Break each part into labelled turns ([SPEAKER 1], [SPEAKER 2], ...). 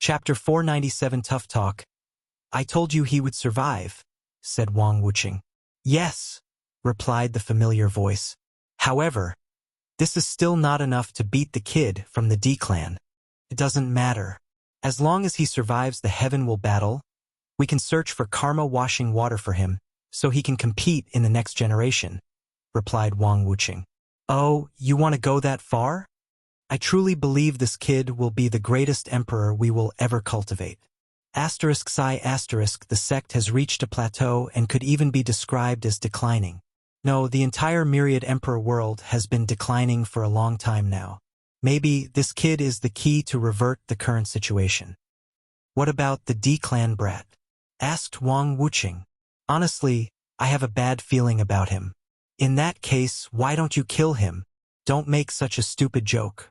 [SPEAKER 1] Chapter 497 Tough Talk. I told you he would survive, said Wang Wuxing. Yes, replied the familiar voice. However, this is still not enough to beat the kid from the D clan. It doesn't matter. As long as he survives the Heaven Will battle, we can search for karma washing water for him, so he can compete in the next generation, replied Wang Wuxing. Oh, you want to go that far? I truly believe this kid will be the greatest emperor we will ever cultivate. The sect has reached a plateau and could even be described as declining. No, the entire myriad emperor world has been declining for a long time now. Maybe this kid is the key to revert the current situation. What about the D-clan brat? Asked Wang Wuxing. Honestly, I have a bad feeling about him. In that case, why don't you kill him? Don't make such a stupid joke.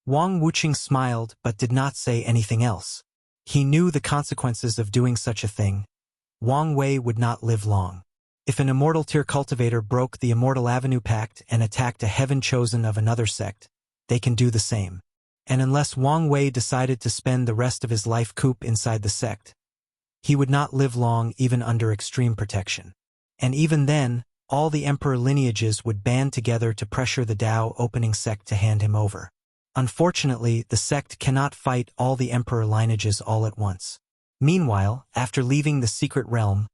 [SPEAKER 1] Wang Wuxing smiled but did not say anything else. He knew the consequences of doing such a thing. Wang Wei would not live long. If an immortal tier cultivator broke the Immortal Avenue Pact and attacked a heaven chosen of another sect, they can do the same. And unless Wang Wei decided to spend the rest of his life coop inside the sect, he would not live long even under extreme protection. And even then, all the emperor lineages would band together to pressure the Dao opening sect to hand him over. Unfortunately, the sect cannot fight all the emperor lineages all at once. Meanwhile, after leaving the secret realm,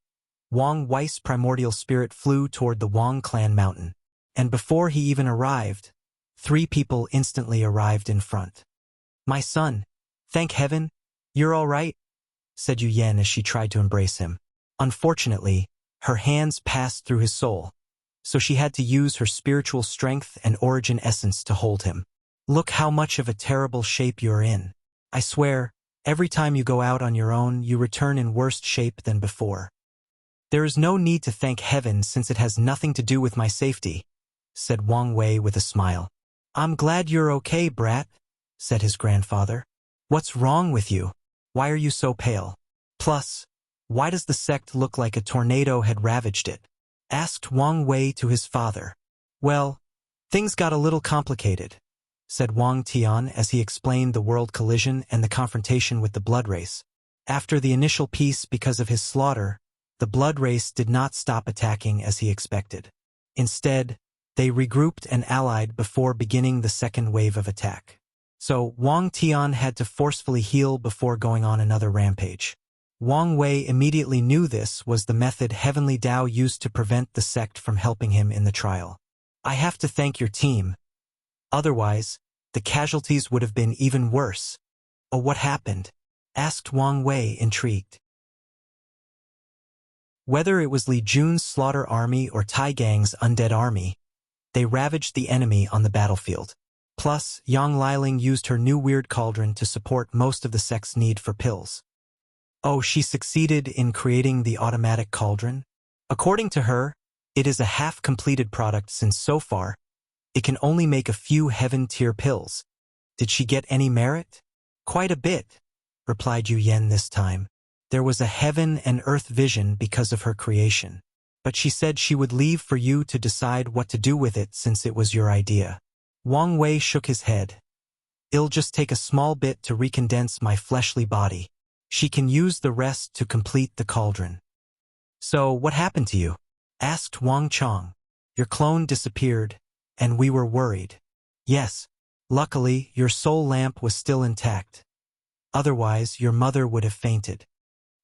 [SPEAKER 1] Wang Wei's primordial spirit flew toward the Wang clan mountain. And before he even arrived, 3 people instantly arrived in front. My son, thank heaven, you're all right, said Yu Yan as she tried to embrace him. Unfortunately, her hands passed through his soul, so she had to use her spiritual strength and origin essence to hold him. Look how much of a terrible shape you're in. I swear, every time you go out on your own, you return in worse shape than before. There is no need to thank heaven since it has nothing to do with my safety, said Wang Wei with a smile. I'm glad you're okay, brat, said his grandfather. What's wrong with you? Why are you so pale? Plus, why does the sect look like a tornado had ravaged it? Asked Wang Wei to his father. Well, things got a little complicated, said Wang Tian as he explained the world collision and the confrontation with the blood race. After the initial peace because of his slaughter, the blood race did not stop attacking as he expected. Instead, they regrouped and allied before beginning the second wave of attack. So Wang Tian had to forcefully heal before going on another rampage. Wang Wei immediately knew this was the method Heavenly Dao used to prevent the sect from helping him in the trial. I have to thank your team. Otherwise, the casualties would have been even worse. Oh, what happened? Asked Wang Wei, intrigued. Whether it was Li Jun's slaughter army or Tai Gang's undead army, they ravaged the enemy on the battlefield. Plus, Yang Liling used her new weird cauldron to support most of the sect's need for pills. Oh, she succeeded in creating the automatic cauldron? According to her, it is a half-completed product since so far, it can only make a few heaven-tier pills. Did she get any merit? Quite a bit, replied Yu Yan this time. There was a heaven and earth vision because of her creation. But she said she would leave for you to decide what to do with it since it was your idea. Wang Wei shook his head. It'll just take a small bit to recondense my fleshly body. She can use the rest to complete the cauldron. So, what happened to you? Asked Wang Chong. Your clone disappeared, and we were worried. Yes, luckily your soul lamp was still intact. Otherwise, your mother would have fainted.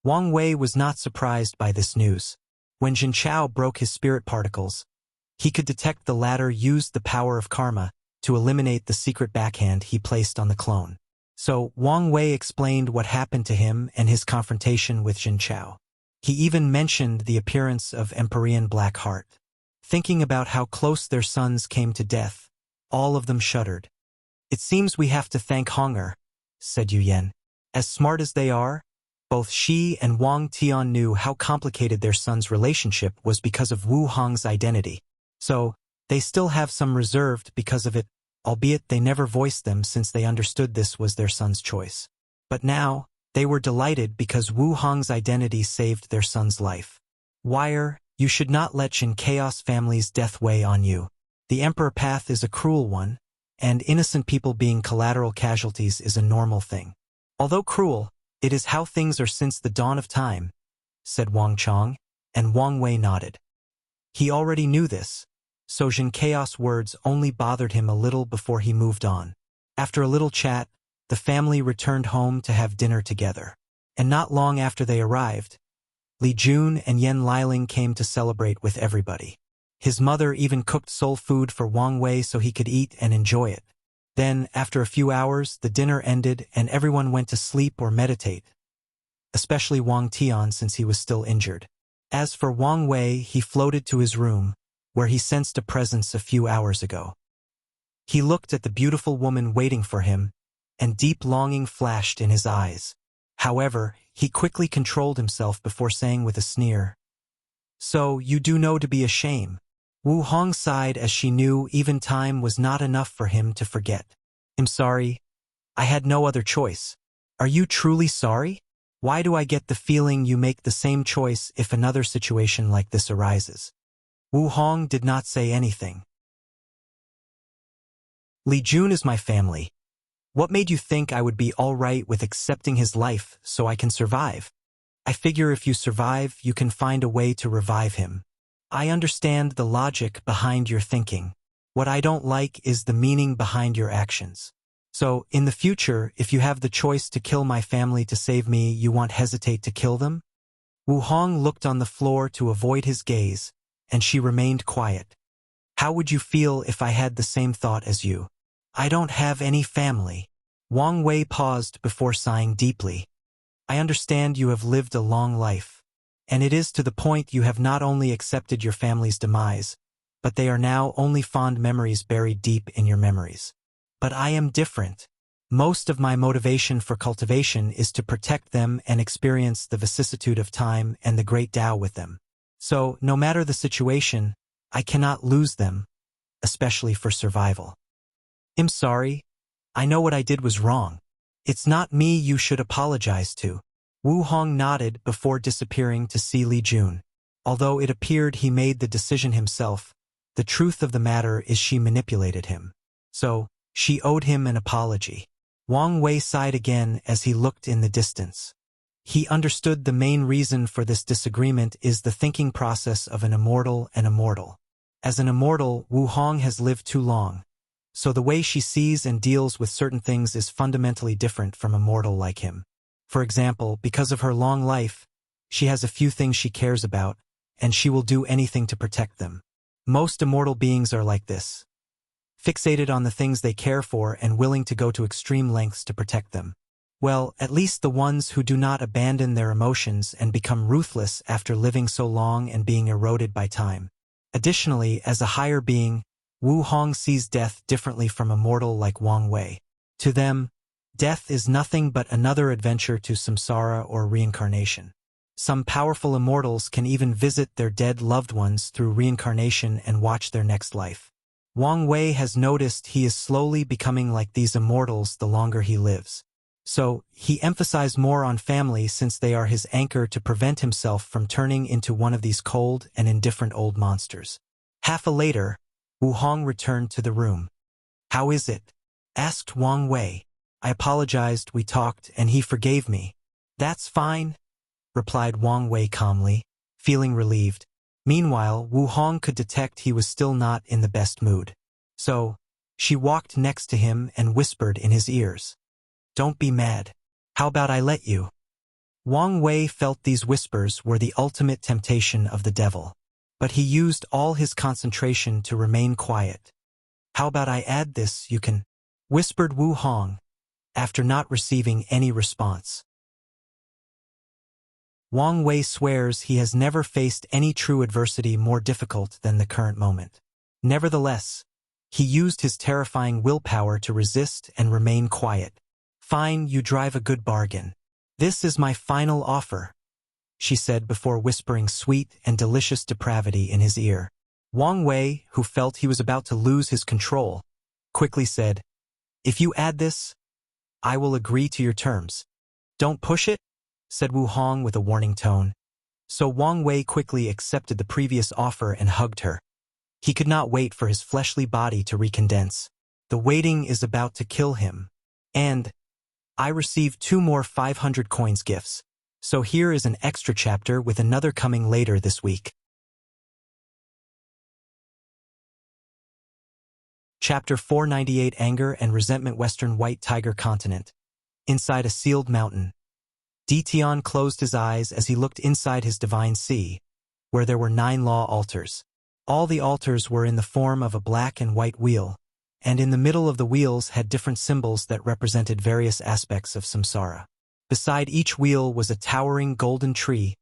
[SPEAKER 1] Wang Wei was not surprised by this news. When Jin Chao broke his spirit particles, he could detect the latter used the power of karma to eliminate the secret backhand he placed on the clone. So, Wang Wei explained what happened to him and his confrontation with Jin Chao. He even mentioned the appearance of Empyrean Black Heart. Thinking about how close their sons came to death, all of them shuddered. It seems we have to thank Honger, said Yu Yan. As smart as they are, both she and Wang Tian knew how complicated their son's relationship was because of Wu Hong's identity. So, they still have some reserved because of it, albeit they never voiced them since they understood this was their son's choice. But now, they were delighted because Wu Hong's identity saved their son's life. Wire, you should not let Jin Chaos family's death weigh on you. The Emperor path is a cruel one, and innocent people being collateral casualties is a normal thing. Although cruel, It is how things are since the dawn of time, said Wang Chong, and Wang Wei nodded. He already knew this, so Jin Chaos' words only bothered him a little before he moved on. After a little chat, the family returned home to have dinner together. And not long after they arrived, Li Jun and Yan Liling came to celebrate with everybody. His mother even cooked soul food for Wang Wei so he could eat and enjoy it. Then, after a few hours, the dinner ended and everyone went to sleep or meditate, especially Wang Tian since he was still injured. As for Wang Wei, he floated to his room, where he sensed a presence a few hours ago. He looked at the beautiful woman waiting for him, and deep longing flashed in his eyes. However, he quickly controlled himself before saying with a sneer, "So, you do know to be a shame." Wu Hong sighed as she knew even time was not enough for him to forget. "I'm sorry. I had no other choice." "Are you truly sorry? Why do I get the feeling you make the same choice if another situation like this arises?" Wu Hong did not say anything. "Li Jun is my family. What made you think I would be all right with accepting his life so I can survive? I figure if you survive, you can find a way to revive him. I understand the logic behind your thinking. What I don't like is the meaning behind your actions. So, in the future, if you have the choice to kill my family to save me, you won't hesitate to kill them?" Wu Hong looked on the floor to avoid his gaze, and she remained quiet. "How would you feel if I had the same thought as you?" "I don't have any family." Wang Wei paused before sighing deeply. "I understand you have lived a long life, and it is to the point you have not only accepted your family's demise, but they are now only fond memories buried deep in your memories. But I am different. Most of my motivation for cultivation is to protect them and experience the vicissitude of time and the great Tao with them. So, no matter the situation, I cannot lose them, especially for survival." "I'm sorry. I know what I did was wrong. It's not me you should apologize to." Wu Hong nodded before disappearing to see Li Jun. Although it appeared he made the decision himself, the truth of the matter is she manipulated him. So, she owed him an apology. Wang Wei sighed again as he looked in the distance. He understood the main reason for this disagreement is the thinking process of an immortal and a mortal. As an immortal, Wu Hong has lived too long, so the way she sees and deals with certain things is fundamentally different from a mortal like him. For example, because of her long life, she has a few things she cares about, and she will do anything to protect them. Most immortal beings are like this, fixated on the things they care for and willing to go to extreme lengths to protect them. Well, at least the ones who do not abandon their emotions and become ruthless after living so long and being eroded by time. Additionally, as a higher being, Wu Hong sees death differently from a mortal like Wang Wei. To them, death is nothing but another adventure to samsara or reincarnation. Some powerful immortals can even visit their dead loved ones through reincarnation and watch their next life. Wang Wei has noticed he is slowly becoming like these immortals the longer he lives. So, he emphasized more on family since they are his anchor to prevent himself from turning into one of these cold and indifferent old monsters. Half a later, Wu Hong returned to the room. "How is it?" asked Wang Wei. "I apologized, we talked, and he forgave me." "That's fine," replied Wang Wei calmly, feeling relieved. Meanwhile, Wu Hong could detect he was still not in the best mood. So, she walked next to him and whispered in his ears, "Don't be mad. How about I let you?" Wang Wei felt these whispers were the ultimate temptation of the devil, but he used all his concentration to remain quiet. "How about I add this, you can," whispered Wu Hong, after not receiving any response. Wang Wei swears he has never faced any true adversity more difficult than the current moment. Nevertheless, he used his terrifying willpower to resist and remain quiet. "Fine, you drive a good bargain. This is my final offer," she said before whispering sweet and delicious depravity in his ear. Wang Wei, who felt he was about to lose his control, quickly said, "If you add this, I will agree to your terms." "Don't push it," said Wu Hong with a warning tone. So Wang Wei quickly accepted the previous offer and hugged her. He could not wait for his fleshly body to recondense. The waiting is about to kill him. And, I received 2 more 500 coins gifts. So here is an extra chapter with another coming later this week. Chapter 498 Anger and Resentment Western White Tiger Continent. Inside a sealed mountain. Dition closed his eyes as he looked inside his divine sea, where there were 9 law altars. All the altars were in the form of a black and white wheel, and in the middle of the wheels had different symbols that represented various aspects of samsara. Beside each wheel was a towering golden tree,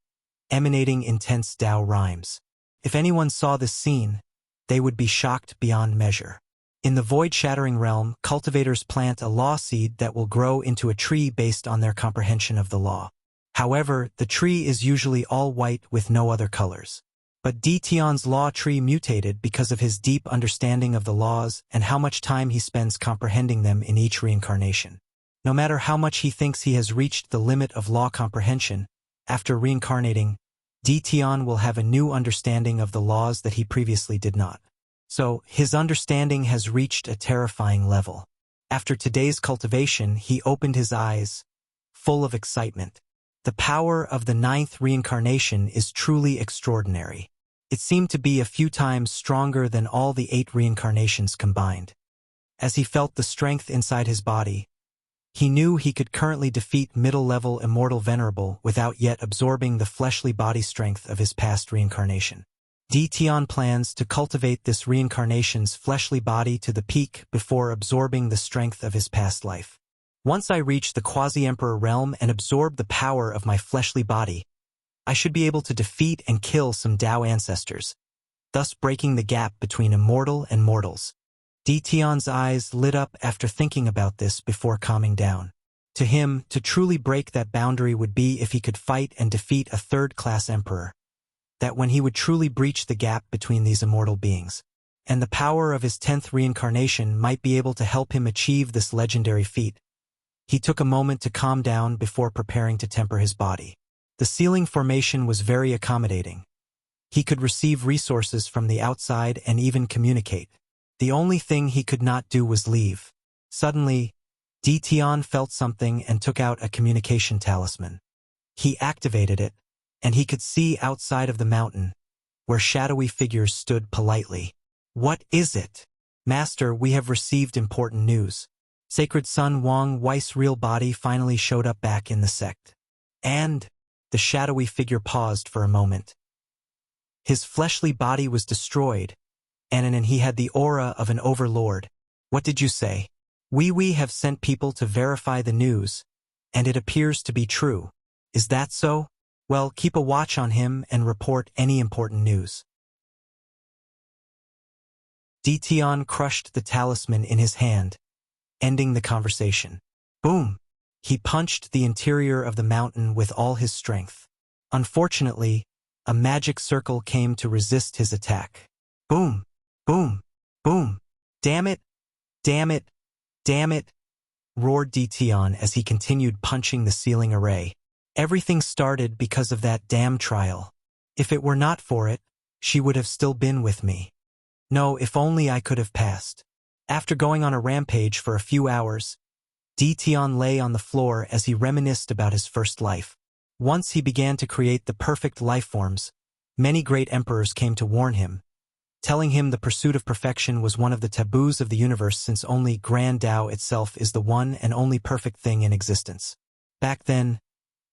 [SPEAKER 1] emanating intense Tao rhymes. If anyone saw this scene, they would be shocked beyond measure. In the void-shattering realm, cultivators plant a law seed that will grow into a tree based on their comprehension of the law. However, the tree is usually all white with no other colors. But Dition's law tree mutated because of his deep understanding of the laws and how much time he spends comprehending them in each reincarnation. No matter how much he thinks he has reached the limit of law comprehension, after reincarnating, Dition will have a new understanding of the laws that he previously did not. So, his understanding has reached a terrifying level. After today's cultivation, he opened his eyes, full of excitement. The power of the 9th reincarnation is truly extraordinary. It seemed to be a few times stronger than all the 8 reincarnations combined. As he felt the strength inside his body, he knew he could currently defeat middle-level immortal venerable without yet absorbing the fleshly body strength of his past reincarnation. Dition plans to cultivate this reincarnation's fleshly body to the peak before absorbing the strength of his past life. Once I reach the quasi-emperor realm and absorb the power of my fleshly body, I should be able to defeat and kill some Tao ancestors, thus breaking the gap between immortal and mortals. Dition's eyes lit up after thinking about this before calming down. To him, to truly break that boundary would be if he could fight and defeat a third-class emperor. That when he would truly breach the gap between these immortal beings. And the power of his 10th reincarnation might be able to help him achieve this legendary feat. He took a moment to calm down before preparing to temper his body. The ceiling formation was very accommodating. He could receive resources from the outside and even communicate. The only thing he could not do was leave. Suddenly, Dition felt something and took out a communication talisman. He activated it, and he could see outside of the mountain, where shadowy figures stood politely. What is it? Master, we have received important news. Sacred Son Wang Wei's real body finally showed up back in the sect. And the shadowy figure paused for a moment. His fleshly body was destroyed, and he had the aura of an overlord. What did you say? We have sent people to verify the news, and it appears to be true. Is that so? Well, keep a watch on him and report any important news. Dition crushed the talisman in his hand, ending the conversation. Boom! He punched the interior of the mountain with all his strength. Unfortunately, a magic circle came to resist his attack. Boom! Boom! Boom! Damn it! Damn it! Damn it! Roared Dition as he continued punching the ceiling array. Everything started because of that damn trial. If it were not for it, she would have still been with me. No, if only I could have passed. After going on a rampage for a few hours, Dition lay on the floor as he reminisced about his first life. Once he began to create the perfect life forms, many great emperors came to warn him, telling him the pursuit of perfection was one of the taboos of the universe since only Grand Tao itself is the one and only perfect thing in existence. Back then,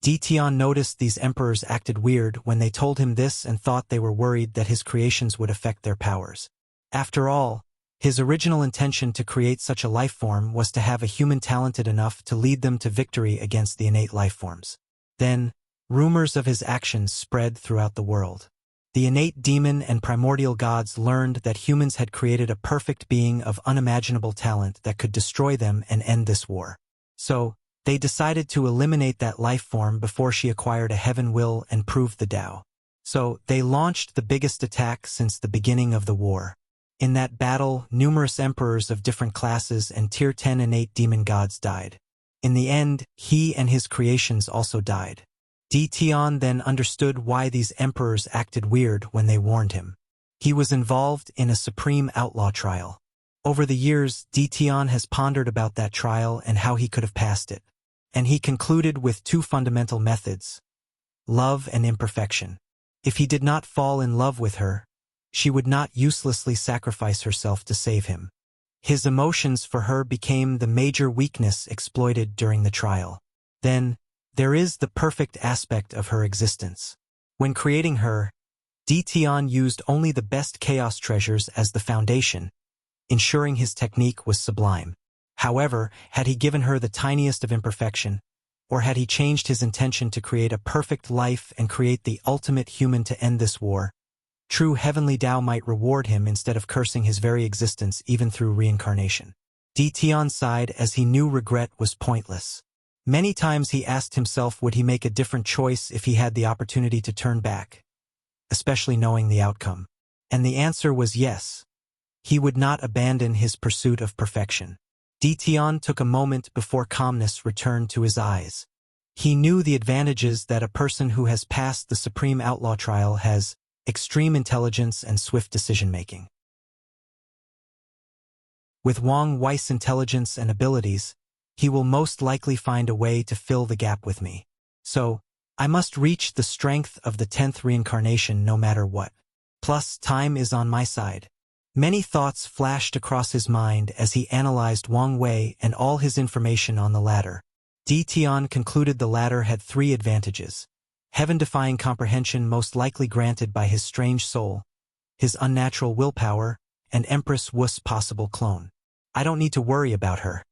[SPEAKER 1] Dition noticed these emperors acted weird when they told him this and thought they were worried that his creations would affect their powers. After all, his original intention to create such a life form was to have a human talented enough to lead them to victory against the innate life forms. Then, rumors of his actions spread throughout the world. The innate demon and primordial gods learned that humans had created a perfect being of unimaginable talent that could destroy them and end this war. So, they decided to eliminate that life form before she acquired a heaven will and proved the Tao. So, they launched the biggest attack since the beginning of the war. In that battle, numerous emperors of different classes and tier 10 innate demon gods died. In the end, he and his creations also died. Dition then understood why these emperors acted weird when they warned him. He was involved in a supreme outlaw trial. Over the years, Dition has pondered about that trial and how he could have passed it. and he concluded with two fundamental methods: love and imperfection. If he did not fall in love with her, she would not uselessly sacrifice herself to save him. His emotions for her became the major weakness exploited during the trial. Then, there is the perfect aspect of her existence. When creating her, Tian used only the best chaos treasures as the foundation, ensuring his technique was sublime. However, had he given her the tiniest of imperfection, or had he changed his intention to create a perfect life and create the ultimate human to end this war, true heavenly Tao might reward him instead of cursing his very existence even through reincarnation. Tian sighed as he knew regret was pointless. Many times he asked himself would he make a different choice if he had the opportunity to turn back, especially knowing the outcome. And the answer was yes. He would not abandon his pursuit of perfection. Tian took a moment before calmness returned to his eyes. He knew the advantages that a person who has passed the Supreme Outlaw trial has: extreme intelligence and swift decision-making. With Wang Wei's intelligence and abilities, he will most likely find a way to fill the gap with me. So, I must reach the strength of the 10th reincarnation no matter what. Plus, time is on my side. Many thoughts flashed across his mind as he analyzed Wang Wei and all his information on the latter. Tian concluded the latter had three advantages: heaven-defying comprehension most likely granted by his strange soul, his unnatural willpower, and Empress Wu's possible clone. I don't need to worry about her.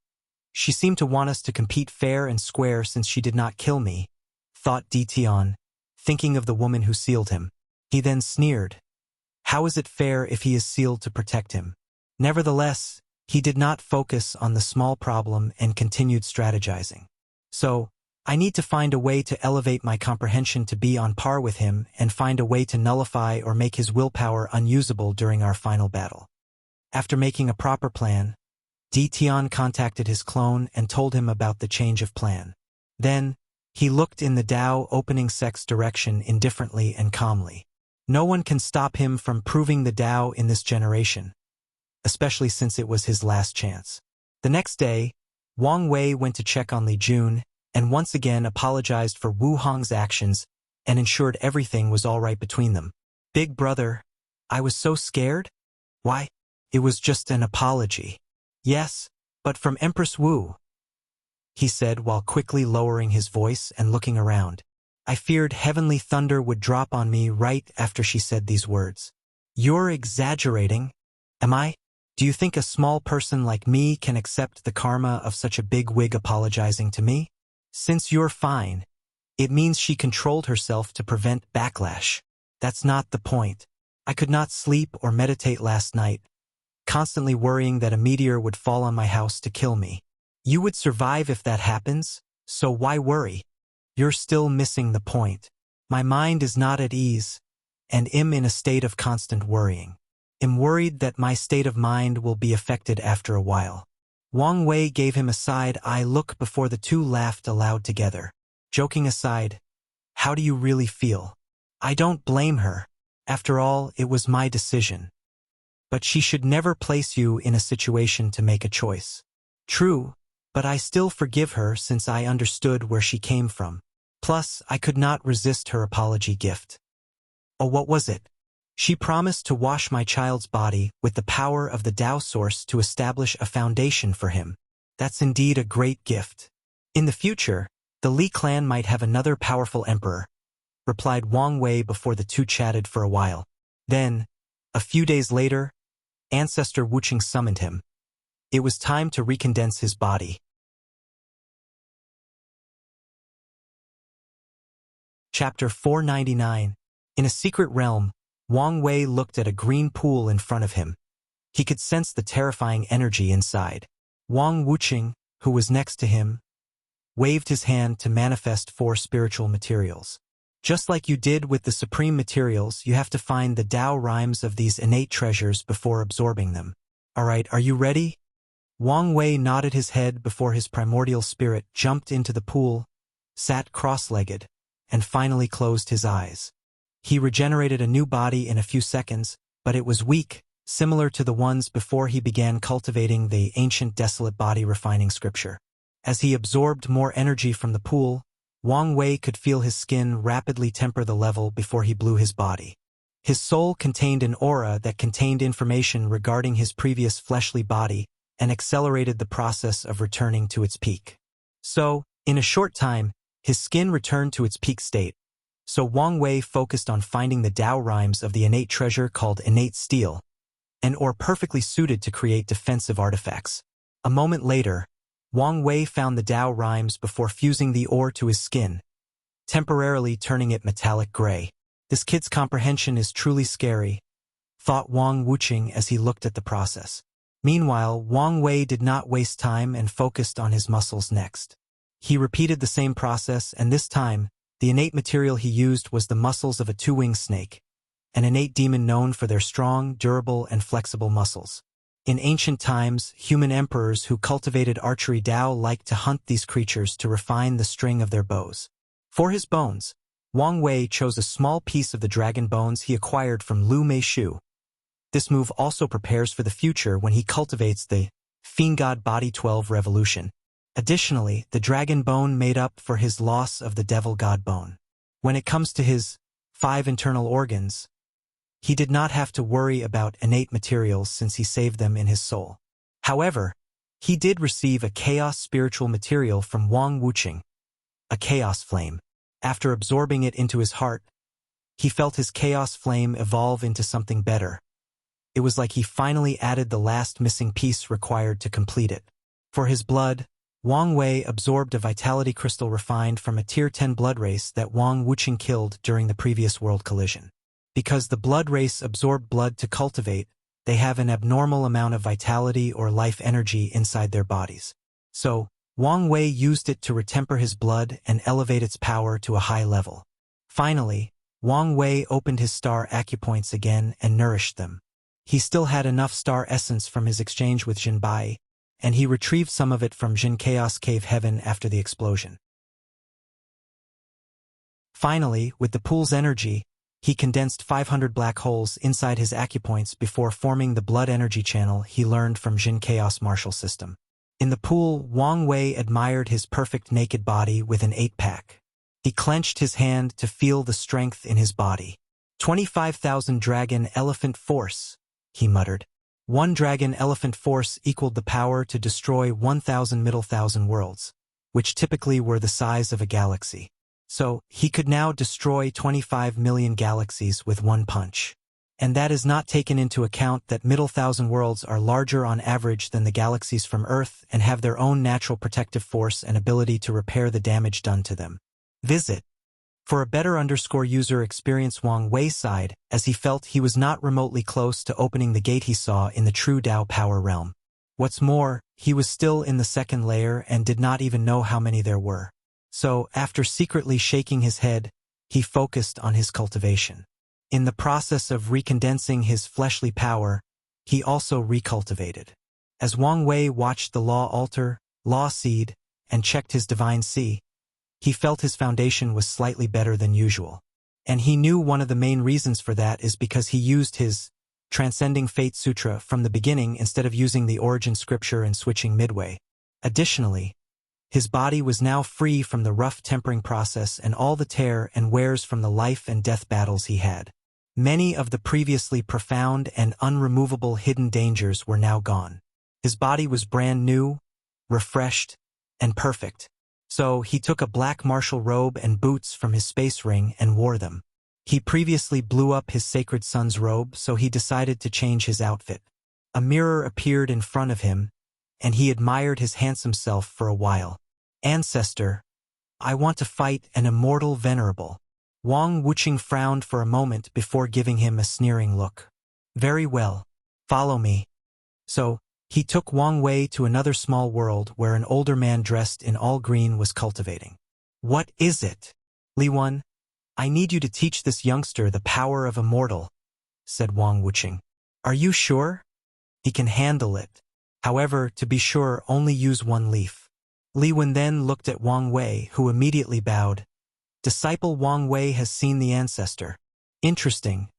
[SPEAKER 1] She seemed to want us to compete fair and square since she did not kill me, thought Tian, thinking of the woman who sealed him. He then sneered. How is it fair if he is sealed to protect him? Nevertheless, he did not focus on the small problem and continued strategizing. So, I need to find a way to elevate my comprehension to be on par with him and find a way to nullify or make his willpower unusable during our final battle. After making a proper plan, Tian contacted his clone and told him about the change of plan. Then, he looked in the Tao opening sex direction indifferently and calmly. No one can stop him from proving the Tao in this generation, especially since it was his last chance. The next day, Wang Wei went to check on Li Jun and once again apologized for Wu Hong's actions and ensured everything was all right between them. Big brother, I was so scared? Why? It was just an apology. Yes, but from Empress Wu, he said while quickly lowering his voice and looking around. I feared heavenly thunder would drop on me right after she said these words. You're exaggerating. Am I? Do you think a small person like me can accept the karma of such a big wig apologizing to me? Since you're fine, it means she controlled herself to prevent backlash. That's not the point. I could not sleep or meditate last night, constantly worrying that a meteor would fall on my house to kill me. You would survive if that happens, so why worry? You're still missing the point. My mind is not at ease, and am in a state of constant worrying. I'm worried that my state of mind will be affected after a while. Wang Wei gave him a side-eye look before the two laughed aloud together. Joking aside, how do you really feel? I don't blame her. After all, it was my decision. But she should never place you in a situation to make a choice. True, but I still forgive her since I understood where she came from. Plus, I could not resist her apology gift. Oh, what was it? She promised to wash my child's body with the power of the Tao source to establish a foundation for him. That's indeed a great gift. In the future, the Li clan might have another powerful emperor, replied Wang Wei before the two chatted for a while. Then, a few days later, Ancestor Wuxia summoned him. It was time to recondense his body. Chapter 499. In a secret realm, Wang Wei looked at a green pool in front of him. He could sense the terrifying energy inside. Wang Wuxia, who was next to him, waved his hand to manifest 4 spiritual materials. Just like you did with the supreme materials, you have to find the Tao rhymes of these innate treasures before absorbing them. Alright, are you ready? Wang Wei nodded his head before his primordial spirit jumped into the pool, sat cross-legged, and finally closed his eyes. He regenerated a new body in a few seconds, but it was weak, similar to the ones before he began cultivating the ancient desolate body refining scripture. As he absorbed more energy from the pool, Wang Wei could feel his skin rapidly temper the level before he blew his body. His soul contained an aura that contained information regarding his previous fleshly body and accelerated the process of returning to its peak. So, in a short time, his skin returned to its peak state. So Wang Wei focused on finding the Tao rhymes of the innate treasure called innate steel, an ore perfectly suited to create defensive artifacts. A moment later, Wang Wei found the Tao rhymes before fusing the ore to his skin, temporarily turning it metallic gray. This kid's comprehension is truly scary, thought Wang Wuxia as he looked at the process. Meanwhile, Wang Wei did not waste time and focused on his muscles next. He repeated the same process, and this time, the innate material he used was the muscles of a two-winged snake, an innate demon known for their strong, durable, and flexible muscles. In ancient times, human emperors who cultivated archery Tao liked to hunt these creatures to refine the string of their bows. For his bones, Wang Wei chose a small piece of the dragon bones he acquired from Lu Meishu. This move also prepares for the future when he cultivates the Fiend God Body 12 Revolution. Additionally, the dragon bone made up for his loss of the devil god bone. When it comes to his 5 internal organs, he did not have to worry about innate materials since he saved them in his soul. However, he did receive a chaos spiritual material from Wang Wuxia, a chaos flame. After absorbing it into his heart, he felt his chaos flame evolve into something better. It was like he finally added the last missing piece required to complete it. For his blood, Wang Wei absorbed a vitality crystal refined from a tier 10 blood race that Wang Wuxia killed during the previous world collision. Because the blood race absorbed blood to cultivate, they have an abnormal amount of vitality or life energy inside their bodies. So, Wang Wei used it to retemper his blood and elevate its power to a high level. Finally, Wang Wei opened his star acupoints again and nourished them. He still had enough star essence from his exchange with Jin Bai, and he retrieved some of it from Jin Chaos Cave Heaven after the explosion. Finally, with the pool's energy, he condensed 500 black holes inside his acupoints before forming the blood energy channel he learned from Jin Chaos Martial System. In the pool, Wang Wei admired his perfect naked body with an 8-pack. He clenched his hand to feel the strength in his body. 25,000 dragon elephant force, he muttered. 1 dragon elephant force equaled the power to destroy 1,000 middle thousand worlds, which typically were the size of a galaxy. So, he could now destroy 25 million galaxies with one punch. And that is not taken into account that middle thousand worlds are larger on average than the galaxies from Earth and have their own natural protective force and ability to repair the damage done to them. Visit. For a better user experience, Wang Wei sighed as he felt he was not remotely close to opening the gate he saw in the true Tao power realm. What's more, he was still in the second layer and did not even know how many there were. So, after secretly shaking his head, he focused on his cultivation. In the process of recondensing his fleshly power, he also recultivated. As Wang Wei watched the law altar, law seed, and checked his divine sea, he felt his foundation was slightly better than usual. And he knew one of the main reasons for that is because he used his Transcending Fate Sutra from the beginning instead of using the origin scripture and switching midway. Additionally, his body was now free from the rough tempering process and all the tear and wears from the life and death battles he had. Many of the previously profound and unremovable hidden dangers were now gone. His body was brand new, refreshed, and perfect. So he took a black martial robe and boots from his space ring and wore them. He previously blew up his sacred son's robe, so he decided to change his outfit. A mirror appeared in front of him, and he admired his handsome self for a while. Ancestor, I want to fight an immortal venerable. Wang Wuxia frowned for a moment before giving him a sneering look. Very well. Follow me. So, he took Wang Wei to another small world where an older man dressed in all green was cultivating. What is it? Li Wen, I need you to teach this youngster the power of immortal, said Wang Wuxia. Are you sure? He can handle it. However, to be sure, only use 1 leaf. Li Wen then looked at Wang Wei, who immediately bowed. Disciple Wang Wei has seen the ancestor. Interesting,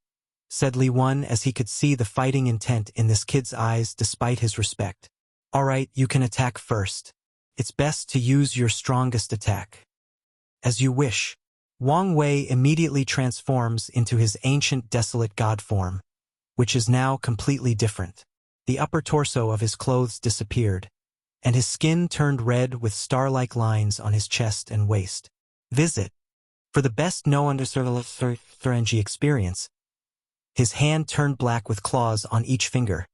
[SPEAKER 1] said Li Wen as he could see the fighting intent in this kid's eyes despite his respect. All right, you can attack first. It's best to use your strongest attack. As you wish. Wang Wei immediately transforms into his ancient desolate god form, which is now completely different. The upper torso of his clothes disappeared, and his skin turned red with star-like lines on his chest and waist. Visit. For the best no-underserved experience, his hand turned black with claws on each finger.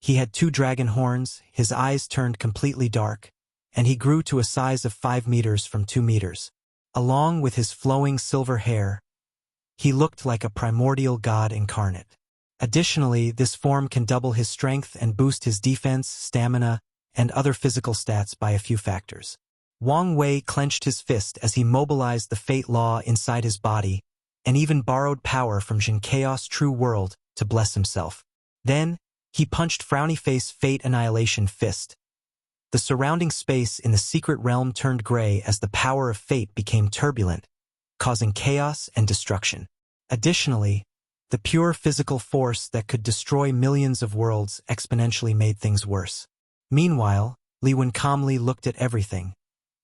[SPEAKER 1] He had 2 dragon horns, his eyes turned completely dark, and he grew to a size of 5 meters from 2 meters. Along with his flowing silver hair, he looked like a primordial god incarnate. Additionally, this form can double his strength and boost his defense, stamina, and other physical stats by a few factors. Wang Wei clenched his fist as he mobilized the fate law inside his body, and even borrowed power from Jin Chaos' true world to bless himself. Then, he punched frowny face Fate Annihilation Fist. The surrounding space in the secret realm turned gray as the power of fate became turbulent, causing chaos and destruction. Additionally, the pure physical force that could destroy millions of worlds exponentially made things worse. Meanwhile, Li Wen calmly looked at everything,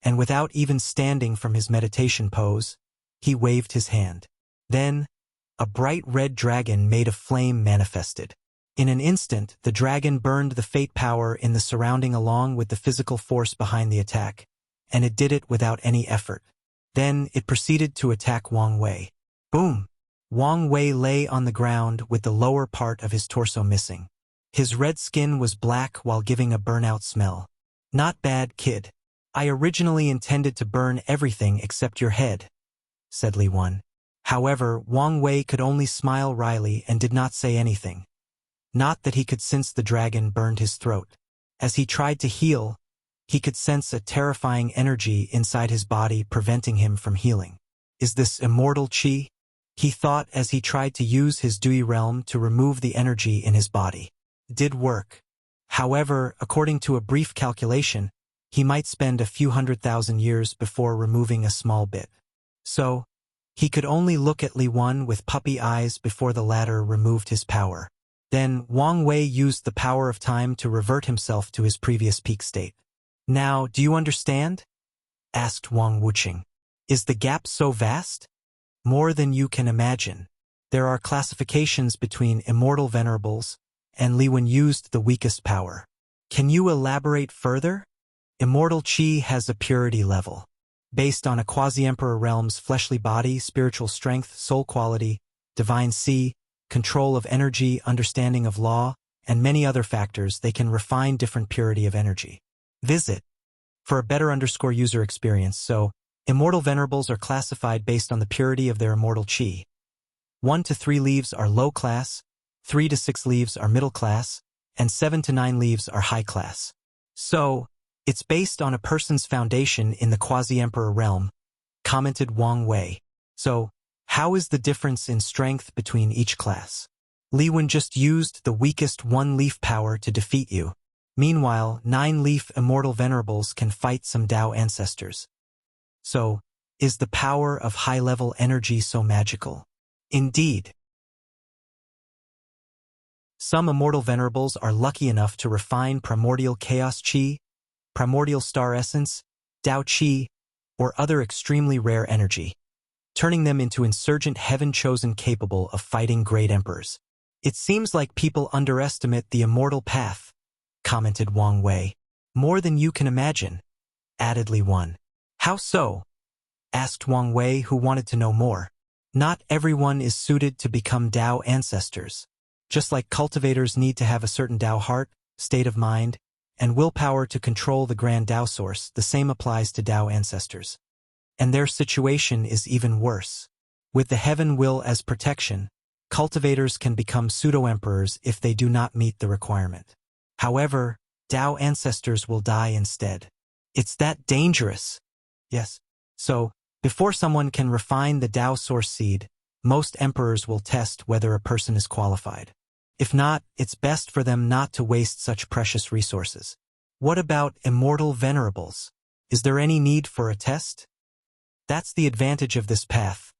[SPEAKER 1] and without even standing from his meditation pose, he waved his hand. Then, a bright red dragon made of flame manifested. In an instant, the dragon burned the fate power in the surrounding along with the physical force behind the attack, and it did it without any effort. Then, it proceeded to attack Wang Wei. Boom! Wang Wei lay on the ground with the lower part of his torso missing. His red skin was black while giving a burnout smell. Not bad, kid. I originally intended to burn everything except your head, said Li Wen. However, Wang Wei could only smile wryly and did not say anything. Not that he could sense the dragon burned his throat. As he tried to heal, he could sense a terrifying energy inside his body preventing him from healing. Is this immortal chi? He thought as he tried to use his Dui realm to remove the energy in his body. Did work. However, according to a brief calculation, he might spend a few 100,000 years before removing a small bit. So, he could only look at Li Wen with puppy eyes before the latter removed his power. Then, Wang Wei used the power of time to revert himself to his previous peak state. Now, do you understand? Asked Wang Wuxia. Is the gap so vast? More than you can imagine. There are classifications between immortal venerables, and Li Wen used the weakest power. Can you elaborate further? Immortal Qi has a purity level. Based on a quasi-emperor realm's fleshly body, spiritual strength, soul quality, divine C, control of energy, understanding of law, and many other factors, they can refine different purity of energy. Visit. For a better user experience, so, immortal venerables are classified based on the purity of their immortal Qi. 1 to 3 leaves are low class, 3 to 6 leaves are middle class, and 7 to 9 leaves are high class. So, it's based on a person's foundation in the quasi-emperor realm, commented Wang Wei. So, how is the difference in strength between each class? Li Wen just used the weakest 1-leaf power to defeat you. Meanwhile, 9-leaf immortal venerables can fight some Dao ancestors. So, is the power of high-level energy so magical? Indeed. Some immortal venerables are lucky enough to refine primordial chaos chi, primordial star essence, Dao chi, or other extremely rare energy, turning them into insurgent heaven-chosen capable of fighting great emperors. It seems like people underestimate the immortal path, commented Wang Wei. More than you can imagine, added Li Wen. How so? Asked Wang Wei, who wanted to know more. Not everyone is suited to become Dao ancestors. Just like cultivators need to have a certain Dao heart, state of mind, and willpower to control the grand Dao source, the same applies to Dao ancestors. And their situation is even worse. With the heaven will as protection, cultivators can become pseudo-emperors if they do not meet the requirement. However, Dao ancestors will die instead. It's that dangerous. Yes. So, before someone can refine the Dao source seed, most emperors will test whether a person is qualified. If not, it's best for them not to waste such precious resources. What about immortal venerables? Is there any need for a test? That's the advantage of this path.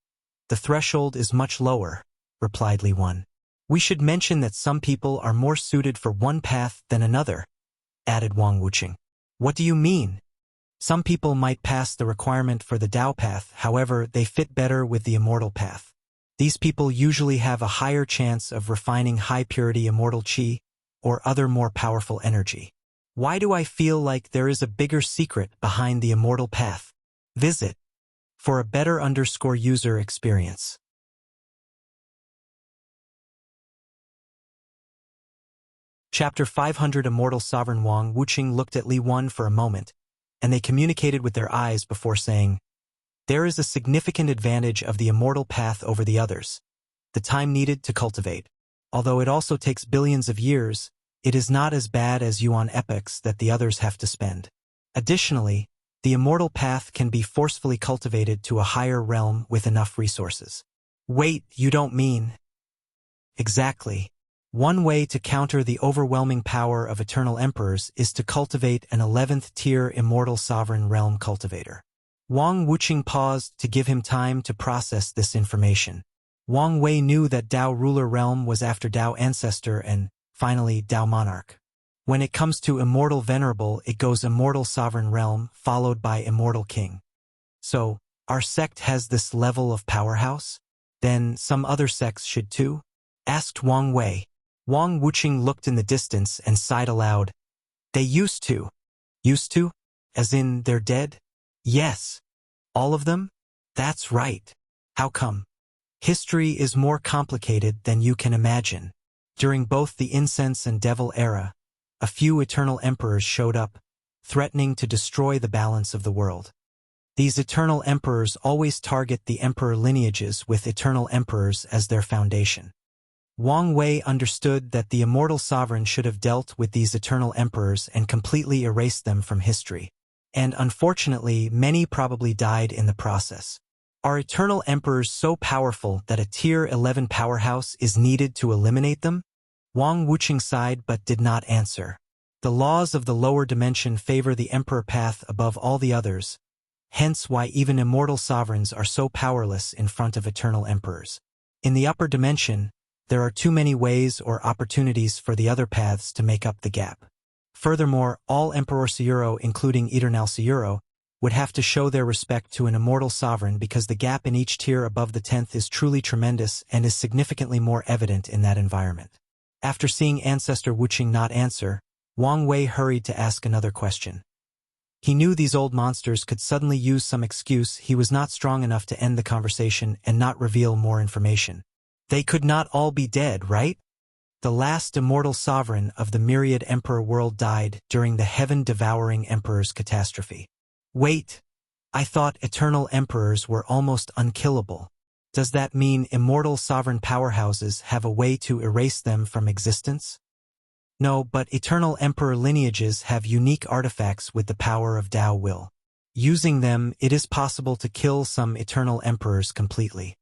[SPEAKER 1] The threshold is much lower, replied Li Wen. We should mention that some people are more suited for one path than another, added Wang Wuqing. What do you mean? Some people might pass the requirement for the Tao path, however, they fit better with the immortal path. These people usually have a higher chance of refining high-purity immortal qi or other more powerful energy. Why do I feel like there is a bigger secret behind the immortal path? Visit for a better user experience. Chapter 500 Immortal Sovereign Wang Wuqing looked at Li Wan for a moment, and they communicated with their eyes before saying, "There is a significant advantage of the immortal path over the others, the time needed to cultivate. Although it also takes billions of years, it is not as bad as Yuan epochs that the others have to spend. Additionally, the immortal path can be forcefully cultivated to a higher realm with enough resources." Wait, you don't mean? Exactly. One way to counter the overwhelming power of eternal emperors is to cultivate an 11th tier immortal sovereign realm cultivator. Wang Wuqing paused to give him time to process this information. Wang Wei knew that Dao ruler realm was after Dao ancestor and, finally, Dao monarch. When it comes to immortal venerable, it goes immortal sovereign realm, followed by immortal king. So, our sect has this level of powerhouse? Then some other sects should too? Asked Wang Wei. Wang Wuqing looked in the distance and sighed aloud. They used to. Used to? As in, they're dead? Yes. All of them? That's right. How come? History is more complicated than you can imagine. During both the incense and devil era, a few eternal emperors showed up, threatening to destroy the balance of the world. These eternal emperors always target the emperor lineages with eternal emperors as their foundation. Wang Wei understood that the immortal sovereign should have dealt with these eternal emperors and completely erased them from history. And unfortunately, many probably died in the process. Are eternal emperors so powerful that a tier 11 powerhouse is needed to eliminate them? Wang Wuqing sighed but did not answer. The laws of the lower dimension favor the emperor path above all the others, hence why even immortal sovereigns are so powerless in front of eternal emperors. In the upper dimension, there are too many ways or opportunities for the other paths to make up the gap. Furthermore, all Emperor Sayuro, including Eternal Sayuro, would have to show their respect to an immortal sovereign because the gap in each tier above the 10th is truly tremendous and is significantly more evident in that environment. After seeing Ancestor Wuqing not answer, Wang Wei hurried to ask another question. He knew these old monsters could suddenly use some excuse. He was not strong enough to end the conversation and not reveal more information. They could not all be dead, right? The last immortal sovereign of the myriad emperor world died during the heaven-devouring emperor's catastrophe. Wait, I thought eternal emperors were almost unkillable. Does that mean immortal sovereign powerhouses have a way to erase them from existence? No, but eternal emperor lineages have unique artifacts with the power of Tao will. Using them, it is possible to kill some eternal emperors completely.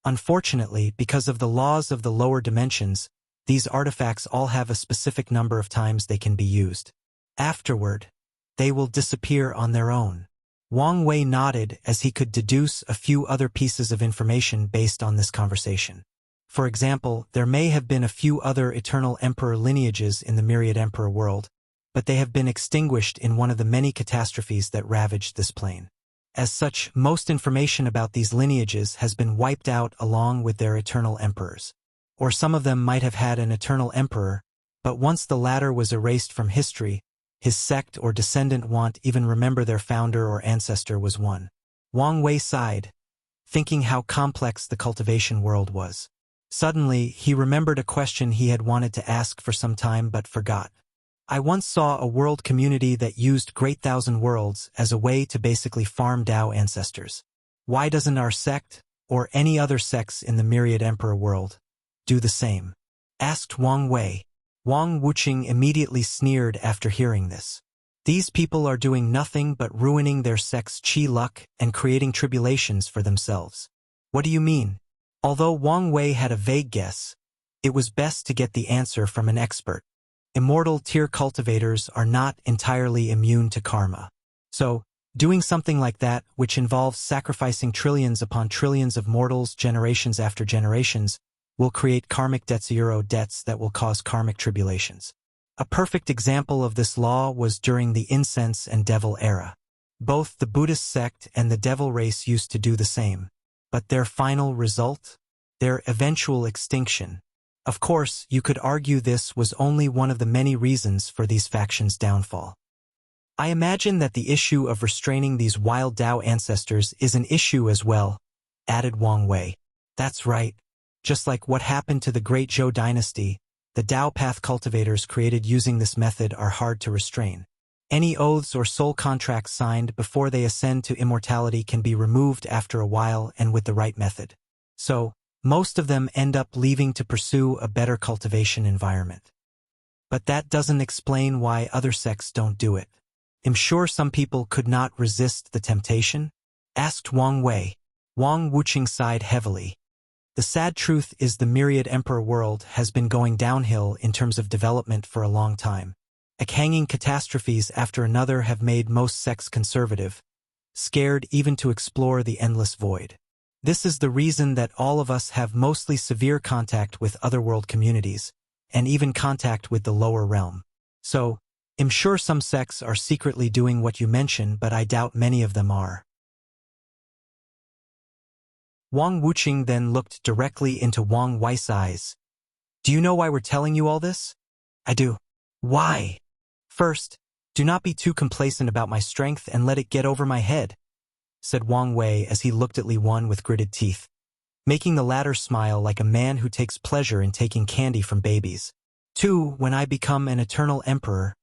[SPEAKER 1] Unfortunately, because of the laws of the lower dimensions, these artifacts all have a specific number of times they can be used. Afterward, they will disappear on their own. Wang Wei nodded as he could deduce a few other pieces of information based on this conversation. For example, there may have been a few other eternal emperor lineages in the myriad emperor world, but they have been extinguished in one of the many catastrophes that ravaged this plane. As such, most information about these lineages has been wiped out along with their eternal emperors. Or some of them might have had an eternal emperor, but once the latter was erased from history, his sect or descendant won't even remember their founder or ancestor was one. Wang Wei sighed, thinking how complex the cultivation world was. Suddenly, he remembered a question he had wanted to ask for some time but forgot. I once saw a world community that used Great Thousand Worlds as a way to basically farm Tao ancestors. Why doesn't our sect, or any other sects in the myriad emperor world, do the same? Asked Wang Wei. Wang Wuqing immediately sneered after hearing this. These people are doing nothing but ruining their sect's chi luck and creating tribulations for themselves. What do you mean? Although Wang Wei had a vague guess, it was best to get the answer from an expert. Immortal tier cultivators are not entirely immune to karma. So, doing something like that, which involves sacrificing trillions upon trillions of mortals generations after generations, will create karmic debts that will cause karmic tribulations. A perfect example of this law was during the incense and devil era. Both the Buddhist sect and the devil race used to do the same. But their final result? Their eventual extinction. Of course, you could argue this was only one of the many reasons for these factions' downfall. I imagine that the issue of restraining these wild Tao ancestors is an issue as well, added Wang Wei. That's right. Just like what happened to the Great Zhou dynasty, the Tao path cultivators created using this method are hard to restrain. Any oaths or soul contracts signed before they ascend to immortality can be removed after a while and with the right method. So, most of them end up leaving to pursue a better cultivation environment. But that doesn't explain why other sects don't do it. I'm sure some people could not resist the temptation? Asked Wang Wei. Wang Wuxing sighed heavily. The sad truth is the myriad emperor world has been going downhill in terms of development for a long time. Hanging catastrophes after another have made most sects conservative, scared even to explore the endless void. This is the reason that all of us have mostly severe contact with otherworld communities, and even contact with the lower realm. So, I'm sure some sects are secretly doing what you mention, but I doubt many of them are. Wang Wuxing then looked directly into Wang Wei's eyes. Do you know why we're telling you all this? I do. Why? First, do not be too complacent about my strength and let it get over my head, said Wang Wei as he looked at Li Wan with gritted teeth, making the latter smile like a man who takes pleasure in taking candy from babies. 2. When I become an eternal emperor,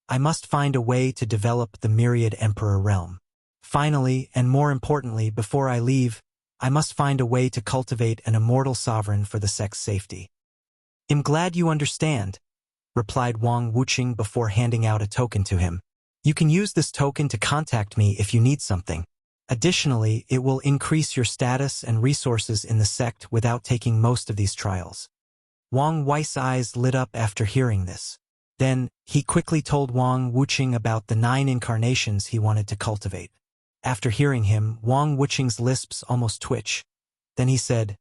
[SPEAKER 1] I must find a way to develop the myriad emperor realm. Finally, and more importantly, before I leave, I must find a way to cultivate an immortal sovereign for the sect's safety. I'm glad you understand, replied Wang Wuxing before handing out a token to him. You can use this token to contact me if you need something. Additionally, it will increase your status and resources in the sect without taking most of these trials. Wang Wei's eyes lit up after hearing this. Then, he quickly told Wang Wuxing about the 9 incarnations he wanted to cultivate. After hearing him, Wang Wuxing's lips almost twitched. Then he said,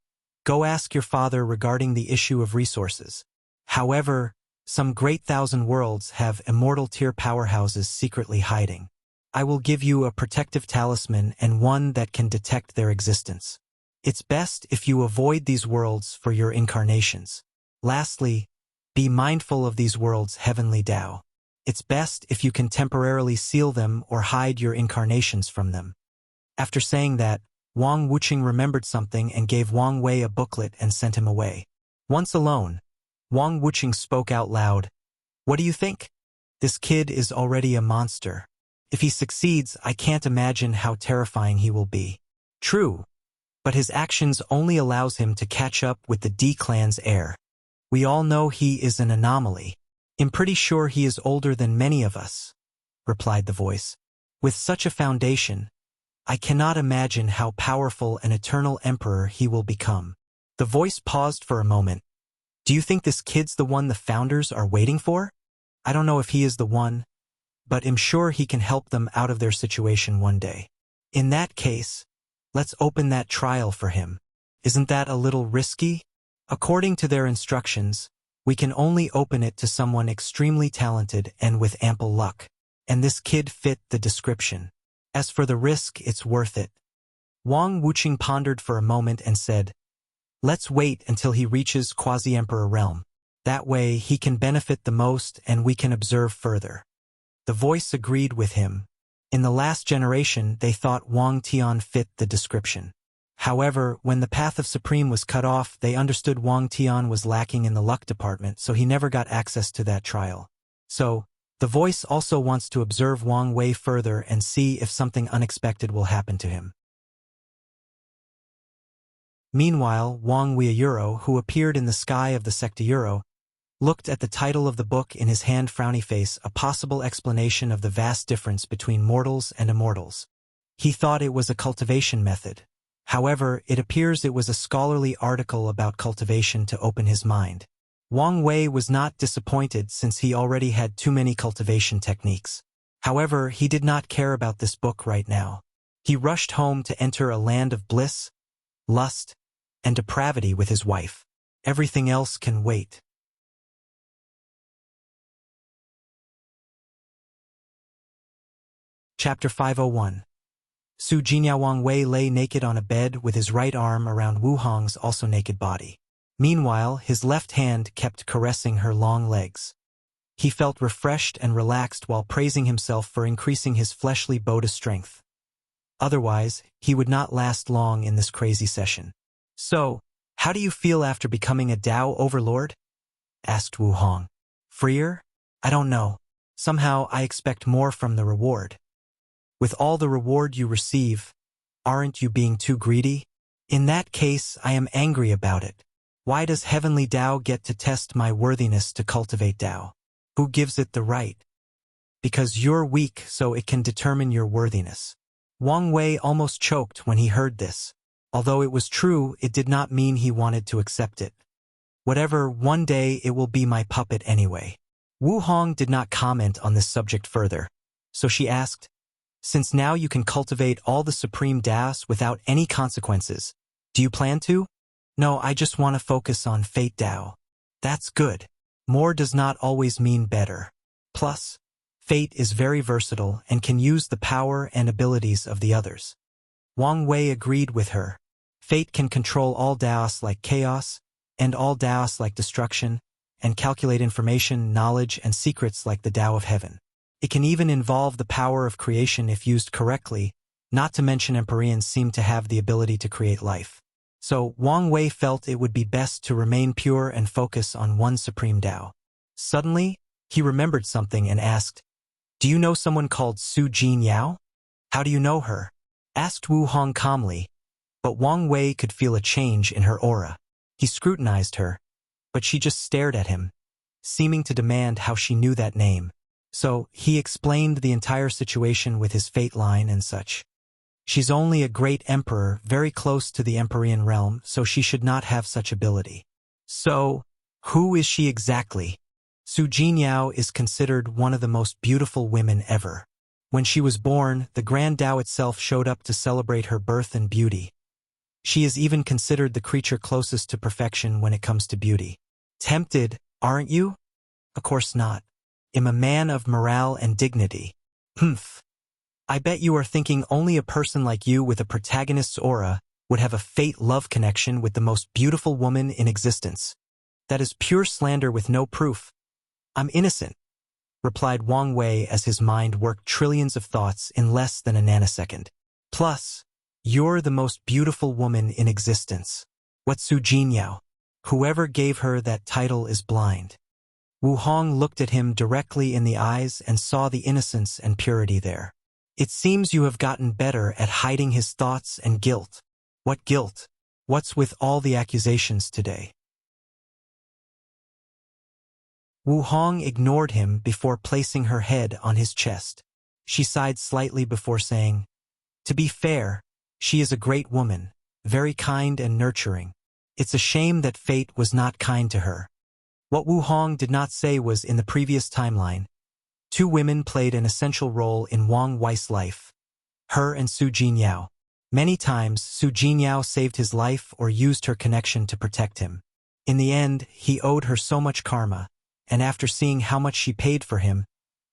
[SPEAKER 1] Go ask your father regarding the issue of resources. However, some great 1,000 worlds have immortal tier powerhouses secretly hiding. I will give you a protective talisman and one that can detect their existence. It's best if you avoid these worlds for your incarnations. Lastly, be mindful of these worlds' heavenly Tao. It's best if you can temporarily seal them or hide your incarnations from them. After saying that, Wang Wuxing remembered something and gave Wang Wei a booklet and sent him away. Once alone, Wang Wuxing spoke out loud. What do you think? This kid is already a monster. If he succeeds, I can't imagine how terrifying he will be. True, but his actions only allows him to catch up with the D clan's heir. We all know he is an anomaly. I'm pretty sure he is older than many of us, replied the voice. With such a foundation, I cannot imagine how powerful an eternal emperor he will become. The voice paused for a moment. Do you think this kid's the one the founders are waiting for? I don't know if he is the one, but I'm sure he can help them out of their situation one day. In that case, let's open that trial for him. Isn't that a little risky? According to their instructions, we can only open it to someone extremely talented and with ample luck. And this kid fit the description. As for the risk, it's worth it. Wang Wuxing pondered for a moment and said, Let's wait until he reaches Quasi-Emperor realm. That way he can benefit the most and we can observe further. The voice agreed with him. In the last generation, they thought Wang Tian fit the description. However, when the Path of Supreme was cut off, they understood Wang Tian was lacking in the luck department, so he never got access to that trial. So, the voice also wants to observe Wang Wei further and see if something unexpected will happen to him. Meanwhile, Wang Weiyuro, who appeared in the sky of the Secta Euro, looked at the title of the book in his hand, frowny face, a possible explanation of the vast difference between mortals and immortals. He thought it was a cultivation method. However, it appears it was a scholarly article about cultivation to open his mind. Wang Wei was not disappointed since he already had too many cultivation techniques. However, he did not care about this book right now. He rushed home to enter a land of bliss, lust, and depravity with his wife. Everything else can wait. Chapter 501. Su Jinyao Wang Wei lay naked on a bed with his right arm around Wu Hong's also naked body. Meanwhile, his left hand kept caressing her long legs. He felt refreshed and relaxed while praising himself for increasing his fleshly Buddha strength. Otherwise, he would not last long in this crazy session. So, how do you feel after becoming a Tao overlord? Asked Wu Hong. Freer? I don't know. Somehow I expect more from the reward. With all the reward you receive, aren't you being too greedy? In that case, I am angry about it. Why does heavenly Tao get to test my worthiness to cultivate Tao? Who gives it the right? Because you're weak, so it can determine your worthiness. Wang Wei almost choked when he heard this. Although it was true, it did not mean he wanted to accept it. Whatever, one day it will be my puppet anyway. Wu Hong did not comment on this subject further, so she asked, since now you can cultivate all the supreme Taos without any consequences, do you plan to? No, I just want to focus on Fate Tao. That's good. More does not always mean better. Plus, Fate is very versatile and can use the power and abilities of the others. Wang Wei agreed with her. Fate can control all Taos like chaos, and all Taos like destruction, and calculate information, knowledge, and secrets like the Tao of Heaven. It can even involve the power of creation if used correctly, not to mention Empyreans seem to have the ability to create life. So Wang Wei felt it would be best to remain pure and focus on one supreme Tao. Suddenly, he remembered something and asked, do you know someone called Su Jinyao? How do you know her? Asked Wu Hong calmly, but Wang Wei could feel a change in her aura. He scrutinized her, but she just stared at him, seeming to demand how she knew that name. So, he explained the entire situation with his fate line and such. She's only a great emperor, very close to the Empyrean realm, so she should not have such ability. So, who is she exactly? Su Jinyao is considered one of the most beautiful women ever. When she was born, the Grand Tao itself showed up to celebrate her birth and beauty. She is even considered the creature closest to perfection when it comes to beauty. Tempted, aren't you? Of course not. I'm a man of morale and dignity. Humph. I bet you are thinking only a person like you with a protagonist's aura would have a fate-love connection with the most beautiful woman in existence. That is pure slander with no proof. I'm innocent, replied Wang Wei as his mind worked trillions of thoughts in less than a nanosecond. Plus, you're the most beautiful woman in existence. What Su Jinyao? Whoever gave her that title is blind. Wu Hong looked at him directly in the eyes and saw the innocence and purity there. It seems you have gotten better at hiding his thoughts and guilt. What guilt? What's with all the accusations today? Wu Hong ignored him before placing her head on his chest. She sighed slightly before saying, to be fair, she is a great woman, very kind and nurturing. It's a shame that fate was not kind to her. What Wu Hong did not say was in the previous timeline, two women played an essential role in Wang Wei's life, her and Su Jinyao. Many times, Su Jinyao saved his life or used her connection to protect him. In the end, he owed her so much karma, and after seeing how much she paid for him,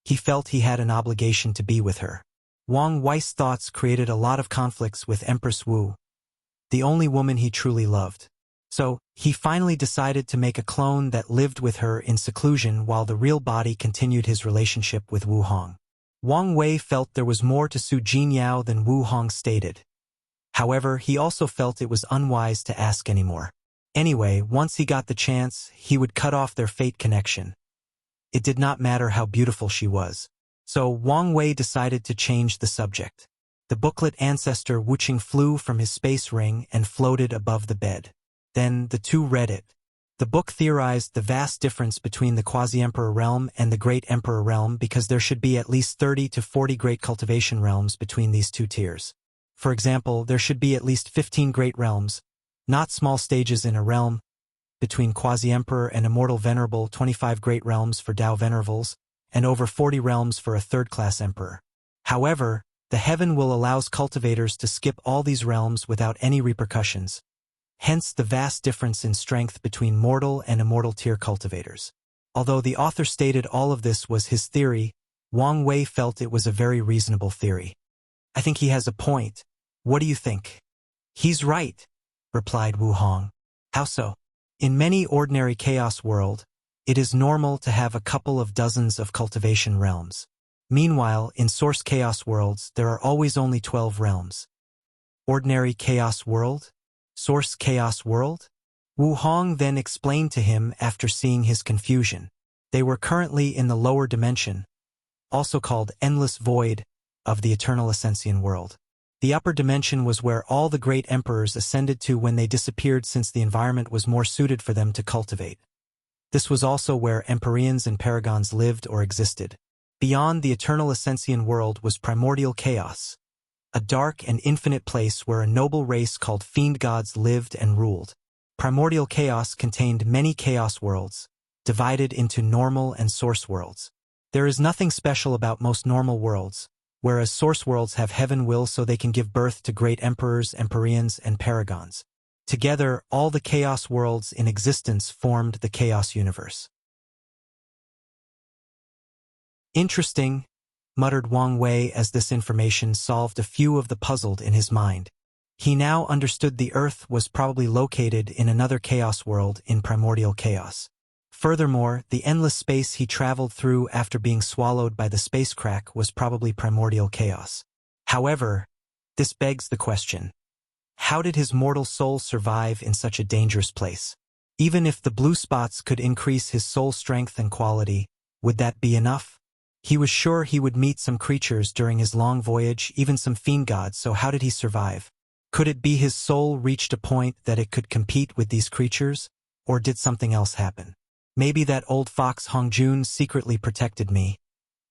[SPEAKER 1] he felt he had an obligation to be with her. Wang Wei's thoughts created a lot of conflicts with Empress Wu, the only woman he truly loved. So, he finally decided to make a clone that lived with her in seclusion while the real body continued his relationship with Wu Hong. Wang Wei felt there was more to Su Jinyao than Wu Hong stated. However, he also felt it was unwise to ask anymore. Anyway, once he got the chance, he would cut off their fate connection. It did not matter how beautiful she was. So Wang Wei decided to change the subject. The booklet ancestor Wuxia flew from his space ring and floated above the bed. Then the two read it. The book theorized the vast difference between the quasi-emperor realm and the great emperor realm because there should be at least 30 to 40 great cultivation realms between these two tiers. For example, there should be at least 15 great realms, not small stages in a realm, between quasi-emperor and immortal venerable, 25 great realms for Tao venerables, and over 40 realms for a third-class emperor. However, the heaven will allows cultivators to skip all these realms without any repercussions. hence the vast difference in strength between mortal and immortal tier cultivators. Although the author stated all of this was his theory, Wang Wei felt it was a very reasonable theory. I think he has a point. What do you think? He's right, replied Wu Hong. How so? In many ordinary chaos world, it is normal to have a couple of dozens of cultivation realms. Meanwhile, in source chaos worlds, there are always only 12 realms. Ordinary chaos world? Source chaos world? Wu Hong then explained to him after seeing his confusion. They were currently in the lower dimension, also called Endless Void, of the Eternal Ascension world. The upper dimension was where all the great emperors ascended to when they disappeared, since the environment was more suited for them to cultivate. This was also where Empyreans and Paragons lived or existed. Beyond the Eternal Ascension world was Primordial Chaos, a dark and infinite place where a noble race called Fiend Gods lived and ruled. Primordial Chaos contained many chaos worlds, divided into normal and source worlds. There is nothing special about most normal worlds, whereas source worlds have heaven will so they can give birth to great emperors, Empyreans, and Paragons. Together, all the chaos worlds in existence formed the chaos universe. Interesting, muttered Wang Wei as this information solved a few of the puzzled in his mind. He now understood the Earth was probably located in another chaos world in primordial chaos. Furthermore, the endless space he traveled through after being swallowed by the space crack was probably primordial chaos. However, this begs the question: how did his mortal soul survive in such a dangerous place? Even if the blue spots could increase his soul strength and quality, would that be enough? He was sure he would meet some creatures during his long voyage, even some fiend gods, so how did he survive? Could it be his soul reached a point that it could compete with these creatures, or did something else happen? Maybe that old fox Hongjun secretly protected me.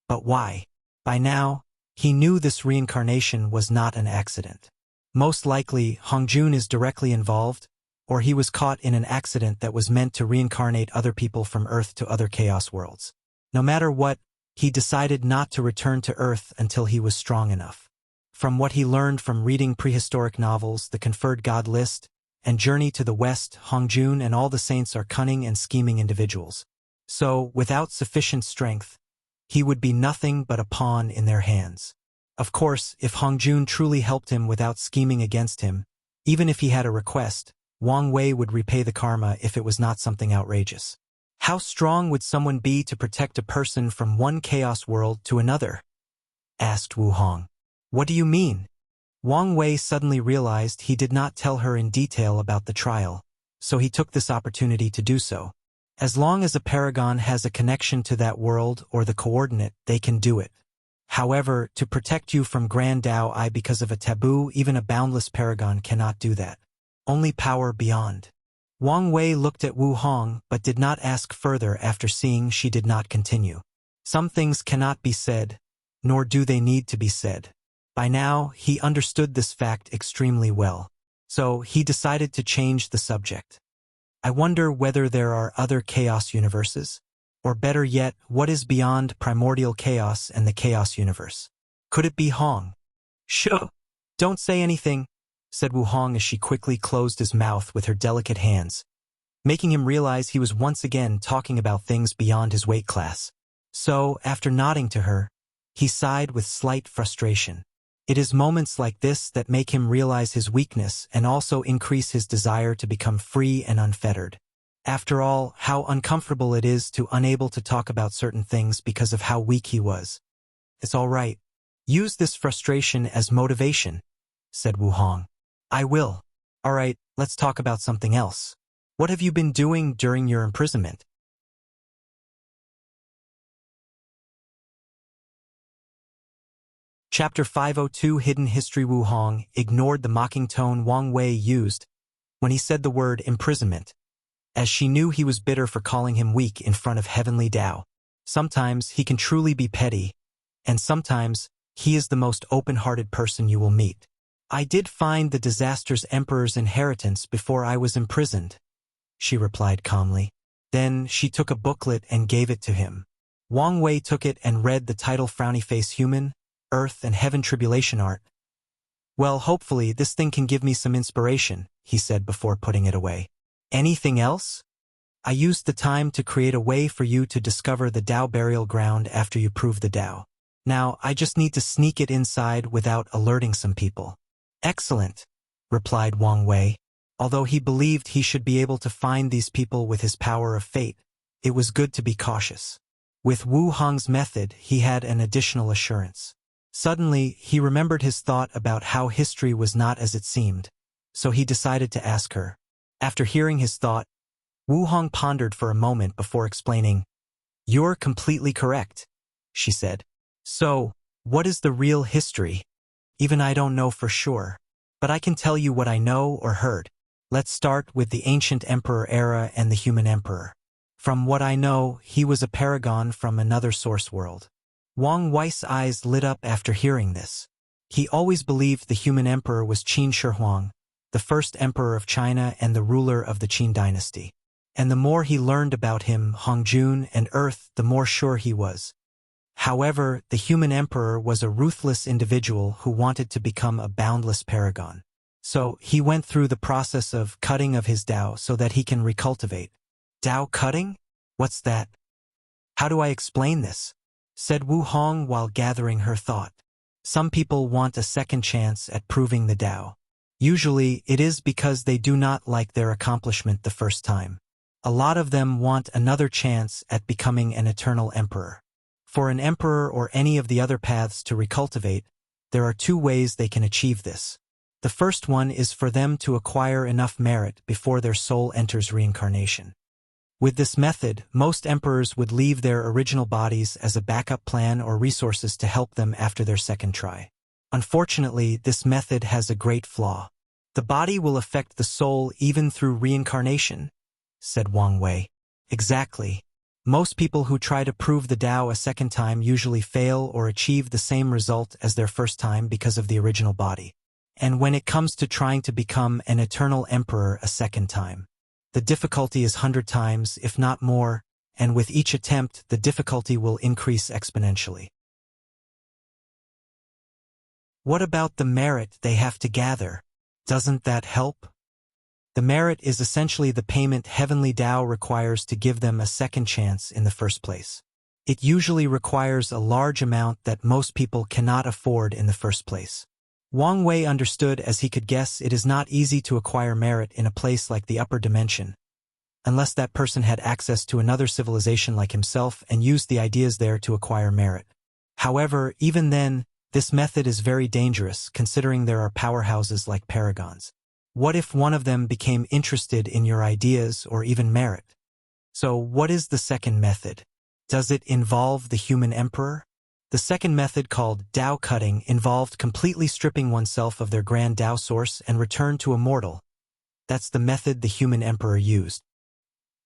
[SPEAKER 1] But why? By now, he knew this reincarnation was not an accident. Most likely, Hongjun is directly involved, or he was caught in an accident that was meant to reincarnate other people from Earth to other chaos worlds. No matter what, he decided not to return to Earth until he was strong enough. From what he learned from reading prehistoric novels, The Conferred God List, and Journey to the West, Hongjun and all the saints are cunning and scheming individuals. So, without sufficient strength, he would be nothing but a pawn in their hands. Of course, if Hongjun truly helped him without scheming against him, even if he had a request, Wang Wei would repay the karma if it was not something outrageous. How strong would someone be to protect a person from one chaos world to another? Asked Wu Hong. What do you mean? Wang Wei suddenly realized he did not tell her in detail about the trial, so he took this opportunity to do so. As long as a paragon has a connection to that world or the coordinate, they can do it. However, to protect you from Grand Dao I because of a taboo, even a boundless paragon cannot do that. Only power beyond. Wang Wei looked at Wu Hong but did not ask further after seeing she did not continue. Some things cannot be said, nor do they need to be said. By now, he understood this fact extremely well, so he decided to change the subject. I wonder whether there are other chaos universes? Or better yet, what is beyond primordial chaos and the chaos universe? Could it be Hong? Shh! Don't say anything, said Wu Hong as she quickly closed his mouth with her delicate hands, making him realize he was once again talking about things beyond his weight class. So, after nodding to her, he sighed with slight frustration. It is moments like this that make him realize his weakness and also increase his desire to become free and unfettered. After all, how uncomfortable it is to unable to talk about certain things because of how weak he was. It's all right. Use this frustration as motivation, said Wu Hong. I will. All right, let's talk about something else. What have you been doing during your imprisonment? Chapter 502 Hidden History. Wu Hong ignored the mocking tone Wang Wei used when he said the word imprisonment, as she knew he was bitter for calling him weak in front of heavenly Tao. Sometimes he can truly be petty, and sometimes he is the most open-hearted person you will meet. I did find the disaster's emperor's inheritance before I was imprisoned, she replied calmly. Then she took a booklet and gave it to him. Wang Wei took it and read the title Frowny Face Human, Earth and Heaven Tribulation Art. Well, hopefully this thing can give me some inspiration, he said before putting it away. Anything else? I used the time to create a way for you to discover the Tao burial ground after you prove the Tao. Now, I just need to sneak it inside without alerting some people. Excellent, replied Wang Wei. Although he believed he should be able to find these people with his power of fate, it was good to be cautious. With Wu Hong's method, he had an additional assurance. Suddenly, he remembered his thought about how history was not as it seemed, so he decided to ask her. After hearing his thought, Wu Hong pondered for a moment before explaining. You're completely correct, she said. So, what is the real history? Even I don't know for sure, but I can tell you what I know or heard. Let's start with the ancient emperor era and the human emperor. From what I know, he was a paragon from another source world. Wang Wei's eyes lit up after hearing this. He always believed the human emperor was Qin Shi Huang, the first emperor of China and the ruler of the Qin dynasty. And the more he learned about him, Hongjun and Earth, the more sure he was. However, the human emperor was a ruthless individual who wanted to become a boundless paragon. So, he went through the process of cutting of his Tao so that he can recultivate. Tao cutting? What's that? How do I explain this? Said Wu Hong while gathering her thought. Some people want a second chance at proving the Tao. Usually, it is because they do not like their accomplishment the first time. A lot of them want another chance at becoming an eternal emperor. For an emperor or any of the other paths to recultivate, there are two ways they can achieve this. The first one is for them to acquire enough merit before their soul enters reincarnation. With this method, most emperors would leave their original bodies as a backup plan or resources to help them after their second try. Unfortunately, this method has a great flaw. The body will affect the soul even through reincarnation, said Wang Wei. Exactly. Most people who try to prove the Tao a second time usually fail or achieve the same result as their first time because of the original body. And when it comes to trying to become an eternal emperor a second time, the difficulty is 100 times, if not more, and with each attempt, the difficulty will increase exponentially. What about the merit they have to gather? Doesn't that help? The merit is essentially the payment heavenly Tao requires to give them a second chance in the first place. It usually requires a large amount that most people cannot afford in the first place. Wang Wei understood as he could guess it is not easy to acquire merit in a place like the upper dimension, unless that person had access to another civilization like himself and used the ideas there to acquire merit. However, even then, this method is very dangerous considering there are powerhouses like paragons. What if one of them became interested in your ideas or even merit? So what is the second method? Does it involve the human emperor? The second method, called Tao cutting, involved completely stripping oneself of their grand Tao source and return to a mortal. That's the method the human emperor used.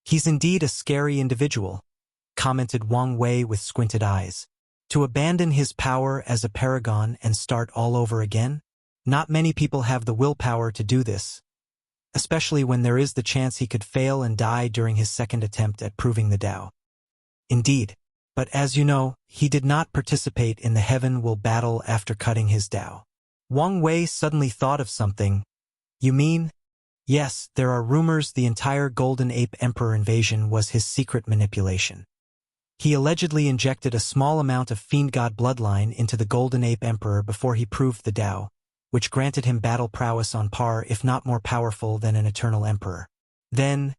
[SPEAKER 1] He's indeed a scary individual, commented Wang Wei with squinted eyes. To abandon his power as a paragon and start all over again? Not many people have the willpower to do this, especially when there is the chance he could fail and die during his second attempt at proving the Tao. Indeed, but as you know, he did not participate in the heaven will battle after cutting his Tao. Wang Wei suddenly thought of something. You mean? Yes, there are rumors the entire Golden Ape Emperor invasion was his secret manipulation. He allegedly injected a small amount of fiend god bloodline into the Golden Ape Emperor before he proved the Tao, which granted him battle prowess on par if not more powerful than an eternal emperor. Then,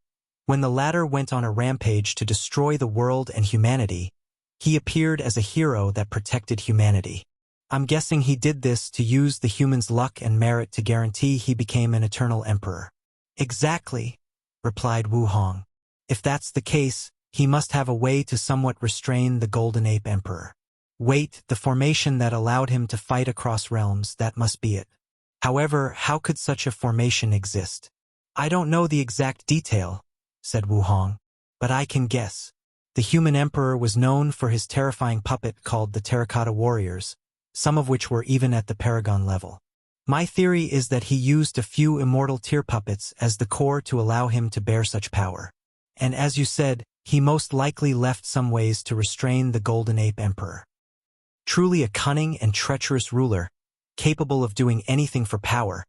[SPEAKER 1] when the latter went on a rampage to destroy the world and humanity, he appeared as a hero that protected humanity. I'm guessing he did this to use the humans' luck and merit to guarantee he became an eternal emperor. Exactly, replied Wu Hong. If that's the case, he must have a way to somewhat restrain the Golden Ape Emperor. Wait, the formation that allowed him to fight across realms, that must be it. However, how could such a formation exist? I don't know the exact detail, said Wu Hong, but I can guess. The human emperor was known for his terrifying puppet called the Terracotta Warriors, some of which were even at the paragon level. My theory is that he used a few immortal tier puppets as the core to allow him to bear such power. And as you said, he most likely left some ways to restrain the Golden Ape Emperor. Truly a cunning and treacherous ruler, capable of doing anything for power,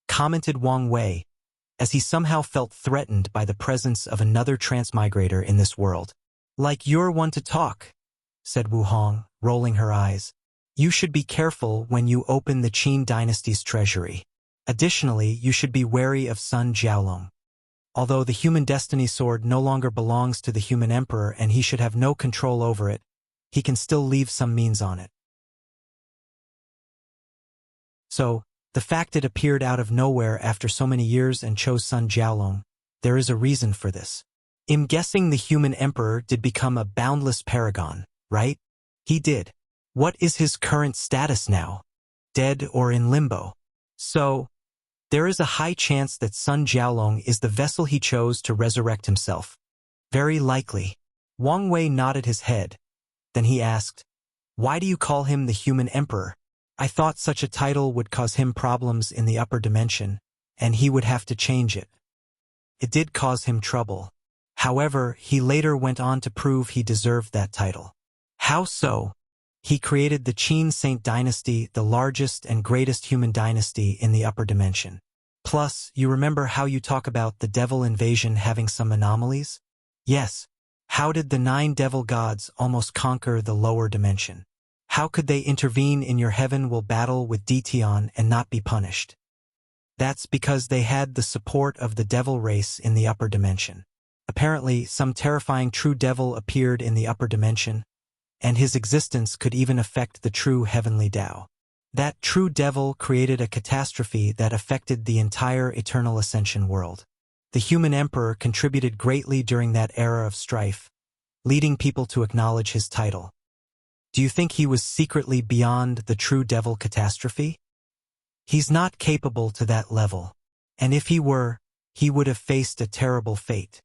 [SPEAKER 1] commented Wang Wei, as he somehow felt threatened by the presence of another transmigrator in this world. Like you're one to talk, said Wu Hong, rolling her eyes. You should be careful when you open the Qin dynasty's treasury. Additionally, you should be wary of Sun Jiaolong. Although the human destiny sword no longer belongs to the human emperor and he should have no control over it, he can still leave some means on it. So, the fact it appeared out of nowhere after so many years and chose Sun Jiaolong, there is a reason for this. I'm guessing the human emperor did become a boundless paragon, right? He did. What is his current status now? Dead or in limbo? So, there is a high chance that Sun Jiaolong is the vessel he chose to resurrect himself. Very likely. Wang Wei nodded his head. Then he asked, why do you call him the human emperor? I thought such a title would cause him problems in the upper dimension, and he would have to change it. It did cause him trouble. However, he later went on to prove he deserved that title. How so? He created the Qin Saint dynasty, the largest and greatest human dynasty in the upper dimension. Plus, you remember how you talk about the devil invasion having some anomalies? Yes. How did the 9 devil gods almost conquer the lower dimension? How could they intervene in your heaven-will battle with Dtion and not be punished? That's because they had the support of the devil race in the upper dimension. Apparently, some terrifying true devil appeared in the upper dimension, and his existence could even affect the true heavenly Tao. That true devil created a catastrophe that affected the entire Eternal Ascension world. The human emperor contributed greatly during that era of strife, leading people to acknowledge his title. Do you think he was secretly beyond the true devil catastrophe? He's not capable to that level, and if he were, he would have faced a terrible fate.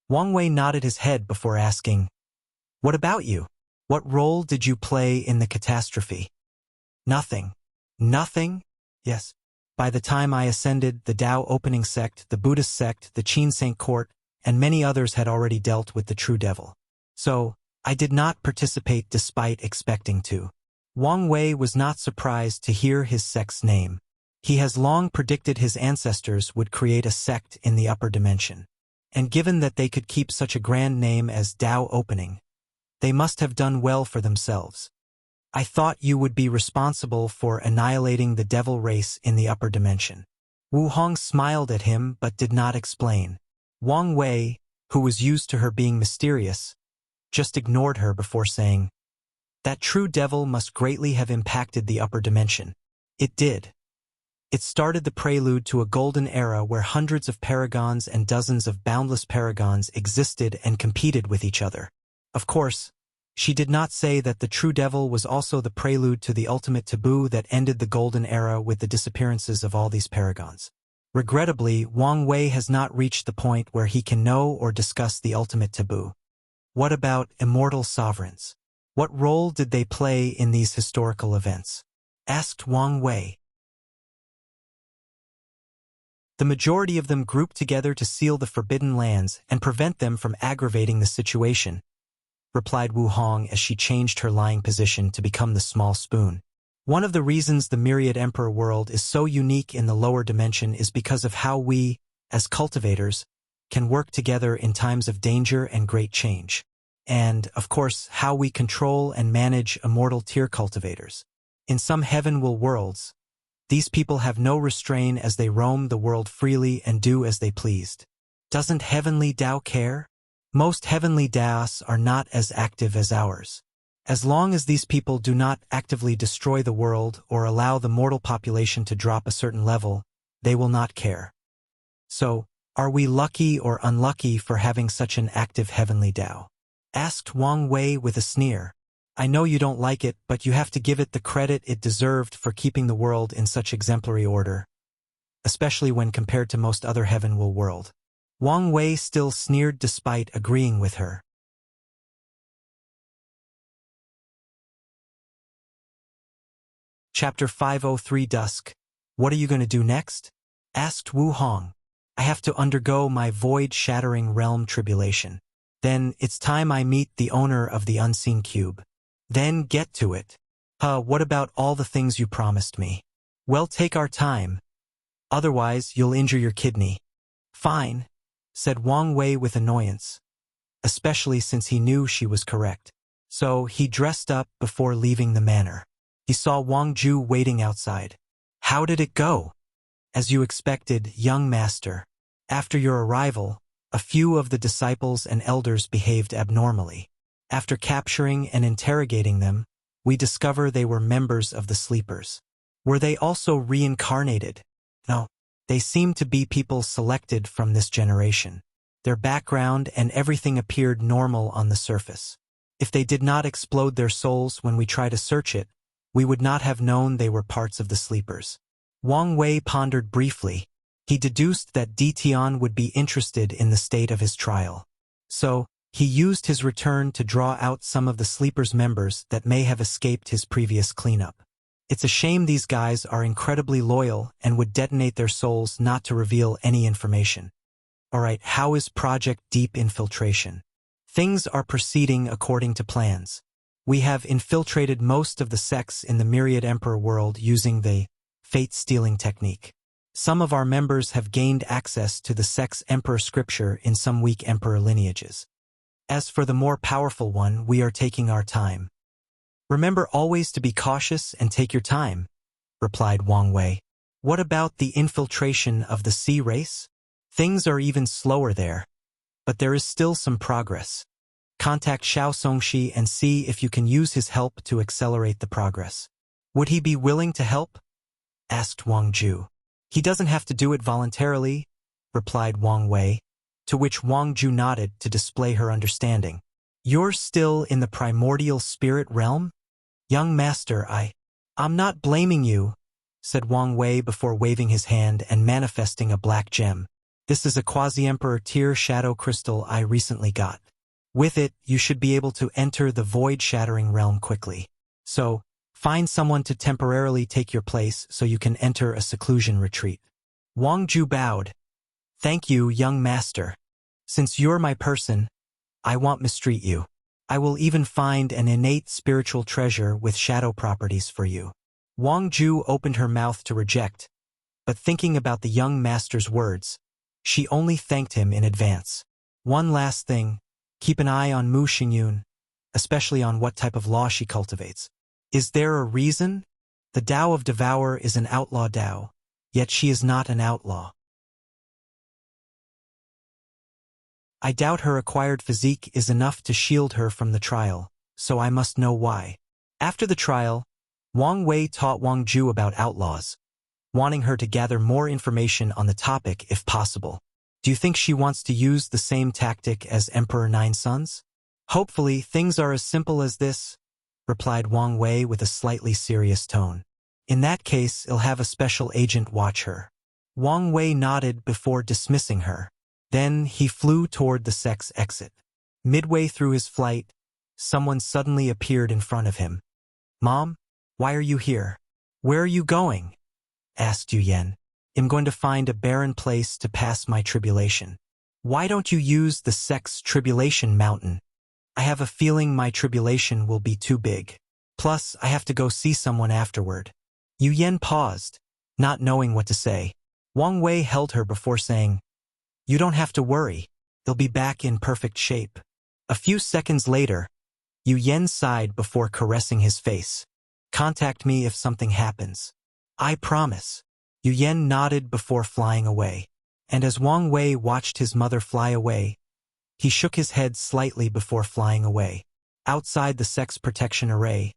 [SPEAKER 1] Wang Wei nodded his head before asking, what about you? What role did you play in the catastrophe? Nothing. Nothing? Yes. By the time I ascended, the Tao opening sect, the Buddhist sect, the Qin Saint court, and many others had already dealt with the true devil. So, I did not participate despite expecting to. Wang Wei was not surprised to hear his sect's name. He has long predicted his ancestors would create a sect in the upper dimension. And given that they could keep such a grand name as Tao Opening, they must have done well for themselves. I thought you would be responsible for annihilating the devil race in the upper dimension. Wu Hong smiled at him but did not explain. Wang Wei, who was used to her being mysterious, just ignored her before saying, that true devil must greatly have impacted the upper dimension. It did. It started the prelude to a golden era where hundreds of paragons and dozens of boundless paragons existed and competed with each other. Of course, she did not say that the true devil was also the prelude to the ultimate taboo that ended the golden era with the disappearances of all these paragons. Regrettably, Wang Wei has not reached the point where he can know or discuss the ultimate taboo. What about immortal sovereigns? What role did they play in these historical events? Asked Wang Wei. The majority of them grouped together to seal the forbidden lands and prevent them from aggravating the situation, replied Wu Hong as she changed her lying position to become the small spoon. One of the reasons the Myriad Emperor world is so unique in the lower dimension is because of how we, as cultivators, can work together in times of danger and great change. And, of course, how we control and manage immortal tier cultivators. In some heaven-will worlds, these people have no restraint as they roam the world freely and do as they pleased. Doesn't heavenly Tao care? Most heavenly Taos are not as active as ours. As long as these people do not actively destroy the world or allow the mortal population to drop a certain level, they will not care. So, are we lucky or unlucky for having such an active heavenly Tao? Asked Wang Wei with a sneer. I know you don't like it, but you have to give it the credit it deserved for keeping the world in such exemplary order, especially when compared to most other heaven-will world. Wang Wei still sneered despite agreeing with her. Chapter 503 Dusk. What are you going to do next? Asked Wu Hong. I have to undergo my void-shattering realm tribulation. Then it's time I meet the owner of the unseen cube. Then get to it. What about all the things you promised me? Well, take our time. Otherwise, you'll injure your kidney. Fine, said Wang Wei with annoyance, especially since he knew she was correct. So he dressed up before leaving the manor. He saw Wang Ju waiting outside. How did it go? As you expected, young master. After your arrival, a few of the disciples and elders behaved abnormally. After capturing and interrogating them, we discover they were members of the sleepers. Were they also reincarnated? No, they seemed to be people selected from this generation. Their background and everything appeared normal on the surface. If they did not explode their souls when we try to search it, we would not have known they were parts of the sleepers. Wang Wei pondered briefly. He deduced that Tian would be interested in the state of his trial. So, he used his return to draw out some of the sleepers' members that may have escaped his previous cleanup. It's a shame these guys are incredibly loyal and would detonate their souls not to reveal any information. Alright, how is Project Deep Infiltration? Things are proceeding according to plans. We have infiltrated most of the sects in the Myriad Emperor world using the fate-stealing technique. Some of our members have gained access to the sect's Emperor scripture in some weak Emperor lineages. As for the more powerful one, we are taking our time. Remember always to be cautious and take your time, replied Wang Wei. What about the infiltration of the sea race? Things are even slower there, but there is still some progress. Contact Xiao Songxi and see if you can use his help to accelerate the progress. Would he be willing to help? Asked Wang Ju. He doesn't have to do it voluntarily, replied Wang Wei, to which Wang Ju nodded to display her understanding. You're still in the primordial spirit realm? Young master, I'm not blaming you, said Wang Wei before waving his hand and manifesting a black gem. This is a quasi-emperor tier shadow crystal I recently got. With it, you should be able to enter the void-shattering realm quickly. So, find someone to temporarily take your place so you can enter a seclusion retreat. Wang Ju bowed. Thank you, young master. Since you're my person, I won't mistreat you. I will even find an innate spiritual treasure with shadow properties for you. Wang Ju opened her mouth to reject, but thinking about the young master's words, she only thanked him in advance. One last thing, keep an eye on Mu Xingyun, especially on what type of law she cultivates. Is there a reason? The Tao of Devour is an outlaw Tao, yet she is not an outlaw. I doubt her acquired physique is enough to shield her from the trial, so I must know why. After the trial, Wang Wei taught Wang Ju about outlaws, wanting her to gather more information on the topic if possible. Do you think she wants to use the same tactic as Emperor Nine Sons? Hopefully, things are as simple as this, replied Wang Wei with a slightly serious tone. In that case, I'll have a special agent watch her. Wang Wei nodded before dismissing her. Then he flew toward the sect's exit. Midway through his flight, someone suddenly appeared in front of him. Mom, why are you here? Where are you going? Asked Yu Yan. I'm going to find a barren place to pass my tribulation. Why don't you use the sect's tribulation mountain? I have a feeling my tribulation will be too big. Plus, I have to go see someone afterward. Yu Yan paused, not knowing what to say. Wang Wei held her before saying, You don't have to worry. They'll be back in perfect shape. A few seconds later, Yu Yan sighed before caressing his face. Contact me if something happens. I promise. Yu Yan nodded before flying away. And as Wang Wei watched his mother fly away, he shook his head slightly before flying away. Outside the sex protection array,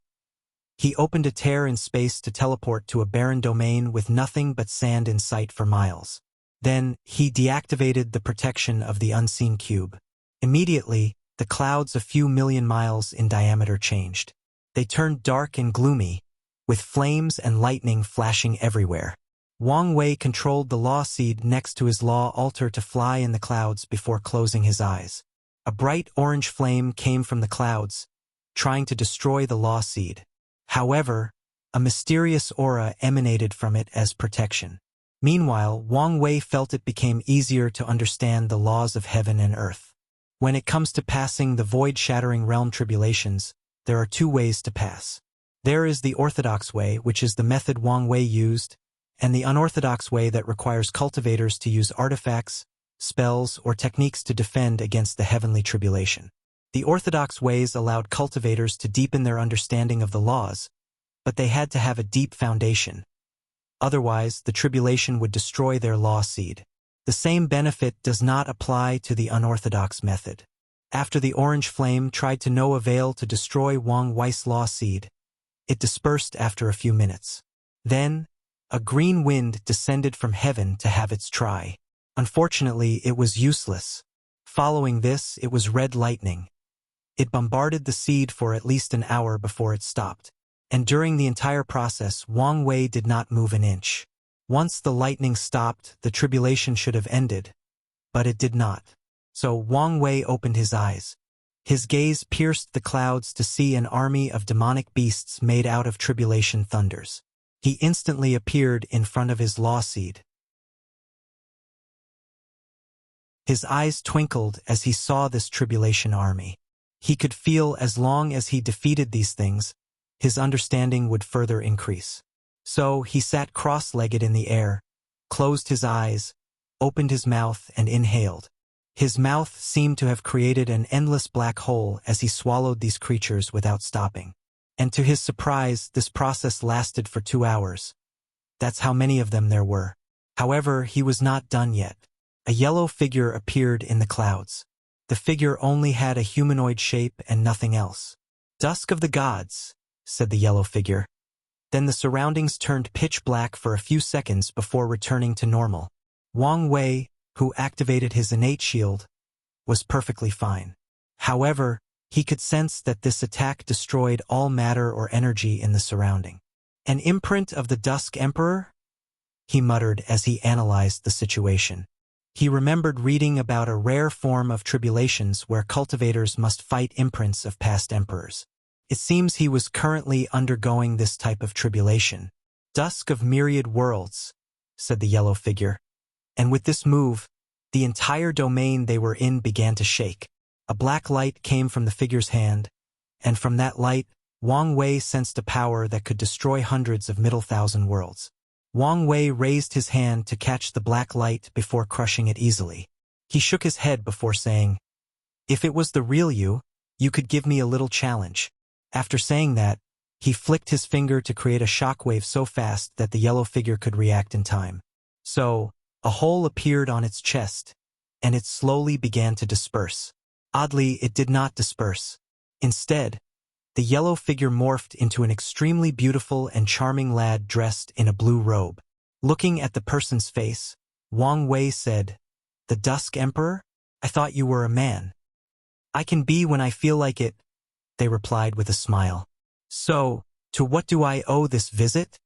[SPEAKER 1] he opened a tear in space to teleport to a barren domain with nothing but sand in sight for miles. Then, he deactivated the protection of the unseen cube. Immediately, the clouds a few million miles in diameter changed. They turned dark and gloomy, with flames and lightning flashing everywhere. Wang Wei controlled the law seed next to his law altar to fly in the clouds before closing his eyes. A bright orange flame came from the clouds, trying to destroy the law seed. However, a mysterious aura emanated from it as protection. Meanwhile, Wang Wei felt it became easier to understand the laws of heaven and earth. When it comes to passing the void-shattering realm tribulations, there are two ways to pass. There is the orthodox way, which is the method Wang Wei used, and the unorthodox way that requires cultivators to use artifacts, spells, or techniques to defend against the heavenly tribulation. The orthodox ways allowed cultivators to deepen their understanding of the laws, but they had to have a deep foundation. Otherwise, the tribulation would destroy their law seed. The same benefit does not apply to the unorthodox method. After the orange flame tried to no avail to destroy Wang Wei's law seed, it dispersed after a few minutes. Then, a green wind descended from heaven to have its try. Unfortunately, it was useless. Following this, it was red lightning. It bombarded the seed for at least an hour before it stopped. And during the entire process, Wang Wei did not move an inch. Once the lightning stopped, the tribulation should have ended. But it did not. So Wang Wei opened his eyes. His gaze pierced the clouds to see an army of demonic beasts made out of tribulation thunders. He instantly appeared in front of his law seed. His eyes twinkled as he saw this tribulation army. He could feel as long as he defeated these things, his understanding would further increase. So he sat cross-legged in the air, closed his eyes, opened his mouth, and inhaled. His mouth seemed to have created an endless black hole as he swallowed these creatures without stopping. And to his surprise, this process lasted for 2 hours. That's how many of them there were. However, he was not done yet. A yellow figure appeared in the clouds. The figure only had a humanoid shape and nothing else. "Dusk of the gods," said the yellow figure. Then the surroundings turned pitch black for a few seconds before returning to normal. Wang Wei, who activated his innate shield, was perfectly fine. However, he could sense that this attack destroyed all matter or energy in the surrounding. "An imprint of the Dusk Emperor?" he muttered as he analyzed the situation. He remembered reading about a rare form of tribulations where cultivators must fight imprints of past emperors. It seems he was currently undergoing this type of tribulation. "Dusk of myriad worlds," said the yellow figure. And with this move, the entire domain they were in began to shake. A black light came from the figure's hand, and from that light, Wang Wei sensed a power that could destroy hundreds of middle thousand worlds. Wang Wei raised his hand to catch the black light before crushing it easily. He shook his head before saying, "If it was the real you could give me a little challenge." After saying that, he flicked his finger to create a shockwave so fast that the yellow figure could react in time. So, a hole appeared on its chest, and it slowly began to disperse. Oddly, it did not disperse. Instead, the yellow figure morphed into an extremely beautiful and charming lad dressed in a blue robe. Looking at the person's face, Wang Wei said, "The Dusk Emperor? I thought you were a man." "I can be when I feel like it," they replied with a smile. "So, to what do I owe this visit?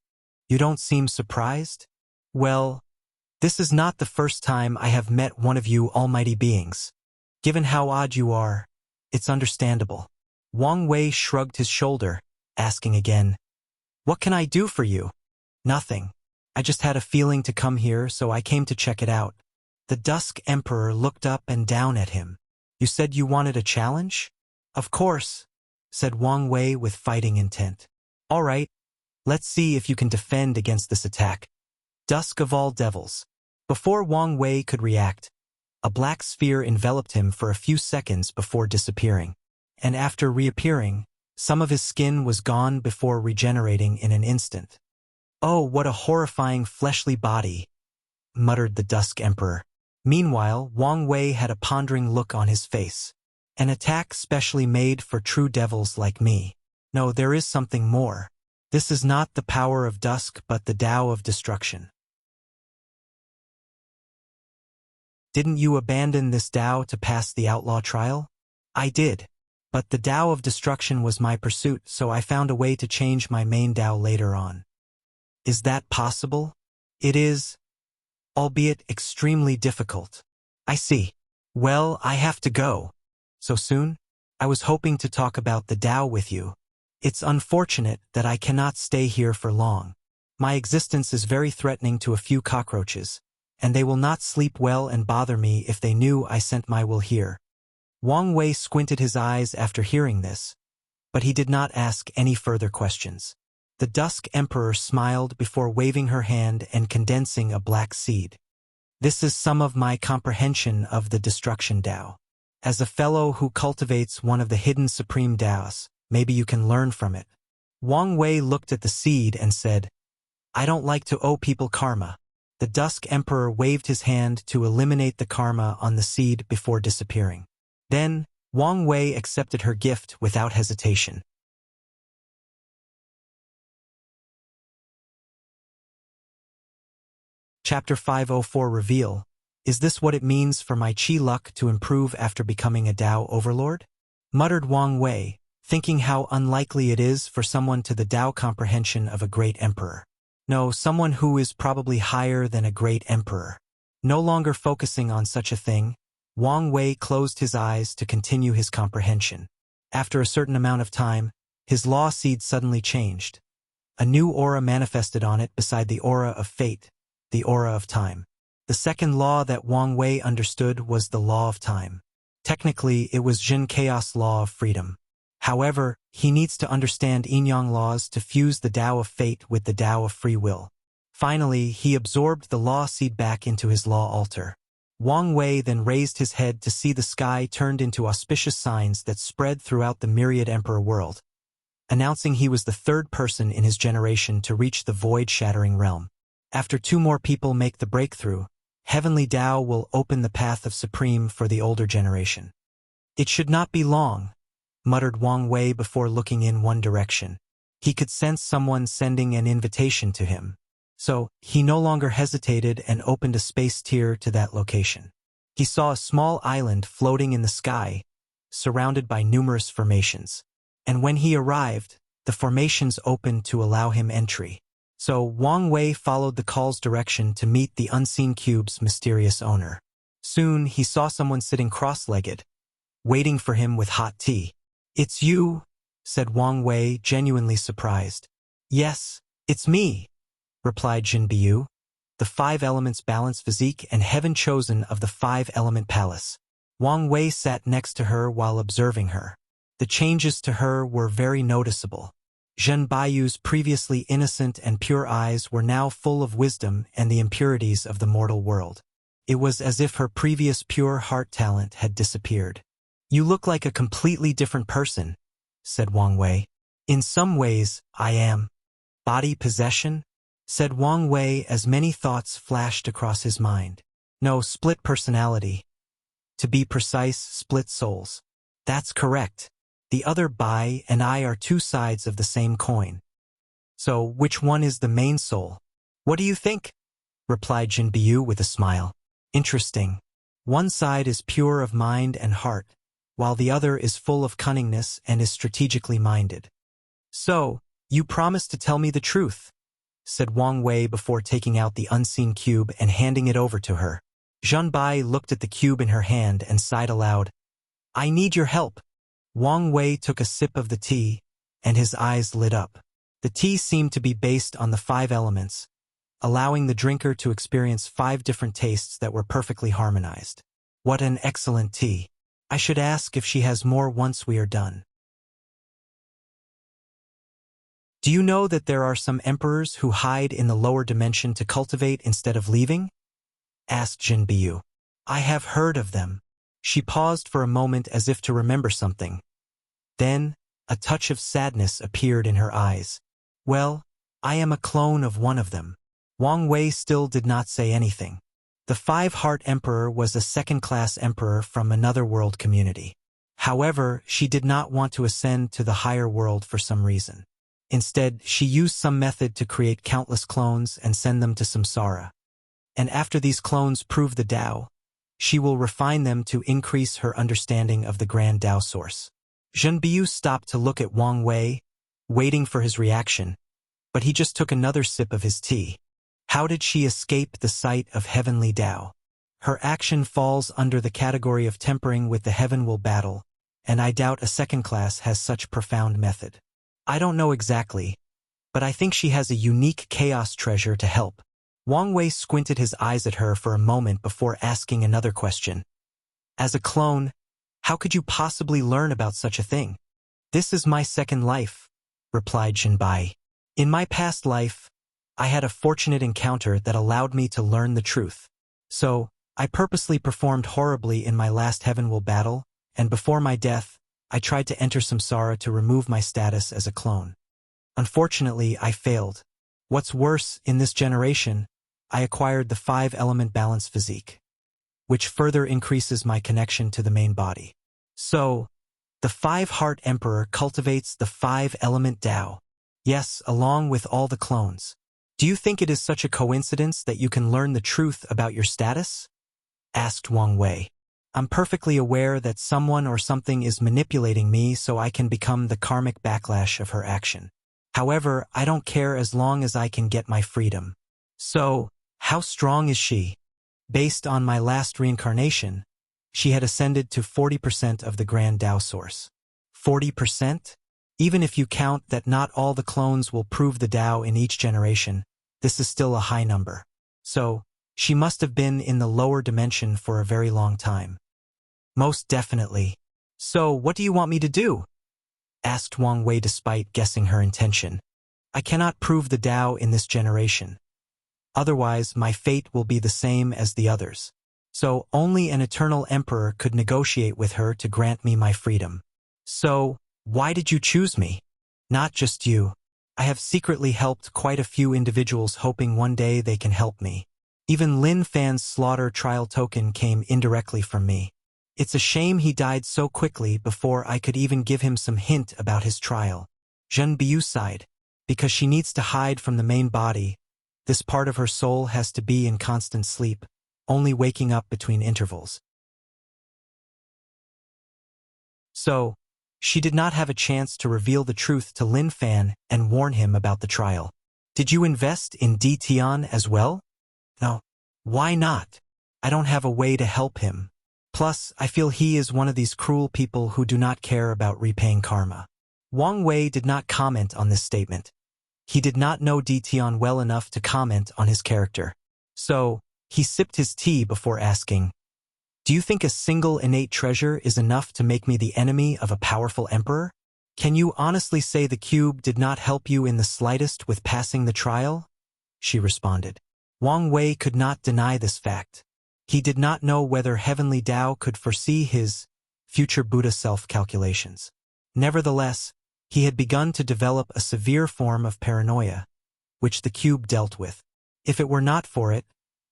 [SPEAKER 1] You don't seem surprised?" "Well, this is not the first time I have met one of you almighty beings. Given how odd you are, it's understandable." Wang Wei shrugged his shoulder, asking again, "What can I do for you?" "Nothing. I just had a feeling to come here, so I came to check it out." The Dusk Emperor looked up and down at him. "You said you wanted a challenge?" "Of course," said Wang Wei with fighting intent. "All right, let's see if you can defend against this attack." Dusk of all devils. Before Wang Wei could react, a black sphere enveloped him for a few seconds before disappearing. And after reappearing, some of his skin was gone before regenerating in an instant. "Oh, what a horrifying fleshly body," muttered the Dusk Emperor. Meanwhile, Wang Wei had a pondering look on his face. "An attack specially made for true devils like me. No, there is something more. This is not the power of dusk but the Tao of destruction." "Didn't you abandon this Tao to pass the outlaw trial?" "I did. But the Tao of destruction was my pursuit, so I found a way to change my main Tao later on." "Is that possible?" "It is, albeit extremely difficult." "I see. Well, I have to go." "So soon? I was hoping to talk about the Tao with you. It's unfortunate that I cannot stay here for long. My existence is very threatening to a few cockroaches, and they will not sleep well and bother me if they knew I sent my will here." Wang Wei squinted his eyes after hearing this. but he did not ask any further questions. The Dusk Emperor smiled before waving her hand and condensing a black seed. This is some of my comprehension of the Destruction Tao. As a fellow who cultivates one of the hidden supreme Taos, maybe you can learn from it. Wang Wei looked at the seed and said, I don't like to owe people karma. The Dusk Emperor waved his hand to eliminate the karma on the seed before disappearing. Then, Wang Wei accepted her gift without hesitation. Chapter 504 Reveal. Is this what it means for my chi luck to improve after becoming a Tao overlord? Muttered Wang Wei, thinking how unlikely it is for someone to the Tao comprehension of a great emperor. No, someone who is probably higher than a great emperor. No longer focusing on such a thing, Wang Wei closed his eyes to continue his comprehension. After a certain amount of time, his law seed suddenly changed. A new aura manifested on it beside the aura of fate, the aura of time. The second law that Wang Wei understood was the law of time. Technically, it was Jin Chaos law of freedom. However, he needs to understand yin-yang laws to fuse the Tao of fate with the Tao of free will. Finally, he absorbed the law seed back into his law altar. Wang Wei then raised his head to see the sky turned into auspicious signs that spread throughout the myriad emperor world, announcing he was the third person in his generation to reach the void-shattering realm. After 2 more people make the breakthrough, Heavenly Tao will open the path of Supreme for the older generation. It should not be long, muttered Wang Wei before looking in one direction. He could sense someone sending an invitation to him. So, he no longer hesitated and opened a space tier to that location. He saw a small island floating in the sky, surrounded by numerous formations. And when he arrived, the formations opened to allow him entry. So Wang Wei followed the call's direction to meet the unseen cube's mysterious owner. Soon he saw someone sitting cross-legged, waiting for him with hot tea. It's you, said Wang Wei, genuinely surprised. Yes, it's me, replied Jin Biu, the 5 elements balance physique and heaven chosen of the 5-element palace. Wang Wei sat next to her while observing her. The changes to her were very noticeable. Zhen Baiyu's previously innocent and pure eyes were now full of wisdom and the impurities of the mortal world. It was as if her previous pure heart talent had disappeared. You look like a completely different person, said Wang Wei. In some ways, I am. Body possession? Said Wang Wei as many thoughts flashed across his mind. No, split personality. To be precise, split souls. That's correct. The other Bai and I are 2 sides of the same coin. So, which one is the main soul? What do you think? Replied Jin Biu with a smile. Interesting. One side is pure of mind and heart, while the other is full of cunningness and is strategically minded. So, you promise to tell me the truth, said Wang Wei before taking out the unseen cube and handing it over to her. Zhen Bai looked at the cube in her hand and sighed aloud. I need your help. Wang Wei took a sip of the tea, and his eyes lit up. The tea seemed to be based on the 5 elements, allowing the drinker to experience 5 different tastes that were perfectly harmonized. What an excellent tea. I should ask if she has more once we are done. Do you know that there are some emperors who hide in the lower dimension to cultivate instead of leaving? Asked Jin Biu. I have heard of them. She paused for a moment as if to remember something. Then, a touch of sadness appeared in her eyes. Well, I am a clone of one of them. Wang Wei still did not say anything. The 5-Heart Emperor was a second-class emperor from another world community. However, she did not want to ascend to the higher world for some reason. Instead, she used some method to create countless clones and send them to samsara. And after these clones prove the Tao, she will refine them to increase her understanding of the Grand Tao Source. Zhen Biu stopped to look at Wang Wei, waiting for his reaction, but he just took another sip of his tea. How did she escape the sight of heavenly Tao? Her action falls under the category of tempering with the heaven will battle, and I doubt a second class has such profound method. I don't know exactly, but I think she has a unique chaos treasure to help. Wang Wei squinted his eyes at her for a moment before asking another question. As a clone, how could you possibly learn about such a thing? This is my second life, replied Jinbai. In my past life, I had a fortunate encounter that allowed me to learn the truth. So, I purposely performed horribly in my last Heavenwell battle, and before my death, I tried to enter Samsara to remove my status as a clone. Unfortunately, I failed. What's worse, in this generation, I acquired the 5-element balance physique, which further increases my connection to the main body. So, the 5-Heart Emperor cultivates the 5-element Tao. Yes, along with all the clones. Do you think it is such a coincidence that you can learn the truth about your status? Asked Wang Wei. I'm perfectly aware that someone or something is manipulating me so I can become the karmic backlash of her action. However, I don't care as long as I can get my freedom. So, how strong is she? Based on my last reincarnation, she had ascended to 40% of the Grand Tao Source. 40%? Even if you count that not all the clones will prove the Tao in each generation, this is still a high number. So, she must have been in the lower dimension for a very long time. Most definitely. So, what do you want me to do? Asked Wang Wei despite guessing her intention. I cannot prove the Tao in this generation. Otherwise, my fate will be the same as the others. So, only an eternal emperor could negotiate with her to grant me my freedom. So, why did you choose me? Not just you. I have secretly helped quite a few individuals hoping one day they can help me. Even Lin Fan's slaughter trial token came indirectly from me. It's a shame he died so quickly before I could even give him some hint about his trial. Zhen Biu sighed. Because she needs to hide from the main body, this part of her soul has to be in constant sleep, only waking up between intervals. So, she did not have a chance to reveal the truth to Lin Fan and warn him about the trial. Did you invest in Di Tian as well? No. Why not? I don't have a way to help him. Plus, I feel he is one of these cruel people who do not care about repaying karma. Wang Wei did not comment on this statement. He did not know Di Tian well enough to comment on his character. So, he sipped his tea before asking, do you think a single innate treasure is enough to make me the enemy of a powerful emperor? Can you honestly say the cube did not help you in the slightest with passing the trial? She responded. Wang Wei could not deny this fact. He did not know whether Heavenly Tao could foresee his future Buddha self-calculations. Nevertheless, he had begun to develop a severe form of paranoia, which the cube dealt with. If it were not for it,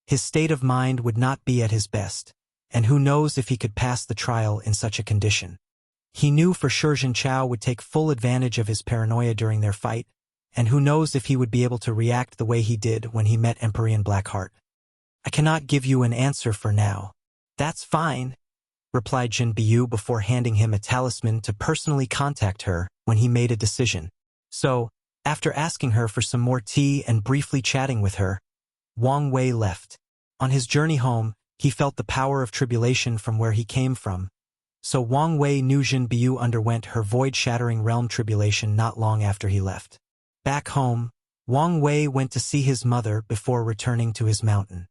[SPEAKER 1] his state of mind would not be at his best, and who knows if he could pass the trial in such a condition. He knew for sure Jin Chao would take full advantage of his paranoia during their fight, and who knows if he would be able to react the way he did when he met Empyrean Blackheart. I cannot give you an answer for now. That's fine, replied Jin Biu before handing him a talisman to personally contact her when he made a decision. So, after asking her for some more tea and briefly chatting with her, Wang Wei left. On his journey home, he felt the power of tribulation from where he came from. So Wang Wei knew Jin Biu underwent her void-shattering realm tribulation not long after he left. Back home, Wang Wei went to see his mother before returning to his mountain.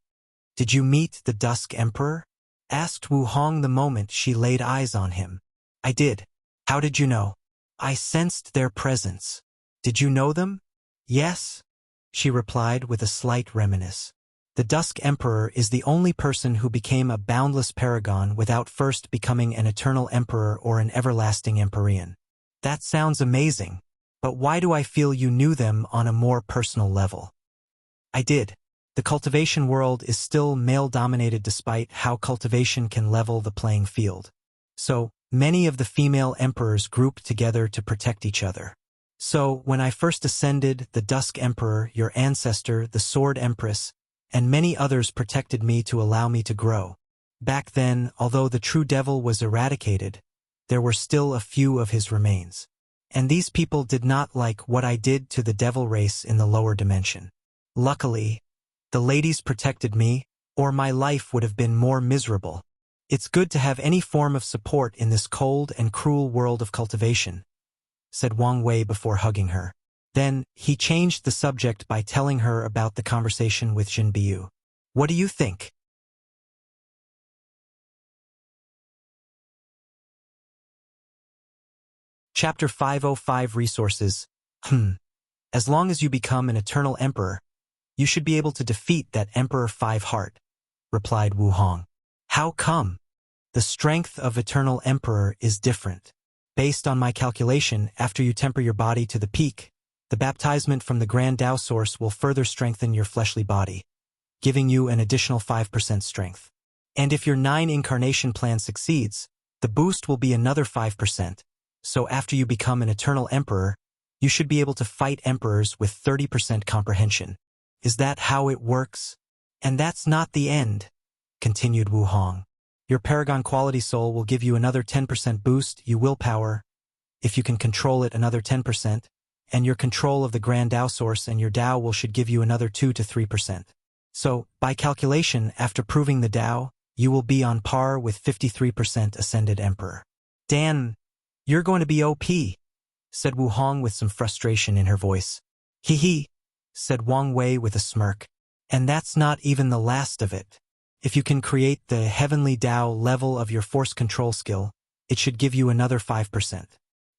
[SPEAKER 1] Did you meet the Dusk Emperor? Asked Wu Hong the moment she laid eyes on him. I did. How did you know? I sensed their presence. Did you know them? Yes, she replied with a slight reminiscence. The Dusk Emperor is the only person who became a boundless paragon without first becoming an eternal emperor or an everlasting Empyrean. That sounds amazing, but why do I feel you knew them on a more personal level? I did. The cultivation world is still male-dominated despite how cultivation can level the playing field. So, many of the female emperors group together to protect each other. So, when I first ascended, the Dusk Emperor, your ancestor, the Sword Empress, and many others protected me to allow me to grow. Back then, although the true devil was eradicated, there were still a few of his remains. And these people did not like what I did to the devil race in the lower dimension. Luckily, the ladies protected me, or my life would have been more miserable. It's good to have any form of support in this cold and cruel world of cultivation, said Wang Wei before hugging her. Then, he changed the subject by telling her about the conversation with Jin Biu. What do you think? Chapter 505 Resources. As long as you become an eternal emperor, you should be able to defeat that Emperor Five-Heart, replied Wu Hong. How come? The strength of eternal emperor is different. Based on my calculation, after you temper your body to the peak, the baptizement from the Grand Tao source will further strengthen your fleshly body, giving you an additional 5% strength. And if your 9 incarnation plan succeeds, the boost will be another 5%. So after you become an eternal emperor, you should be able to fight emperors with 30% comprehension. Is that how it works? And that's not the end, continued Wu Hong. Your Paragon Quality Soul will give you another 10% boost, you willpower, if you can control it another 10%, and your control of the Grand Tao source and your Tao should give you another 2 to 3%. So, by calculation, after proving the Tao, you will be on par with 53% Ascended Emperor. Dan, you're going to be OP, said Wu Hong with some frustration in her voice. Hee, said Wang Wei with a smirk. And that's not even the last of it. If you can create the Heavenly Tao level of your force control skill, it should give you another 5%.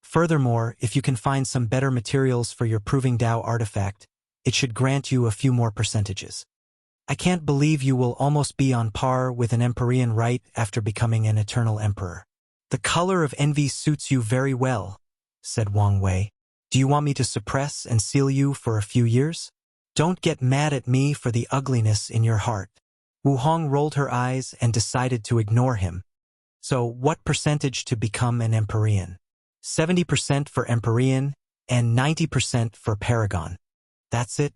[SPEAKER 1] Furthermore, if you can find some better materials for your Proving Tao artifact, it should grant you a few more percentages. I can't believe you will almost be on par with an Empyrean right after becoming an Eternal Emperor. The color of envy suits you very well, said Wang Wei. Do you want me to suppress and seal you for a few years? Don't get mad at me for the ugliness in your heart. Wu Hong rolled her eyes and decided to ignore him. So what percentage to become an Empyrean? 70% for Empyrean and 90% for Paragon. That's it?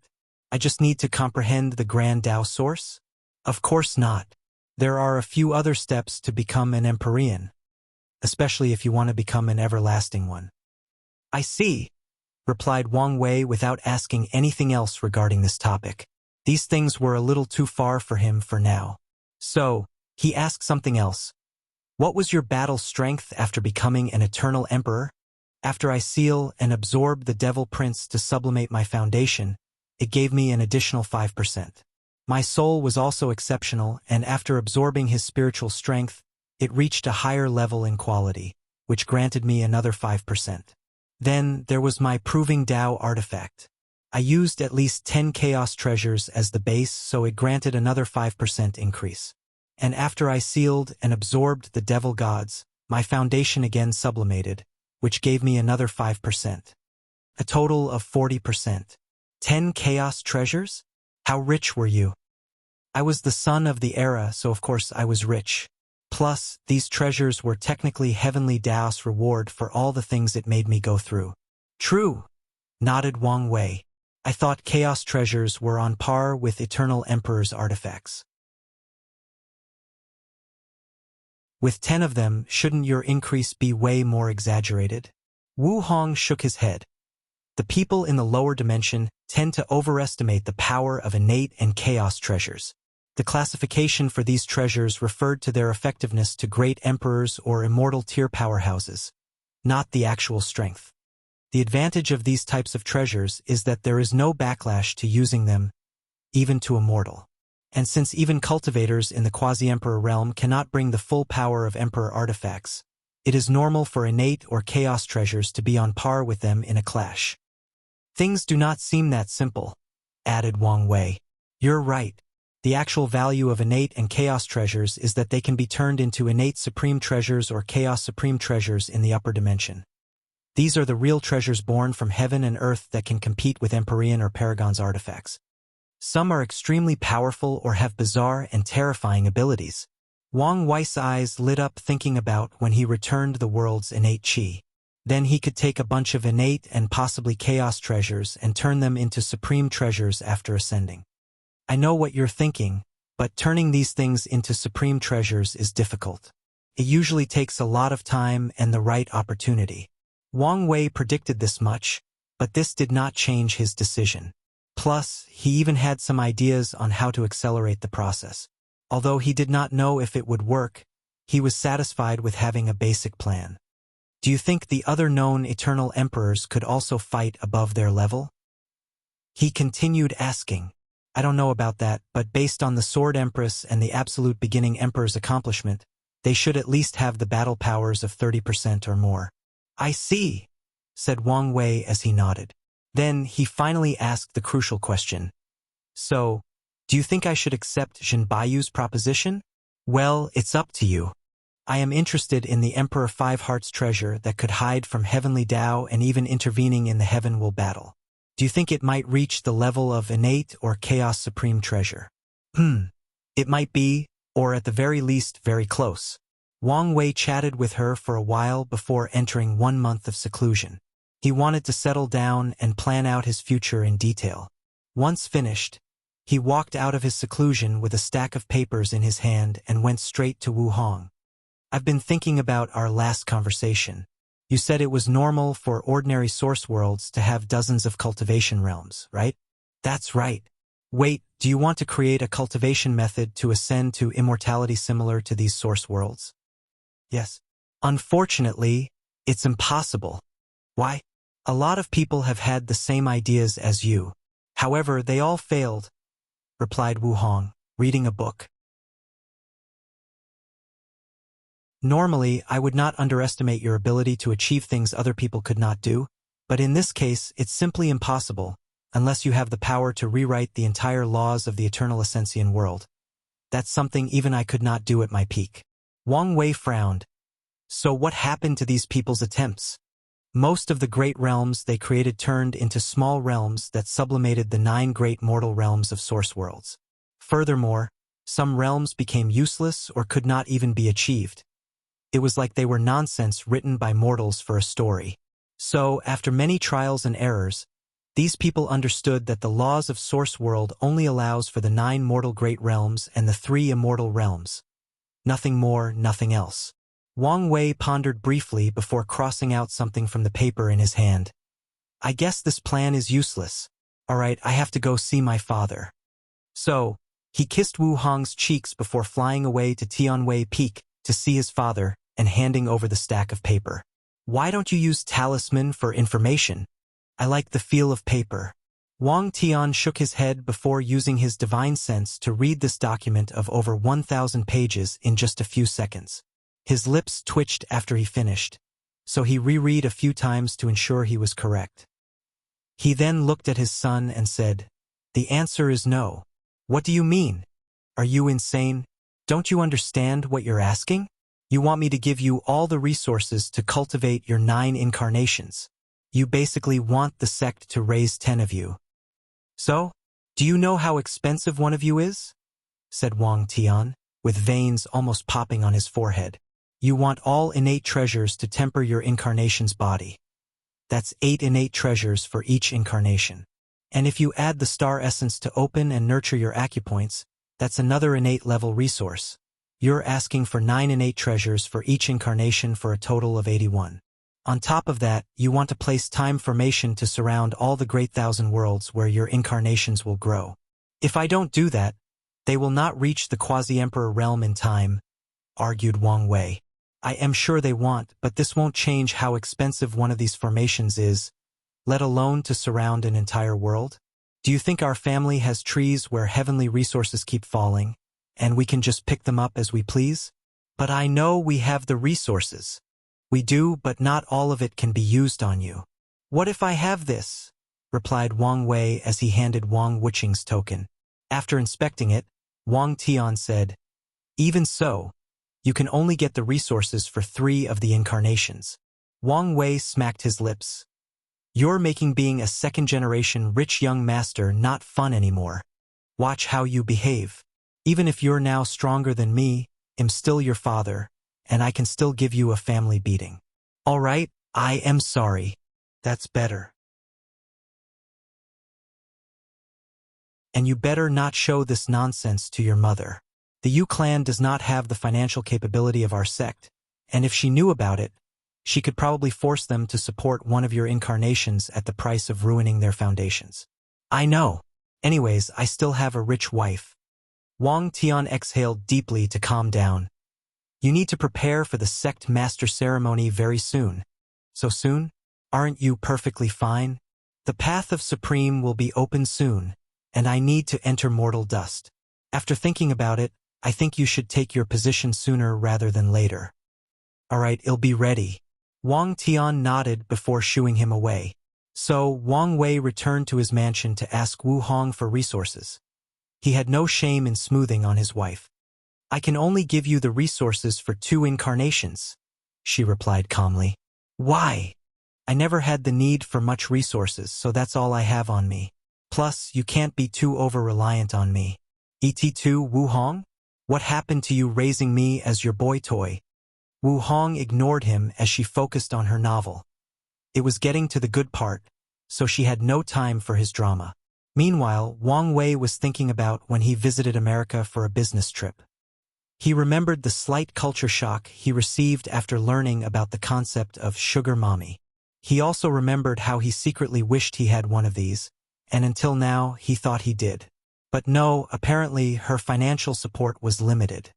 [SPEAKER 1] I just need to comprehend the Grand Tao source? Of course not. There are a few other steps to become an Empyrean, especially if you want to become an everlasting one. I see, replied Wang Wei without asking anything else regarding this topic. These things were a little too far for him for now. So, he asked something else. What was your battle strength after becoming an Eternal Emperor? After I seal and absorb the Devil Prince to sublimate my foundation, it gave me an additional 5%. My soul was also exceptional, and after absorbing his spiritual strength, it reached a higher level in quality, which granted me another 5%. Then there was my Proving Tao artifact. I used at least 10 Chaos Treasures as the base, so it granted another 5% increase. And after I sealed and absorbed the Devil Gods, my foundation again sublimated, which gave me another 5%. A total of 40%. 10 Chaos Treasures? How rich were you? I was the son of the era, so of course I was rich. Plus, these treasures were technically Heavenly Tao's reward for all the things it made me go through. True, nodded Wang Wei. I thought Chaos Treasures were on par with Eternal Emperor's artifacts. With 10 of them, shouldn't your increase be way more exaggerated? Wu Hong shook his head. The people in the lower dimension tend to overestimate the power of innate and chaos treasures. The classification for these treasures referred to their effectiveness to great emperors or immortal tier powerhouses, not the actual strength. The advantage of these types of treasures is that there is no backlash to using them, even to a mortal. And since even cultivators in the quasi-emperor realm cannot bring the full power of emperor artifacts, it is normal for innate or chaos treasures to be on par with them in a clash. Things do not seem that simple, added Wang Wei. You're right. The actual value of innate and chaos treasures is that they can be turned into innate supreme treasures or chaos supreme treasures in the upper dimension. These are the real treasures born from heaven and earth that can compete with Empyrean or Paragon's artifacts. Some are extremely powerful or have bizarre and terrifying abilities. Wang Wei's eyes lit up thinking about when he returned the world's innate chi. Then he could take a bunch of innate and possibly chaos treasures and turn them into supreme treasures after ascending. I know what you're thinking, but turning these things into supreme treasures is difficult. It usually takes a lot of time and the right opportunity. Wang Wei predicted this much, but this did not change his decision. Plus, he even had some ideas on how to accelerate the process. Although he did not know if it would work, he was satisfied with having a basic plan. Do you think the other known Eternal Emperors could also fight above their level? He continued asking. I don't know about that, but based on the Sword Empress and the Absolute Beginning Emperor's accomplishment, they should at least have the battle powers of 30% or more. I see, said Wang Wei as he nodded. Then he finally asked the crucial question. So, do you think I should accept Zhen Baiyu's proposition? Well, it's up to you. I am interested in the Emperor Five Hearts treasure that could hide from heavenly Tao and even intervening in the heaven-will battle. Do you think it might reach the level of innate or chaos supreme treasure? It might be, or at the very least, very close. Wang Wei chatted with her for a while before entering 1 month of seclusion. He wanted to settle down and plan out his future in detail. Once finished, he walked out of his seclusion with a stack of papers in his hand and went straight to Wu Hong. I've been thinking about our last conversation. You said it was normal for ordinary source worlds to have dozens of cultivation realms, right? That's right. Wait, do you want to create a cultivation method to ascend to immortality similar to these source worlds? Yes. Unfortunately, it's impossible. Why? A lot of people have had the same ideas as you. However, they all failed, replied Wu Hong, reading a book. Normally, I would not underestimate your ability to achieve things other people could not do, but in this case, it's simply impossible, unless you have the power to rewrite the entire laws of the eternal Ascensian world. That's something even I could not do at my peak. Wang Wei frowned. So what happened to these people's attempts? Most of the great realms they created turned into small realms that sublimated the 9 great mortal realms of source worlds. Furthermore, some realms became useless or could not even be achieved. It was like they were nonsense written by mortals for a story. So, after many trials and errors, these people understood that the laws of Source World only allows for the 9 mortal great realms and the 3 immortal realms. Nothing more, nothing else. Wang Wei pondered briefly before crossing out something from the paper in his hand. I guess this plan is useless. Alright, I have to go see my father. So, he kissed Wu Hong's cheeks before flying away to Tianwei Peak to see his father and handing over the stack of paper. Why don't you use talisman for information? I like the feel of paper. Wang Tian shook his head before using his divine sense to read this document of over 1,000 pages in just a few seconds. His lips twitched after he finished, so he reread a few times to ensure he was correct. He then looked at his son and said, "The answer is no." What do you mean? Are you insane? Don't you understand what you're asking? You want me to give you all the resources to cultivate your 9 incarnations. You basically want the sect to raise 10 of you. So, do you know how expensive one of you is? Said Wang Tian, with veins almost popping on his forehead. You want all innate treasures to temper your incarnation's body. That's 8 innate treasures for each incarnation. And if you add the star essence to open and nurture your acupoints, that's another innate level resource. You're asking for 9 innate treasures for each incarnation for a total of 81. On top of that, you want to place time formation to surround all the great 1,000 worlds where your incarnations will grow. If I don't do that, they will not reach the quasi-emperor realm in time, argued Wang Wei. I am sure they want, but this won't change how expensive one of these formations is, let alone to surround an entire world. Do you think our family has trees where heavenly resources keep falling, and we can just pick them up as we please? But I know we have the resources. We do, but not all of it can be used on you. What if I have this? Replied Wang Wei as he handed Wang Wuqing's token. After inspecting it, Wang Tian said, Even so, you can only get the resources for 3 of the incarnations. Wang Wei smacked his lips. You're making being a second-generation rich young master not fun anymore. Watch how you behave. Even if you're now stronger than me, I'm still your father, and I can still give you a family beating. All right, I am sorry. That's better. And you better not show this nonsense to your mother. The Yu clan does not have the financial capability of our sect, and if she knew about it, she could probably force them to support one of your incarnations at the price of ruining their foundations. I know. Anyways, I still have a rich wife. Wang Tian exhaled deeply to calm down. You need to prepare for the sect master ceremony very soon. So soon? Aren't you perfectly fine? The path of Supreme will be open soon, and I need to enter mortal dust. After thinking about it, I think you should take your position sooner rather than later. Alright, I'll be ready. Wang Tian nodded before shooing him away. So Wang Wei returned to his mansion to ask Wu Hong for resources. He had no shame in smoothing on his wife. "I can only give you the resources for 2 incarnations," she replied calmly. "Why? I never had the need for much resources, so that's all I have on me. Plus, you can't be too over-reliant on me." "Et2, Wu Hong? What happened to you raising me as your boy toy?" Wu Hong ignored him as she focused on her novel. It was getting to the good part, so she had no time for his drama. Meanwhile, Wang Wei was thinking about when he visited America for a business trip. He remembered the slight culture shock he received after learning about the concept of sugar mommy. He also remembered how he secretly wished he had one of these, and until now he thought he did. But no, apparently her financial support was limited.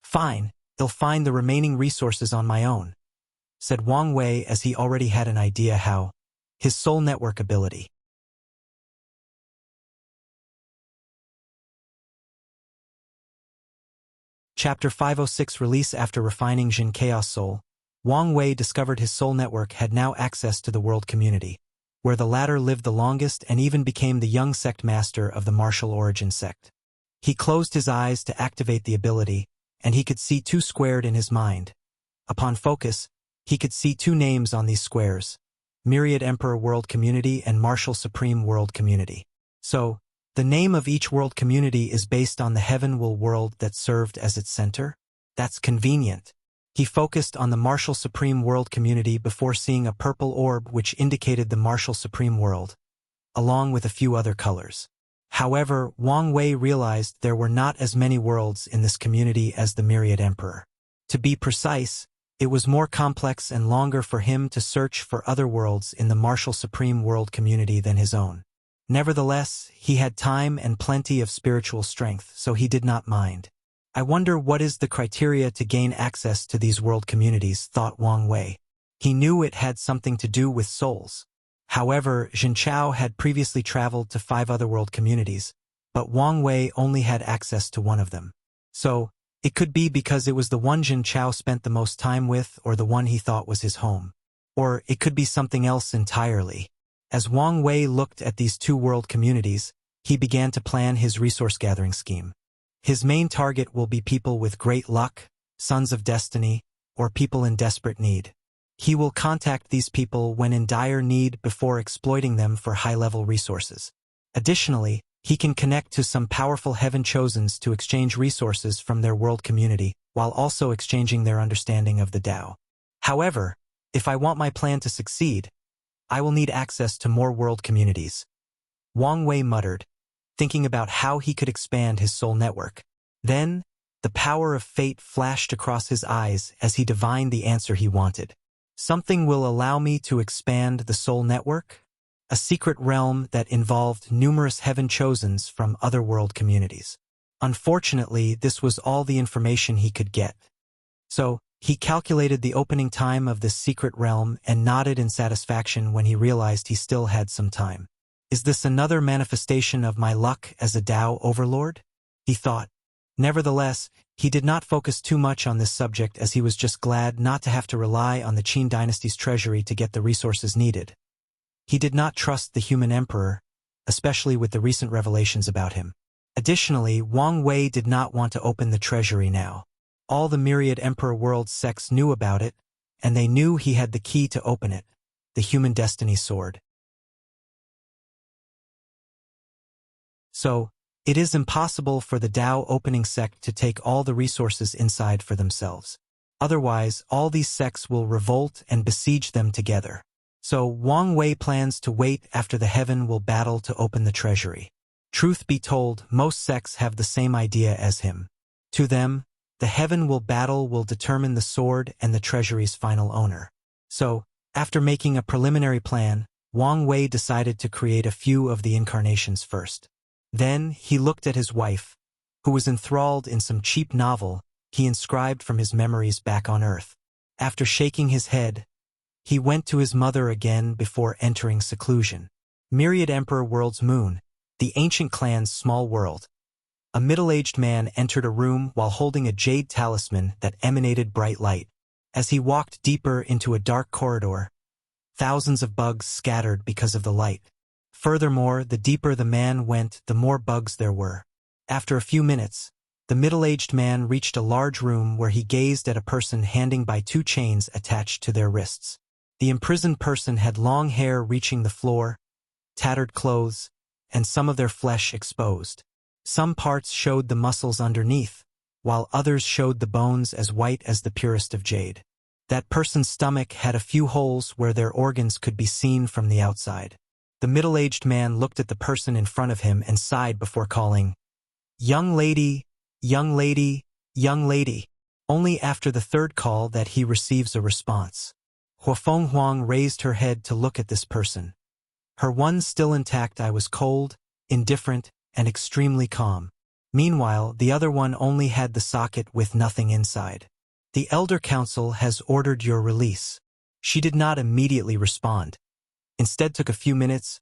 [SPEAKER 1] "Fine, I'll find the remaining resources on my own," said Wang Wei as he already had an idea how. His soul network ability. Chapter 506 Release. After refining Jin Chaos Soul, Wang Wei discovered his soul network had now access to the world community, where the latter lived the longest and even became the young sect master of the martial origin sect. He closed his eyes to activate the ability, and he could see 2 squared in his mind. Upon focus, he could see 2 names on these squares: Myriad Emperor World Community and Martial Supreme World Community. So, the name of each world community is based on the Heavenwell world that served as its center? That's convenient. He focused on the Martial Supreme World Community before seeing a purple orb which indicated the Martial Supreme World, along with a few other colors. However, Wang Wei realized there were not as many worlds in this community as the Myriad Emperor. To be precise, it was more complex and longer for him to search for other worlds in the Martial Supreme World Community than his own. Nevertheless, he had time and plenty of spiritual strength, so he did not mind. "I wonder what is the criteria to gain access to these world communities," thought Wang Wei. He knew it had something to do with souls. However, Jin Chao had previously traveled to 5 other world communities, but Wang Wei only had access to one of them. So, it could be because it was the one Jin Chao spent the most time with or the one he thought was his home. Or it could be something else entirely. As Wang Wei looked at these 2 world communities, he began to plan his resource-gathering scheme. His main target will be people with great luck, sons of destiny, or people in desperate need. He will contact these people when in dire need before exploiting them for high-level resources. Additionally, he can connect to some powerful Heaven Chosens to exchange resources from their world community, while also exchanging their understanding of the Tao. However, if I want my plan to succeed, I will need access to more world communities. Wang Wei muttered, thinking about how he could expand his soul network. Then, the power of fate flashed across his eyes as he divined the answer he wanted. Something will allow me to expand the soul network? A secret realm that involved numerous Heaven Chosens from other world communities. Unfortunately, this was all the information he could get. So, he calculated the opening time of this secret realm and nodded in satisfaction when he realized he still had some time. Is this another manifestation of my luck as a Tao overlord? He thought. Nevertheless, he did not focus too much on this subject as he was just glad not to have to rely on the Qin dynasty's treasury to get the resources needed. He did not trust the human emperor, especially with the recent revelations about him. Additionally, Wang Wei did not want to open the treasury now. All the Myriad Emperor World sects knew about it, and they knew he had the key to open it, the Human Destiny Sword. So, it is impossible for the Tao opening sect to take all the resources inside for themselves. Otherwise, all these sects will revolt and besiege them together. So, Wang Wei plans to wait after the Heaven will battle to open the treasury. Truth be told, most sects have the same idea as him. To them, the Heaven will battle will determine the sword and the treasury's final owner. So, after making a preliminary plan, Wang Wei decided to create a few of the incarnations first. Then, he looked at his wife, who was enthralled in some cheap novel he inscribed from his memories back on Earth. After shaking his head, he went to his mother again before entering seclusion. Myriad Emperor World's moon, the ancient clan's small world. A middle-aged man entered a room while holding a jade talisman that emanated bright light. As he walked deeper into a dark corridor, thousands of bugs scattered because of the light. Furthermore, the deeper the man went, the more bugs there were. After a few minutes, the middle-aged man reached a large room where he gazed at a person hanging by two chains attached to their wrists. The imprisoned person had long hair reaching the floor, tattered clothes, and some of their flesh exposed. Some parts showed the muscles underneath, while others showed the bones as white as the purest of jade. That person's stomach had a few holes where their organs could be seen from the outside. The middle-aged man looked at the person in front of him and sighed before calling, "Young lady, young lady, young lady." Only after the third call that he receives a response. Huafeng Huang raised her head to look at this person. Her one still intact eye was cold, indifferent, and extremely calm. Meanwhile, the other one only had the socket with nothing inside. "The Elder Council has ordered your release." She did not immediately respond. Instead took a few minutes.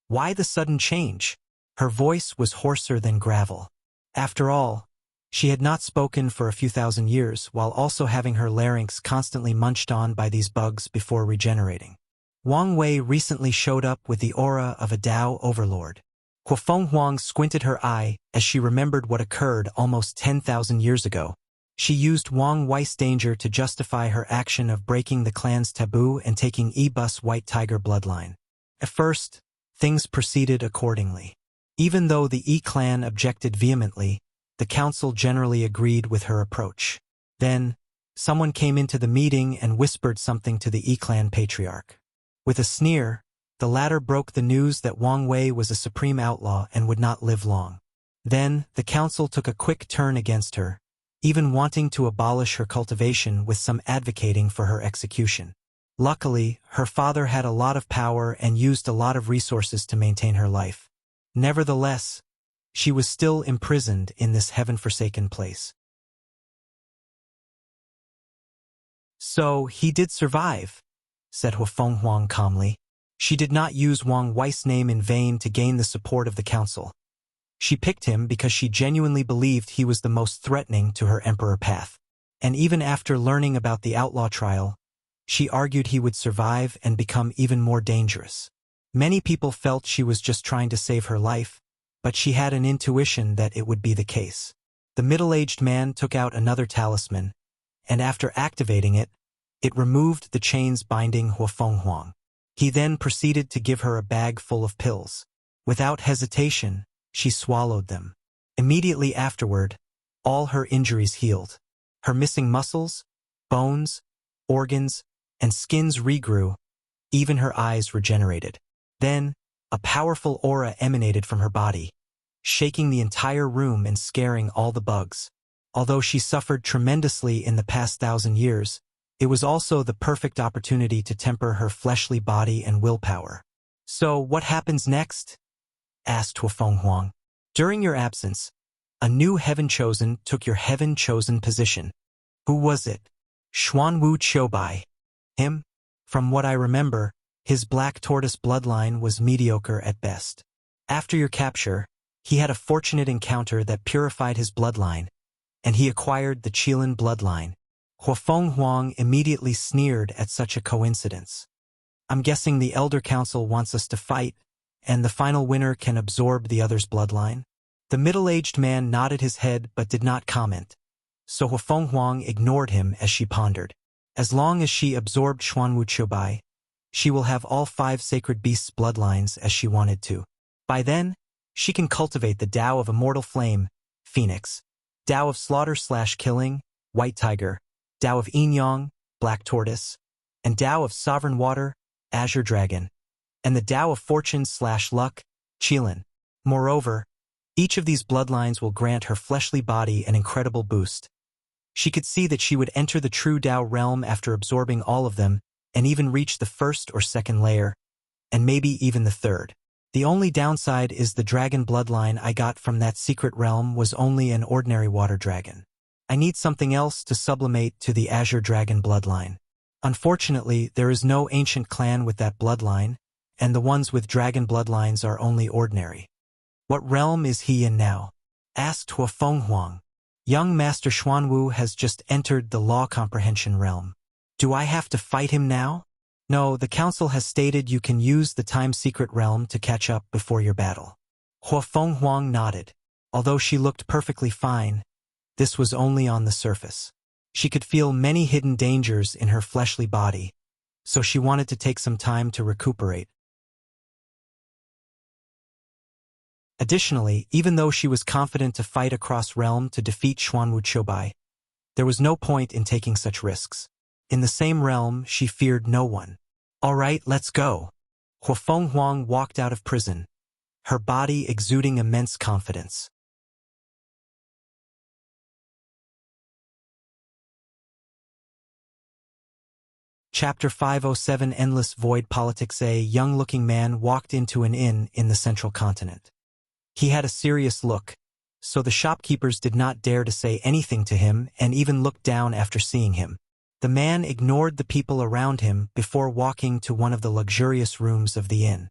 [SPEAKER 1] Why the sudden change? Her voice was hoarser than gravel. After all, she had not spoken for a few thousand years while also having her larynx constantly munched on by these bugs before regenerating. Wang Wei recently showed up with the aura of a Tao overlord. Huafeng Huang squinted her eye as she remembered what occurred almost 10,000 years ago. She used Wang Wei's danger to justify her action of breaking the clan's taboo and taking Ebus White Tiger bloodline. At first, things proceeded accordingly. Even though the E-clan objected vehemently, the council generally agreed with her approach. Then, someone came into the meeting and whispered something to the E-clan patriarch. With a sneer, the latter broke the news that Wang Wei was a supreme outlaw and would not live long. Then, the council took a quick turn against her, even wanting to abolish her cultivation with some advocating for her execution. Luckily, her father had a lot of power and used a lot of resources to maintain her life. Nevertheless, she was still imprisoned in this heaven-forsaken place. "So, he did survive," said Huafeng Huang calmly. She did not use Wang Wei's name in vain to gain the support of the council. She picked him because she genuinely believed he was the most threatening to her emperor path. And even after learning about the outlaw trial, she argued he would survive and become even more dangerous. Many people felt she was just trying to save her life, but she had an intuition that it would be the case. The middle-aged man took out another talisman, and after activating it, it removed the chains binding Huafeng Huang. He then proceeded to give her a bag full of pills. Without hesitation, she swallowed them. Immediately afterward, all her injuries healed. Her missing muscles, bones, organs, and skins regrew. Even her eyes regenerated. Then, a powerful aura emanated from her body, shaking the entire room and scaring all the bugs. Although she suffered tremendously in the past 1,000 years, it was also the perfect opportunity to temper her fleshly body and willpower. "So, what happens next?" asked Huafeng Huang. "During your absence, a new heaven-chosen took your heaven-chosen position." "Who was it?" "Xuanwu Qiubai." "Him?" "From what I remember, his black tortoise bloodline was mediocre at best. After your capture, he had a fortunate encounter that purified his bloodline, and he acquired the Qilin bloodline." Huafeng Huang immediately sneered at such a coincidence. "I'm guessing the Elder Council wants us to fight, and the final winner can absorb the other's bloodline?" The middle-aged man nodded his head but did not comment, so Huafeng Huang ignored him as she pondered. As long as she absorbed Xuanwu Qiubai, she will have all 5 sacred beasts' bloodlines as she wanted to. By then, she can cultivate the Tao of Immortal Flame, Phoenix, Tao of Slaughter/Killing, White Tiger, Tao of Yin-Yang, Black Tortoise, and Tao of Sovereign Water, Azure Dragon, and the Tao of Fortune/Luck, Qilin. Moreover, each of these bloodlines will grant her fleshly body an incredible boost. She could see that she would enter the true Tao realm after absorbing all of them, and even reach the first or second layer, and maybe even the third. The only downside is the dragon bloodline I got from that secret realm was only an ordinary water dragon. I need something else to sublimate to the Azure Dragon bloodline. Unfortunately, there is no ancient clan with that bloodline, and the ones with dragon bloodlines are only ordinary. "What realm is he in now?" asked Huafeng Huang. "Young Master Xuanwu has just entered the law comprehension realm." Do I have to fight him now? No, the council has stated you can use the time-secret realm to catch up before your battle. Hua Fenghuang nodded. Although she looked perfectly fine, this was only on the surface. She could feel many hidden dangers in her fleshly body, so she wanted to take some time to recuperate. Additionally, even though she was confident to fight across realm to defeat Xuanwu Choubai, there was no point in taking such risks. In the same realm, she feared no one. All right, let's go. Hua Fenghuang walked out of prison, her body exuding immense confidence. Chapter 507 Endless Void Politics. A young-looking man walked into an inn in the central continent. He had a serious look, so the shopkeepers did not dare to say anything to him and even looked down after seeing him. The man ignored the people around him before walking to one of the luxurious rooms of the inn.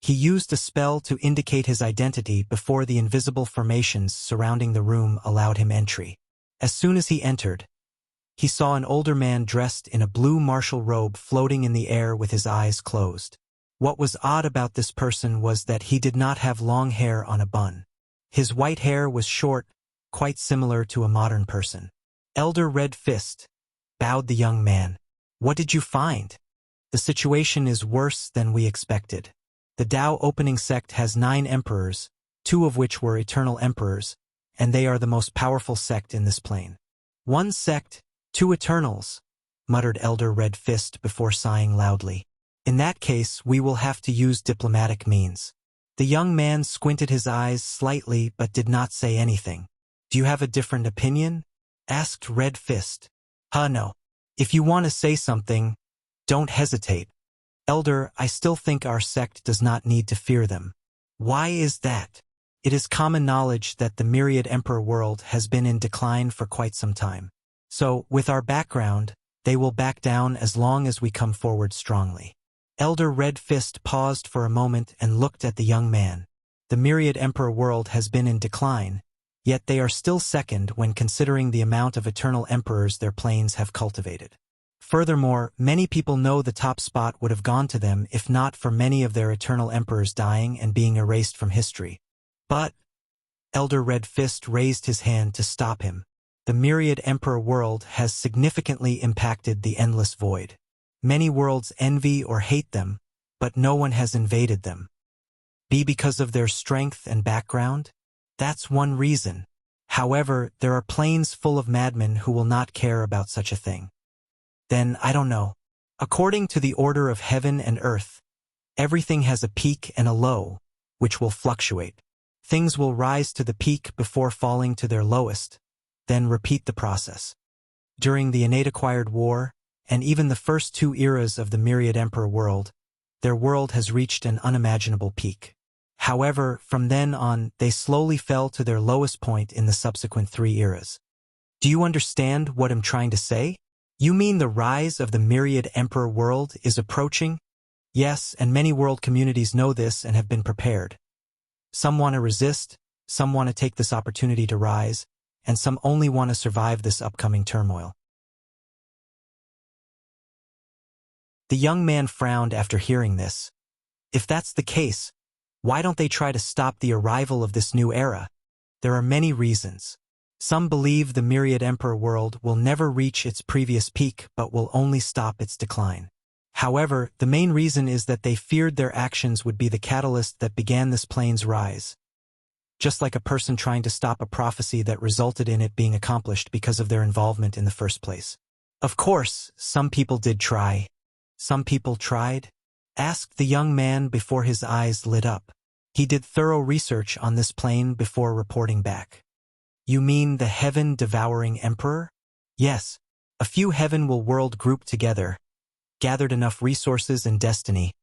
[SPEAKER 1] He used a spell to indicate his identity before the invisible formations surrounding the room allowed him entry. As soon as he entered, he saw an older man dressed in a blue martial robe floating in the air with his eyes closed. What was odd about this person was that he did not have long hair on a bun. His white hair was short, quite similar to a modern person. Elder Red Fist bowed the young man. What did you find? The situation is worse than we expected. The Tao opening sect has 9 emperors, 2 of which were eternal emperors, and they are the most powerful sect in this plane. 1 sect, 2 eternals, muttered Elder Red Fist before sighing loudly. In that case, we will have to use diplomatic means. The young man squinted his eyes slightly but did not say anything. Do you have a different opinion? Asked Red Fist. No. If you want to say something, don't hesitate. Elder, I still think our sect does not need to fear them. Why is that? It is common knowledge that the Myriad Emperor world has been in decline for quite some time. So, with our background, they will back down as long as we come forward strongly. Elder Red Fist paused for a moment and looked at the young man. The Myriad Emperor world has been in decline, yet they are still second when considering the amount of eternal emperors their planes have cultivated. Furthermore, many people know the top spot would have gone to them if not for many of their eternal emperors dying and being erased from history. But, Elder Red Fist raised his hand to stop him. The Myriad Emperor world has significantly impacted the Endless Void. Many worlds envy or hate them, but no one has invaded them. Because of their strength and background? That's one reason. However, there are planes full of madmen who will not care about such a thing. Then, I don't know. According to the order of heaven and earth, everything has a peak and a low, which will fluctuate. Things will rise to the peak before falling to their lowest, then repeat the process. During the innate acquired war, and even the first 2 eras of the Myriad Emperor world, their world has reached an unimaginable peak. However, from then on, they slowly fell to their lowest point in the subsequent 3 eras. Do you understand what I'm trying to say? You mean the rise of the Myriad Emperor world is approaching? Yes, and many world communities know this and have been prepared. Some want to resist, some want to take this opportunity to rise, and some only want to survive this upcoming turmoil. The young man frowned after hearing this. If that's the case, why don't they try to stop the arrival of this new era? There are many reasons. Some believe the Myriad Emperor world will never reach its previous peak but will only stop its decline. However, the main reason is that they feared their actions would be the catalyst that began this plane's rise. Just like a person trying to stop a prophecy that resulted in it being accomplished because of their involvement in the first place. Of course, some people did try. Some people tried? Asked the young man before his eyes lit up. He did thorough research on this plane before reporting back. You mean the heaven-devouring emperor? Yes. A few heaven will world grouped together, gathered enough resources and destiny,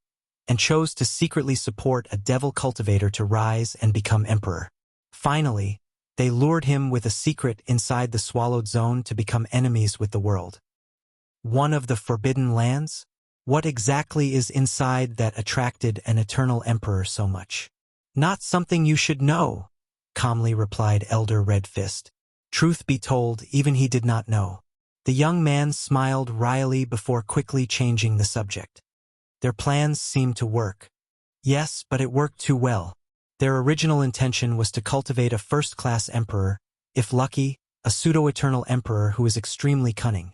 [SPEAKER 1] and chose to secretly support a devil cultivator to rise and become emperor. Finally, they lured him with a secret inside the swallowed zone to become enemies with the world. One of the forbidden lands? What exactly is inside that attracted an eternal emperor so much? Not something you should know, calmly replied Elder Red Fist. Truth be told, even he did not know. The young man smiled wryly before quickly changing the subject. Their plans seemed to work. Yes, but it worked too well. Their original intention was to cultivate a first-class emperor, if lucky, a pseudo-eternal emperor who is extremely cunning.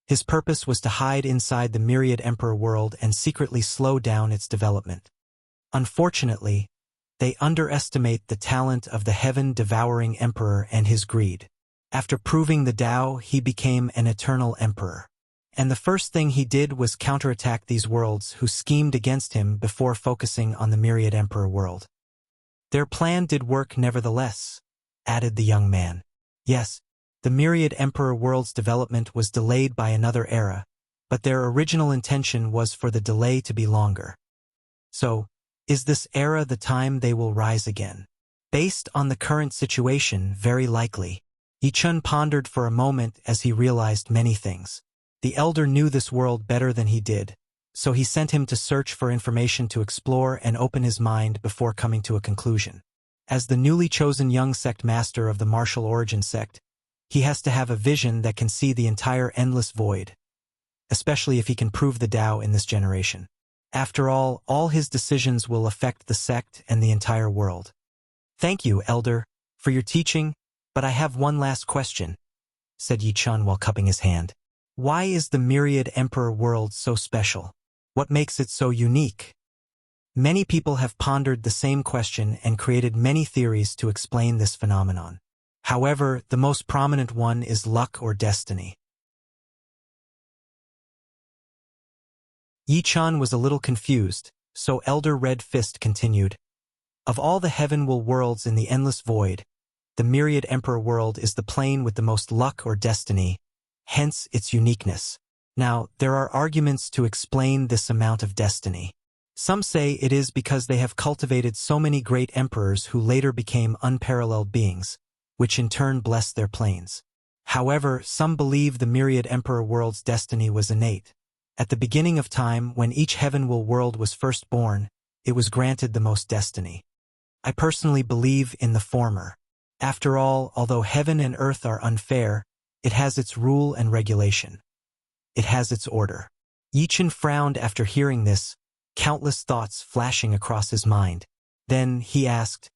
[SPEAKER 1] His purpose was to hide inside the myriad emperor world and secretly slow down its development. Unfortunately, they underestimate the talent of the heaven-devouring emperor and his greed. After proving the Tao, he became an eternal emperor. And the first thing he did was counterattack these worlds who schemed against him before focusing on the myriad emperor world. Their plan did work nevertheless, added the young man. Yes, the myriad emperor world's development was delayed by another era, but their original intention was for the delay to be longer. So, is this era the time they will rise again? Based on the current situation, very likely. Yichun pondered for a moment as he realized many things. The elder knew this world better than he did, so he sent him to search for information to explore and open his mind before coming to a conclusion. As the newly chosen young sect master of the martial origin sect, he has to have a vision that can see the entire endless void, especially if he can prove the Tao in this generation. After all his decisions will affect the sect and the entire world. Thank you, elder, for your teaching, but I have one last question, said Yichun while cupping his hand. Why is the myriad emperor world so special? What makes it so unique? Many people have pondered the same question and created many theories to explain this phenomenon. However, the most prominent one is luck or destiny. Yichun was a little confused, so Elder Red Fist continued. Of all the heavenward worlds in the endless void, the myriad emperor world is the plane with the most luck or destiny, hence its uniqueness. Now, there are arguments to explain this amount of destiny. Some say it is because they have cultivated so many great emperors who later became unparalleled beings, which in turn blessed their planes. However, some believe the myriad emperor world's destiny was innate. At the beginning of time, when each heavenward world was first born, it was granted the most destiny. I personally believe in the former. After all, although heaven and earth are unfair, it has its rule and regulation. It has its order. Yichun frowned after hearing this, countless thoughts flashing across his mind. Then he asked,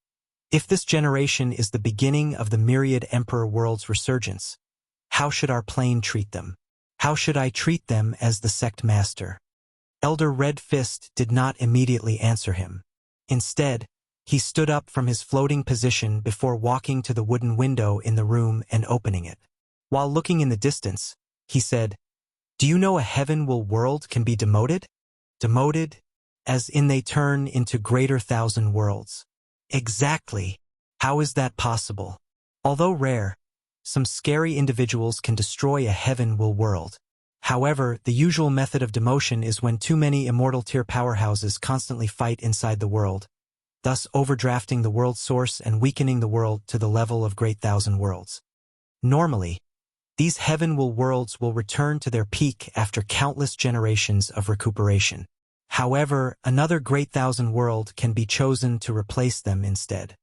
[SPEAKER 1] if this generation is the beginning of the myriad emperor world's resurgence, how should our plane treat them? How should I treat them as the sect master? Elder Red Fist did not immediately answer him. Instead, he stood up from his floating position before walking to the wooden window in the room and opening it. While looking in the distance, he said, do you know a heavenward world can be demoted? Demoted, as in they turn into greater thousand worlds. Exactly. How is that possible? Although rare, some scary individuals can destroy a heavenward world. However, the usual method of demotion is when too many immortal tier powerhouses constantly fight inside the world, thus overdrafting the world source and weakening the world to the level of great thousand worlds. Normally, these heavenward worlds will return to their peak after countless generations of recuperation. However, another great thousand world can be chosen to replace them instead.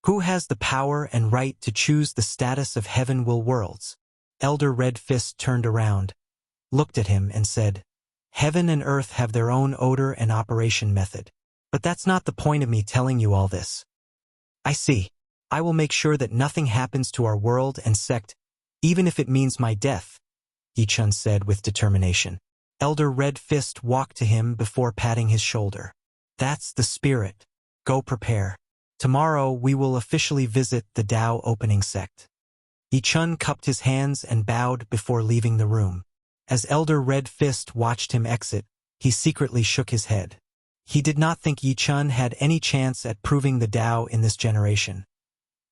[SPEAKER 1] Who has the power and right to choose the status of heavenward worlds? Elder Red Fist turned around, looked at him and said, heaven and earth have their own order and operation method. But that's not the point of me telling you all this. I see. I will make sure that nothing happens to our world and sect, even if it means my death, Yichun said with determination. Elder Red Fist walked to him before patting his shoulder. That's the spirit. Go prepare. Tomorrow we will officially visit the Tao opening sect. Yichun cupped his hands and bowed before leaving the room. As Elder Red Fist watched him exit, he secretly shook his head. He did not think Yichun had any chance at proving the Tao in this generation,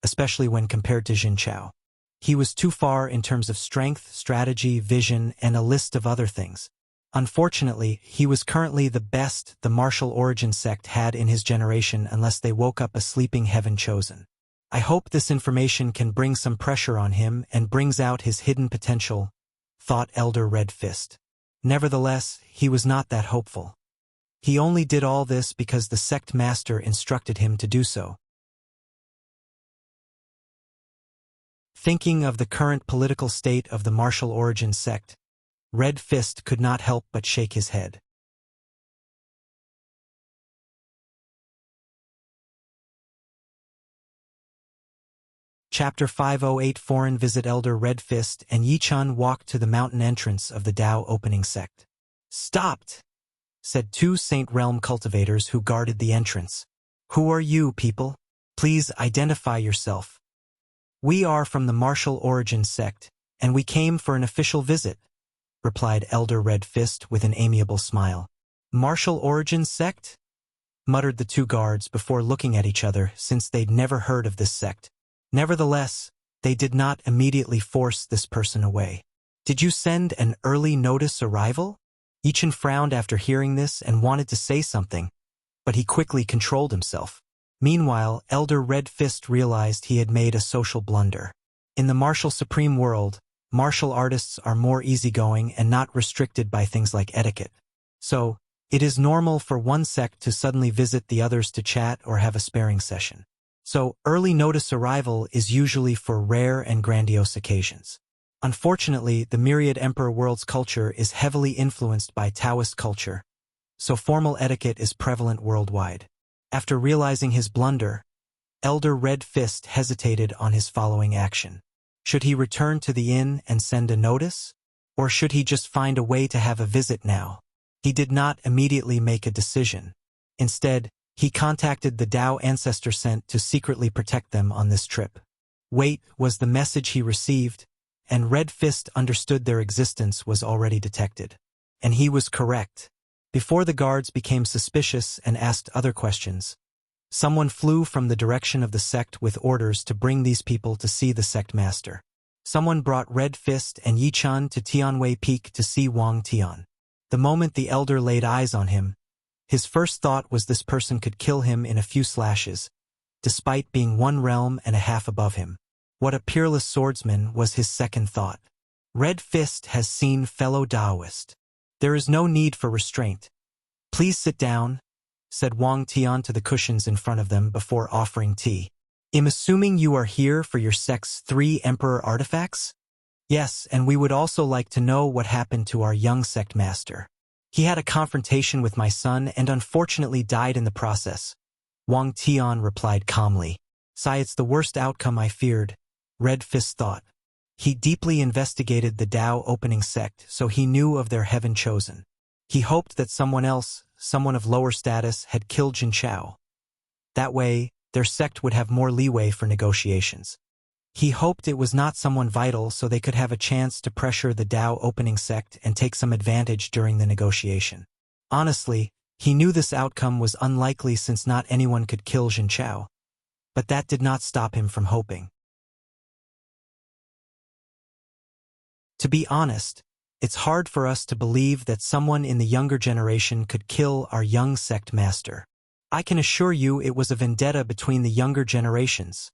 [SPEAKER 1] especially when compared to Jin Chao. He was too far in terms of strength, strategy, vision, and a list of other things. Unfortunately, he was currently the best the martial origin sect had in his generation unless they woke up a sleeping heaven chosen. I hope this information can bring some pressure on him and brings out his hidden potential, thought Elder Red Fist. Nevertheless, he was not that hopeful. He only did all this because the sect master instructed him to do so. Thinking of the current political state of the martial origin sect, Red Fist could not help but shake his head. Chapter 508 Foreign Visit Elder Red Fist and Yi Chun walked to the mountain entrance of the Dao opening sect. "Stopped," said two Saint Realm cultivators who guarded the entrance. "Who are you, people? Please identify yourself." "We are from the martial origin sect, and we came for an official visit," replied Elder Red Fist with an amiable smile. "Martial origin sect?" muttered the two guards before looking at each other, since they'd never heard of this sect. Nevertheless, they did not immediately force this person away. "Did you send an early notice arrival?" Yi-Chun frowned after hearing this and wanted to say something, but he quickly controlled himself. Meanwhile, Elder Red Fist realized he had made a social blunder. In the martial supreme world, martial artists are more easygoing and not restricted by things like etiquette. So, it is normal for one sect to suddenly visit the others to chat or have a sparring session. So, early notice arrival is usually for rare and grandiose occasions. Unfortunately, the Myriad Emperor world's culture is heavily influenced by Taoist culture, so formal etiquette is prevalent worldwide. After realizing his blunder, Elder Red Fist hesitated on his following action. Should he return to the inn and send a notice? Or should he just find a way to have a visit now? He did not immediately make a decision. Instead, he contacted the Dao ancestor sent to secretly protect them on this trip. Wait was the message he received, and Red Fist understood their existence was already detected. And he was correct. Before the guards became suspicious and asked other questions, someone flew from the direction of the sect with orders to bring these people to see the sect master. Someone brought Red Fist and Yi Chun to Tianwei Peak to see Wang Tian. The moment the elder laid eyes on him, his first thought was this person could kill him in a few slashes, despite being 1 realm and a half above him. What a peerless swordsman was his second thought. Red Fist has seen fellow Daoist. There is no need for restraint. "Please sit down," said Wang Tian to the cushions in front of them before offering tea. "I'm assuming you are here for your sect's 3 emperor artifacts?" "Yes, and we would also like to know what happened to our young sect master. He had a confrontation with my son and unfortunately died in the process," Wang Tian replied calmly. "Sigh, it's the worst outcome I feared," Red Fist thought. He deeply investigated the Dao opening sect, so he knew of their heaven chosen. He hoped that someone else, someone of lower status, had killed Jin Chao. That way, their sect would have more leeway for negotiations. He hoped it was not someone vital so they could have a chance to pressure the Dao opening sect and take some advantage during the negotiation. Honestly, he knew this outcome was unlikely since not anyone could kill Jin Chao. But that did not stop him from hoping. To be honest, it's hard for us to believe that someone in the younger generation could kill our young sect master. I can assure you it was a vendetta between the younger generations,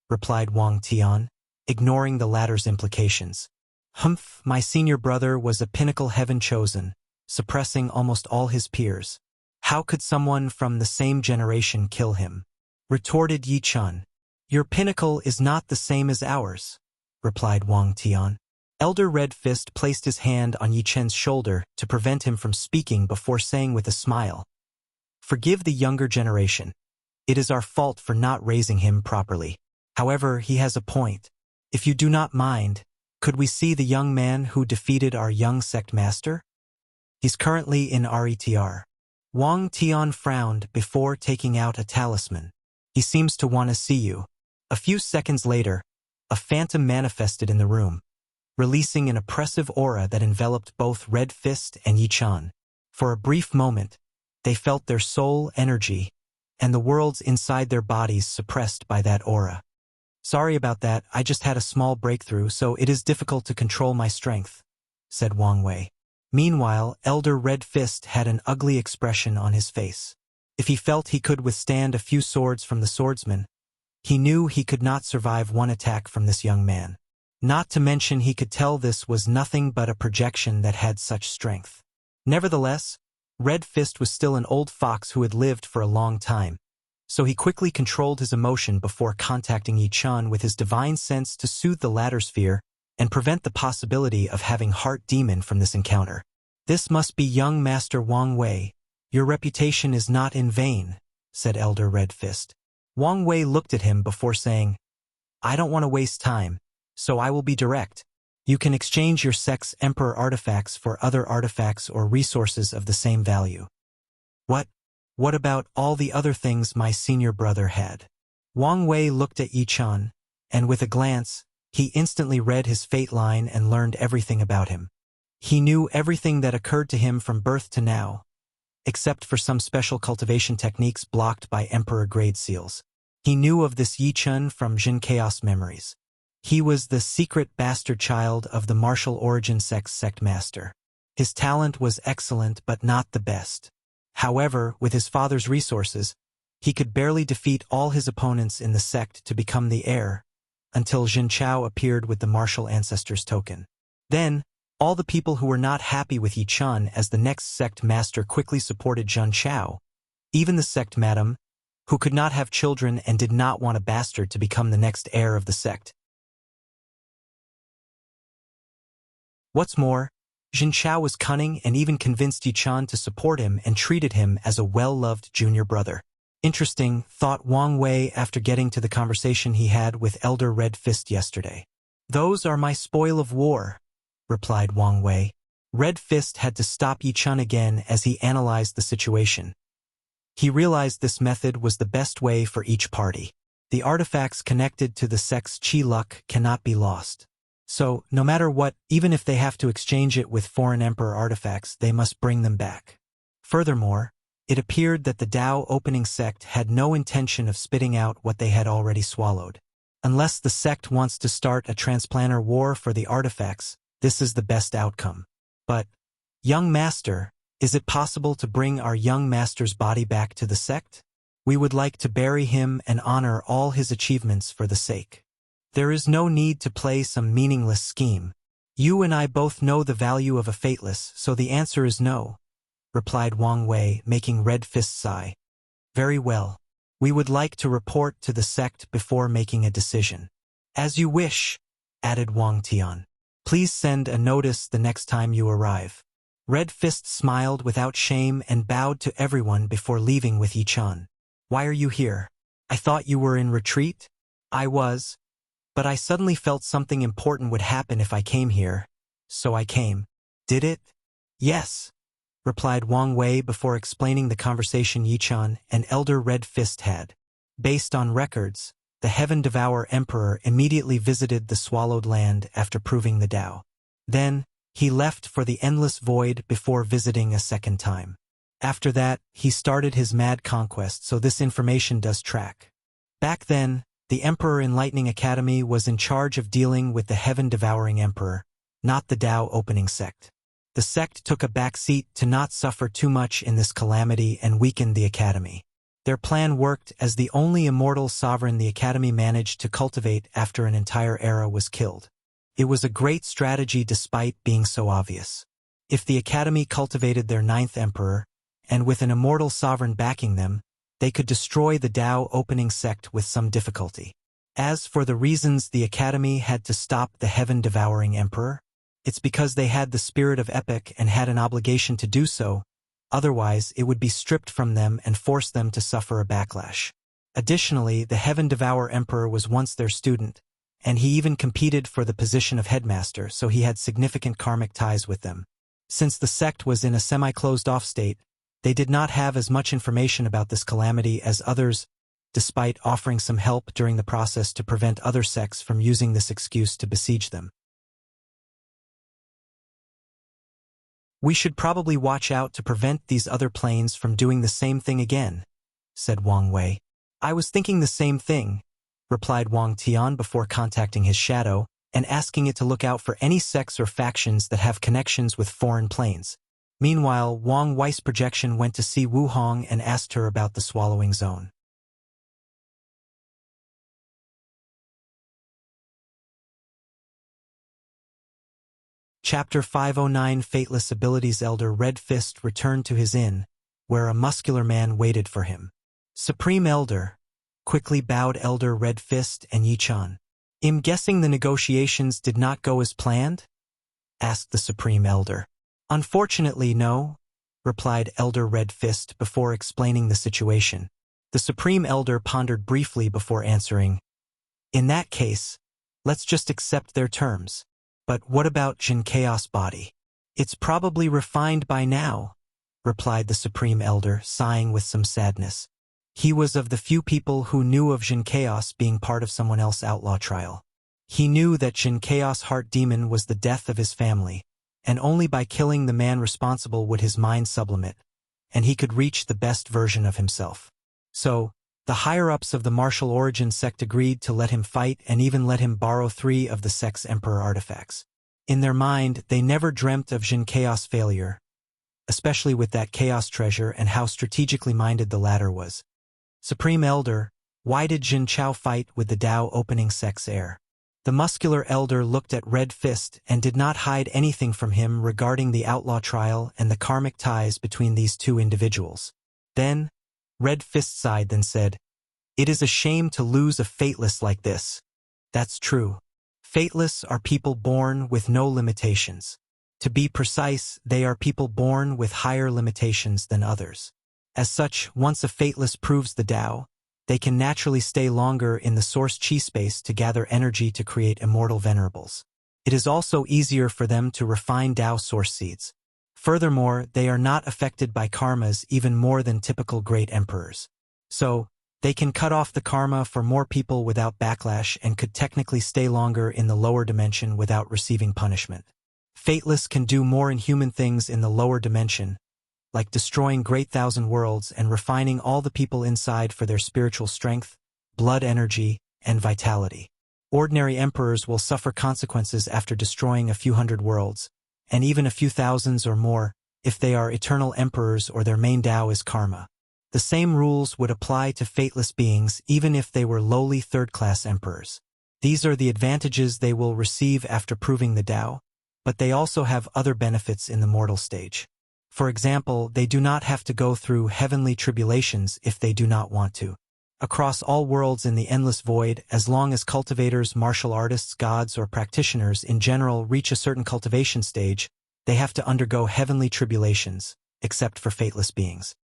[SPEAKER 1] replied Wang Tian, ignoring the latter's implications. "Humph, my senior brother was a pinnacle heaven chosen, suppressing almost all his peers. How could someone from the same generation kill him?" retorted Yi Chun. "Your pinnacle is not the same as ours," replied Wang Tian. Elder Red Fist placed his hand on Yi Chen's shoulder to prevent him from speaking before saying with a smile, "Forgive the younger generation. It is our fault for not raising him properly. However, he has a point. If you do not mind, could we see the young man who defeated our young sect master? He's currently in RETR. Wang Tian frowned before taking out a talisman. "He seems to want to see you." A few seconds later, a phantom manifested in the room, releasing an oppressive aura that enveloped both Red Fist and Yi Chun. For a brief moment, they felt their soul energy and the worlds inside their bodies suppressed by that aura. "Sorry about that, I just had a small breakthrough, so it is difficult to control my strength," said Wang Wei. Meanwhile, Elder Red Fist had an ugly expression on his face. If he felt he could withstand a few swords from the swordsman, he knew he could not survive one attack from this young man. Not to mention he could tell this was nothing but a projection that had such strength. Nevertheless, Red Fist was still an old fox who had lived for a long time, so he quickly controlled his emotion before contacting Yi Chun with his divine sense to soothe the latter's fear and prevent the possibility of having Heart Demon from this encounter. "This must be young Master Wang Wei. Your reputation is not in vain," said Elder Red Fist. Wang Wei looked at him before saying, "I don't want to waste time, so I will be direct. You can exchange your sect's Emperor artifacts for other artifacts or resources of the same value." What about all the other things my senior brother had?" Wang Wei looked at Yi Chun, and with a glance, he instantly read his fate line and learned everything about him. He knew everything that occurred to him from birth to now, except for some special cultivation techniques blocked by Emperor grade seals. He knew of this Yi Chun from Jin Chaos memories. He was the secret bastard child of the martial origin sect master. His talent was excellent but not the best. However, with his father's resources, he could barely defeat all his opponents in the sect to become the heir, until Jin Chao appeared with the martial ancestors token. Then, all the people who were not happy with Yi Chun as the next sect master quickly supported Jin Chao, even the sect madam, who could not have children and did not want a bastard to become the next heir of the sect. What's more, Jin Chao was cunning and even convinced Yi Chun to support him and treated him as a well-loved junior brother. Interesting, thought Wang Wei after getting to the conversation he had with Elder Red Fist yesterday. "Those are my spoil of war," replied Wang Wei. Red Fist had to stop Yi Chun again as he analyzed the situation. He realized this method was the best way for each party. The artifacts connected to the sect's chi luck cannot be lost. So, no matter what, even if they have to exchange it with foreign emperor artifacts, they must bring them back. Furthermore, it appeared that the Dao opening sect had no intention of spitting out what they had already swallowed. Unless the sect wants to start a transplanter war for the artifacts, this is the best outcome. But, young master, is it possible to bring our young master's body back to the sect? We would like to bury him and honor all his achievements for the sake. There is no need to play some meaningless scheme. You and I both know the value of a fateless, so the answer is no," replied Wang Wei, making Red Fist sigh. "Very well. We would like to report to the sect before making a decision." "As you wish," added Wang Tian. "Please send a notice the next time you arrive." Red Fist smiled without shame and bowed to everyone before leaving with Yi Chun. "Why are you here? I thought you were in retreat?" "I was. But I suddenly felt something important would happen if I came here, so I came." "Did it?" "Yes," replied Wang Wei before explaining the conversation Yi Chun and Elder Red Fist had. Based on records, the Heaven Devourer Emperor immediately visited the Swallowed Land after proving the Tao. Then, he left for the Endless Void before visiting a second time. After that, he started his mad conquest, so this information does track. Back then, the Emperor Enlightening Academy was in charge of dealing with the Heaven-Devouring Emperor, not the Tao Opening Sect. The sect took a backseat to not suffer too much in this calamity and weakened the Academy. Their plan worked as the only immortal sovereign the Academy managed to cultivate after an entire era was killed. It was a great strategy despite being so obvious. If the Academy cultivated their ninth Emperor, and with an immortal sovereign backing them, they could destroy the Tao Opening Sect with some difficulty. As for the reasons the Academy had to stop the Heaven-Devouring Emperor, it's because they had the spirit of epic and had an obligation to do so, otherwise it would be stripped from them and force them to suffer a backlash. Additionally, the Heaven-Devourer Emperor was once their student, and he even competed for the position of headmaster, so he had significant karmic ties with them. Since the sect was in a semi-closed-off state, they did not have as much information about this calamity as others, despite offering some help during the process to prevent other sects from using this excuse to besiege them. "We should probably watch out to prevent these other planes from doing the same thing again," said Wang Wei. "I was thinking the same thing," replied Wang Tian before contacting his shadow and asking it to look out for any sects or factions that have connections with foreign planes. Meanwhile, Wang Wei's projection went to see Wu Hong and asked her about the swallowing zone. Chapter 509 Fateless Abilities. Elder Red Fist returned to his inn, where a muscular man waited for him. Supreme Elder, quickly bowed Elder Red Fist and Yichan. "I'm guessing the negotiations did not go as planned?" asked the Supreme Elder. "Unfortunately, no," replied Elder Red Fist before explaining the situation. The Supreme Elder pondered briefly before answering, "In that case, let's just accept their terms. But what about Jin Chaos body? It's probably refined by now," replied the Supreme Elder, sighing with some sadness. He was of the few people who knew of Jin Chaos being part of someone else's outlaw trial. He knew that Jin Chaos Heart Demon was the death of his family, and only by killing the man responsible would his mind sublimate, and he could reach the best version of himself. So, the higher-ups of the martial origin sect agreed to let him fight and even let him borrow 3 of the sect's Emperor artifacts. In their mind, they never dreamt of Jin Chaos' failure, especially with that Chaos treasure and how strategically minded the latter was. "Supreme Elder, why did Jin Chao fight with the Dao opening sect's heir?" The muscular elder looked at Red Fist and did not hide anything from him regarding the outlaw trial and the karmic ties between these two individuals. Then, Red Fist sighed then said, "It is a shame to lose a Fateless like this." "That's true. Fateless are people born with no limitations. To be precise, they are people born with higher limitations than others. As such, once a Fateless proves the Tao, they can naturally stay longer in the source chi space to gather energy to create immortal venerables. It is also easier for them to refine Tao source seeds. Furthermore, they are not affected by karmas even more than typical great emperors. So, they can cut off the karma for more people without backlash and could technically stay longer in the lower dimension without receiving punishment. Fateless can do more inhuman things in the lower dimension, like destroying great thousand worlds and refining all the people inside for their spiritual strength, blood energy, and vitality. Ordinary emperors will suffer consequences after destroying a few hundred worlds, and even a few thousands or more, if they are eternal emperors or their main Tao is karma. The same rules would apply to fateless beings even if they were lowly third-class emperors. These are the advantages they will receive after proving the Tao, but they also have other benefits in the mortal stage. For example, they do not have to go through heavenly tribulations if they do not want to. Across all worlds in the endless void, as long as cultivators, martial artists, gods, or practitioners in general reach a certain cultivation stage, they have to undergo heavenly tribulations, except for fateless beings.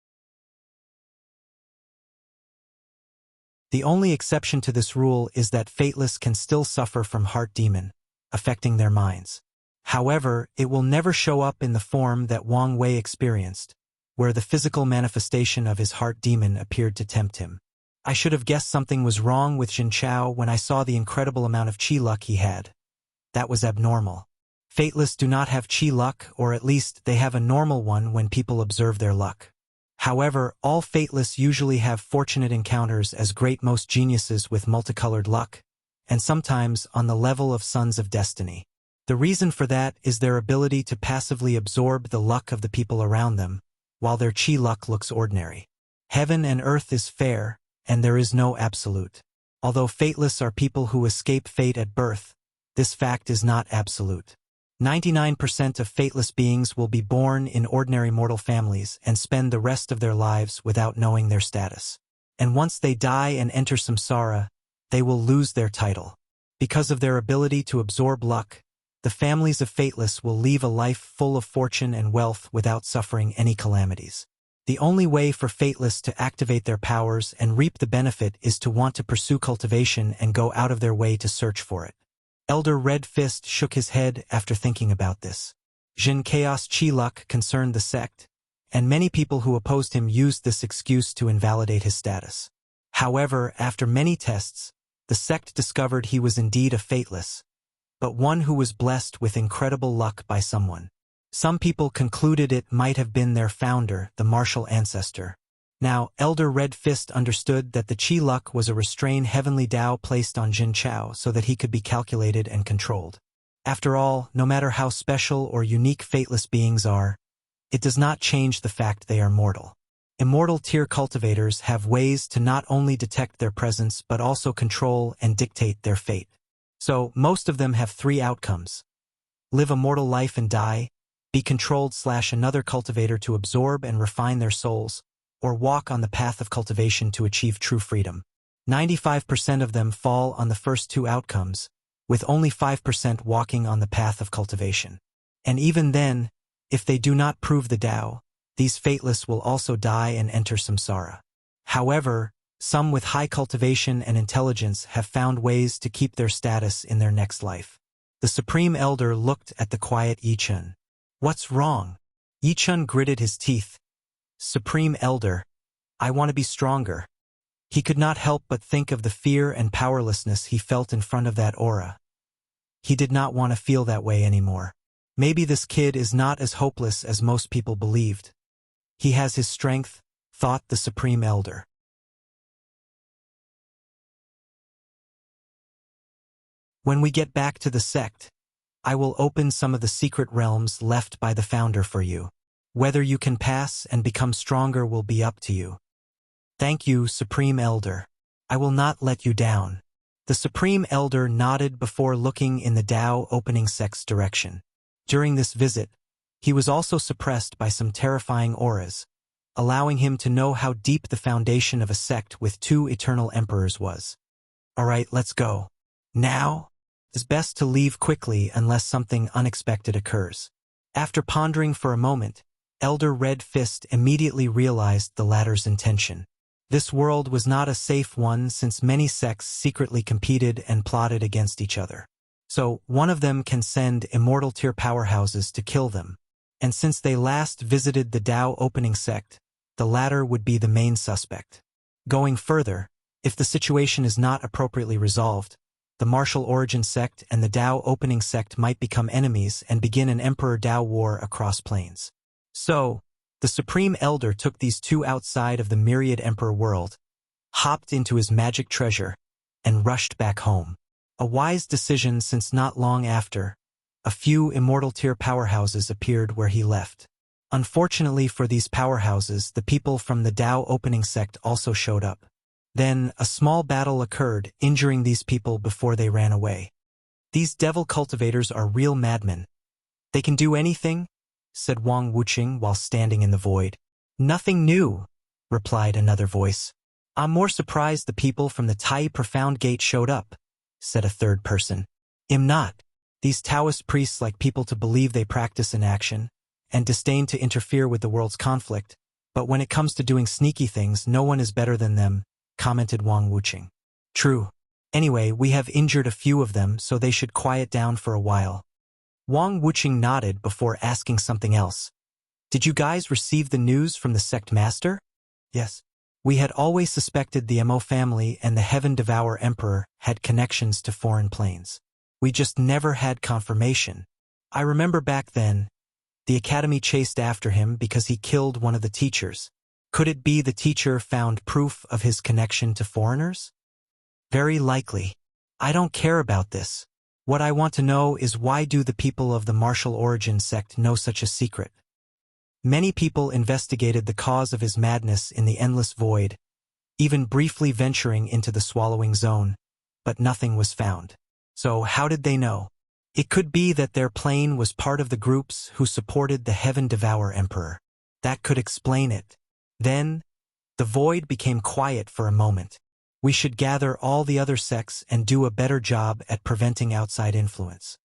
[SPEAKER 1] The only exception to this rule is that fateless can still suffer from heart demon, affecting their minds. However, it will never show up in the form that Wang Wei experienced, where the physical manifestation of his heart demon appeared to tempt him. I should have guessed something was wrong with Jin Chao when I saw the incredible amount of chi luck he had. That was abnormal. Fateless do not have chi luck, or at least they have a normal one when people observe their luck. However, all fateless usually have fortunate encounters as great most geniuses with multicolored luck, and sometimes on the level of sons of destiny. The reason for that is their ability to passively absorb the luck of the people around them, while their chi luck looks ordinary. Heaven and earth is fair, and there is no absolute. Although fateless are people who escape fate at birth, this fact is not absolute. 99% of fateless beings will be born in ordinary mortal families and spend the rest of their lives without knowing their status. And once they die and enter samsara, they will lose their title. Because of their ability to absorb luck, the families of fateless will leave a life full of fortune and wealth without suffering any calamities. The only way for fateless to activate their powers and reap the benefit is to want to pursue cultivation and go out of their way to search for it. Elder Red Fist shook his head after thinking about this. Jin Chaos Chi luck concerned the sect, and many people who opposed him used this excuse to invalidate his status. However, after many tests, the sect discovered he was indeed a fateless, but one who was blessed with incredible luck by someone. Some people concluded it might have been their founder, the martial ancestor. Now, Elder Red Fist understood that the chi luck was a restrained heavenly Tao placed on Jin Chao so that he could be calculated and controlled. After all, no matter how special or unique fateless beings are, it does not change the fact they are mortal. Immortal tier cultivators have ways to not only detect their presence but also control and dictate their fate. So, most of them have 3 outcomes. Live a mortal life and die, be controlled / another cultivator to absorb and refine their souls, or walk on the path of cultivation to achieve true freedom. 95% of them fall on the first two outcomes, with only 5% walking on the path of cultivation. And even then, if they do not prove the Tao, these fateless will also die and enter samsara. However, some with high cultivation and intelligence have found ways to keep their status in their next life. The Supreme Elder looked at the quiet Yichun. What's wrong? Yichun gritted his teeth. Supreme Elder, I want to be stronger. He could not help but think of the fear and powerlessness he felt in front of that aura. He did not want to feel that way anymore. Maybe this kid is not as hopeless as most people believed. He has his strength, thought the Supreme Elder. When we get back to the sect, I will open some of the secret realms left by the founder for you. Whether you can pass and become stronger will be up to you. Thank you, Supreme Elder. I will not let you down. The Supreme Elder nodded before looking in the Tao opening sect's direction. During this visit, he was also suppressed by some terrifying auras, allowing him to know how deep the foundation of a sect with two eternal emperors was. All right, let's go. Now? It's best to leave quickly unless something unexpected occurs. After pondering for a moment, Elder Red Fist immediately realized the latter's intention. This world was not a safe one since many sects secretly competed and plotted against each other. So, one of them can send immortal tier powerhouses to kill them. And since they last visited the Tao opening sect, the latter would be the main suspect. Going further, if the situation is not appropriately resolved, the martial origin sect and the Tao opening sect might become enemies and begin an Emperor-Tao war across planes. So, the Supreme Elder took these two outside of the myriad Emperor world, hopped into his magic treasure, and rushed back home. A wise decision since not long after, a few immortal tier powerhouses appeared where he left. Unfortunately for these powerhouses, the people from the Tao opening sect also showed up. Then, a small battle occurred, injuring these people before they ran away. These devil cultivators are real madmen. They can do anything? Said Wang Wuxing while standing in the void. Nothing new, replied another voice. I'm more surprised the people from the Tai Profound Gate showed up, said a third person. Im not. These Taoist priests like people to believe they practice in action, and disdain to interfere with the world's conflict, but when it comes to doing sneaky things, no one is better than them, commented Wang Wuxing. True. Anyway, we have injured a few of them, so they should quiet down for a while. Wang Wuxing nodded before asking something else. Did you guys receive the news from the sect master? Yes. We had always suspected the Mo family and the Heaven Devourer Emperor had connections to foreign planes. We just never had confirmation. I remember back then, the academy chased after him because he killed one of the teachers. Could it be the teacher found proof of his connection to foreigners? Very likely. I don't care about this. What I want to know is why do the people of the martial origin sect know such a secret? Many people investigated the cause of his madness in the endless void, even briefly venturing into the swallowing zone, but nothing was found. So how did they know? It could be that their plane was part of the groups who supported the Heaven Devourer Emperor. That could explain it. Then, the void became quiet for a moment. We should gather all the other sects and do a better job at preventing outside influence.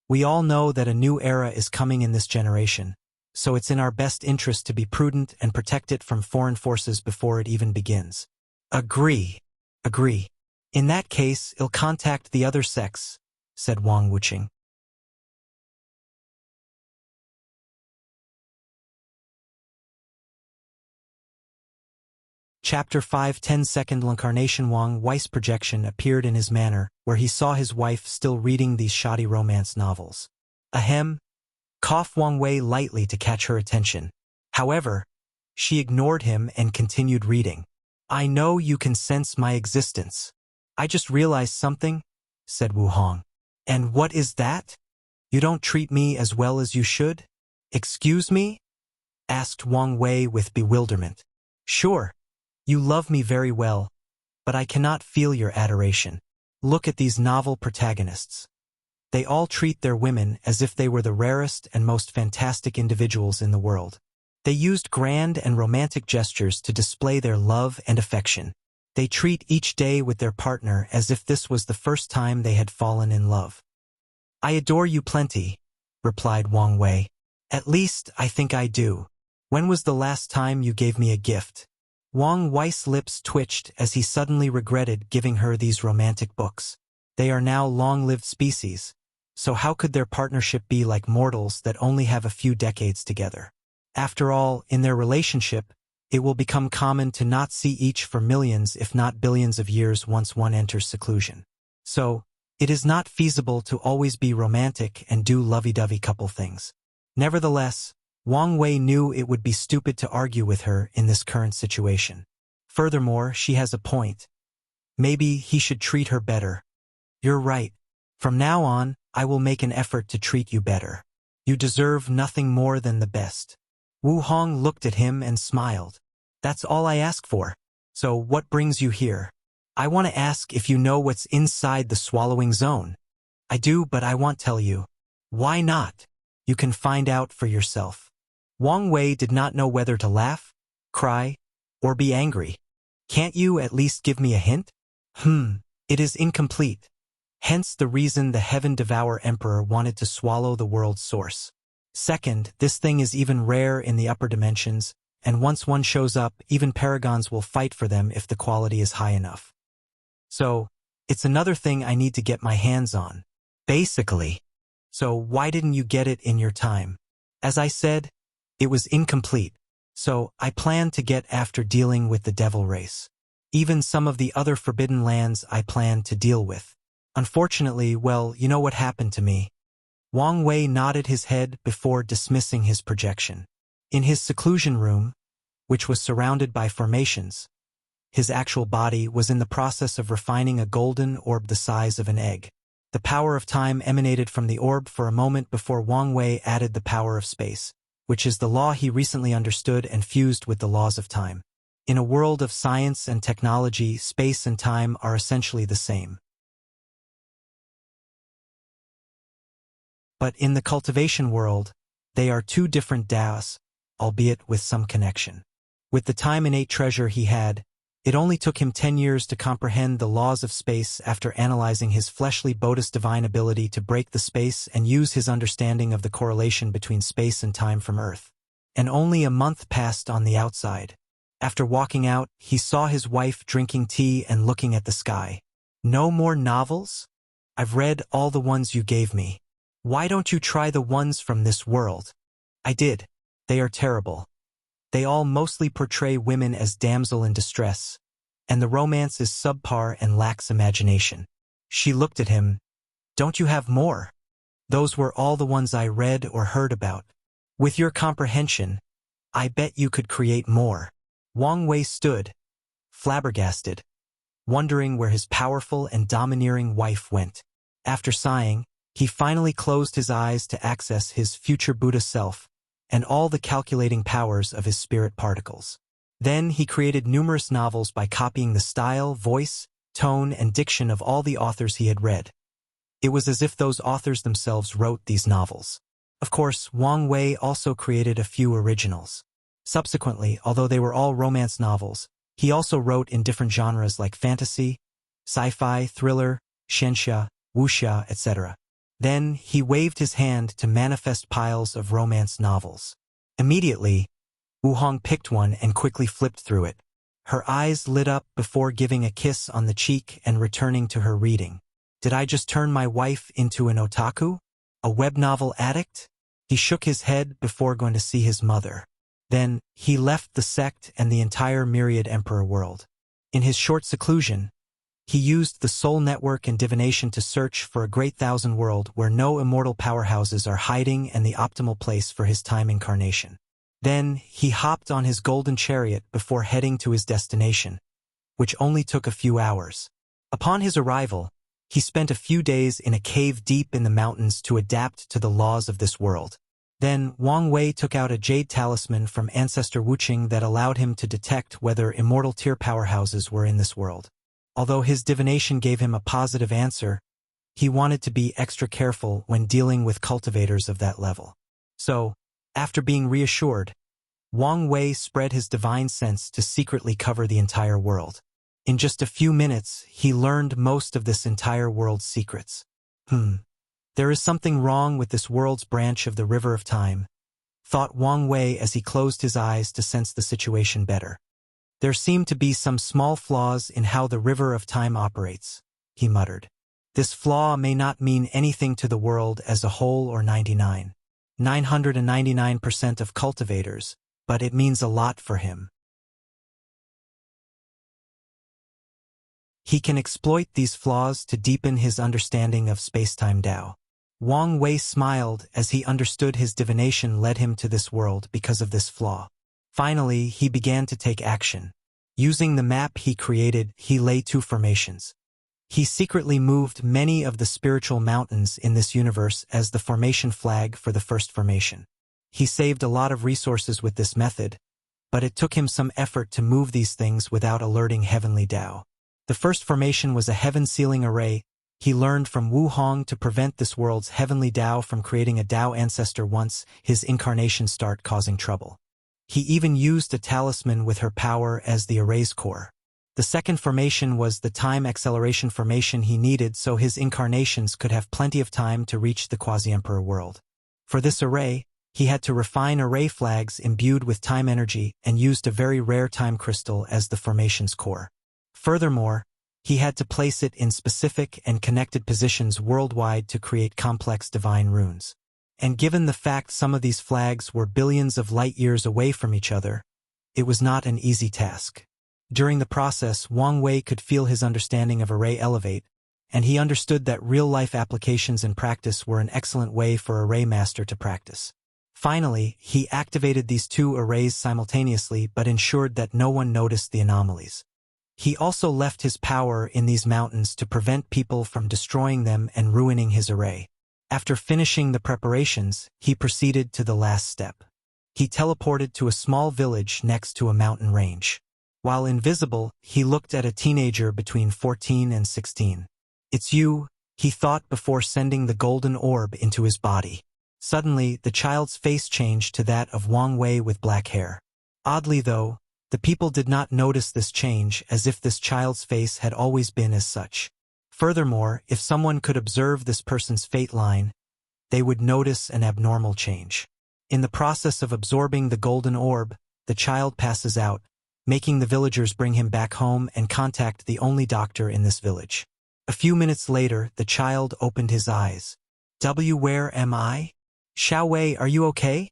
[SPEAKER 1] We all know that a new era is coming in this generation, so it's in our best interest to be prudent and protect it from foreign forces before it even begins. Agree. In that case, I'll contact the other sects, said Wang Wuxing. Chapter 5 10-second incarnation. Wang Wei's projection appeared in his manor, where he saw his wife still reading these shoddy romance novels. Ahem. Coughed Wang Wei lightly to catch her attention. However, she ignored him and continued reading. I know you can sense my existence. I just realized something, said Wu Hong. And what is that? You don't treat me as well as you should? Excuse me? Asked Wang Wei with bewilderment. Sure. You love me very well, but I cannot feel your adoration. Look at these novel protagonists. They all treat their women as if they were the rarest and most fantastic individuals in the world. They used grand and romantic gestures to display their love and affection. They treat each day with their partner as if this was the first time they had fallen in love. "I adore you plenty," replied Wang Wei. "At least, I think I do. When was the last time you gave me a gift?" Wang Wei's lips twitched as he suddenly regretted giving her these romantic books. They are now long-lived species, so how could their partnership be like mortals that only have a few decades together? After all, in their relationship, it will become common to not see each for millions if not billions of years once one enters seclusion. So, it is not feasible to always be romantic and do lovey-dovey couple things. Nevertheless, Wang Wei knew it would be stupid to argue with her in this current situation. Furthermore, she has a point. Maybe he should treat her better. "You're right. From now on, I will make an effort to treat you better. You deserve nothing more than the best." Wu Hong looked at him and smiled. "That's all I ask for. So what brings you here?" "I want to ask if you know what's inside the swallowing zone." "I do, but I won't tell you." "Why not? You can find out for yourself." Wang Wei did not know whether to laugh, cry, or be angry. "Can't you at least give me a hint?" It is incomplete. Hence the reason the Heaven Devour Emperor wanted to swallow the world's source. Second, this thing is even rare in the upper dimensions, and once one shows up, even paragons will fight for them if the quality is high enough. So, it's another thing I need to get my hands on. Basically. So why didn't you get it in your time? As I said, it was incomplete. So, I plan to get after dealing with the devil race. Even some of the other forbidden lands I plan to deal with. Unfortunately, well, you know what happened to me. Wang Wei nodded his head before dismissing his projection. In his seclusion room, which was surrounded by formations, his actual body was in the process of refining a golden orb the size of an egg. The power of time emanated from the orb for a moment before Wang Wei added the power of space, which is the law he recently understood and fused with the laws of time. In a world of science and technology, space and time are essentially the same. But in the cultivation world, they are two different Daos, albeit with some connection. With the time innate treasure he had, it only took him 10 years to comprehend the laws of space after analyzing his fleshly Bodhi's divine ability to break the space and use his understanding of the correlation between space and time from Earth. And only a month passed on the outside. After walking out, he saw his wife drinking tea and looking at the sky. "No more novels? I've read all the ones you gave me. Why don't you try the ones from this world?" "I did. They are terrible. They all mostly portray women as damsel in distress, and the romance is subpar and lacks imagination." She looked at him. "Don't you have more?" "Those were all the ones I read or heard about. With your comprehension, I bet you could create more." Wang Wei stood, flabbergasted, wondering where his powerful and domineering wife went. After sighing, he finally closed his eyes to access his future Buddha self and all the calculating powers of his spirit particles. Then he created numerous novels by copying the style, voice, tone, and diction of all the authors he had read. It was as if those authors themselves wrote these novels. Of course, Wang Wei also created a few originals. Subsequently, although they were all romance novels, he also wrote in different genres like fantasy, sci-fi, thriller, xianxia, wuxia, etc. Then, he waved his hand to manifest piles of romance novels. Immediately, Wu Hong picked one and quickly flipped through it. Her eyes lit up before giving a kiss on the cheek and returning to her reading. "Did I just turn my wife into an otaku? A web novel addict?" He shook his head before going to see his mother. Then, he left the sect and the entire Myriad Emperor world. In his short seclusion, he used the soul network and divination to search for a great thousand world where no immortal powerhouses are hiding and the optimal place for his time incarnation. Then, he hopped on his golden chariot before heading to his destination, which only took a few hours. Upon his arrival, he spent a few days in a cave deep in the mountains to adapt to the laws of this world. Then, Wang Wei took out a jade talisman from Ancestor Wuxia that allowed him to detect whether immortal tier powerhouses were in this world. Although his divination gave him a positive answer, He wanted to be extra careful when dealing with cultivators of that level. So, after being reassured, Wang Wei spread his divine sense to secretly cover the entire world. In just a few minutes, he learned most of this entire world's secrets. There is something wrong with this world's branch of the River of Time, thought Wang Wei as he closed his eyes to sense the situation better. There seem to be some small flaws in how the River of Time operates, he muttered. This flaw may not mean anything to the world as a whole or 999% of cultivators, but it means a lot for him. He can exploit these flaws to deepen his understanding of space-time Tao. Wang Wei smiled as he understood his divination led him to this world because of this flaw. Finally, he began to take action. Using the map he created, he laid 2 formations. He secretly moved many of the spiritual mountains in this universe as the formation flag for the first formation. He saved a lot of resources with this method, but it took him some effort to move these things without alerting heavenly Tao. The first formation was a heaven-sealing array. He learned from Wu Hong to prevent this world's heavenly Tao from creating a Tao ancestor once his incarnation start causing trouble. He even used a talisman with her power as the array's core. The second formation was the time acceleration formation he needed so his incarnations could have plenty of time to reach the quasi-emperor world. For this array, he had to refine array flags imbued with time energy and used a very rare time crystal as the formation's core. Furthermore, he had to place it in specific and connected positions worldwide to create complex divine runes. And given the fact some of these flags were billions of light-years away from each other, it was not an easy task. During the process, Wang Wei could feel his understanding of array elevate, and he understood that real-life applications and practice were an excellent way for Array Master to practice. Finally, he activated these 2 arrays simultaneously but ensured that no one noticed the anomalies. He also left his power in these mountains to prevent people from destroying them and ruining his array. After finishing the preparations, he proceeded to the last step. He teleported to a small village next to a mountain range. While invisible, he looked at a teenager between 14 and 16. "It's you," he thought before sending the golden orb into his body. Suddenly, the child's face changed to that of Wang Wei with black hair. Oddly though, the people did not notice this change as if this child's face had always been as such. Furthermore, if someone could observe this person's fate line, they would notice an abnormal change. In the process of absorbing the golden orb, the child passes out, making the villagers bring him back home and contact the only doctor in this village. A few minutes later, the child opened his eyes. Where am I? Xiao Wei, are you okay?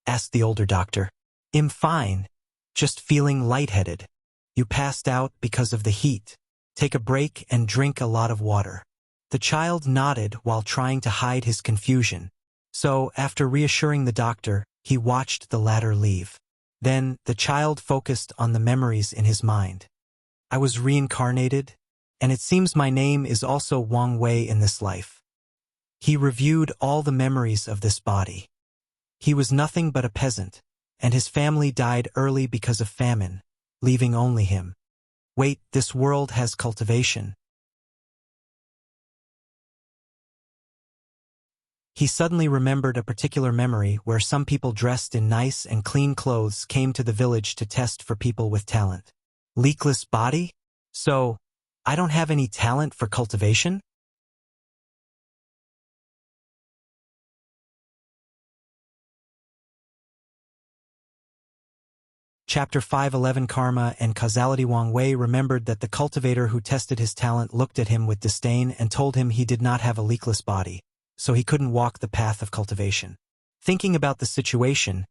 [SPEAKER 1] Asked the older doctor. I'm fine. Just feeling lightheaded. You passed out because of the heat. Take a break and drink a lot of water. The child nodded while trying to hide his confusion. So, after reassuring the doctor, he watched the latter leave. Then, the child focused on the memories in his mind. I was reincarnated, and it seems my name is also Wang Wei in this life. He reviewed all the memories of this body. He was nothing but a peasant, and his family died early because of famine, leaving only him. Wait, this world has cultivation. He suddenly remembered a particular memory where some people dressed in nice and clean clothes came to the village to test for people with talent. Leakless body? So, I don't have any talent for cultivation? Chapter 511 Karma and Causality. Wang Wei remembered that the cultivator who tested his talent looked at him with disdain and told him he did not have a leakless body, so he couldn't walk the path of cultivation. Thinking about the situation,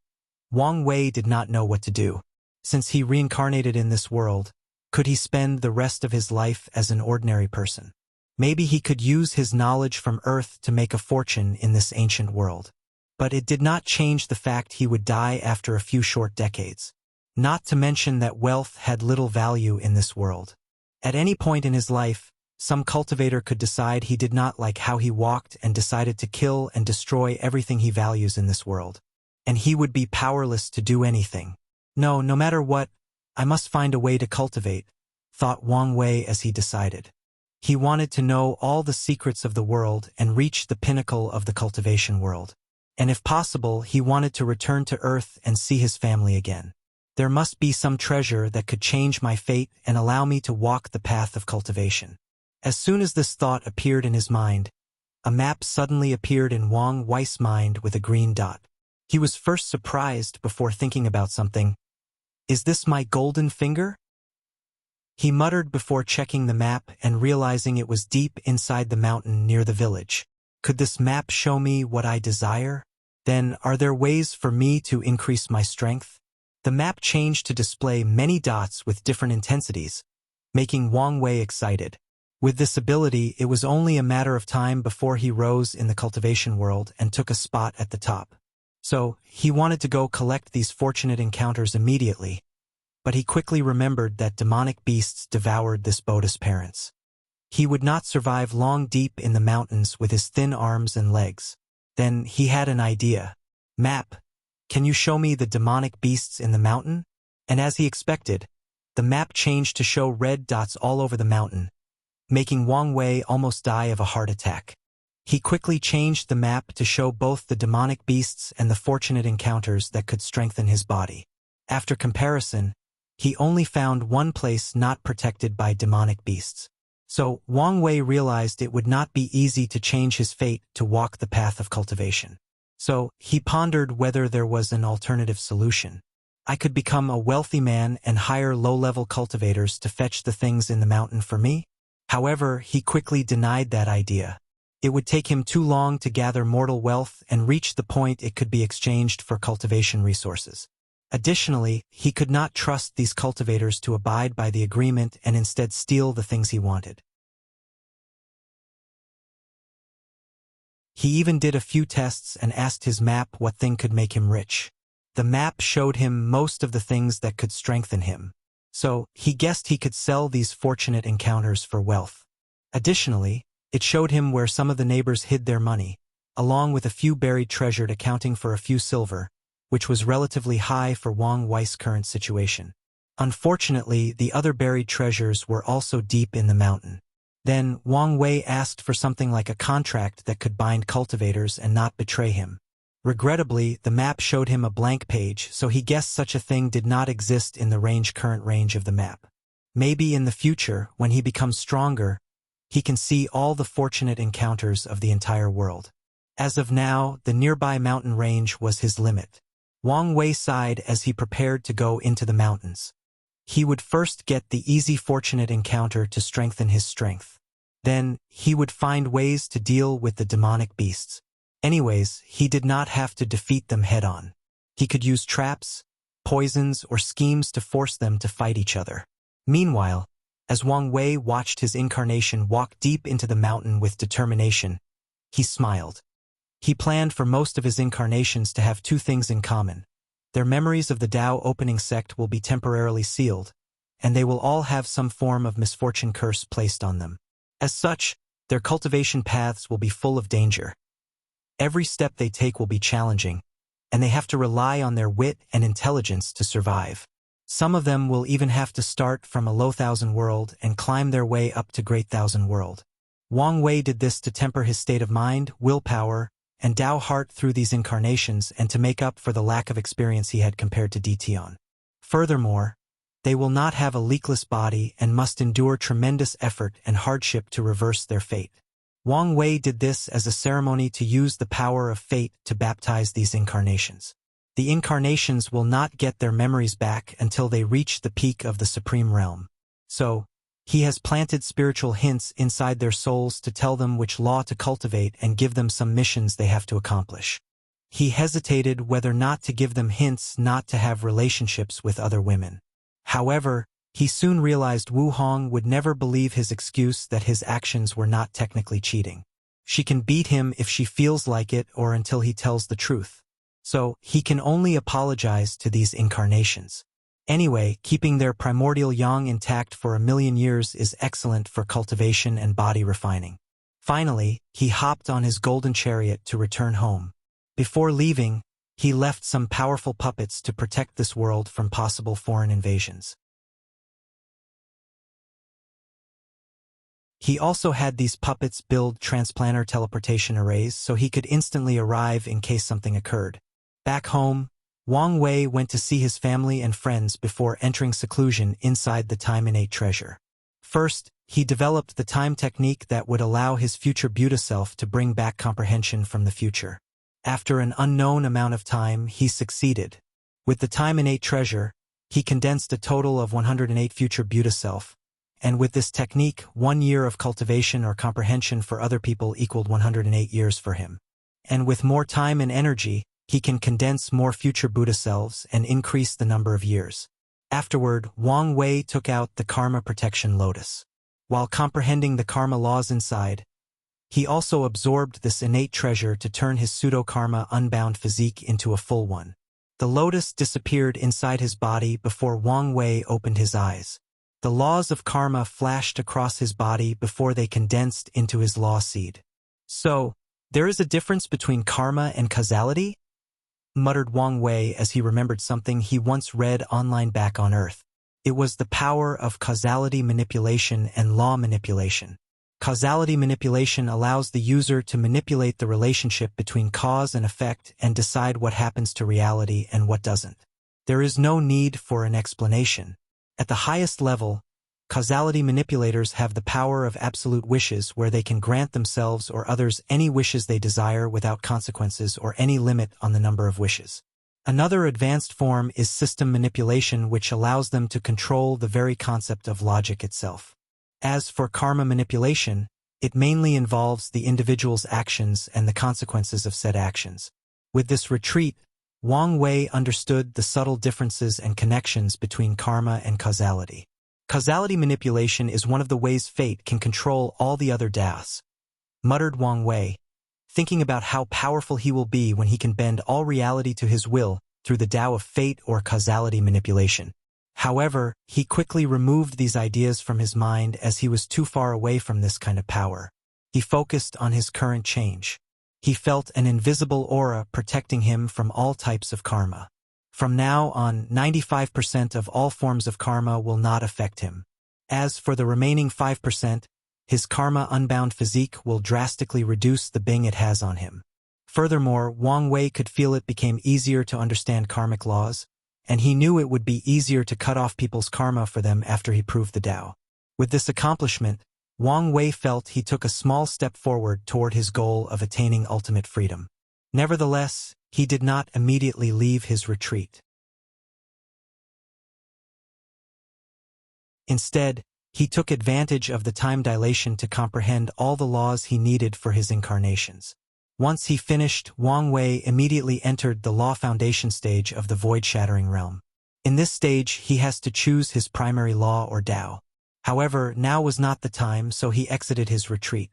[SPEAKER 1] Wang Wei did not know what to do. Since he reincarnated in this world, could he spend the rest of his life as an ordinary person? Maybe he could use his knowledge from Earth to make a fortune in this ancient world. But it did not change the fact he would die after a few short decades. Not to mention that wealth had little value in this world. At any point in his life, some cultivator could decide he did not like how he walked and decided to kill and destroy everything he values in this world. And he would be powerless to do anything. No matter what, I must find a way to cultivate, thought Wang Wei as he decided. He wanted to know all the secrets of the world and reach the pinnacle of the cultivation world. And if possible, he wanted to return to Earth and see his family again. There must be some treasure that could change my fate and allow me to walk the path of cultivation. As soon as this thought appeared in his mind, a map suddenly appeared in Wang Wei's mind with a green dot. He was first surprised before thinking about something. Is this my golden finger? He muttered before checking the map and realizing it was deep inside the mountain near the village. Could this map show me what I desire? Then, are there ways for me to increase my strength? The map changed to display many dots with different intensities, making Wang Wei excited. With this ability, it was only a matter of time before he rose in the cultivation world and took a spot at the top. So, he wanted to go collect these fortunate encounters immediately, but he quickly remembered that demonic beasts devoured this Buddha's parents. He would not survive long deep in the mountains with his thin arms and legs. Then he had an idea. Map, can you show me the demonic beasts in the mountain? And as he expected, the map changed to show red dots all over the mountain, making Wang Wei almost die of a heart attack. He quickly changed the map to show both the demonic beasts and the fortunate encounters that could strengthen his body. After comparison, he only found one place not protected by demonic beasts. So, Wang Wei realized it would not be easy to change his fate to walk the path of cultivation. So, he pondered whether there was an alternative solution. I could become a wealthy man and hire low-level cultivators to fetch the things in the mountain for me? However, he quickly denied that idea. It would take him too long to gather mortal wealth and reach the point it could be exchanged for cultivation resources. Additionally, he could not trust these cultivators to abide by the agreement and instead steal the things he wanted. He even did a few tests and asked his map what thing could make him rich. The map showed him most of the things that could strengthen him. So, he guessed he could sell these fortunate encounters for wealth. Additionally, it showed him where some of the neighbors hid their money, along with a few buried treasure accounting for a few silver, which was relatively high for Wang Wei's current situation. Unfortunately, the other buried treasures were also deep in the mountain. Then, Wang Wei asked for something like a contract that could bind cultivators and not betray him. Regrettably, the map showed him a blank page, so he guessed such a thing did not exist in the current range of the map. Maybe in the future, when he becomes stronger, he can see all the fortunate encounters of the entire world. As of now, the nearby mountain range was his limit. Wang Wei sighed as he prepared to go into the mountains. He would first get the easy fortunate encounter to strengthen his strength. Then, he would find ways to deal with the demonic beasts. Anyways, he did not have to defeat them head-on. He could use traps, poisons, or schemes to force them to fight each other. Meanwhile, as Wang Wei watched his incarnation walk deep into the mountain with determination, he smiled. He planned for most of his incarnations to have two things in common. Their memories of the Tao opening sect will be temporarily sealed, and they will all have some form of misfortune curse placed on them. As such, their cultivation paths will be full of danger. Every step they take will be challenging, and they have to rely on their wit and intelligence to survive. Some of them will even have to start from a low thousand world and climb their way up to great thousand world. Wang Wei did this to temper his state of mind, willpower, and Tao heart through these incarnations and to make up for the lack of experience he had compared to Dition. Furthermore, they will not have a leakless body and must endure tremendous effort and hardship to reverse their fate. Wang Wei did this as a ceremony to use the power of fate to baptize these incarnations. The incarnations will not get their memories back until they reach the peak of the Supreme Realm. So, he has planted spiritual hints inside their souls to tell them which law to cultivate and give them some missions they have to accomplish. He hesitated whether not to give them hints not to have relationships with other women. However, he soon realized Wu Hong would never believe his excuse that his actions were not technically cheating. She can beat him if she feels like it or until he tells the truth. So, he can only apologize to these incarnations. Anyway, keeping their primordial yang intact for 1,000,000 years is excellent for cultivation and body refining. Finally, he hopped on his golden chariot to return home. Before leaving, he left some powerful puppets to protect this world from possible foreign invasions. He also had these puppets build transplanter teleportation arrays so he could instantly arrive in case something occurred. Back home, Wang Wei went to see his family and friends before entering seclusion inside the time-innate treasure. First, he developed the time technique that would allow his future Buddha self to bring back comprehension from the future. After an unknown amount of time, he succeeded. With the time-innate treasure, he condensed a total of 108 future Buddha self, and with this technique, 1 year of cultivation or comprehension for other people equaled 108 years for him. And with more time and energy, he can condense more future Buddha selves and increase the number of years. Afterward, Wang Wei took out the Karma Protection Lotus. While comprehending the karma laws inside, he also absorbed this innate treasure to turn his pseudo-karma unbound physique into a full one. The lotus disappeared inside his body before Wang Wei opened his eyes. The laws of karma flashed across his body before they condensed into his law seed. So, there is a difference between karma and causality? Muttered Wang Wei as he remembered something he once read online back on Earth. It was the power of causality manipulation and law manipulation. Causality manipulation allows the user to manipulate the relationship between cause and effect and decide what happens to reality and what doesn't. There is no need for an explanation. At the highest level, causality manipulators have the power of absolute wishes where they can grant themselves or others any wishes they desire without consequences or any limit on the number of wishes. Another advanced form is system manipulation, which allows them to control the very concept of logic itself. As for karma manipulation, it mainly involves the individual's actions and the consequences of said actions. With this retreat, Wang Wei understood the subtle differences and connections between karma and causality. Causality manipulation is one of the ways fate can control all the other Daos, muttered Wang Wei, thinking about how powerful he will be when he can bend all reality to his will through the Tao of fate or causality manipulation. However, he quickly removed these ideas from his mind as he was too far away from this kind of power. He focused on his current change. He felt an invisible aura protecting him from all types of karma. From now on, 95% of all forms of karma will not affect him. As for the remaining 5%, his karma unbound physique will drastically reduce the bing it has on him. Furthermore, Wang Wei could feel it became easier to understand karmic laws, and he knew it would be easier to cut off people's karma for them after he proved the Tao. With this accomplishment, Wang Wei felt he took a small step forward toward his goal of attaining ultimate freedom. Nevertheless, he did not immediately leave his retreat. Instead, he took advantage of the time dilation to comprehend all the laws he needed for his incarnations. Once he finished, Wang Wei immediately entered the Law Foundation stage of the void-shattering realm. In this stage, he has to choose his primary law or Tao. However, now was not the time, so he exited his retreat.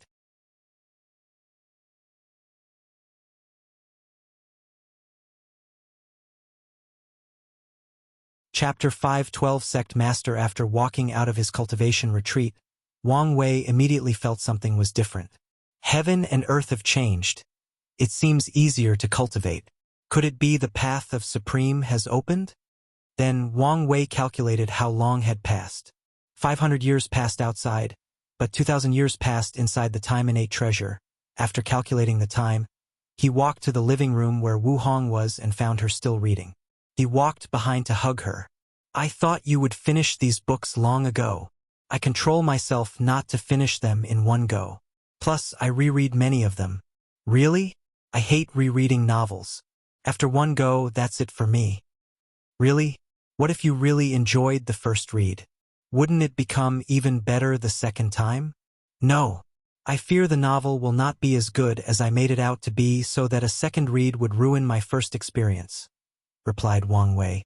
[SPEAKER 1] Chapter 5:12 Sect Master. After walking out of his cultivation retreat, Wang Wei immediately felt something was different. Heaven and earth have changed. It seems easier to cultivate. Could it be the path of Supreme has opened? Then Wang Wei calculated how long had passed. 500 years passed outside, but 2,000 years passed inside the time-innate treasure. After calculating the time, he walked to the living room where Wu Hong was and found her still reading. He walked behind to hug her. "I thought you would finish these books long ago. I control myself not to finish them in one go. Plus, I reread many of them." "Really? I hate rereading novels. After one go, that's it for me." "Really? What if you really enjoyed the first read? Wouldn't it become even better the second time?" "No. I fear the novel will not be as good as I made it out to be, so that a second read would ruin my first experience," replied Wang Wei.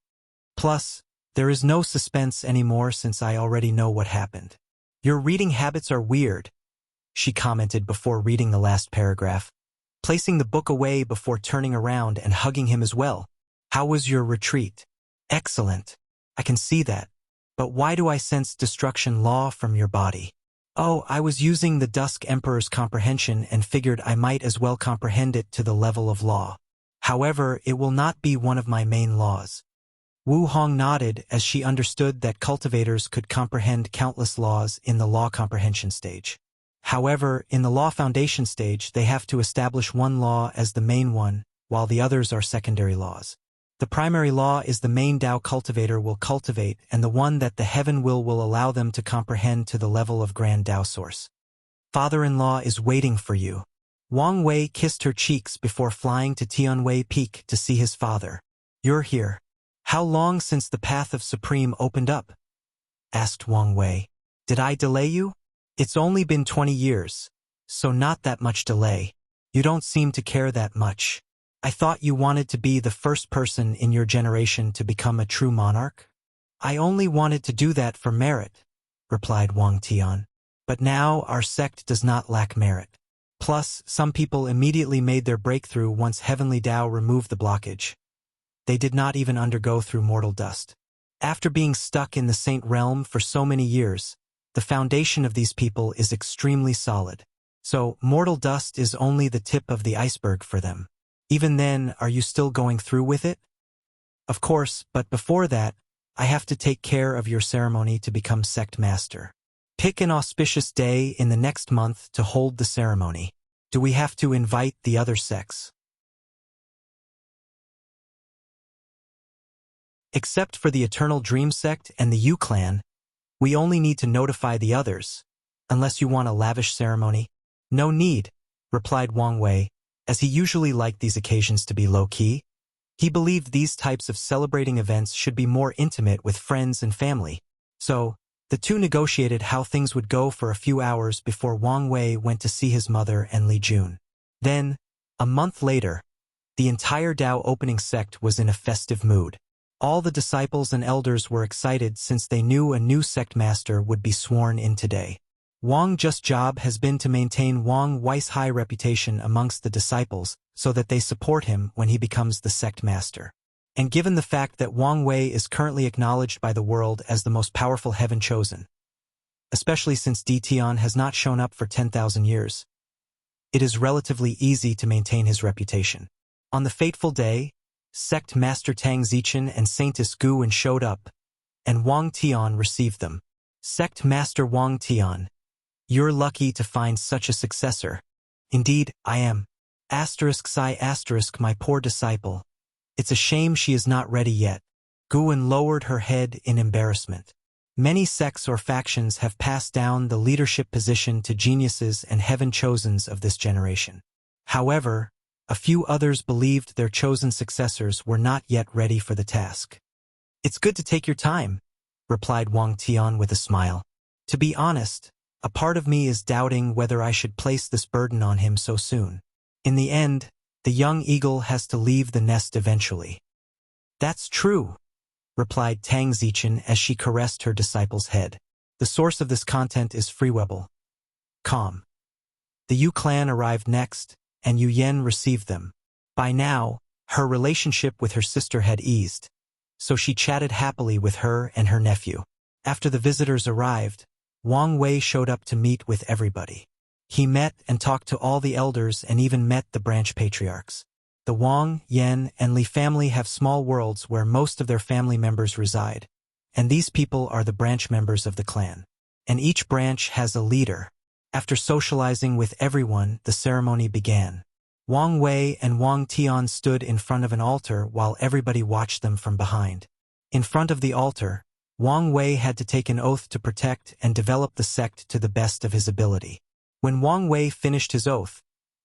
[SPEAKER 1] "Plus, there is no suspense anymore since I already know what happened." "Your reading habits are weird," she commented before reading the last paragraph, placing the book away before turning around and hugging him as well. "How was your retreat?" "Excellent. I can see that. But why do I sense destruction law from your body?" "Oh, I was using the Dusk Emperor's comprehension and figured I might as well comprehend it to the level of law. However, it will not be one of my main laws." Wu Hong nodded as she understood that cultivators could comprehend countless laws in the law comprehension stage. However, in the law foundation stage, they have to establish one law as the main one, while the others are secondary laws. The primary law is the main Tao cultivator will cultivate, and the one that the heaven will allow them to comprehend to the level of grand Tao source. Father-in-law is waiting for you. Wang Wei kissed her cheeks before flying to Tianwei Peak to see his father. You're here. How long since the path of Supreme opened up? Asked Wang Wei. Did I delay you? It's only been 20 years, so not that much delay. You don't seem to care that much. I thought you wanted to be the first person in your generation to become a true monarch. I only wanted to do that for merit, replied Wang Tian. But now our sect does not lack merit. Plus, some people immediately made their breakthrough once Heavenly Tao removed the blockage. They did not even undergo through mortal dust. After being stuck in the Saint Realm for so many years, the foundation of these people is extremely solid. So, mortal dust is only the tip of the iceberg for them. Even then, are you still going through with it? Of course, but before that, I have to take care of your ceremony to become sect master. Pick an auspicious day in the next month to hold the ceremony. Do we have to invite the other sects? Except for the Eternal Dream sect and the Yu clan, we only need to notify the others, unless you want a lavish ceremony. No need, replied Wang Wei, as he usually liked these occasions to be low-key. He believed these types of celebrating events should be more intimate with friends and family. So, the two negotiated how things would go for a few hours before Wang Wei went to see his mother and Li Jun. Then, a month later, the entire Tao opening sect was in a festive mood. All the disciples and elders were excited since they knew a new sect master would be sworn in today. Wang Zhu's job has been to maintain Wang Wei's high reputation amongst the disciples so that they support him when he becomes the sect master. And given the fact that Wang Wei is currently acknowledged by the world as the most powerful heaven chosen, especially since Di Tian has not shown up for 10,000 years, it is relatively easy to maintain his reputation. On the fateful day, Sect Master Tang Zichen and Saintess Gu and showed up, and Wang Tian received them. Sect Master Wang Tian, you're lucky to find such a successor. Indeed, I am. My poor disciple. It's a shame she is not ready yet. Guan lowered her head in embarrassment. Many sects or factions have passed down the leadership position to geniuses and heaven-chosens of this generation. However, a few others believed their chosen successors were not yet ready for the task. It's good to take your time, replied Wang Tian with a smile. To be honest, a part of me is doubting whether I should place this burden on him so soon. In the end, the young eagle has to leave the nest eventually. That's true, replied Tang Zichen as she caressed her disciple's head. The source of this content is freewebble.com. The Yu clan arrived next, and Yu Yen received them. By now, her relationship with her sister had eased, so she chatted happily with her and her nephew. After the visitors arrived, Wang Wei showed up to meet with everybody. He met and talked to all the elders and even met the branch patriarchs. The Wang, Yan, and Li family have small worlds where most of their family members reside, and these people are the branch members of the clan. And each branch has a leader. After socializing with everyone, the ceremony began. Wang Wei and Wang Tian stood in front of an altar while everybody watched them from behind. In front of the altar, Wang Wei had to take an oath to protect and develop the sect to the best of his ability. When Wang Wei finished his oath,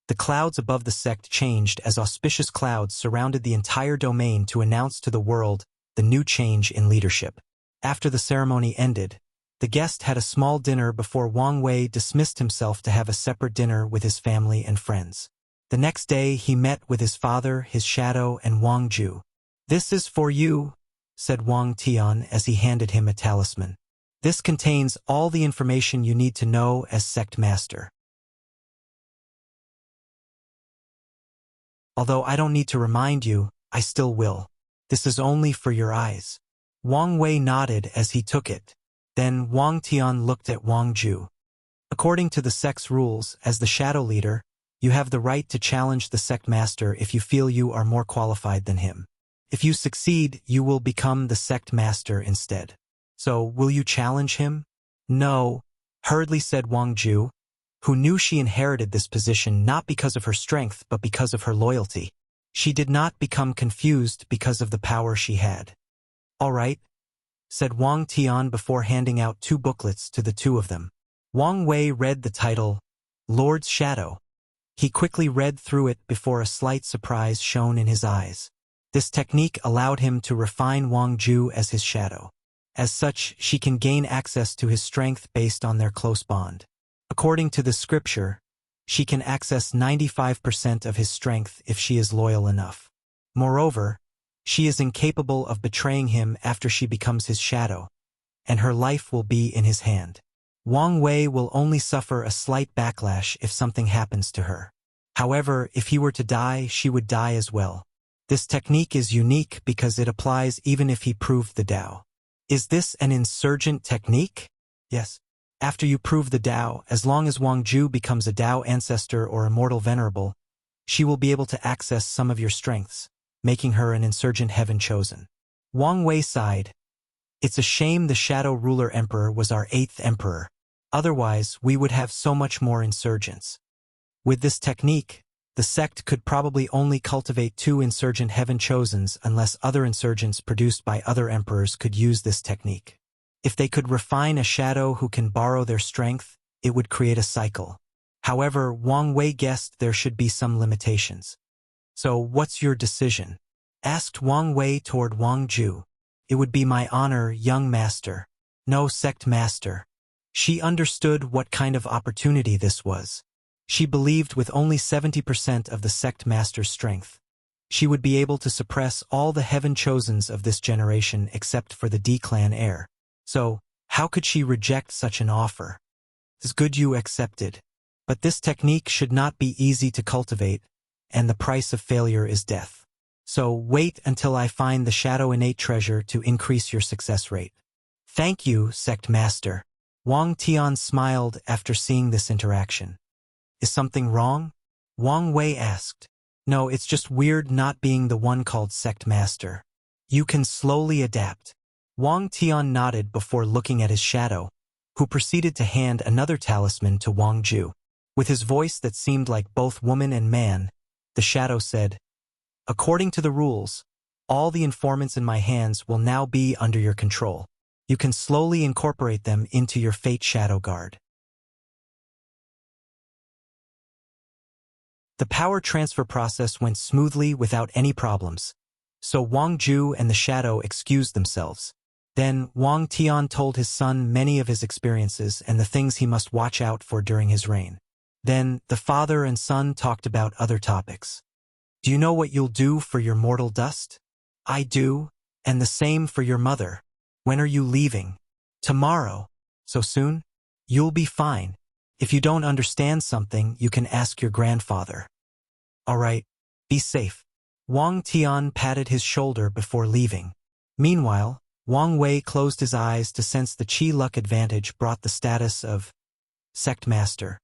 [SPEAKER 1] the clouds above the sect changed as auspicious clouds surrounded the entire domain to announce to the world the new change in leadership. After the ceremony ended, the guest had a small dinner before Wang Wei dismissed himself to have a separate dinner with his family and friends. The next day he met with his father, his shadow, and Wang Zhu. "This is for you," said Wang Tian as he handed him a talisman. "This contains all the information you need to know as sect master. Although I don't need to remind you, I still will. This is only for your eyes." Wang Wei nodded as he took it. Then Wang Tian looked at Wang Zhu. "According to the sect's rules, as the shadow leader, you have the right to challenge the sect master if you feel you are more qualified than him. If you succeed, you will become the sect master instead. So, will you challenge him?" "No," hurriedly said Wang Zhu, who knew she inherited this position not because of her strength but because of her loyalty. She did not become confused because of the power she had. "All right," said Wang Tian before handing out 2 booklets to the 2 of them. Wang Wei read the title, Lord's Shadow. He quickly read through it before a slight surprise shone in his eyes. This technique allowed him to refine Wang Ju as his shadow. As such, she can gain access to his strength based on their close bond. According to the scripture, she can access 95% of his strength if she is loyal enough. Moreover, she is incapable of betraying him after she becomes his shadow, and her life will be in his hand. Wang Wei will only suffer a slight backlash if something happens to her. However, if he were to die, she would die as well. This technique is unique because it applies even if he proved the Tao. Is this an insurgent technique? Yes. After you prove the Tao, as long as Wang Ju becomes a Tao ancestor or immortal venerable, she will be able to access some of your strengths, making her an insurgent heaven chosen. Wang Wei sighed. It's a shame the Shadow Ruler Emperor was our 8th emperor. Otherwise, we would have so much more insurgents. With this technique, the sect could probably only cultivate 2 insurgent heaven chosens unless other insurgents produced by other emperors could use this technique. If they could refine a shadow who can borrow their strength, it would create a cycle. However, Wang Wei guessed there should be some limitations. "So what's your decision?" asked Wang Wei toward Wang Ju. "It would be my honor, young master." "No, sect master." She understood what kind of opportunity this was. She believed with only 70% of the sect master's strength, she would be able to suppress all the heaven chosens of this generation except for the D-clan heir. So, how could she reject such an offer? It's good you accepted. But this technique should not be easy to cultivate, and the price of failure is death. So wait until I find the Shadow Innate Treasure to increase your success rate. Thank you, Sect Master. Wang Tian smiled after seeing this interaction. Is something wrong? Wang Wei asked. No, it's just weird not being the one called Sect Master. You can slowly adapt. Wang Tian nodded before looking at his shadow, who proceeded to hand another talisman to Wang Ju. With his voice that seemed like both woman and man, the shadow said, According to the rules, all the informants in my hands will now be under your control. You can slowly incorporate them into your Fate Shadow Guard. The power transfer process went smoothly without any problems, so Wang Ju and the shadow excused themselves. Then Wang Tian told his son many of his experiences and the things he must watch out for during his reign. Then the father and son talked about other topics. Do you know what you'll do for your mortal dust? I do, and the same for your mother. When are you leaving? Tomorrow. So soon? You'll be fine. If you don't understand something, you can ask your grandfather. All right, be safe. Wang Tian patted his shoulder before leaving. Meanwhile, Wang Wei closed his eyes to sense the Qi luck advantage brought the status of Sect Master.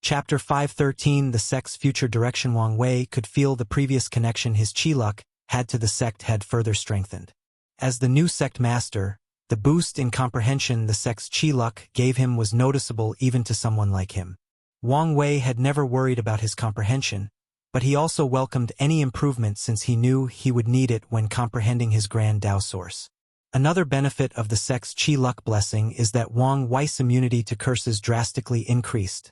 [SPEAKER 1] Chapter 513 The sect's future direction. Wang Wei could feel the previous connection his Qi luck had to the sect had further strengthened. As the new sect master, the boost in comprehension the sect's Qi luck gave him was noticeable even to someone like him. Wang Wei had never worried about his comprehension, but he also welcomed any improvement since he knew he would need it when comprehending his grand Tao source. Another benefit of the sect's Qi luck blessing is that Wang Wei's immunity to curses drastically increased,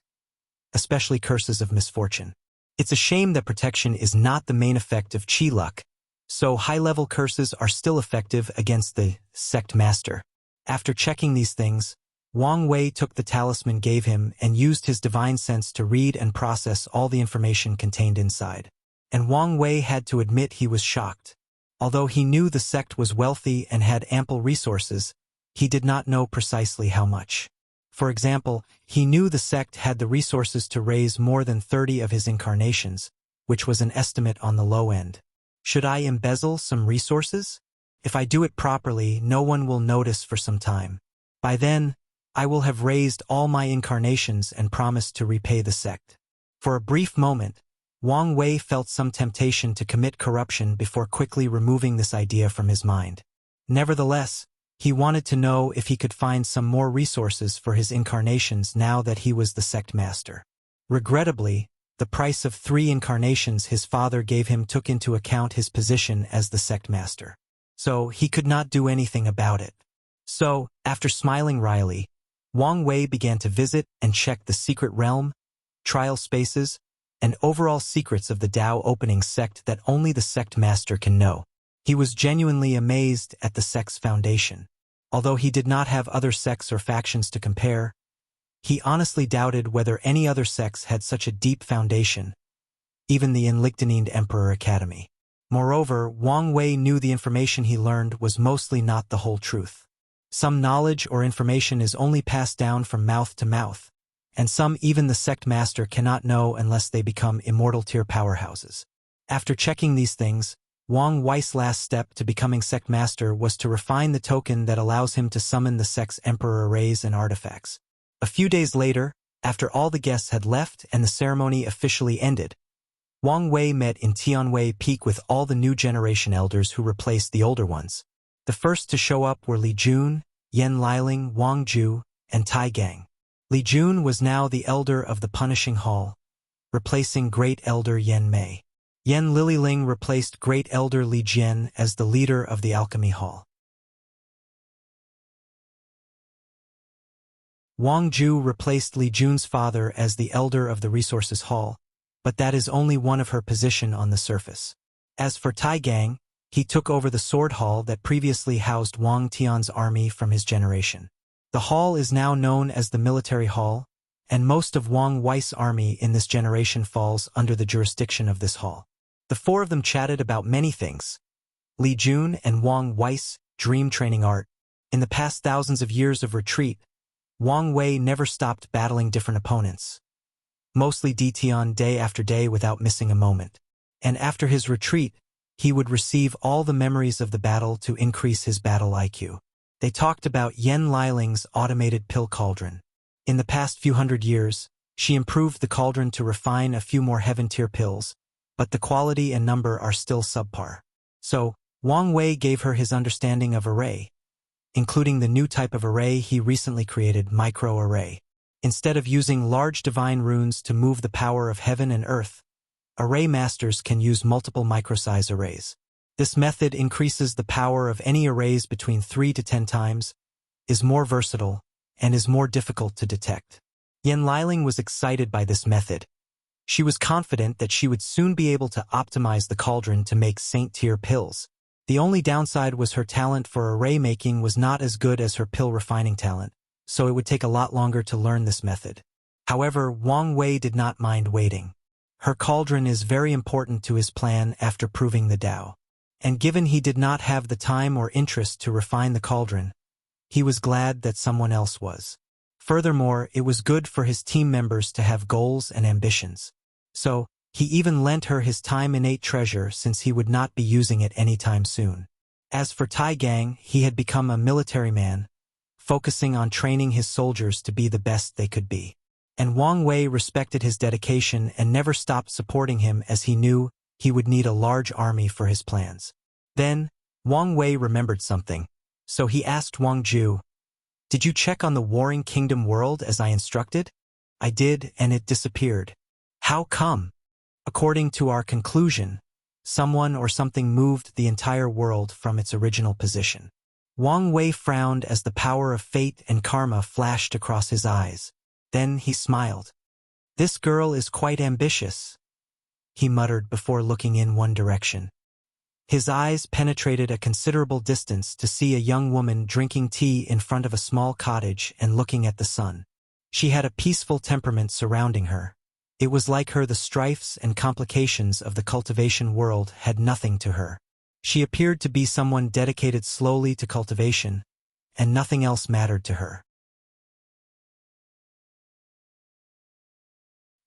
[SPEAKER 1] especially curses of misfortune. It's a shame that protection is not the main effect of Qi luck, so high-level curses are still effective against the sect master. After checking these things, Wang Wei took the talisman gave him and used his divine sense to read and process all the information contained inside. And Wang Wei had to admit he was shocked. Although he knew the sect was wealthy and had ample resources, he did not know precisely how much. For example, he knew the sect had the resources to raise more than 30 of his incarnations, which was an estimate on the low end. Should I embezzle some resources? If I do it properly, no one will notice for some time. By then, I will have raised all my incarnations and promised to repay the sect. For a brief moment, Wang Wei felt some temptation to commit corruption before quickly removing this idea from his mind. Nevertheless, he wanted to know if he could find some more resources for his incarnations now that he was the sect master. Regrettably, the price of 3 incarnations his father gave him took into account his position as the sect master. So he could not do anything about it. So, after smiling wryly, Wang Wei began to visit and check the secret realm, trial spaces, and overall secrets of the Tao opening sect that only the sect master can know. He was genuinely amazed at the sect's foundation. Although he did not have other sects or factions to compare, he honestly doubted whether any other sects had such a deep foundation, even the Enlightened Emperor Academy. Moreover, Wang Wei knew the information he learned was mostly not the whole truth. Some knowledge or information is only passed down from mouth to mouth, and some even the sect master cannot know unless they become immortal tier powerhouses. After checking these things, Wang Wei's last step to becoming sect master was to refine the token that allows him to summon the sect's emperor arrays and artifacts. A few days later, after all the guests had left and the ceremony officially ended, Wang Wei met in Tianwei Peak with all the new generation elders who replaced the older ones. The first to show up were Li Jun, Yan Liling, Wang Ju, and Tai Gang. Li Jun was now the elder of the Punishing Hall, replacing Great Elder Yan Mei. Yan Liling replaced Great Elder Li Jian as the leader of the Alchemy Hall. Wang Ju replaced Li Jun's father as the elder of the Resources Hall, but that is only one of her position on the surface. As for Tai Gang, he took over the Sword Hall that previously housed Wang Tian's army from his generation. The hall is now known as the Military Hall, and most of Wang Wei's army in this generation falls under the jurisdiction of this hall. The 4 of them chatted about many things. Li Jun and Wang Wei's dream training art. In the past thousands of years of retreat, Wang Wei never stopped battling different opponents, mostly Tian day after day without missing a moment. And after his retreat, he would receive all the memories of the battle to increase his battle IQ. They talked about Yan Liling's automated pill cauldron. In the past few hundred years, she improved the cauldron to refine a few more heaven-tier pills, but the quality and number are still subpar. So, Wang Wei gave her his understanding of array, including the new type of array he recently created, micro-array. Instead of using large divine runes to move the power of heaven and earth, array masters can use multiple micro-size arrays. This method increases the power of any arrays between 3 to 10 times, is more versatile, and is more difficult to detect. Yan Liling was excited by this method. She was confident that she would soon be able to optimize the cauldron to make saint-tier pills. The only downside was her talent for array making was not as good as her pill refining talent, so it would take a lot longer to learn this method. However, Wang Wei did not mind waiting. Her cauldron is very important to his plan after proving the Tao. And given he did not have the time or interest to refine the cauldron, he was glad that someone else was. Furthermore, it was good for his team members to have goals and ambitions. So, he even lent her his time-innate treasure since he would not be using it anytime soon. As for Tai Gang, he had become a military man, focusing on training his soldiers to be the best they could be. And Wang Wei respected his dedication and never stopped supporting him as he knew he would need a large army for his plans. Then, Wang Wei remembered something, so he asked Wang Ju, "Did you check on the Warring Kingdom world as I instructed?" "I did, and it disappeared." "How come?" "According to our conclusion, someone or something moved the entire world from its original position." Wang Wei frowned as the power of fate and karma flashed across his eyes. Then he smiled. "This girl is quite ambitious," he muttered before looking in one direction. His eyes penetrated a considerable distance to see a young woman drinking tea in front of a small cottage and looking at the sun. She had a peaceful temperament surrounding her. It was like her the strifes and complications of the cultivation world had nothing to her. She appeared to be someone dedicated slowly to cultivation, and nothing else mattered to her.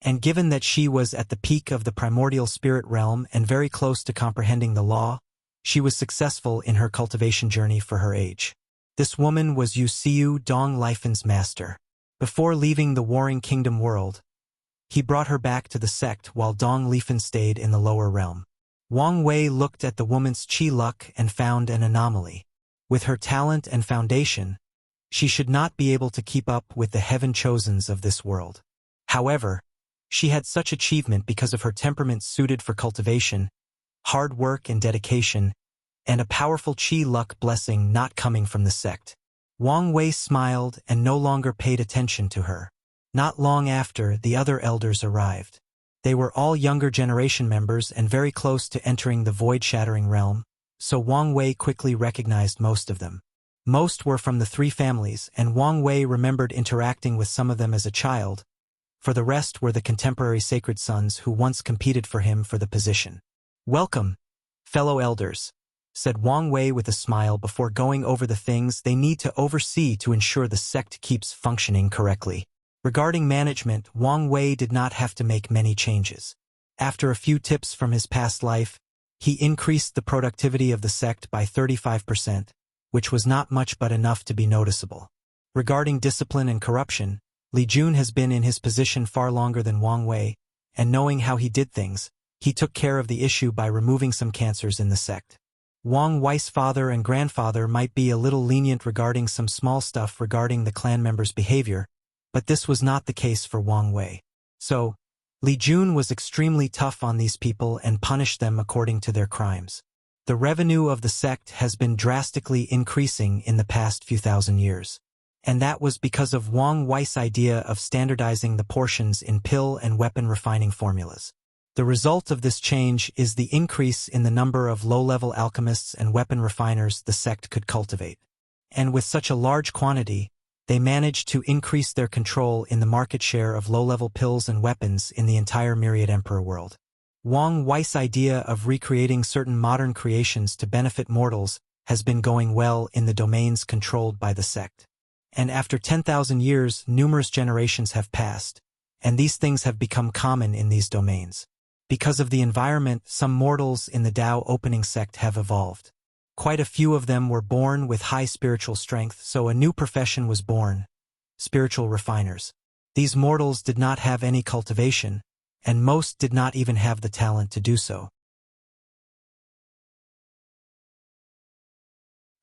[SPEAKER 1] And given that she was at the peak of the primordial spirit realm and very close to comprehending the law, she was successful in her cultivation journey for her age. This woman was Yu Siu Dong Lifen's master. Before leaving the Warring Kingdom world, He brought her back to the sect while Dong Lifen stayed in the lower realm. Wang Wei looked at the woman's qi luck and found an anomaly. With her talent and foundation, she should not be able to keep up with the heaven-chosens of this world. However, she had such achievement because of her temperament suited for cultivation, hard work and dedication, and a powerful qi luck blessing not coming from the sect. Wang Wei smiled and no longer paid attention to her. Not long after, the other elders arrived. They were all younger generation members and very close to entering the void-shattering realm, so Wang Wei quickly recognized most of them. Most were from the three families, and Wang Wei remembered interacting with some of them as a child. For the rest were the contemporary sacred sons who once competed for him for the position. "Welcome, fellow elders," said Wang Wei with a smile before going over the things they need to oversee to ensure the sect keeps functioning correctly. Regarding management, Wang Wei did not have to make many changes. After a few tips from his past life, he increased the productivity of the sect by 35%, which was not much but enough to be noticeable. Regarding discipline and corruption, Li Jun has been in his position far longer than Wang Wei, and knowing how he did things, he took care of the issue by removing some cancers in the sect. Wang Wei's father and grandfather might be a little lenient regarding some small stuff regarding the clan members' behavior, but this was not the case for Wang Wei. So, Li Jun was extremely tough on these people and punished them according to their crimes. The revenue of the sect has been drastically increasing in the past few thousand years. And that was because of Wang Wei's idea of standardizing the portions in pill and weapon refining formulas. The result of this change is the increase in the number of low-level alchemists and weapon refiners the sect could cultivate. And with such a large quantity, they managed to increase their control in the market share of low-level pills and weapons in the entire Myriad Emperor world. Wang Wei's idea of recreating certain modern creations to benefit mortals has been going well in the domains controlled by the sect. And after 10,000 years, numerous generations have passed, and these things have become common in these domains. Because of the environment, some mortals in the Tao opening sect have evolved. Quite a few of them were born with high spiritual strength, so a new profession was born: spiritual refiners. These mortals did not have any cultivation, and most did not even have the talent to do so.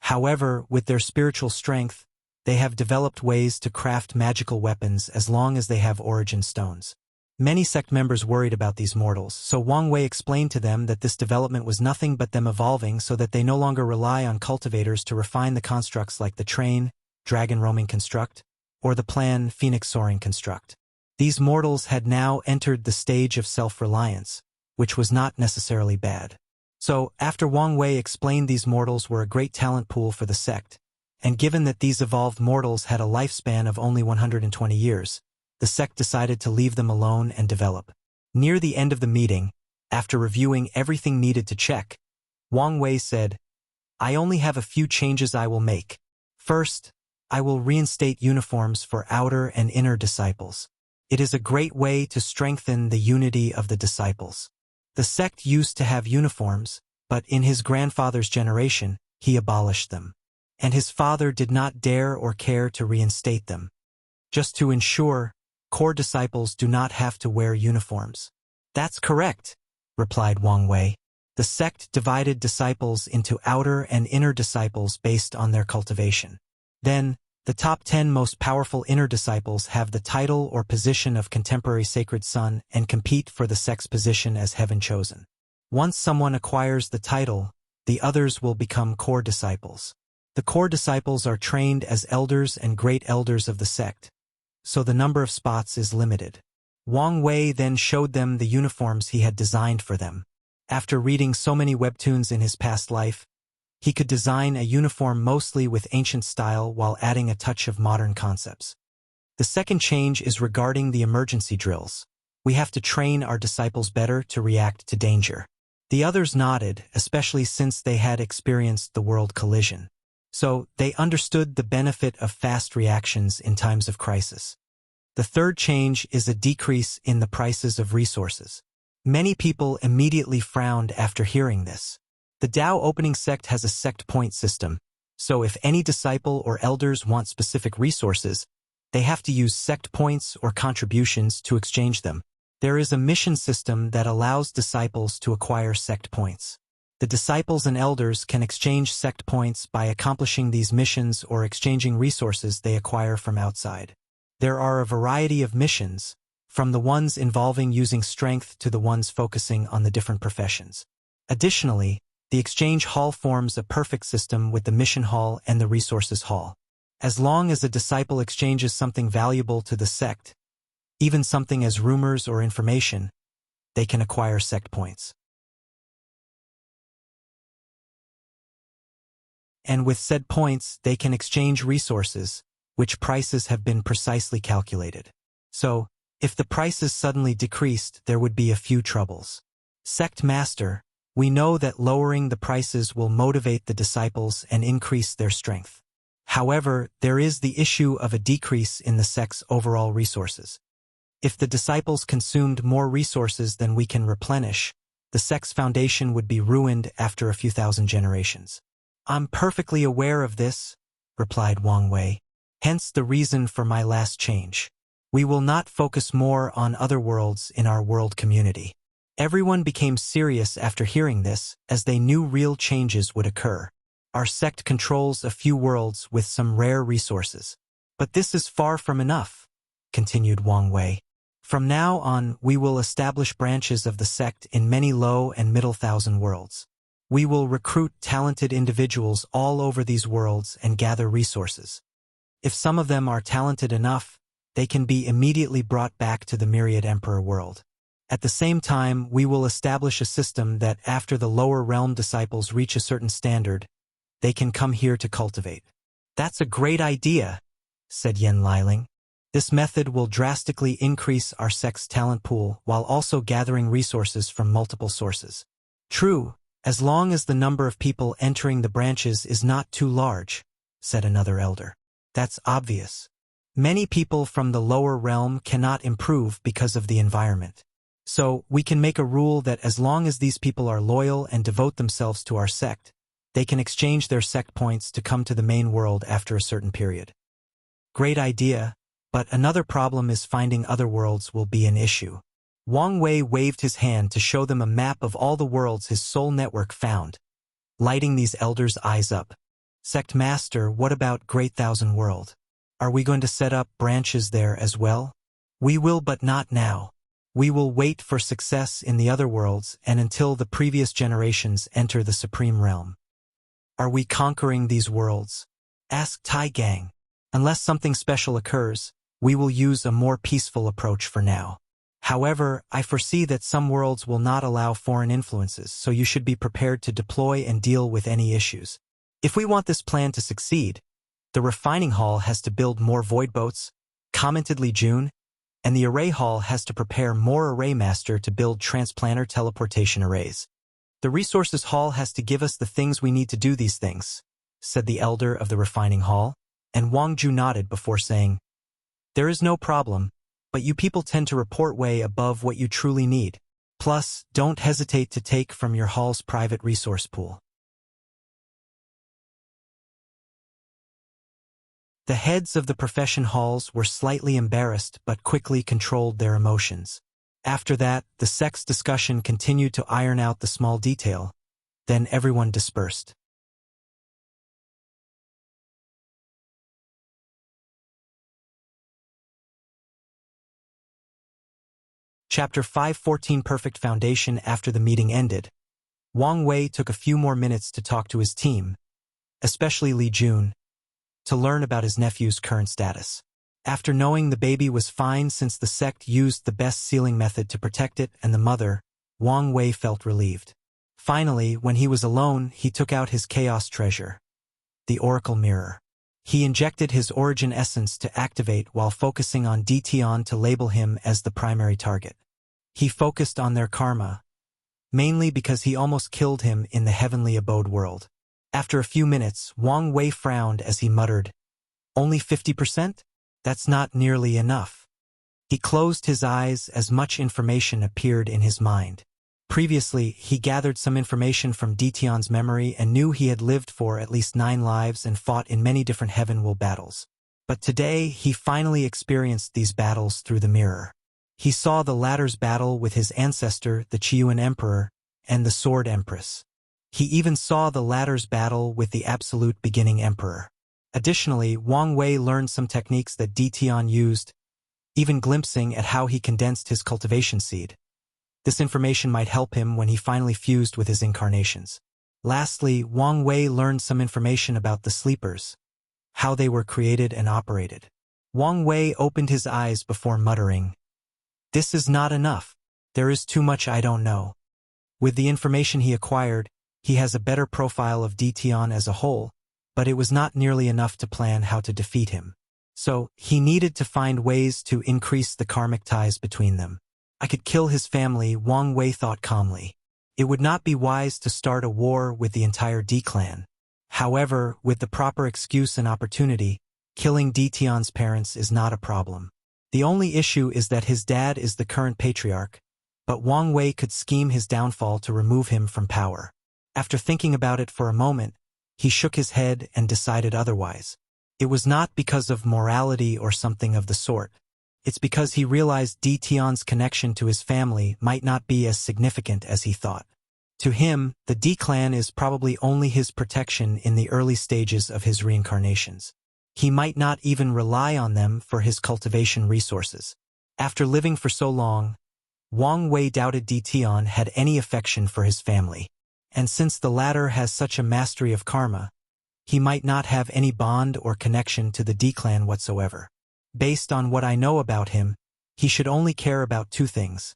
[SPEAKER 1] However, with their spiritual strength, they have developed ways to craft magical weapons as long as they have origin stones. Many sect members worried about these mortals, so Wang Wei explained to them that this development was nothing but them evolving so that they no longer rely on cultivators to refine the constructs like the train, dragon roaming construct, or the plan, phoenix soaring construct. These mortals had now entered the stage of self-reliance, which was not necessarily bad. So, after Wang Wei explained these mortals were a great talent pool for the sect, and given that these evolved mortals had a lifespan of only 120 years, the sect decided to leave them alone and develop. Near the end of the meeting, after reviewing everything needed to check, Wang Wei said, "I only have a few changes I will make. First, I will reinstate uniforms for outer and inner disciples. It is a great way to strengthen the unity of the disciples. The sect used to have uniforms, but in his grandfather's generation, he abolished them. And his father did not dare or care to reinstate them. Just to ensure core disciples do not have to wear uniforms." "That's correct," replied Wang Wei. The sect divided disciples into outer and inner disciples based on their cultivation. Then, the top 10 most powerful inner disciples have the title or position of contemporary sacred son and compete for the sect's position as heaven chosen. Once someone acquires the title, the others will become core disciples. The core disciples are trained as elders and great elders of the sect, so the number of spots is limited. Wang Wei then showed them the uniforms he had designed for them. After reading so many webtoons in his past life, he could design a uniform mostly with ancient style while adding a touch of modern concepts. The second change is regarding the emergency drills. We have to train our disciples better to react to danger. The others nodded, especially since they had experienced the world collision. So, they understood the benefit of fast reactions in times of crisis. The third change is a decrease in the prices of resources. Many people immediately frowned after hearing this. The Tao opening sect has a sect point system, so if any disciple or elders want specific resources, they have to use sect points or contributions to exchange them. There is a mission system that allows disciples to acquire sect points. The disciples and elders can exchange sect points by accomplishing these missions or exchanging resources they acquire from outside. There are a variety of missions, from the ones involving using strength to the ones focusing on the different professions. Additionally, the exchange hall forms a perfect system with the mission hall and the resources hall. As long as a disciple exchanges something valuable to the sect, even something as rumors or information, they can acquire sect points. And with said points, they can exchange resources, which prices have been precisely calculated. So, if the prices suddenly decreased, there would be a few troubles. Sect Master, we know that lowering the prices will motivate the disciples and increase their strength. However, there is the issue of a decrease in the sect's overall resources. If the disciples consumed more resources than we can replenish, the sect's foundation would be ruined after a few thousand generations. I'm perfectly aware of this, replied Wang Wei. Hence the reason for my last change. We will not focus more on other worlds in our world community. Everyone became serious after hearing this, as they knew real changes would occur. Our sect controls a few worlds with some rare resources. But this is far from enough, continued Wang Wei. From now on, we will establish branches of the sect in many low and middle thousand worlds. We will recruit talented individuals all over these worlds and gather resources. If some of them are talented enough, they can be immediately brought back to the Myriad Emperor world. At the same time, we will establish a system that after the lower realm disciples reach a certain standard, they can come here to cultivate. That's a great idea, said Yen Liling. This method will drastically increase our sect's talent pool while also gathering resources from multiple sources. True, as long as the number of people entering the branches is not too large, said another elder. That's obvious. Many people from the lower realm cannot improve because of the environment. So, we can make a rule that as long as these people are loyal and devote themselves to our sect, they can exchange their sect points to come to the main world after a certain period. Great idea, but another problem is finding other worlds will be an issue. Wang Wei waved his hand to show them a map of all the worlds his soul network found, lighting these elders' eyes up. Sect Master, what about Great Thousand World? Are we going to set up branches there as well? We will, but not now. We will wait for success in the other worlds and until the previous generations enter the Supreme Realm. Are we conquering these worlds? Asked Tai Gang. Unless something special occurs, we will use a more peaceful approach for now. However, I foresee that some worlds will not allow foreign influences, so you should be prepared to deploy and deal with any issues. If we want this plan to succeed, the refining hall has to build more void boats, commented Li Jun, and the array hall has to prepare more array master to build transplanter teleportation arrays. The resources hall has to give us the things we need to do these things, said the elder of the refining hall, and Wang Ju nodded before saying, there is no problem, but you people tend to report way above what you truly need. Plus, don't hesitate to take from your hall's private resource pool. The heads of the profession halls were slightly embarrassed but quickly controlled their emotions. After that, the sect's discussion continued to iron out the small detail. Then everyone dispersed. Chapter 514 Perfect Foundation. After the meeting ended, Wang Wei took a few more minutes to talk to his team, especially Li Jun, to learn about his nephew's current status. After knowing the baby was fine since the sect used the best sealing method to protect it and the mother, Wang Wei felt relieved. Finally, when he was alone, he took out his chaos treasure, the Oracle Mirror. He injected his origin essence to activate while focusing on Dtion to label him as the primary target. He focused on their karma, mainly because he almost killed him in the heavenly abode world. After a few minutes, Wang Wei frowned as he muttered, "Only 50%? That's not nearly enough." He closed his eyes as much information appeared in his mind. Previously, he gathered some information from Dtion's memory and knew he had lived for at least 9 lives and fought in many different heaven will battles. But today, he finally experienced these battles through the mirror. He saw the latter's battle with his ancestor, the Qiuan Emperor, and the Sword Empress. He even saw the latter's battle with the Absolute Beginning Emperor. Additionally, Wang Wei learned some techniques that Di Tian used, even glimpsing at how he condensed his cultivation seed. This information might help him when he finally fused with his incarnations. Lastly, Wang Wei learned some information about the sleepers, how they were created and operated. Wang Wei opened his eyes before muttering, "This is not enough. There is too much I don't know." With the information he acquired, he has a better profile of Di Tian as a whole, but it was not nearly enough to plan how to defeat him. So, he needed to find ways to increase the karmic ties between them. I could kill his family, Wang Wei thought calmly. It would not be wise to start a war with the entire Di clan. However, with the proper excuse and opportunity, killing Di Tian's parents is not a problem. The only issue is that his dad is the current patriarch, but Wang Wei could scheme his downfall to remove him from power. After thinking about it for a moment, he shook his head and decided otherwise. It was not because of morality or something of the sort. It's because he realized Di Tian's connection to his family might not be as significant as he thought. To him, the Di clan is probably only his protection in the early stages of his reincarnations. He might not even rely on them for his cultivation resources. After living for so long, Wang Wei doubted Di Tian had any affection for his family. And since the latter has such a mastery of karma, he might not have any bond or connection to the Di clan whatsoever. Based on what I know about him, he should only care about two things: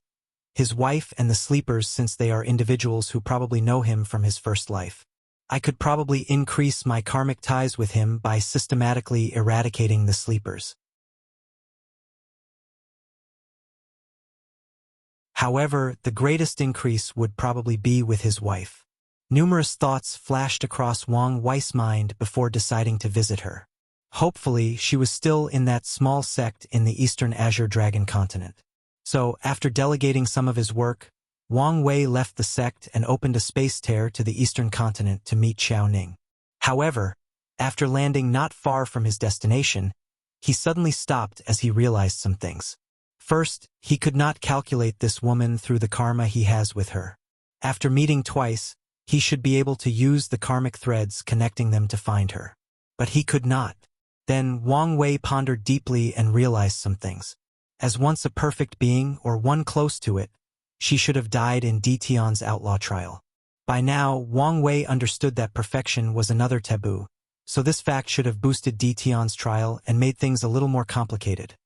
[SPEAKER 1] his wife and the sleepers, since they are individuals who probably know him from his first life. I could probably increase my karmic ties with him by systematically eradicating the sleepers. However, the greatest increase would probably be with his wife. Numerous thoughts flashed across Wang Wei's mind before deciding to visit her. Hopefully, she was still in that small sect in the Eastern Azure Dragon continent. So, after delegating some of his work, Wang Wei left the sect and opened a space tear to the Eastern continent to meet Xiao Ning. However, after landing not far from his destination, he suddenly stopped as he realized some things. First, he could not calculate this woman through the karma he has with her. After meeting twice, he should be able to use the karmic threads connecting them to find her. But he could not. Then Wang Wei pondered deeply and realized some things. As once a perfect being, or one close to it, she should have died in Di Tian's outlaw trial. By now, Wang Wei understood that perfection was another taboo, so this fact should have boosted Di Tian's trial and made things a little more complicated,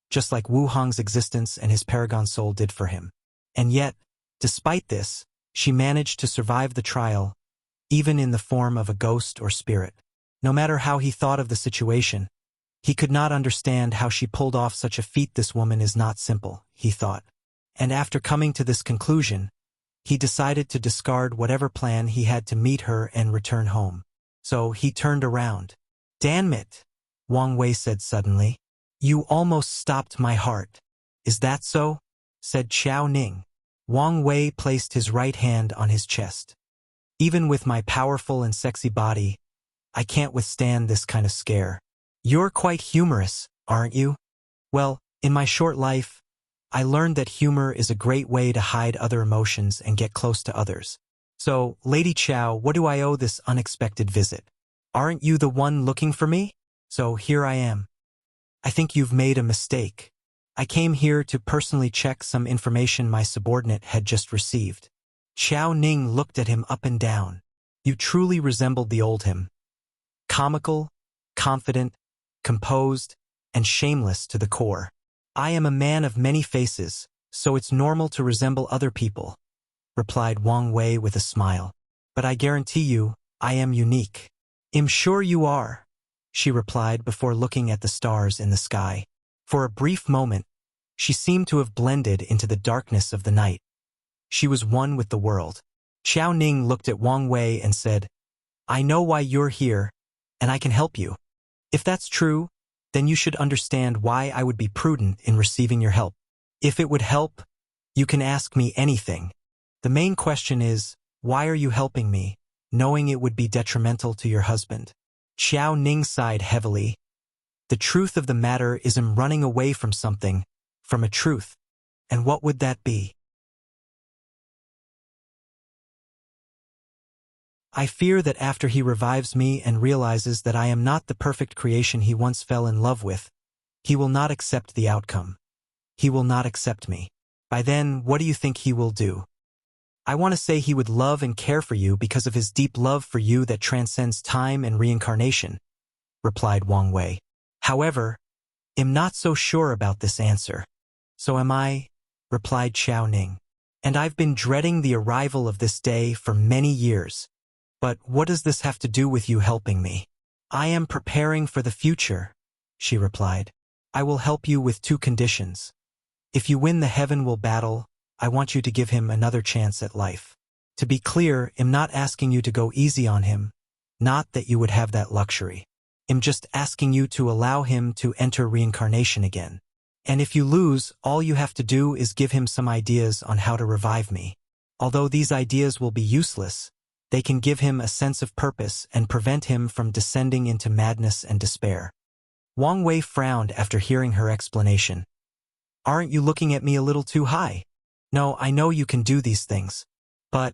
[SPEAKER 1] just like Wu Hong's existence and his paragon soul did for him. And yet, despite this, she managed to survive the trial, even in the form of a ghost or spirit. No matter how he thought of the situation, he could not understand how she pulled off such a feat. This woman is not simple, he thought. And after coming to this conclusion, he decided to discard whatever plan he had to meet her and return home. So he turned around. "Damn it," Wang Wei said suddenly. "You almost stopped my heart." "Is that so?" said Xiao Ning. Wang Wei placed his right hand on his chest. "Even with my powerful and sexy body, I can't withstand this kind of scare." "You're quite humorous, aren't you?" "Well, in my short life, I learned that humor is a great way to hide other emotions and get close to others. So, Lady Qiao, what do I owe this unexpected visit? Aren't you the one looking for me? So here I am." "I think you've made a mistake. I came here to personally check some information my subordinate had just received." Xiao Ning looked at him up and down. You truly resembled the old him. Comical, confident, composed, and shameless to the core. "I am a man of many faces, so it's normal to resemble other people," replied Wang Wei with a smile. "But I guarantee you, I am unique." "I'm sure you are," she replied before looking at the stars in the sky. For a brief moment, she seemed to have blended into the darkness of the night. She was one with the world. Xiao Ning looked at Wang Wei and said, "I know why you're here, and I can help you. If that's true, then you should understand why I would be prudent in receiving your help. If it would help, you can ask me anything. The main question is, why are you helping me, knowing it would be detrimental to your husband?" Xiao Ning sighed heavily. "The truth of the matter is I'm running away from something, from a truth. And what would that be? I fear that after he revives me and realizes that I am not the perfect creation he once fell in love with, he will not accept the outcome. He will not accept me. By then, what do you think he will do? I want to say he would love and care for you because of his deep love for you that transcends time and reincarnation, replied Wang Wei. However, I'm not so sure about this answer. So am I, replied Xiao Ning. And I've been dreading the arrival of this day for many years. But what does this have to do with you helping me? I am preparing for the future, she replied. I will help you with 2 conditions. If you win the Heaven Will battle, I want you to give him another chance at life. To be clear, I'm not asking you to go easy on him, not that you would have that luxury. I'm just asking you to allow him to enter reincarnation again. And if you lose, all you have to do is give him some ideas on how to revive me. Although these ideas will be useless, they can give him a sense of purpose and prevent him from descending into madness and despair. Wang Wei frowned after hearing her explanation. Aren't you looking at me a little too high? No, I know you can do these things. But,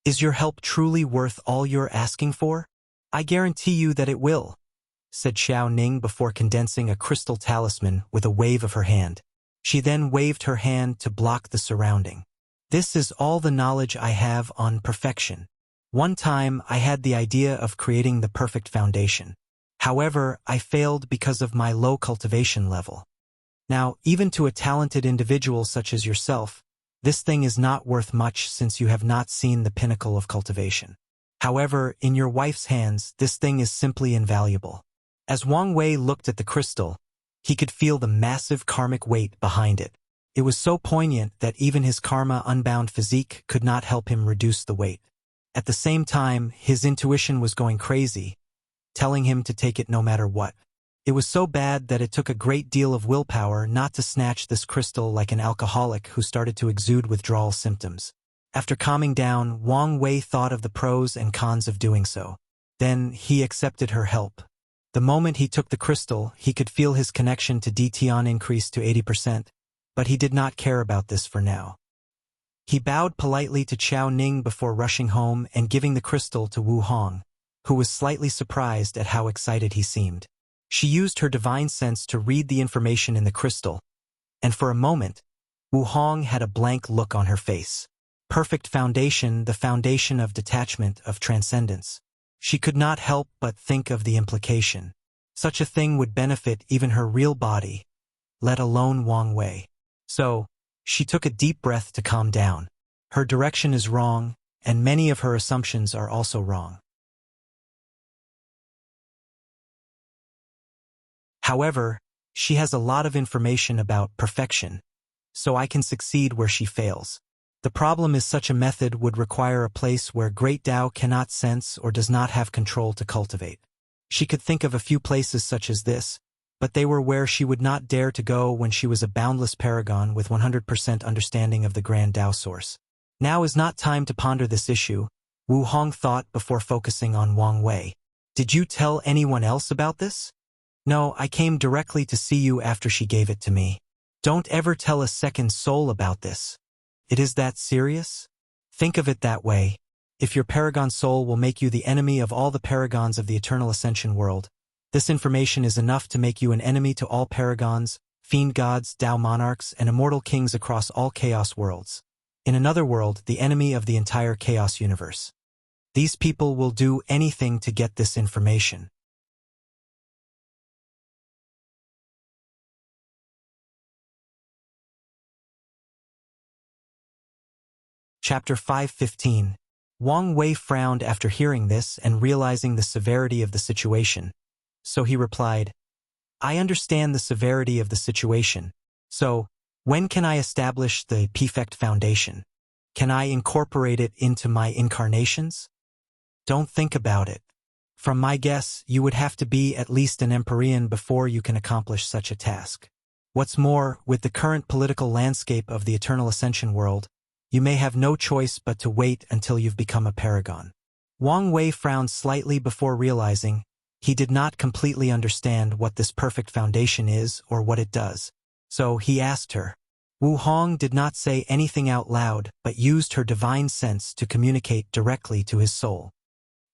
[SPEAKER 1] is your help truly worth all you're asking for? I guarantee you that it will, said Xiao Ning before condensing a crystal talisman with a wave of her hand. She then waved her hand to block the surrounding. This is all the knowledge I have on perfection. One time I had the idea of creating the perfect foundation. However, I failed because of my low cultivation level. Now, even to a talented individual such as yourself, this thing is not worth much since you have not seen the pinnacle of cultivation. However, in your wife's hands, this thing is simply invaluable. As Wang Wei looked at the crystal, he could feel the massive karmic weight behind it. It was so poignant that even his karma-unbound physique could not help him reduce the weight. At the same time, his intuition was going crazy, telling him to take it no matter what. It was so bad that it took a great deal of willpower not to snatch this crystal like an alcoholic who started to exude withdrawal symptoms. After calming down, Wang Wei thought of the pros and cons of doing so. Then he accepted her help. The moment he took the crystal, he could feel his connection to Dtian increase to 80%, but he did not care about this for now. He bowed politely to Xiao Ning before rushing home and giving the crystal to Wu Hong, who was slightly surprised at how excited he seemed. She used her divine sense to read the information in the crystal, and for a moment, Wu Hong had a blank look on her face. Perfect foundation, the foundation of detachment, of transcendence. She could not help but think of the implication. Such a thing would benefit even her real body, let alone Wang Wei. So, she took a deep breath to calm down. Her direction is wrong, and many of her assumptions are also wrong. However, she has a lot of information about perfection, so I can succeed where she fails. The problem is such a method would require a place where great Tao cannot sense or does not have control to cultivate. She could think of a few places such as this, but they were where she would not dare to go when she was a boundless paragon with 100% understanding of the grand Tao source. Now is not time to ponder this issue, Wu Hong thought before focusing on Wang Wei. Did you tell anyone else about this? No, I came directly to see you after she gave it to me. Don't ever tell a second soul about this. It is that serious? Think of it that way. If your paragon soul will make you the enemy of all the paragons of the eternal ascension world, this information is enough to make you an enemy to all paragons, fiend gods, Tao monarchs, and immortal kings across all chaos worlds. In another world, the enemy of the entire chaos universe. These people will do anything to get this information. Chapter 5:15. Wang Wei frowned after hearing this and realizing the severity of the situation. So he replied, I understand the severity of the situation. So, when can I establish the perfect foundation? Can I incorporate it into my incarnations? Don't think about it. From my guess, you would have to be at least an Empyrean before you can accomplish such a task. What's more, with the current political landscape of the eternal ascension world, you may have no choice but to wait until you've become a paragon. Wang Wei frowned slightly before realizing he did not completely understand what this perfect foundation is or what it does. So he asked her, Wu Hong did not say anything out loud but used her divine sense to communicate directly to his soul.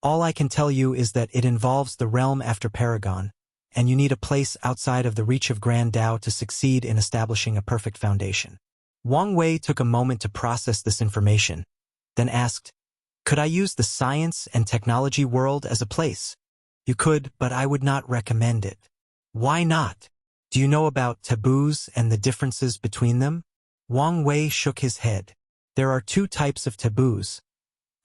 [SPEAKER 1] All I can tell you is that it involves the realm after Paragon, and you need a place outside of the reach of Grand Tao to succeed in establishing a perfect foundation. Wang Wei took a moment to process this information, then asked, "Could I use the science and technology world as a place?" "You could, but I would not recommend it." "Why not? Do you know about taboos and the differences between them?" Wang Wei shook his head. "There are two types of taboos,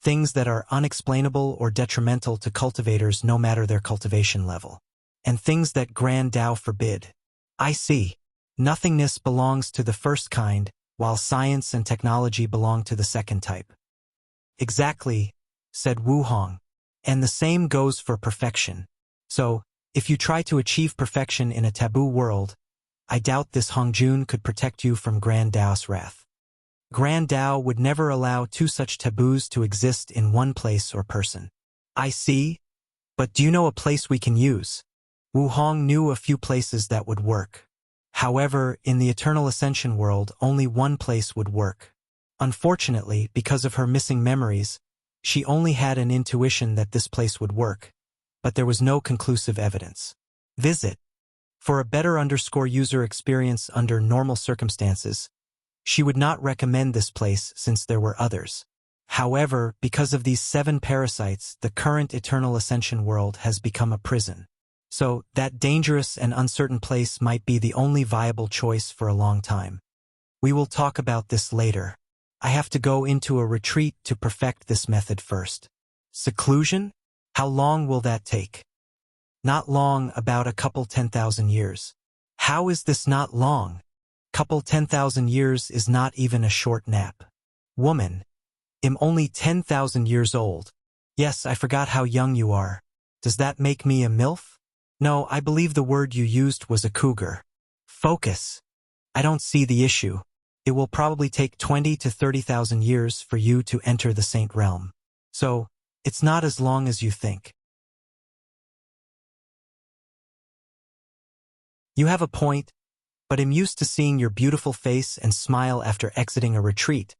[SPEAKER 1] things that are unexplainable or detrimental to cultivators no matter their cultivation level, and things that Grand Tao forbid." "I see. Nothingness belongs to the first kind, while science and technology belong to the second type." "Exactly," said Wu Hong. "And the same goes for perfection. So, if you try to achieve perfection in a taboo world, I doubt this Hongjun could protect you from Grand Tao's wrath. Grand Tao would never allow two such taboos to exist in one place or person." "I see. But do you know a place we can use?" Wu Hong knew a few places that would work. However, in the Eternal Ascension world, only one place would work. Unfortunately, because of her missing memories, she only had an intuition that this place would work, but there was no conclusive evidence. Visit. For a better user experience under normal circumstances, she would not recommend this place since there were others. However, because of these 7 parasites, the current Eternal Ascension world has become a prison. So, that dangerous and uncertain place might be the only viable choice for a long time. We will talk about this later. I have to go into a retreat to perfect this method first. Seclusion? How long will that take? Not long, about a couple 10,000 years. How is this not long? Couple 10,000 years is not even a short nap. Woman. I'm only 10,000 years old. Yes, I forgot how young you are. Does that make me a MILF? No, I believe the word you used was a cougar. Focus. I don't see the issue. It will probably take 20 to 30,000 years for you to enter the Saint Realm. So, it's not as long as you think. You have a point, but I'm used to seeing your beautiful face and smile after exiting a retreat.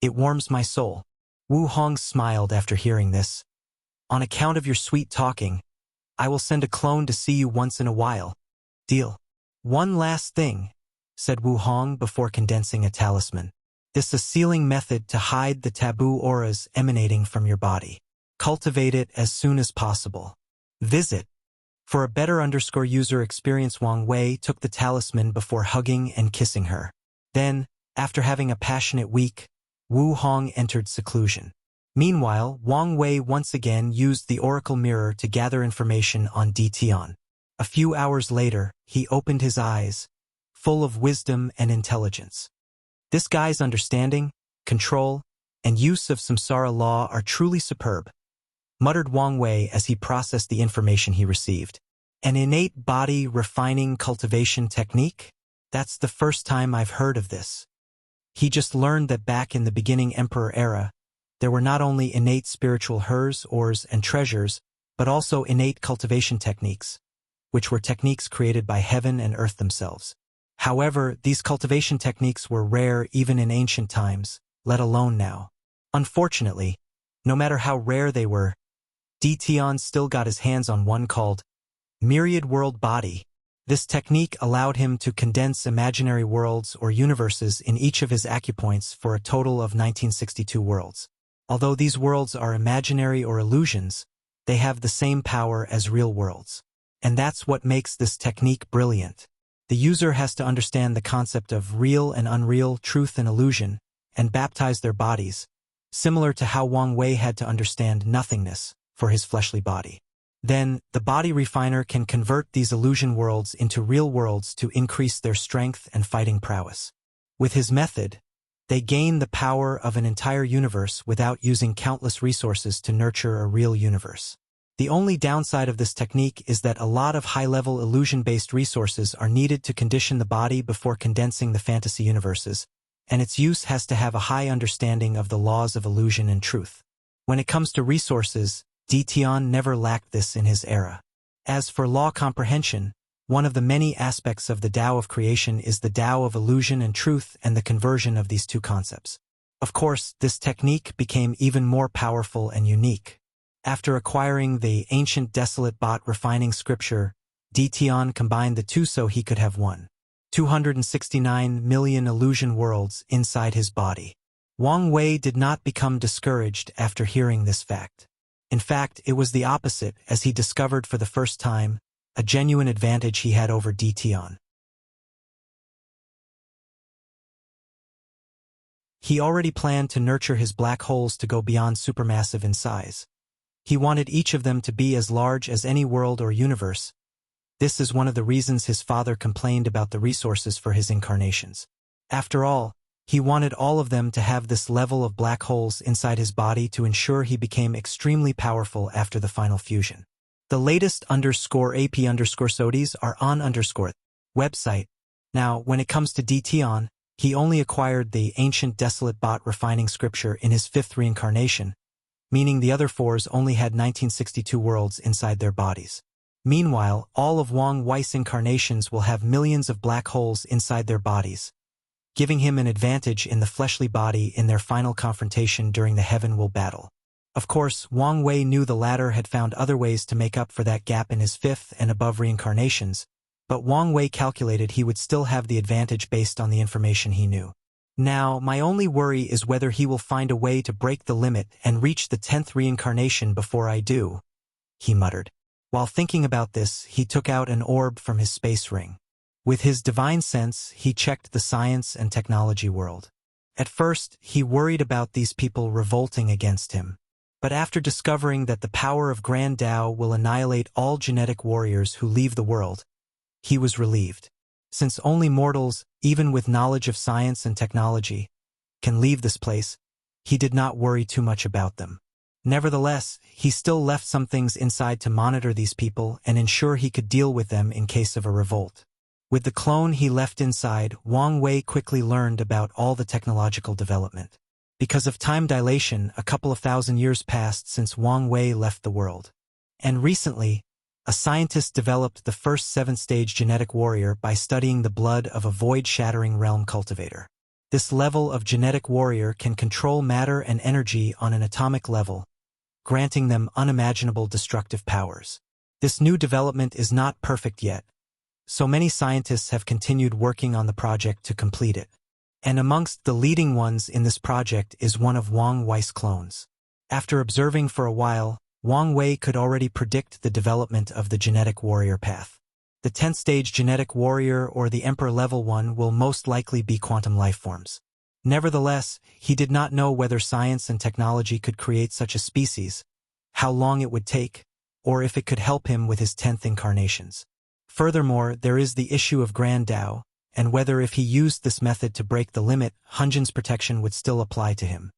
[SPEAKER 1] It warms my soul. Wu Hong smiled after hearing this. On account of your sweet talking, I will send a clone to see you once in a while. Deal. One last thing, said Wu Hong before condensing a talisman. This is a sealing method to hide the taboo auras emanating from your body. Cultivate it as soon as possible. Visit. For a better user experience, Wang Wei took the talisman before hugging and kissing her. Then, after having a passionate week, Wu Hong entered seclusion. Meanwhile, Wang Wei once again used the oracle mirror to gather information on Di Tian. A few hours later, he opened his eyes, full of wisdom and intelligence. This guy's understanding, control, and use of samsara law are truly superb, muttered Wang Wei as he processed the information he received. An innate body refining cultivation technique? That's the first time I've heard of this. He just learned that back in the beginning Emperor era, there were not only innate spiritual hers, ores, and treasures, but also innate cultivation techniques, which were techniques created by heaven and earth themselves. However, these cultivation techniques were rare even in ancient times, let alone now. Unfortunately, no matter how rare they were, Di Tian still got his hands on one called Myriad World Body. This technique allowed him to condense imaginary worlds or universes in each of his acupoints for a total of 1962 worlds. Although these worlds are imaginary or illusions, they have the same power as real worlds. And that's what makes this technique brilliant. The user has to understand the concept of real and unreal, truth and illusion, and baptize their bodies, similar to how Wang Wei had to understand nothingness for his fleshly body. Then, the body refiner can convert these illusion worlds into real worlds to increase their strength and fighting prowess. With his method, they gain the power of an entire universe without using countless resources to nurture a real universe. The only downside of this technique is that a lot of high-level illusion-based resources are needed to condition the body before condensing the fantasy universes, and its use has to have a high understanding of the laws of illusion and truth. When it comes to resources, Di Tian never lacked this in his era. As for law comprehension, One of the many aspects of the Tao of creation is the Tao of illusion and truth and the conversion of these two concepts. Of course, this technique became even more powerful and unique. After acquiring the ancient desolate bot refining scripture, Ditian combined the two so he could have 269 million illusion worlds inside his body. Wang Wei did not become discouraged after hearing this fact. In fact, it was the opposite, as he discovered for the first time a genuine advantage he had over Ditian. He already planned to nurture his black holes to go beyond supermassive in size. He wanted each of them to be as large as any world or universe. This is one of the reasons his father complained about the resources for his incarnations. After all, he wanted all of them to have this level of black holes inside his body to ensure he became extremely powerful after the final fusion. The latest _AP_SODIs are on website. Now, when it comes to Ditian, he only acquired the ancient desolate bot refining scripture in his 5th reincarnation, meaning the other 4s only had 1962 worlds inside their bodies. Meanwhile, all of Wang Wei's incarnations will have millions of black holes inside their bodies, giving him an advantage in the fleshly body in their final confrontation during the Heaven Will battle. Of course, Wang Wei knew the latter had found other ways to make up for that gap in his 5th and above reincarnations, but Wang Wei calculated he would still have the advantage based on the information he knew. Now, my only worry is whether he will find a way to break the limit and reach the 10th reincarnation before I do, he muttered. While thinking about this, he took out an orb from his space ring. With his divine sense, he checked the science and technology world. At first, he worried about these people revolting against him. But after discovering that the power of Grand Tao will annihilate all genetic warriors who leave the world, he was relieved. Since only mortals, even with knowledge of science and technology, can leave this place, he did not worry too much about them. Nevertheless, he still left some things inside to monitor these people and ensure he could deal with them in case of a revolt. With the clone he left inside, Wang Wei quickly learned about all the technological development. Because of time dilation, a couple of thousand years passed since Wang Wei left the world. And recently, a scientist developed the first 7th-stage genetic warrior by studying the blood of a void-shattering realm cultivator. This level of genetic warrior can control matter and energy on an atomic level, granting them unimaginable destructive powers. This new development is not perfect yet, so many scientists have continued working on the project to complete it. And amongst the leading ones in this project is one of Wang Wei's clones. After observing for a while, Wang Wei could already predict the development of the genetic warrior path. The 10th stage genetic warrior or the Emperor level 1 will most likely be quantum lifeforms. Nevertheless, he did not know whether science and technology could create such a species, how long it would take, or if it could help him with his 10th incarnations. Furthermore, there is the issue of Grand Tao, and whether if he used this method to break the limit, Hunjin's protection would still apply to him.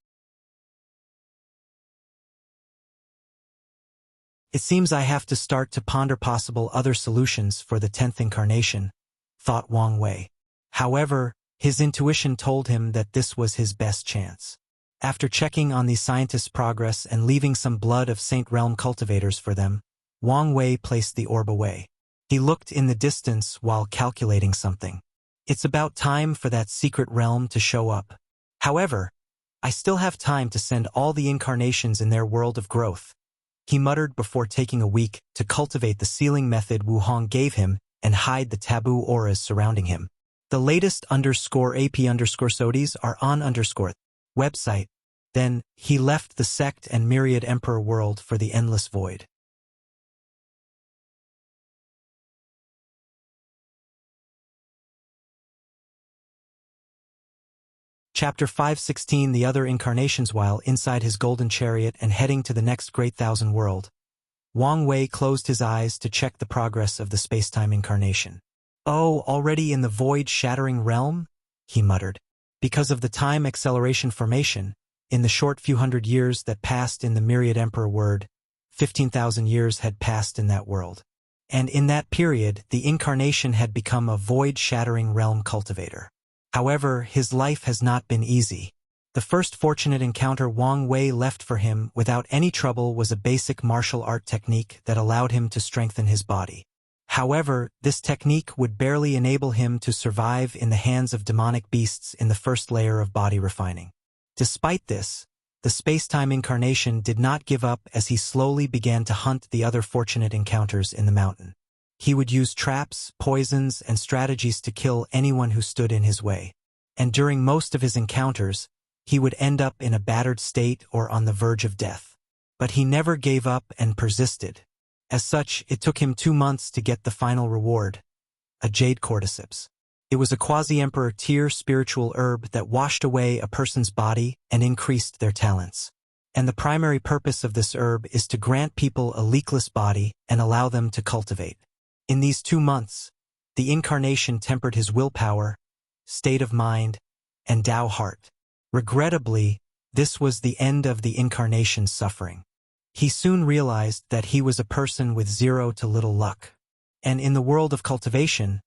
[SPEAKER 1] It seems I have to start to ponder possible other solutions for the 10th incarnation, thought Wang Wei. However, his intuition told him that this was his best chance. After checking on the scientists' progress and leaving some blood of Saint Realm cultivators for them, Wang Wei placed the orb away. He looked in the distance while calculating something. It's about time for that secret realm to show up. However, I still have time to send all the incarnations in their world of growth, he muttered before taking a week to cultivate the sealing method Wu Hong gave him and hide the taboo auras surrounding him. The latest _AP_SODIs are on website. Then, he left the sect and myriad emperor world for the endless void. Chapter 516 The Other Incarnations. While inside his golden chariot and heading to the next great thousand world, Wang Wei closed his eyes to check the progress of the spacetime incarnation. Oh, already in the void-shattering realm? He muttered. Because of the time acceleration formation, in the short few hundred years that passed in the myriad emperor world, 15,000 years had passed in that world. And in that period, the incarnation had become a void-shattering realm cultivator. However, his life has not been easy. The first fortunate encounter Wang Wei left for him without any trouble was a basic martial art technique that allowed him to strengthen his body. However, this technique would barely enable him to survive in the hands of demonic beasts in the first layer of body refining. Despite this, the space-time incarnation did not give up as he slowly began to hunt the other fortunate encounters in the mountain. He would use traps, poisons, and strategies to kill anyone who stood in his way. And during most of his encounters, he would end up in a battered state or on the verge of death. But he never gave up and persisted. As such, it took him 2 months to get the final reward, a jade cordyceps. It was a quasi-emperor tier spiritual herb that washed away a person's body and increased their talents. And the primary purpose of this herb is to grant people a leakless body and allow them to cultivate. In these 2 months, the incarnation tempered his willpower, state of mind, and Tao heart. Regrettably, this was the end of the incarnation's suffering. He soon realized that he was a person with zero to little luck. And in the world of cultivation,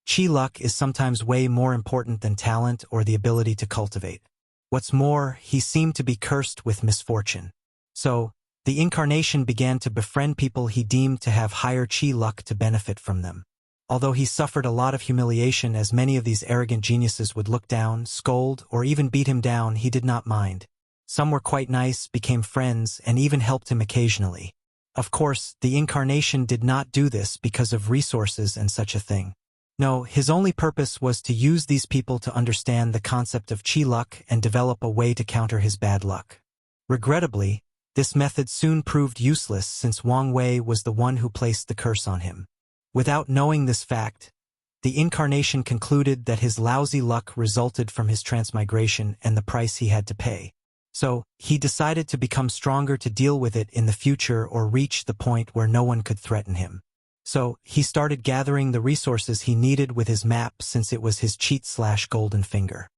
[SPEAKER 1] chi luck is sometimes way more important than talent or the ability to cultivate. What's more, he seemed to be cursed with misfortune. So, the incarnation began to befriend people he deemed to have higher chi luck to benefit from them. Although he suffered a lot of humiliation as many of these arrogant geniuses would look down, scold, or even beat him down, he did not mind. Some were quite nice, became friends, and even helped him occasionally. Of course, the incarnation did not do this because of resources and such a thing. No, his only purpose was to use these people to understand the concept of chi luck and develop a way to counter his bad luck. Regrettably, this method soon proved useless since Wang Wei was the one who placed the curse on him. Without knowing this fact, the incarnation concluded that his lousy luck resulted from his transmigration and the price he had to pay. So, he decided to become stronger to deal with it in the future or reach the point where no one could threaten him. So, he started gathering the resources he needed with his map since it was his cheat/golden finger.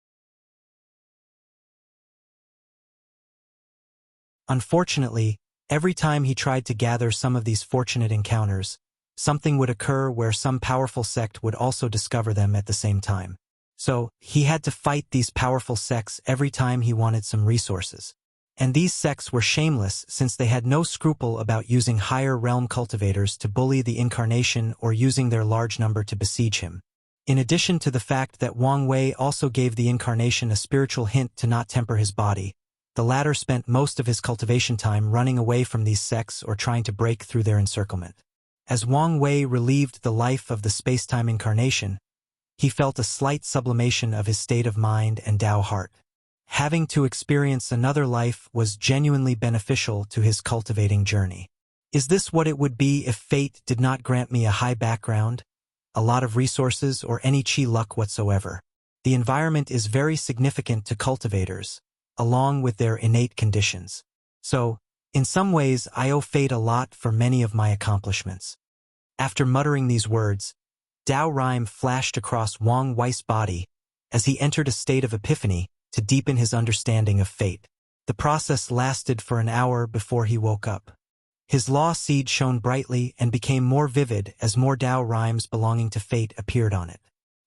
[SPEAKER 1] Unfortunately, every time he tried to gather some of these fortunate encounters, something would occur where some powerful sect would also discover them at the same time. So, he had to fight these powerful sects every time he wanted some resources. And these sects were shameless since they had no scruple about using higher realm cultivators to bully the incarnation or using their large number to besiege him. In addition to the fact that Wang Wei also gave the incarnation a spiritual hint to not temper his body, the latter spent most of his cultivation time running away from these sects or trying to break through their encirclement. As Wang Wei relieved the life of the space-time incarnation, he felt a slight sublimation of his state of mind and Tao heart. Having to experience another life was genuinely beneficial to his cultivating journey. Is this what it would be if fate did not grant me a high background, a lot of resources, or any chi luck whatsoever? The environment is very significant to cultivators, along with their innate conditions. So, in some ways, I owe fate a lot for many of my accomplishments. After muttering these words, Tao rhyme flashed across Wang Wei's body as he entered a state of epiphany to deepen his understanding of fate. The process lasted for an hour before he woke up. His law seed shone brightly and became more vivid as more Tao rhymes belonging to fate appeared on it.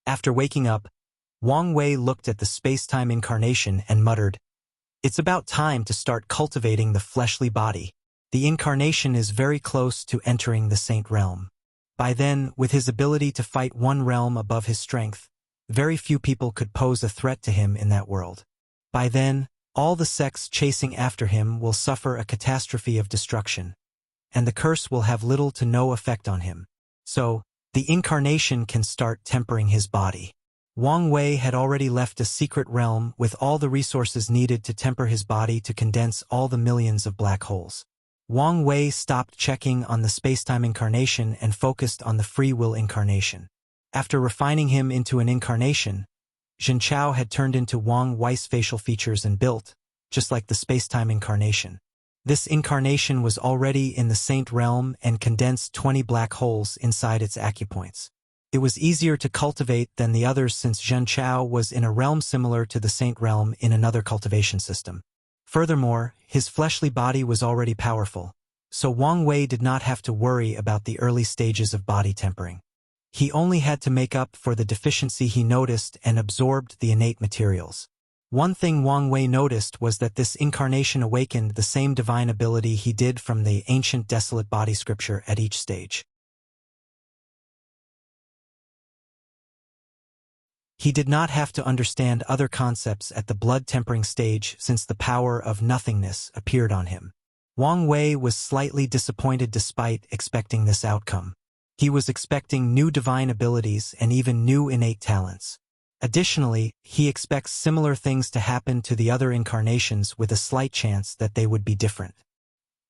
[SPEAKER 1] After waking up, Wang Wei looked at the space-time incarnation and muttered, "It's about time to start cultivating the fleshly body. The incarnation is very close to entering the saint realm." By then, with his ability to fight one realm above his strength, very few people could pose a threat to him in that world. By then, all the sects chasing after him will suffer a catastrophe of destruction, and the curse will have little to no effect on him. So, the incarnation can start tempering his body. Wang Wei had already left a secret realm with all the resources needed to temper his body to condense all the millions of black holes. Wang Wei stopped checking on the space-time incarnation and focused on the free will incarnation. After refining him into an incarnation, Zhen Chao had turned into Wang Wei's facial features and built, just like the space-time incarnation. This incarnation was already in the saint realm and condensed 20 black holes inside its acupoints. It was easier to cultivate than the others since Zhen Chao was in a realm similar to the saint realm in another cultivation system. Furthermore, his fleshly body was already powerful, so Wang Wei did not have to worry about the early stages of body tempering. He only had to make up for the deficiency he noticed and absorbed the innate materials. One thing Wang Wei noticed was that this incarnation awakened the same divine ability he did from the ancient desolate body scripture at each stage. He did not have to understand other concepts at the blood-tempering stage since the power of nothingness appeared on him. Wang Wei was slightly disappointed despite expecting this outcome. He was expecting new divine abilities and even new innate talents. Additionally, he expects similar things to happen to the other incarnations with a slight chance that they would be different.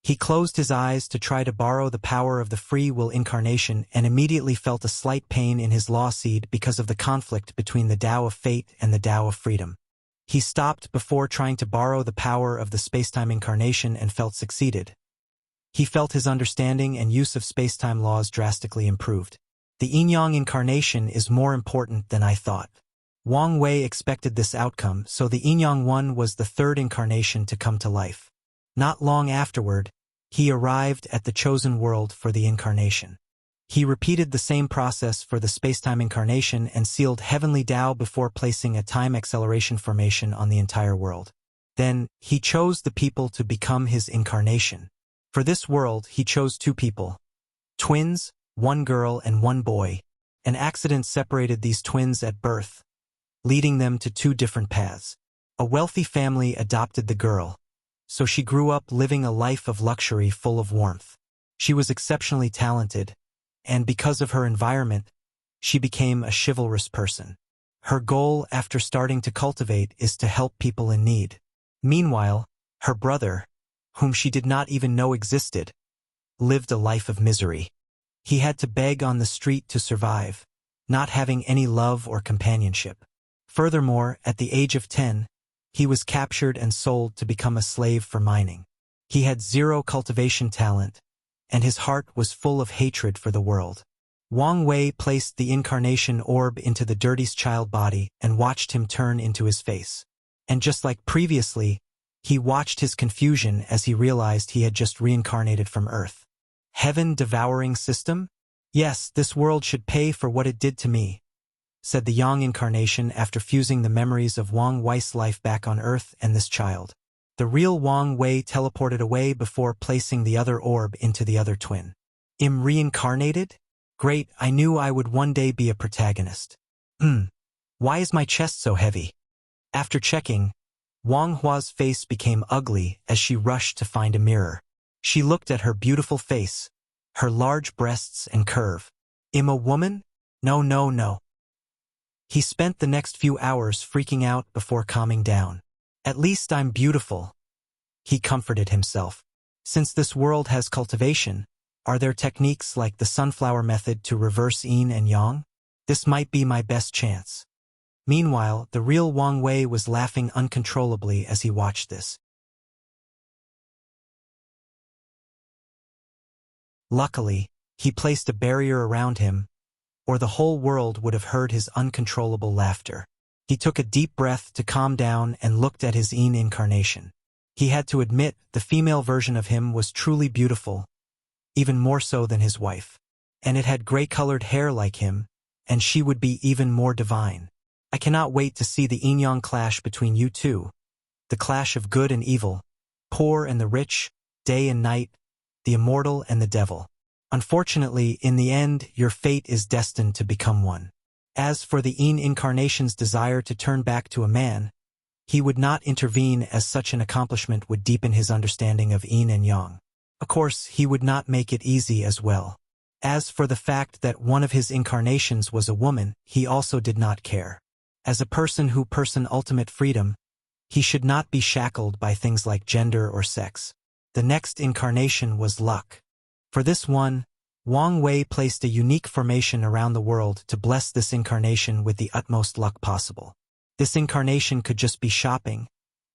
[SPEAKER 1] He closed his eyes to try to borrow the power of the free will incarnation and immediately felt a slight pain in his law seed because of the conflict between the Tao of fate and the Tao of freedom. He stopped before trying to borrow the power of the spacetime incarnation and felt succeeded. He felt his understanding and use of spacetime laws drastically improved. The yin-yang incarnation is more important than I thought. Wang Wei expected this outcome, so the yin-yang one was the third incarnation to come to life. Not long afterward, he arrived at the chosen world for the incarnation. He repeated the same process for the spacetime incarnation and sealed heavenly Tao before placing a time acceleration formation on the entire world. Then, he chose the people to become his incarnation. For this world, he chose 2 people. Twins, 1 girl and 1 boy. An accident separated these twins at birth, leading them to 2 different paths. A wealthy family adopted the girl, so she grew up living a life of luxury full of warmth. She was exceptionally talented, and because of her environment, she became a chivalrous person. Her goal after starting to cultivate is to help people in need. Meanwhile, her brother, whom she did not even know existed, lived a life of misery. He had to beg on the street to survive, not having any love or companionship. Furthermore, at the age of 10, he was captured and sold to become a slave for mining. He had 0 cultivation talent, and his heart was full of hatred for the world. Wang Wei placed the incarnation orb into the dirty's child body and watched him turn into his face. And just like previously, he watched his confusion as he realized he had just reincarnated from Earth. Heaven-devouring system? Yes, this world should pay for what it did to me, said the Yang incarnation after fusing the memories of Wang Wei's life back on Earth and this child. The real Wang Wei teleported away before placing the other orb into the other twin. Im reincarnated? Great, I knew I would one day be a protagonist. Why is my chest so heavy? After checking, Wang Hua's face became ugly as she rushed to find a mirror. She looked at her beautiful face, her large breasts and curve. Am a woman? No, no, no. He spent the next few hours freaking out before calming down. At least I'm beautiful, he comforted himself. Since this world has cultivation, are there techniques like the sunflower method to reverse yin and yang? This might be my best chance. Meanwhile, the real Wang Wei was laughing uncontrollably as he watched this. Luckily, he placed a barrier around him, or the whole world would have heard his uncontrollable laughter. He took a deep breath to calm down and looked at his yin incarnation. He had to admit the female version of him was truly beautiful, even more so than his wife. And it had gray-colored hair like him, and she would be even more divine. I cannot wait to see the yin-yang clash between you two, the clash of good and evil, poor and the rich, day and night, the immortal and the devil. Unfortunately, in the end, your fate is destined to become one. As for the yin incarnation's desire to turn back to a man, he would not intervene as such an accomplishment would deepen his understanding of yin and yang. Of course, he would not make it easy as well. As for the fact that one of his incarnations was a woman, he also did not care. As a person who person ultimate freedom, he should not be shackled by things like gender or sex. The next incarnation was luck. For this one, Wang Wei placed a unique formation around the world to bless this incarnation with the utmost luck possible. This incarnation could just be shopping,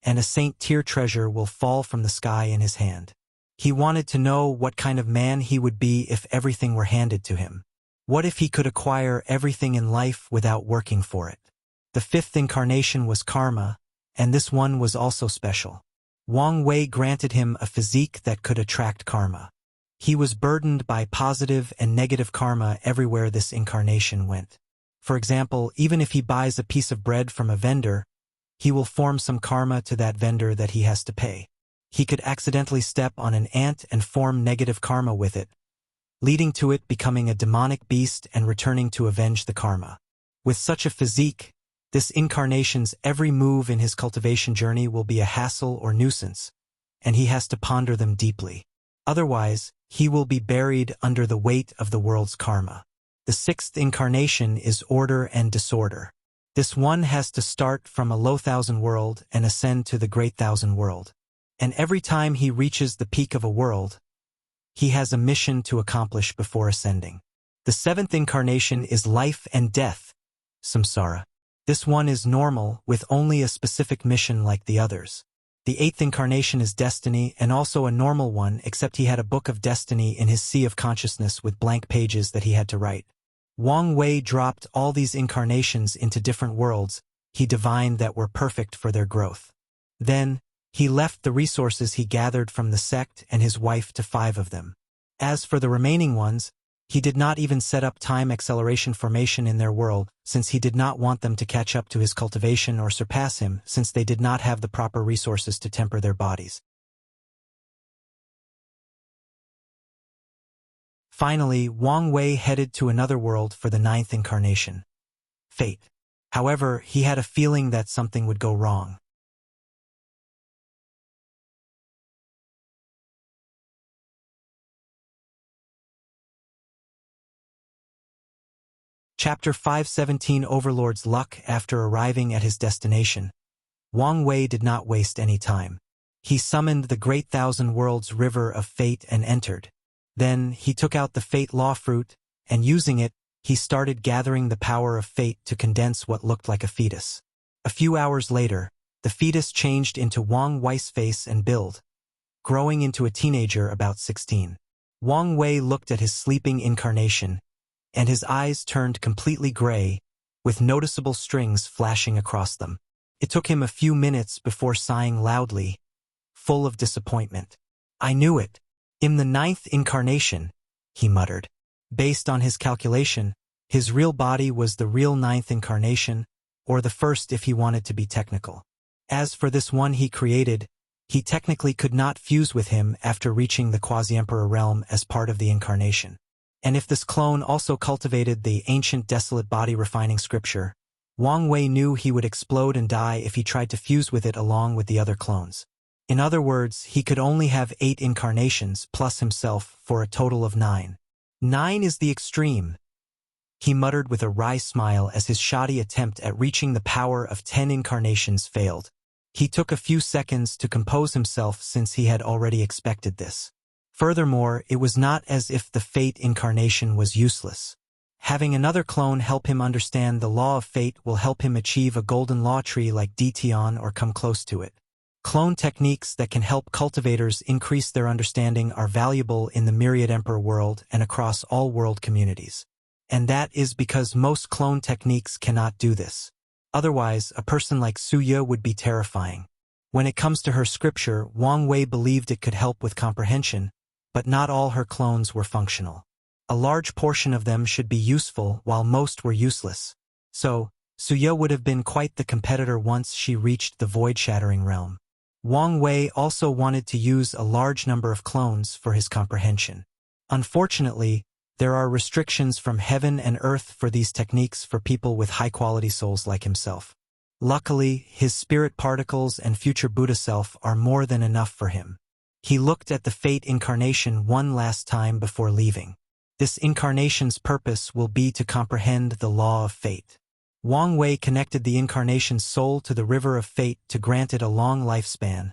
[SPEAKER 1] and a saint-tier treasure will fall from the sky in his hand. He wanted to know what kind of man he would be if everything were handed to him. What if he could acquire everything in life without working for it? The fifth incarnation was karma, and this one was also special. Wang Wei granted him a physique that could attract karma. He was burdened by positive and negative karma everywhere this incarnation went. For example, even if he buys a piece of bread from a vendor, he will form some karma to that vendor that he has to pay. He could accidentally step on an ant and form negative karma with it, leading to it becoming a demonic beast and returning to avenge the karma. With such a physique, This incarnation's every move in his cultivation journey will be a hassle or nuisance, and he has to ponder them deeply. Otherwise, he will be buried under the weight of the world's karma. The sixth incarnation is order and disorder. This one has to start from a low thousand world and ascend to the great thousand world. And every time he reaches the peak of a world, he has a mission to accomplish before ascending. The seventh incarnation is life and death, samsara. This one is normal, with only a specific mission like the others. The eighth incarnation is destiny, and also a normal one, except he had a book of destiny in his sea of consciousness with blank pages that he had to write. Wang Wei dropped all these incarnations into different worlds he divined that were perfect for their growth. Then, he left the resources he gathered from the sect and his wife to 5 of them. As for the remaining ones, he did not even set up time acceleration formation in their world, since he did not want them to catch up to his cultivation or surpass him, since they did not have the proper resources to temper their bodies. Finally, Wang Wei headed to another world for the 9th incarnation, Fate. However, he had a feeling that something would go wrong. Chapter 517 Overlord's Luck. After arriving at his destination, Wang Wei did not waste any time. He summoned the Great Thousand Worlds River of Fate and entered. Then, he took out the Fate Law Fruit, and using it, he started gathering the power of fate to condense what looked like a fetus. A few hours later, the fetus changed into Wang Wei's face and build, growing into a teenager about 16. Wang Wei looked at his sleeping incarnation, and his eyes turned completely gray, with noticeable strings flashing across them. It took him a few minutes before sighing loudly, full of disappointment. "I knew it. In the 9th incarnation," he muttered. Based on his calculation, his real body was the real 9th incarnation, or the first if he wanted to be technical. As for this one he created, he technically could not fuse with him after reaching the Quasi-Emperor realm as part of the incarnation. And if this clone also cultivated the ancient desolate body refining scripture, Wang Wei knew he would explode and die if he tried to fuse with it along with the other clones. In other words, he could only have 8 incarnations plus himself for a total of 9. 9 is the extreme, he muttered with a wry smile as his shoddy attempt at reaching the power of 10 incarnations failed. He took a few seconds to compose himself since he had already expected this. Furthermore, it was not as if the Fate incarnation was useless. Having another clone help him understand the law of fate will help him achieve a golden law tree like Detion or come close to it. Clone techniques that can help cultivators increase their understanding are valuable in the Myriad Emperor world and across all world communities. And that is because most clone techniques cannot do this. Otherwise, a person like Suya would be terrifying. When it comes to her scripture, Wang Wei believed it could help with comprehension, but not all her clones were functional. A large portion of them should be useful while most were useless. So, Suya would have been quite the competitor once she reached the void-shattering realm. Wang Wei also wanted to use a large number of clones for his comprehension. Unfortunately, there are restrictions from heaven and earth for these techniques for people with high-quality souls like himself. Luckily, his spirit particles and future Buddha self are more than enough for him. He looked at the Fate incarnation one last time before leaving. This incarnation's purpose will be to comprehend the law of fate. Wang Wei connected the incarnation's soul to the river of fate to grant it a long lifespan,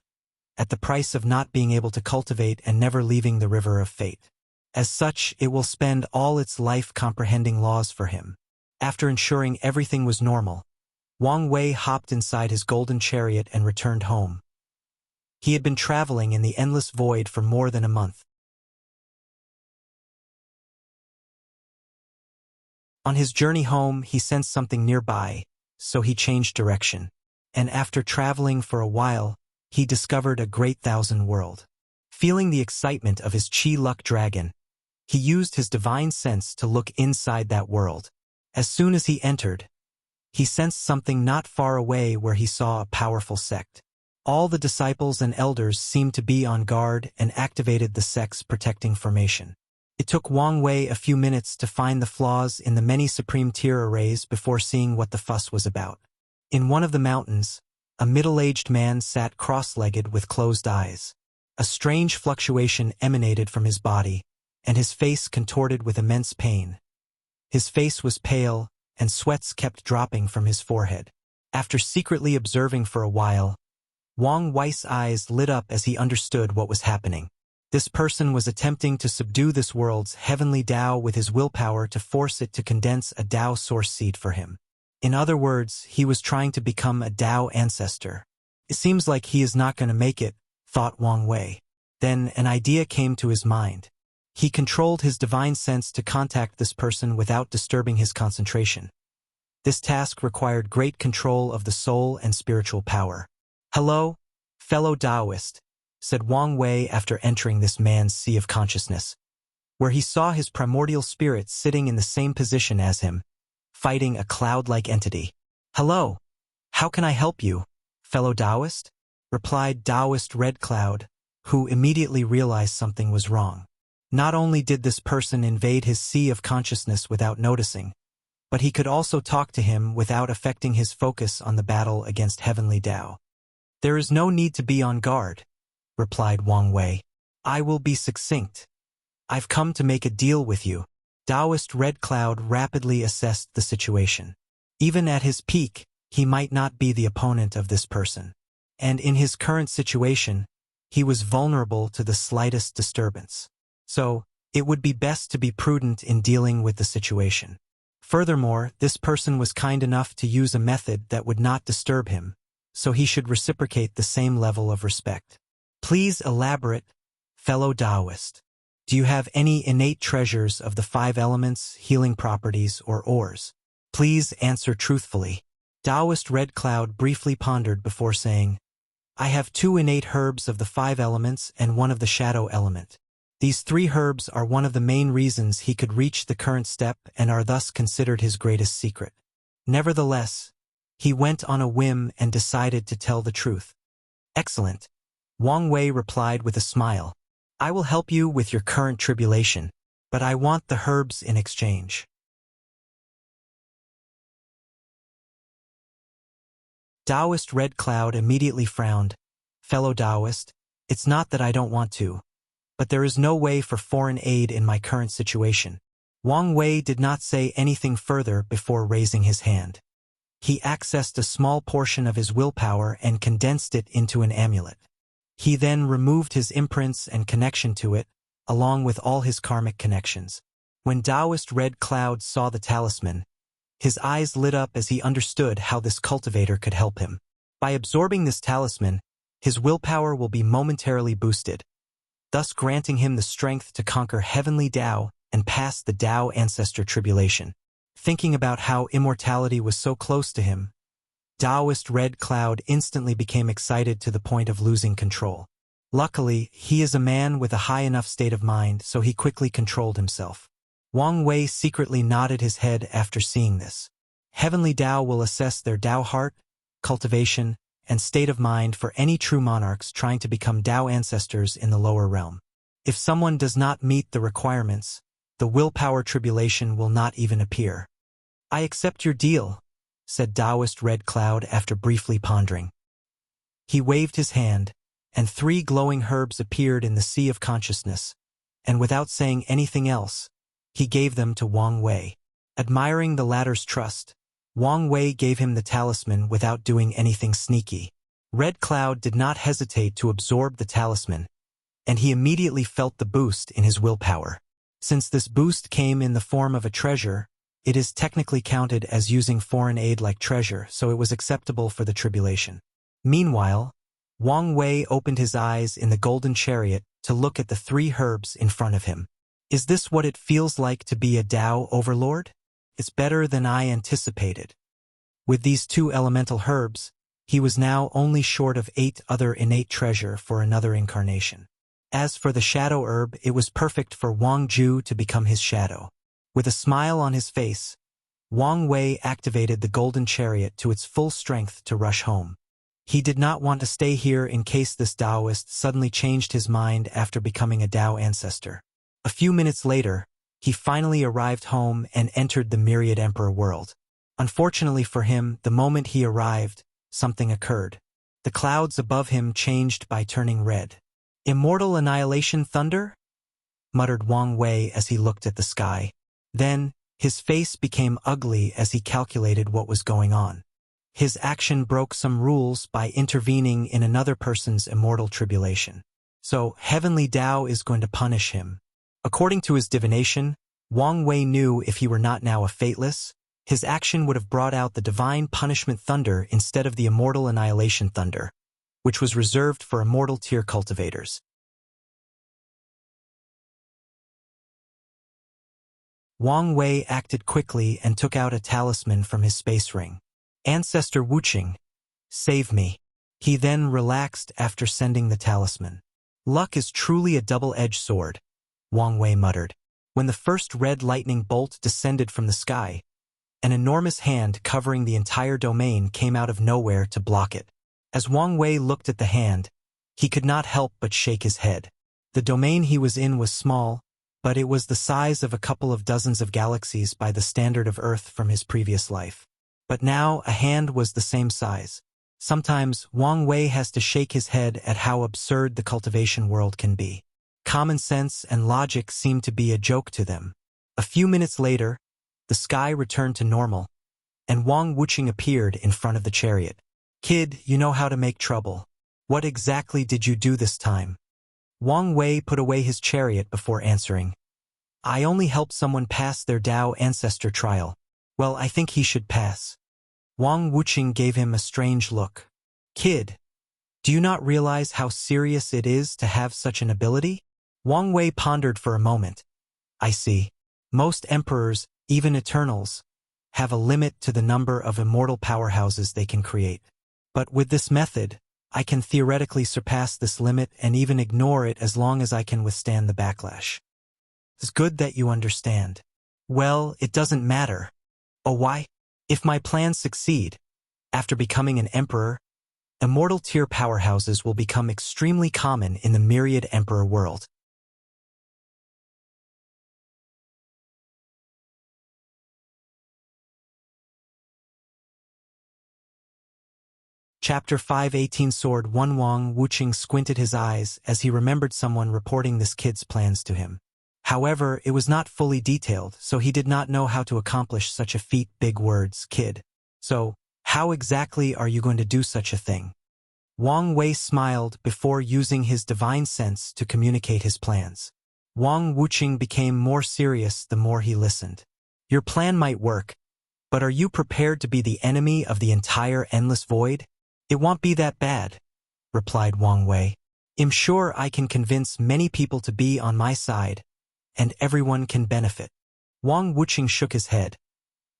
[SPEAKER 1] at the price of not being able to cultivate and never leaving the river of fate. As such, it will spend all its life comprehending laws for him. After ensuring everything was normal, Wang Wei hopped inside his golden chariot and returned home. He had been traveling in the endless void for more than a month. On his journey home, he sensed something nearby, so he changed direction. And after traveling for a while, he discovered a great thousand world. Feeling the excitement of his Chi Luck dragon, he used his divine sense to look inside that world. As soon as he entered, he sensed something not far away where he saw a powerful sect. All the disciples and elders seemed to be on guard and activated the sect's protecting formation. It took Wang Wei a few minutes to find the flaws in the many supreme tier arrays before seeing what the fuss was about. In one of the mountains, a middle-aged man sat cross-legged with closed eyes. A strange fluctuation emanated from his body, and his face contorted with immense pain. His face was pale, and sweats kept dropping from his forehead. After secretly observing for a while, Wang Wei's eyes lit up as he understood what was happening. This person was attempting to subdue this world's heavenly Tao with his willpower to force it to condense a Tao source seed for him. In other words, he was trying to become a Tao ancestor. It seems like he is not going to make it, thought Wang Wei. Then an idea came to his mind. He controlled his divine sense to contact this person without disturbing his concentration. This task required great control of the soul and spiritual power. "Hello, fellow Taoist," said Wang Wei after entering this man's sea of consciousness, where he saw his primordial spirit sitting in the same position as him, fighting a cloud-like entity. "Hello, how can I help you, fellow Taoist?" replied Taoist Red Cloud, who immediately realized something was wrong. Not only did this person invade his sea of consciousness without noticing, but he could also talk to him without affecting his focus on the battle against heavenly Tao. "There is no need to be on guard," replied Wang Wei. "I will be succinct. I've come to make a deal with you." Taoist Red Cloud rapidly assessed the situation. Even at his peak, he might not be the opponent of this person. And in his current situation, he was vulnerable to the slightest disturbance. So, it would be best to be prudent in dealing with the situation. Furthermore, this person was kind enough to use a method that would not disturb him, so he should reciprocate the same level of respect. "Please elaborate, fellow Taoist. Do you have any innate treasures of the 5 elements, healing properties, or ores? Please answer truthfully." Taoist Red Cloud briefly pondered before saying, "I have 2 innate herbs of the 5 elements and 1 of the shadow element. These 3 herbs are one of the main reasons he could reach the current step and are thus considered his greatest secret." Nevertheless, he went on a whim and decided to tell the truth. "Excellent," Wang Wei replied with a smile. "I will help you with your current tribulation, but I want the herbs in exchange." Taoist Red Cloud immediately frowned. "Fellow Taoist, it's not that I don't want to, but there is no way for foreign aid in my current situation." Wang Wei did not say anything further before raising his hand. He accessed a small portion of his willpower and condensed it into an amulet. He then removed his imprints and connection to it, along with all his karmic connections. When Taoist Red Cloud saw the talisman, his eyes lit up as he understood how this cultivator could help him. By absorbing this talisman, his willpower will be momentarily boosted, thus granting him the strength to conquer heavenly Tao and pass the Tao ancestor tribulation. Thinking about how immortality was so close to him, Taoist Red Cloud instantly became excited to the point of losing control. Luckily, he is a man with a high enough state of mind, so he quickly controlled himself. Wang Wei secretly nodded his head after seeing this. Heavenly Tao will assess their Tao heart, cultivation, and state of mind for any true monarchs trying to become Tao ancestors in the lower realm. If someone does not meet the requirements, the willpower tribulation will not even appear. "I accept your deal," said Taoist Red Cloud after briefly pondering. He waved his hand, and 3 glowing herbs appeared in the sea of consciousness, and without saying anything else, he gave them to Wang Wei. Admiring the latter's trust, Wang Wei gave him the talisman without doing anything sneaky. Red Cloud did not hesitate to absorb the talisman, and he immediately felt the boost in his willpower. Since this boost came in the form of a treasure, it is technically counted as using foreign aid like treasure, so it was acceptable for the tribulation. Meanwhile, Wang Wei opened his eyes in the golden chariot to look at the 3 herbs in front of him. Is this what it feels like to be a Tao overlord? It's better than I anticipated. With these 2 elemental herbs, he was now only short of 8 other innate treasure for another incarnation. As for the shadow herb, it was perfect for Wang Ju to become his shadow. With a smile on his face, Wang Wei activated the golden chariot to its full strength to rush home. He did not want to stay here in case this Taoist suddenly changed his mind after becoming a Tao ancestor. A few minutes later, he finally arrived home and entered the Myriad Emperor world. Unfortunately for him, the moment he arrived, something occurred. The clouds above him changed by turning red. "Immortal annihilation thunder?" muttered Wang Wei as he looked at the sky. Then, his face became ugly as he calculated what was going on. His action broke some rules by intervening in another person's immortal tribulation. So, Heavenly Tao is going to punish him. According to his divination, Wang Wei knew if he were not now a fateless, his action would have brought out the divine punishment thunder instead of the immortal annihilation thunder, which was reserved for immortal tier cultivators. Wang Wei acted quickly and took out a talisman from his space ring. "Ancestor Wuxia, save me." He then relaxed after sending the talisman. "Luck is truly a double-edged sword," Wang Wei muttered. When the first red lightning bolt descended from the sky, an enormous hand covering the entire domain came out of nowhere to block it. As Wang Wei looked at the hand, he could not help but shake his head. The domain he was in was small, but it was the size of a couple of dozens of galaxies by the standard of Earth from his previous life. But now a hand was the same size. Sometimes Wang Wei has to shake his head at how absurd the cultivation world can be. Common sense and logic seemed to be a joke to them. A few minutes later, the sky returned to normal, and Wang Wuxia appeared in front of the chariot. "Kid, you know how to make trouble. What exactly did you do this time?" Wang Wei put away his chariot before answering. "I only helped someone pass their Tao ancestor trial. Well, I think he should pass." Wang Wuxia gave him a strange look. "Kid, do you not realize how serious it is to have such an ability?" Wang Wei pondered for a moment. "I see. Most emperors, even eternals, have a limit to the number of immortal powerhouses they can create. But with this method, I can theoretically surpass this limit and even ignore it as long as I can withstand the backlash." "It's good that you understand." "Well, it doesn't matter." "Oh, why? If my plans succeed, after becoming an emperor, immortal tier powerhouses will become extremely common in the myriad emperor world." Chapter 518 Sword 1. Wang Wuxia squinted his eyes as he remembered someone reporting this kid's plans to him. However, it was not fully detailed, so he did not know how to accomplish such a feat. Big words, kid. So, how exactly are you going to do such a thing? Wang Wei smiled before using his divine sense to communicate his plans. Wang Wuxia became more serious the more he listened. "Your plan might work, but are you prepared to be the enemy of the entire endless void?" "It won't be that bad," replied Wang Wei. "I'm sure I can convince many people to be on my side, and everyone can benefit." Wang Wuxia shook his head.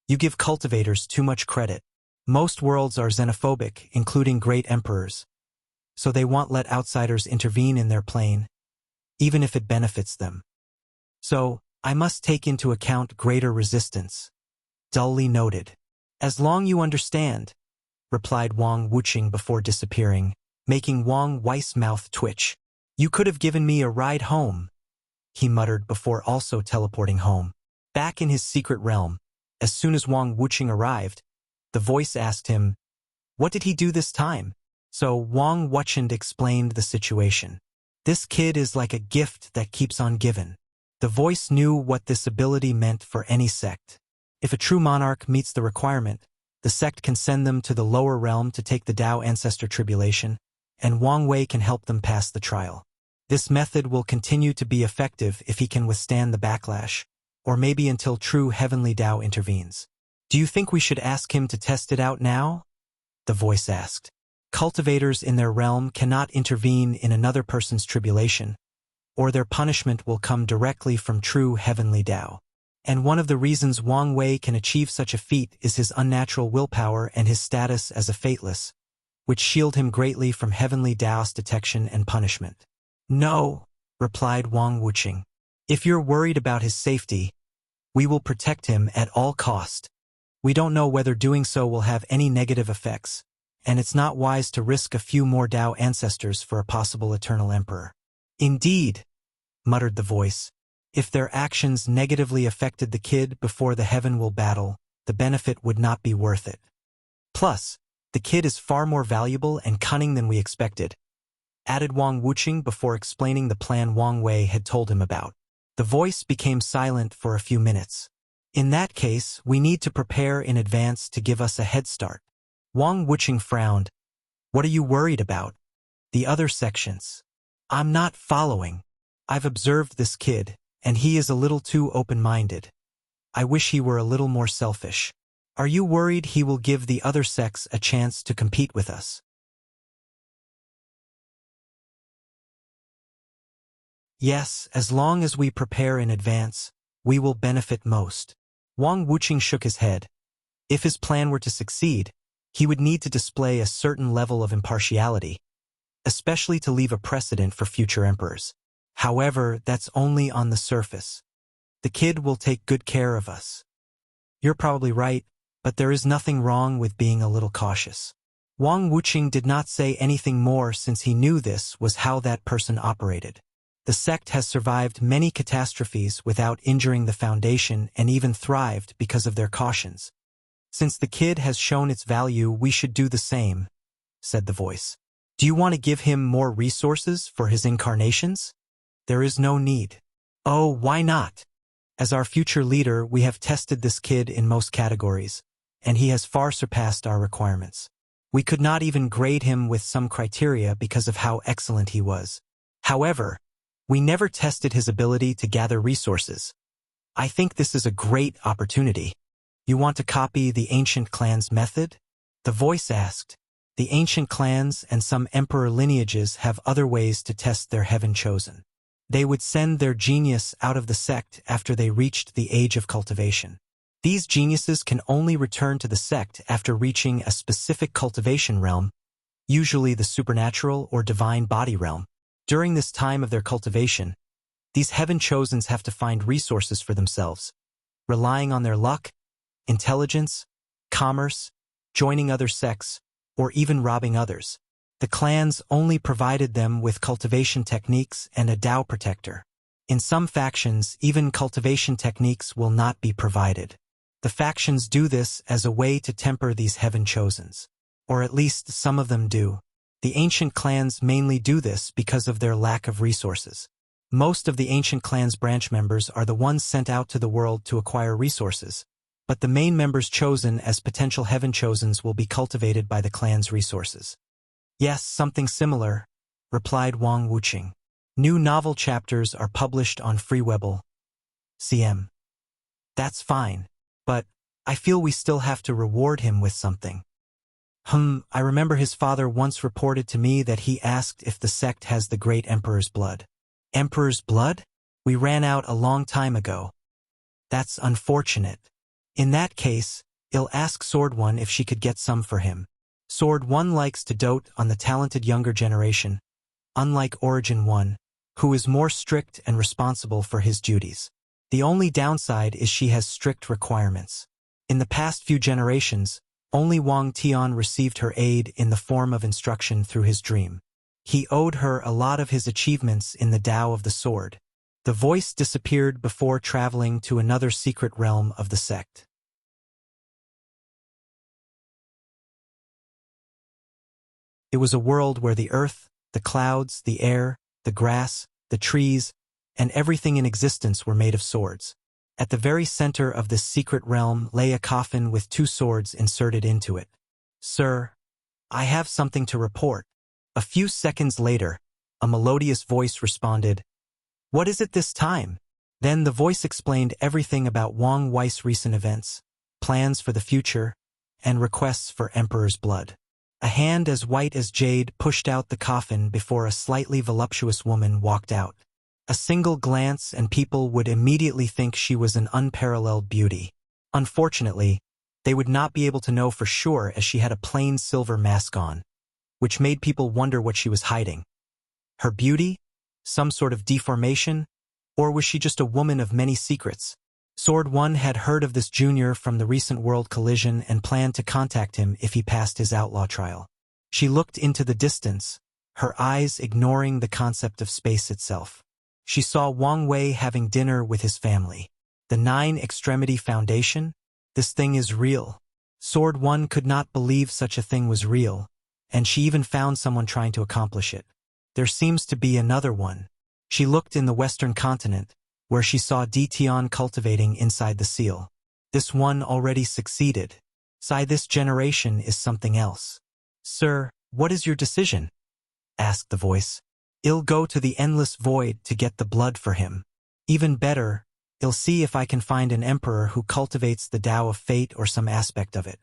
[SPEAKER 1] "You give cultivators too much credit. Most worlds are xenophobic, including great emperors, so they won't let outsiders intervene in their plane, even if it benefits them. So, I must take into account greater resistance." Dully noted. "As long you understand," replied Wang Wuxia before disappearing, making Wang Wei's mouth twitch. "You could have given me a ride home," he muttered before also teleporting home. Back in his secret realm, as soon as Wang Wuxia arrived, the voice asked him, "What did he do this time?" So Wang Wuxia explained the situation. "This kid is like a gift that keeps on giving." The voice knew what this ability meant for any sect. If a true monarch meets the requirement, the sect can send them to the lower realm to take the Tao ancestor tribulation, and Wang Wei can help them pass the trial. This method will continue to be effective if he can withstand the backlash, or maybe until true heavenly Tao intervenes. "Do you think we should ask him to test it out now?" the voice asked. Cultivators in their realm cannot intervene in another person's tribulation, or their punishment will come directly from true heavenly Tao. And one of the reasons Wang Wei can achieve such a feat is his unnatural willpower and his status as a fateless, which shield him greatly from heavenly Tao's detection and punishment. "No," replied Wang Wuxia. "If you're worried about his safety, we will protect him at all cost. We don't know whether doing so will have any negative effects, and it's not wise to risk a few more Tao ancestors for a possible eternal emperor." "Indeed," muttered the voice. "If their actions negatively affected the kid before the heaven will battle, the benefit would not be worth it. Plus, the kid is far more valuable and cunning than we expected, added Wang Wuxing before explaining the plan Wang Wei had told him about. The voice became silent for a few minutes. In that case, we need to prepare in advance to give us a head start. Wang Wuxing frowned. What are you worried about? The other sections. I'm not following. I've observed this kid, and he is a little too open-minded. I wish he were a little more selfish. Are you worried he will give the other sects a chance to compete with us? Yes, as long as we prepare in advance, we will benefit most. Wang Wuxing shook his head. If his plan were to succeed, he would need to display a certain level of impartiality, especially to leave a precedent for future emperors. However, that's only on the surface. The kid will take good care of us. You're probably right, but there is nothing wrong with being a little cautious. Wang Wuxing did not say anything more since he knew this was how that person operated. The sect has survived many catastrophes without injuring the foundation and even thrived because of their cautions. Since the kid has shown its value, we should do the same, said the voice. Do you want to give him more resources for his incarnations? There is no need. Oh, why not? As our future leader, we have tested this kid in most categories, and he has far surpassed our requirements. We could not even grade him with some criteria because of how excellent he was. However, we never tested his ability to gather resources. I think this is a great opportunity. You want to copy the ancient clans' method? The voice asked. The ancient clans and some emperor lineages have other ways to test their heaven chosen. They would send their genius out of the sect after they reached the age of cultivation. These geniuses can only return to the sect after reaching a specific cultivation realm, usually the supernatural or divine body realm. During this time of their cultivation, these heaven chosens have to find resources for themselves, relying on their luck, intelligence, commerce, joining other sects, or even robbing others. The clans only provided them with cultivation techniques and a Tao protector. In some factions, even cultivation techniques will not be provided. The factions do this as a way to temper these heaven chosens. Or at least some of them do. The ancient clans mainly do this because of their lack of resources. Most of the ancient clans' branch members are the ones sent out to the world to acquire resources, but the main members chosen as potential heaven chosens will be cultivated by the clan's resources. Yes, something similar, replied Wang Wuxing. New novel chapters are published on Freewebble. CM. That's fine, but I feel we still have to reward him with something. I remember his father once reported to me that he asked if the sect has the great emperor's blood. Emperor's blood? We ran out a long time ago. That's unfortunate. In that case, I'll ask Sword One if she could get some for him. Sword One likes to dote on the talented younger generation, unlike Origin One, who is more strict and responsible for his duties. The only downside is she has strict requirements. In the past few generations, only Wang Tian received her aid in the form of instruction through his dream. He owed her a lot of his achievements in the Tao of the Sword. The voice disappeared before traveling to another secret realm of the sect. It was a world where the earth, the clouds, the air, the grass, the trees, and everything in existence were made of swords. At the very center of this secret realm lay a coffin with 2 swords inserted into it. Sir, I have something to report. A few seconds later, a melodious voice responded, What is it this time? Then the voice explained everything about Wang Wei's recent events, plans for the future, and requests for Emperor's blood. A hand as white as jade pushed out the coffin before a slightly voluptuous woman walked out. A single glance and people would immediately think she was an unparalleled beauty. Unfortunately, they would not be able to know for sure as she had a plain silver mask on, which made people wonder what she was hiding. Her beauty? Some sort of deformation? Or was she just a woman of many secrets? Sword One had heard of this junior from the recent world collision and planned to contact him if he passed his outlaw trial. She looked into the distance, her eyes ignoring the concept of space itself. She saw Wang Wei having dinner with his family. The 9 Extremity Foundation? This thing is real. Sword One could not believe such a thing was real, and she even found someone trying to accomplish it. There seems to be another one. She looked in the western continent, where she saw Dtion cultivating inside the seal. This one already succeeded. This generation is something else. Sir, what is your decision? Asked the voice. I'll go to the endless void to get the blood for him. Even better, I'll see if I can find an emperor who cultivates the Tao of fate or some aspect of it.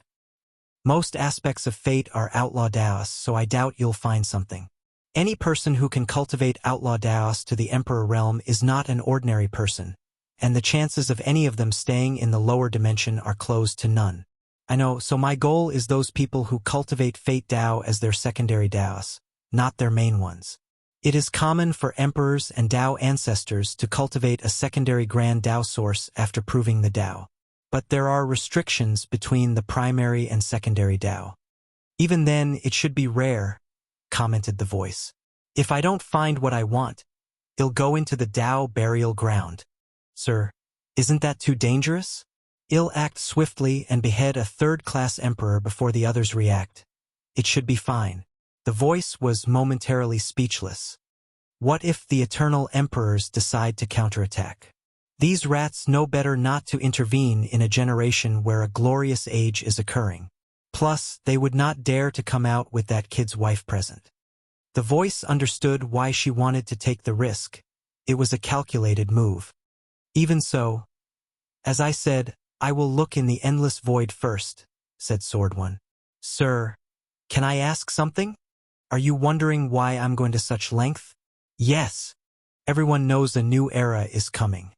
[SPEAKER 1] Most aspects of fate are outlaw Taoists, so I doubt you'll find something. Any person who can cultivate outlaw Taoists to the emperor realm is not an ordinary person, and the chances of any of them staying in the lower dimension are close to none. I know, so my goal is those people who cultivate fate Tao as their secondary Taoists, not their main ones. It is common for emperors and Tao ancestors to cultivate a secondary grand Tao source after proving the Tao. But there are restrictions between the primary and secondary Tao. Even then, it should be rare, commented the voice. If I don't find what I want, I'll go into the Tao burial ground. Sir, isn't that too dangerous? I'll act swiftly and behead a third-class emperor before the others react. It should be fine. The voice was momentarily speechless. What if the eternal emperors decide to counterattack? These rats know better not to intervene in a generation where a glorious age is occurring. Plus, they would not dare to come out with that kid's wife present. The voice understood why she wanted to take the risk. It was a calculated move. Even so, as I said, I will look in the endless void first, said Sword One. Sir, can I ask something? Are you wondering why I'm going to such length? Yes. Everyone knows a new era is coming.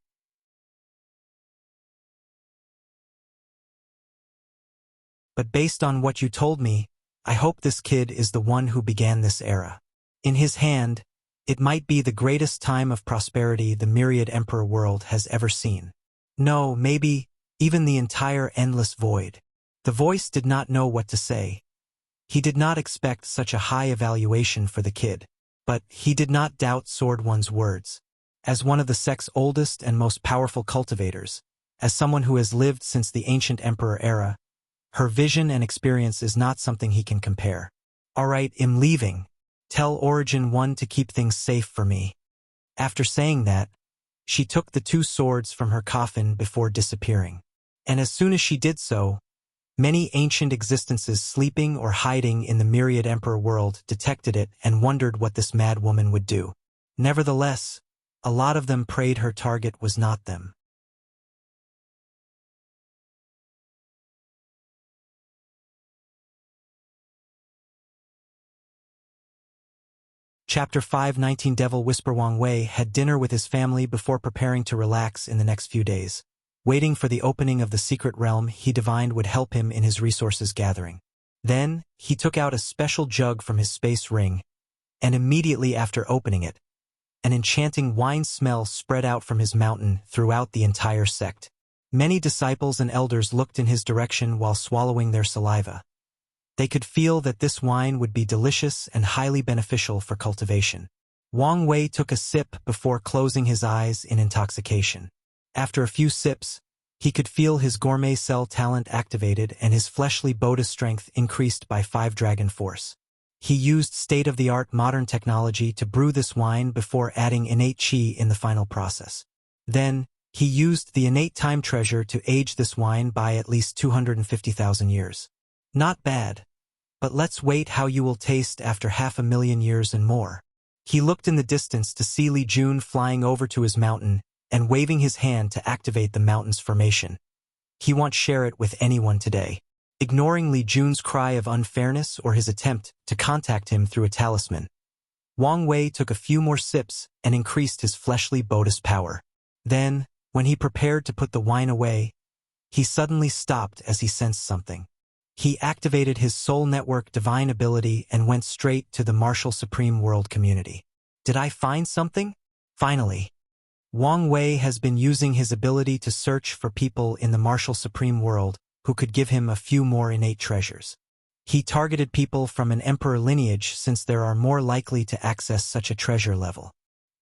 [SPEAKER 1] But based on what you told me, I hope this kid is the one who began this era. In his hand, it might be the greatest time of prosperity the myriad emperor world has ever seen. No, maybe even the entire endless void. The voice did not know what to say. He did not expect such a high evaluation for the kid, but he did not doubt Sword One's words. As one of the sect's oldest and most powerful cultivators, as someone who has lived since the ancient emperor era, her vision and experience is not something he can compare. All right, I'm leaving. Tell Origin One to keep things safe for me. After saying that, she took the two swords from her coffin before disappearing. And as soon as she did so, many ancient existences sleeping or hiding in the myriad emperor world detected it and wondered what this mad woman would do. Nevertheless, a lot of them prayed her target was not them. Chapter 5:19 Devil Whisper. Wang Wei had dinner with his family before preparing to relax in the next few days. Waiting for the opening of the secret realm he divined would help him in his resources gathering. Then, he took out a special jug from his space ring, and immediately after opening it, an enchanting wine smell spread out from his mountain throughout the entire sect. Many disciples and elders looked in his direction while swallowing their saliva. They could feel that this wine would be delicious and highly beneficial for cultivation. Wang Wei took a sip before closing his eyes in intoxication. After a few sips, he could feel his gourmet cell talent activated and his fleshly Boda strength increased by 5 dragon force. He used state-of-the-art modern technology to brew this wine before adding innate chi in the final process. Then, he used the innate time treasure to age this wine by at least 250,000 years. Not bad. But let's wait how you will taste after 500,000 years and more. He looked in the distance to see Li Jun flying over to his mountain and waving his hand to activate the mountain's formation. He won't share it with anyone today. Ignoring Li Jun's cry of unfairness or his attempt to contact him through a talisman, Wang Wei took a few more sips and increased his fleshly Boda's power. Then, when he prepared to put the wine away, he suddenly stopped as he sensed something. He activated his soul network divine ability and went straight to the martial supreme world community. Did I find something? Finally. Wang Wei has been using his ability to search for people in the martial supreme world who could give him a few more innate treasures. He targeted people from an emperor lineage since there are more likely to access such a treasure level.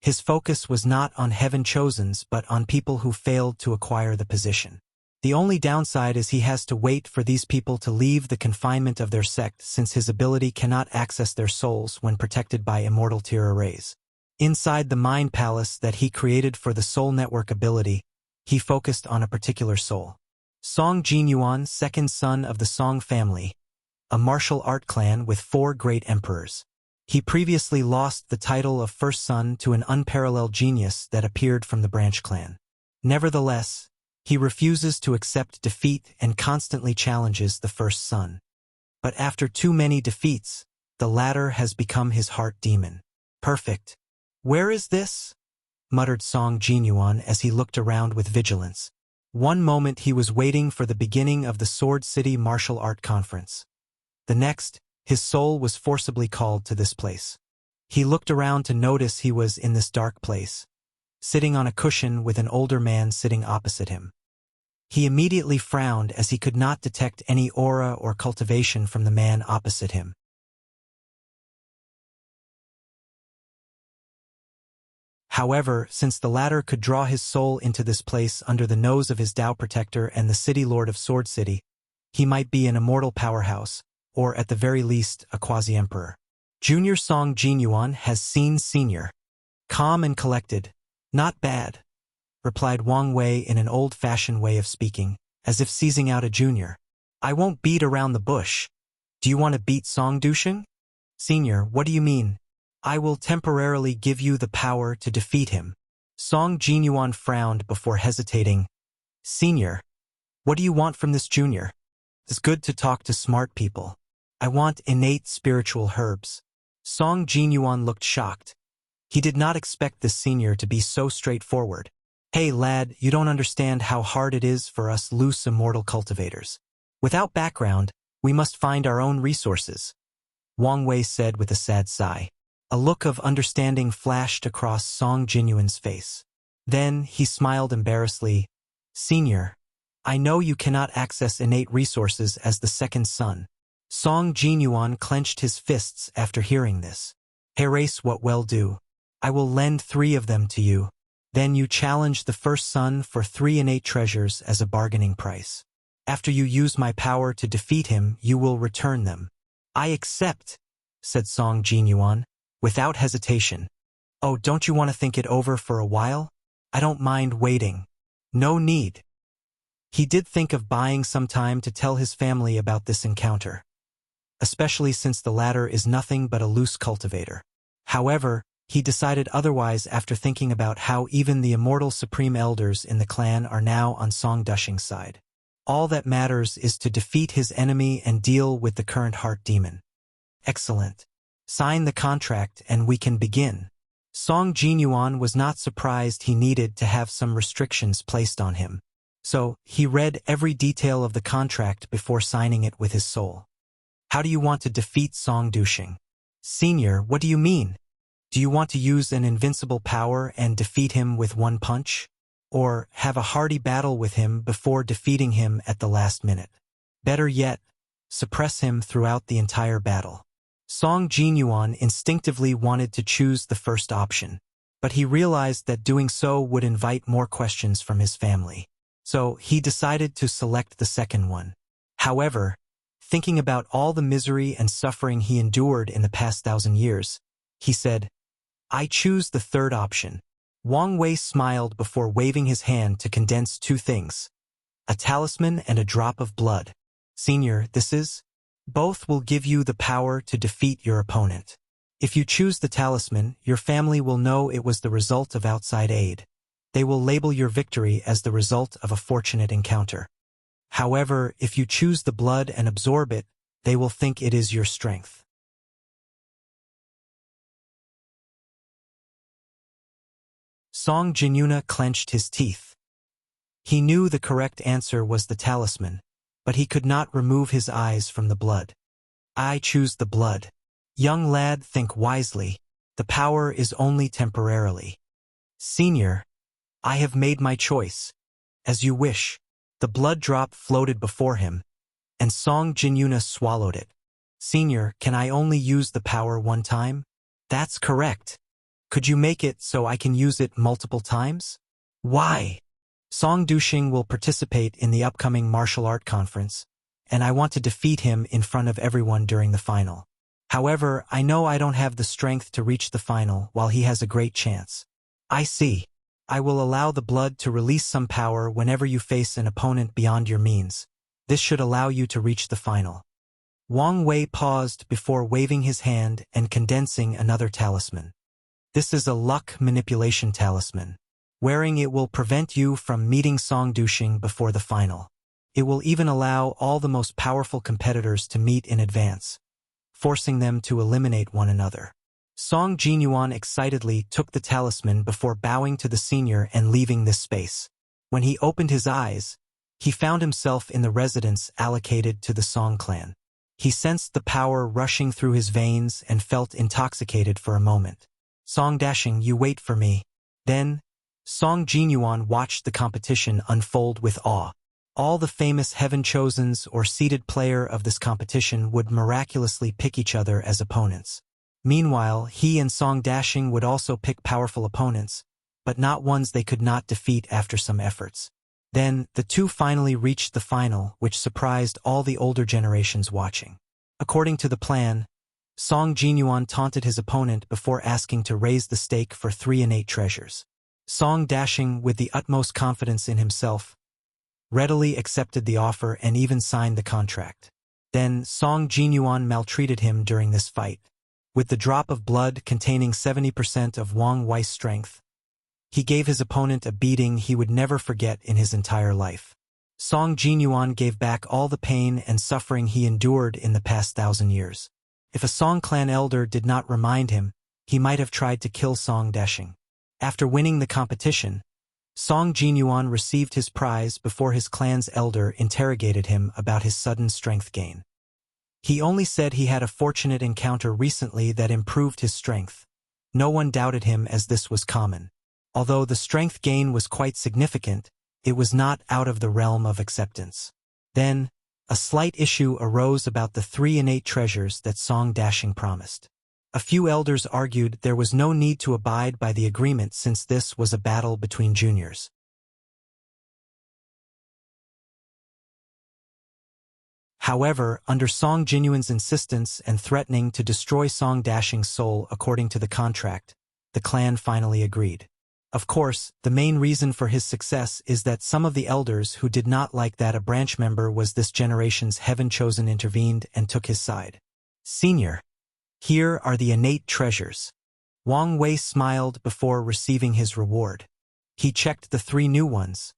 [SPEAKER 1] His focus was not on heaven chosens but on people who failed to acquire the position. The only downside is he has to wait for these people to leave the confinement of their sect since his ability cannot access their souls when protected by immortal tier arrays. Inside the mind palace that he created for the soul network ability, he focused on a particular soul. Song Jinyuan, second son of the Song family, a martial art clan with 4 great emperors. He previously lost the title of first son to an unparalleled genius that appeared from the branch clan. Nevertheless, he refuses to accept defeat and constantly challenges the first son. But after too many defeats, the latter has become his heart demon. Perfect. Where is this? Muttered Song Jinyuan as he looked around with vigilance. One moment he was waiting for the beginning of the Sword City Martial Art Conference. The next, his soul was forcibly called to this place. He looked around to notice he was in this dark place, sitting on a cushion with an older man sitting opposite him. He immediately frowned as he could not detect any aura or cultivation from the man opposite him. However, since the latter could draw his soul into this place under the nose of his Tao protector and the city lord of Sword City, he might be an immortal powerhouse, or at the very least, a quasi-emperor. Junior Song Jinyuan has seen senior. Calm and collected. Not bad, replied Wang Wei in an old-fashioned way of speaking, as if seizing out a junior. I won't beat around the bush. Do you want to beat Song Dusheng? Senior, what do you mean? I will temporarily give you the power to defeat him. Song Jinyuan frowned before hesitating. Senior, what do you want from this junior? It's good to talk to smart people. I want innate spiritual herbs. Song Jinyuan looked shocked. He did not expect this senior to be so straightforward. Hey lad, you don't understand how hard it is for us loose immortal cultivators. Without background, we must find our own resources. Wang Wei said with a sad sigh. A look of understanding flashed across Song Jinyuan's face. Then he smiled embarrassedly. Senior, I know you cannot access innate resources as the second son. Song Jinyuan clenched his fists after hearing this. Herace what well do. I will lend 3 of them to you. Then you challenge the first son for 3 innate treasures as a bargaining price. After you use my power to defeat him, you will return them. I accept, said Song Jinyuan, without hesitation. Oh, don't you want to think it over for a while? I don't mind waiting. No need. He did think of buying some time to tell his family about this encounter, especially since the latter is nothing but a loose cultivator. However, he decided otherwise after thinking about how even the immortal supreme elders in the clan are now on Song Dusheng's side. All that matters is to defeat his enemy and deal with the current heart demon. Excellent. Sign the contract and we can begin. Song Jinyuan was not surprised he needed to have some restrictions placed on him. So, he read every detail of the contract before signing it with his soul. How do you want to defeat Song Dusheng? Senior, what do you mean? Do you want to use an invincible power and defeat him with one punch? Or have a hearty battle with him before defeating him at the last minute? Better yet, suppress him throughout the entire battle. Song Jinyuan instinctively wanted to choose the first option, but he realized that doing so would invite more questions from his family. So he decided to select the second one. However, thinking about all the misery and suffering he endured in the past 1,000 years, he said, I choose the third option. Wang Wei smiled before waving his hand to condense 2 things, a talisman and a drop of blood. Senior, this is? Both will give you the power to defeat your opponent. If you choose the talisman, your family will know it was the result of outside aid. They will label your victory as the result of a fortunate encounter. However, if you choose the blood and absorb it, they will think it is your strength. Song Jinyuan clenched his teeth. He knew the correct answer was the talisman, but he could not remove his eyes from the blood. I choose the blood. Young lad, think wisely. The power is only temporarily. Senior, I have made my choice. As you wish. The blood drop floated before him, and Song Jinyuan swallowed it. Senior, can I only use the power one time? That's correct. Could you make it so I can use it multiple times? Why? Song Duxing will participate in the upcoming martial art conference, and I want to defeat him in front of everyone during the final. However, I know I don't have the strength to reach the final while he has a great chance. I see. I will allow the blood to release some power whenever you face an opponent beyond your means. This should allow you to reach the final. Wang Wei paused before waving his hand and condensing another talisman. This is a luck manipulation talisman. Wearing it will prevent you from meeting Song Duxing before the final. It will even allow all the most powerful competitors to meet in advance, forcing them to eliminate one another. Song Jinyuan excitedly took the talisman before bowing to the senior and leaving this space. When he opened his eyes, he found himself in the residence allocated to the Song clan. He sensed the power rushing through his veins and felt intoxicated for a moment. Song Duxing, you wait for me. Then, Song Jinyuan watched the competition unfold with awe. All the famous heaven-chosens or seeded player of this competition would miraculously pick each other as opponents. Meanwhile, he and Song Duxing would also pick powerful opponents, but not ones they could not defeat after some efforts. Then, the two finally reached the final, which surprised all the older generations watching. According to the plan, Song Jinyuan taunted his opponent before asking to raise the stake for 3 innate treasures. Song Duxing, with the utmost confidence in himself, readily accepted the offer and even signed the contract. Then, Song Jinyuan maltreated him during this fight. With the drop of blood containing 70% of Wang Wei's strength, he gave his opponent a beating he would never forget in his entire life. Song Jinyuan gave back all the pain and suffering he endured in the past 1,000 years. If a Song clan elder did not remind him, he might have tried to kill Song Duxing. After winning the competition, Song Jinyuan received his prize before his clan's elder interrogated him about his sudden strength gain. He only said he had a fortunate encounter recently that improved his strength. No one doubted him as this was common. Although the strength gain was quite significant, it was not out of the realm of acceptance. Then, a slight issue arose about the 3 innate treasures that Song Duxing promised. A few elders argued there was no need to abide by the agreement since this was a battle between juniors. However, under Song Jinyuan's insistence and threatening to destroy Song Duxing's soul according to the contract, the clan finally agreed. Of course, the main reason for his success is that some of the elders who did not like that a branch member was this generation's heaven-chosen intervened and took his side. Senior, here are the innate treasures. Wang Wei smiled before receiving his reward. He checked the 3 new ones.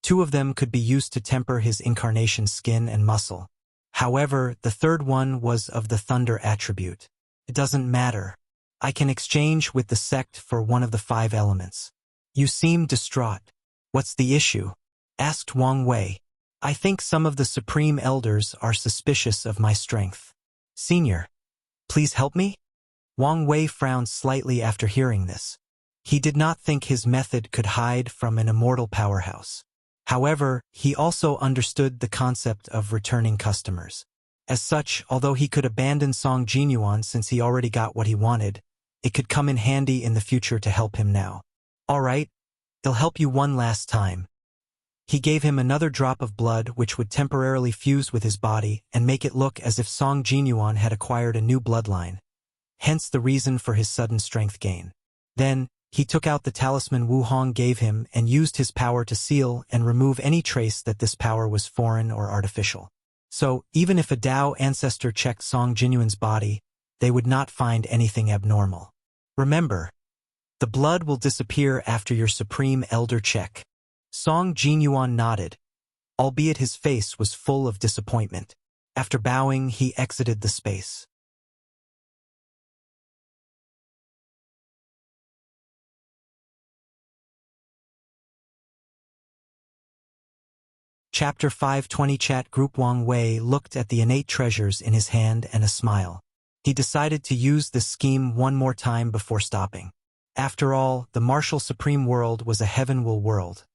[SPEAKER 1] 2 of them could be used to temper his incarnation skin and muscle. However, the 3rd one was of the thunder attribute. It doesn't matter. I can exchange with the sect for one of the 5 elements. You seem distraught. What's the issue? Asked Wang Wei. I think some of the supreme elders are suspicious of my strength. Senior, please help me? Wang Wei frowned slightly after hearing this. He did not think his method could hide from an immortal powerhouse. However, he also understood the concept of returning customers. As such, although he could abandon Song Jinyuan since he already got what he wanted, it could come in handy in the future to help him now. All right, I'll help you one last time. He gave him another drop of blood which would temporarily fuse with his body and make it look as if Song Jinyuan had acquired a new bloodline, hence the reason for his sudden strength gain. Then, he took out the talisman Wu Hong gave him and used his power to seal and remove any trace that this power was foreign or artificial. So, even if a Dao ancestor checked Song Jinyuan's body, they would not find anything abnormal. Remember, the blood will disappear after your supreme elder check. Song Jinyuan nodded, albeit his face was full of disappointment. After bowing, he exited the space. Chapter 520 Chat Group Wang Wei looked at the innate treasures in his hand and a smile. He decided to use this scheme one more time before stopping. After all, the martial supreme world was a heaven-will world.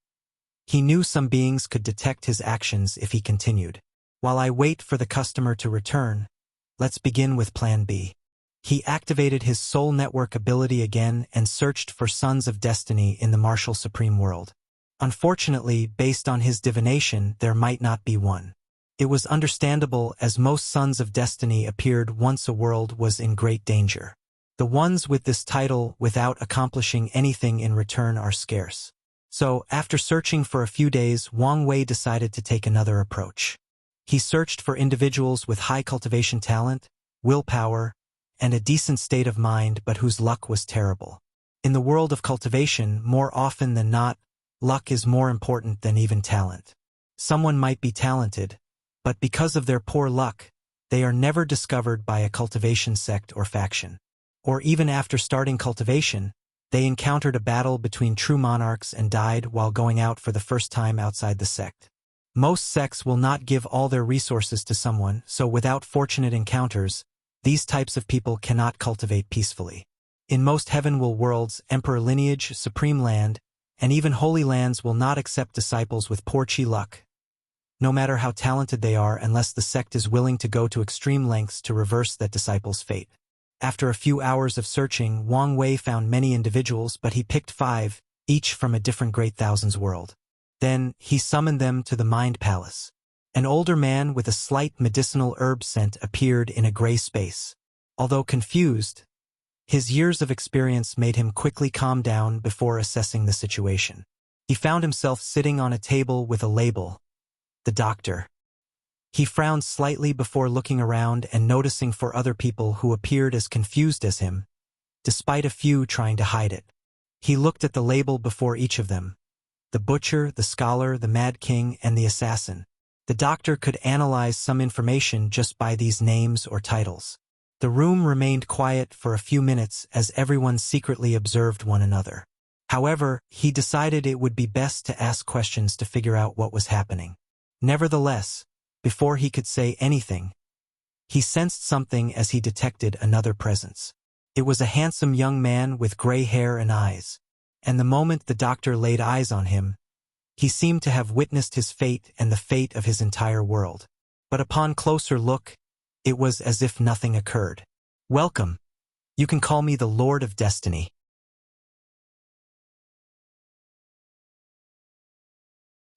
[SPEAKER 1] He knew some beings could detect his actions if he continued. While I wait for the customer to return, let's begin with Plan B. He activated his soul network ability again and searched for Sons of Destiny in the martial supreme world. Unfortunately, based on his divination, there might not be one. It was understandable, as most sons of destiny appeared once a world was in great danger. The ones with this title without accomplishing anything in return are scarce. So, after searching for a few days, Wang Wei decided to take another approach. He searched for individuals with high cultivation talent, willpower, and a decent state of mind, but whose luck was terrible. In the world of cultivation, more often than not, luck is more important than even talent. Someone might be talented, but because of their poor luck, they are never discovered by a cultivation sect or faction. Or even after starting cultivation, they encountered a battle between true monarchs and died while going out for the first time outside the sect. Most sects will not give all their resources to someone, so without fortunate encounters, these types of people cannot cultivate peacefully. In most heavenward worlds, emperor lineage, supreme land, and even holy lands will not accept disciples with poor chi luck, no matter how talented they are, unless the sect is willing to go to extreme lengths to reverse that disciple's fate. After a few hours of searching, Wang Wei found many individuals, but he picked 5, each from a different great thousands world. Then, he summoned them to the Mind Palace. An older man with a slight medicinal herb scent appeared in a gray space. Although confused, his years of experience made him quickly calm down before assessing the situation. He found himself sitting on a table with a label, "The Doctor." He frowned slightly before looking around and noticing for other people who appeared as confused as him, despite a few trying to hide it. He looked at the label before each of them: the butcher, the scholar, the mad king, and the assassin. The doctor could analyze some information just by these names or titles. The room remained quiet for a few minutes as everyone secretly observed one another. However, he decided it would be best to ask questions to figure out what was happening. Nevertheless, before he could say anything, he sensed something as he detected another presence. It was a handsome young man with gray hair and eyes, and the moment the doctor laid eyes on him, he seemed to have witnessed his fate and the fate of his entire world. But upon closer look, it was as if nothing occurred. "Welcome. You can call me the Lord of Destiny."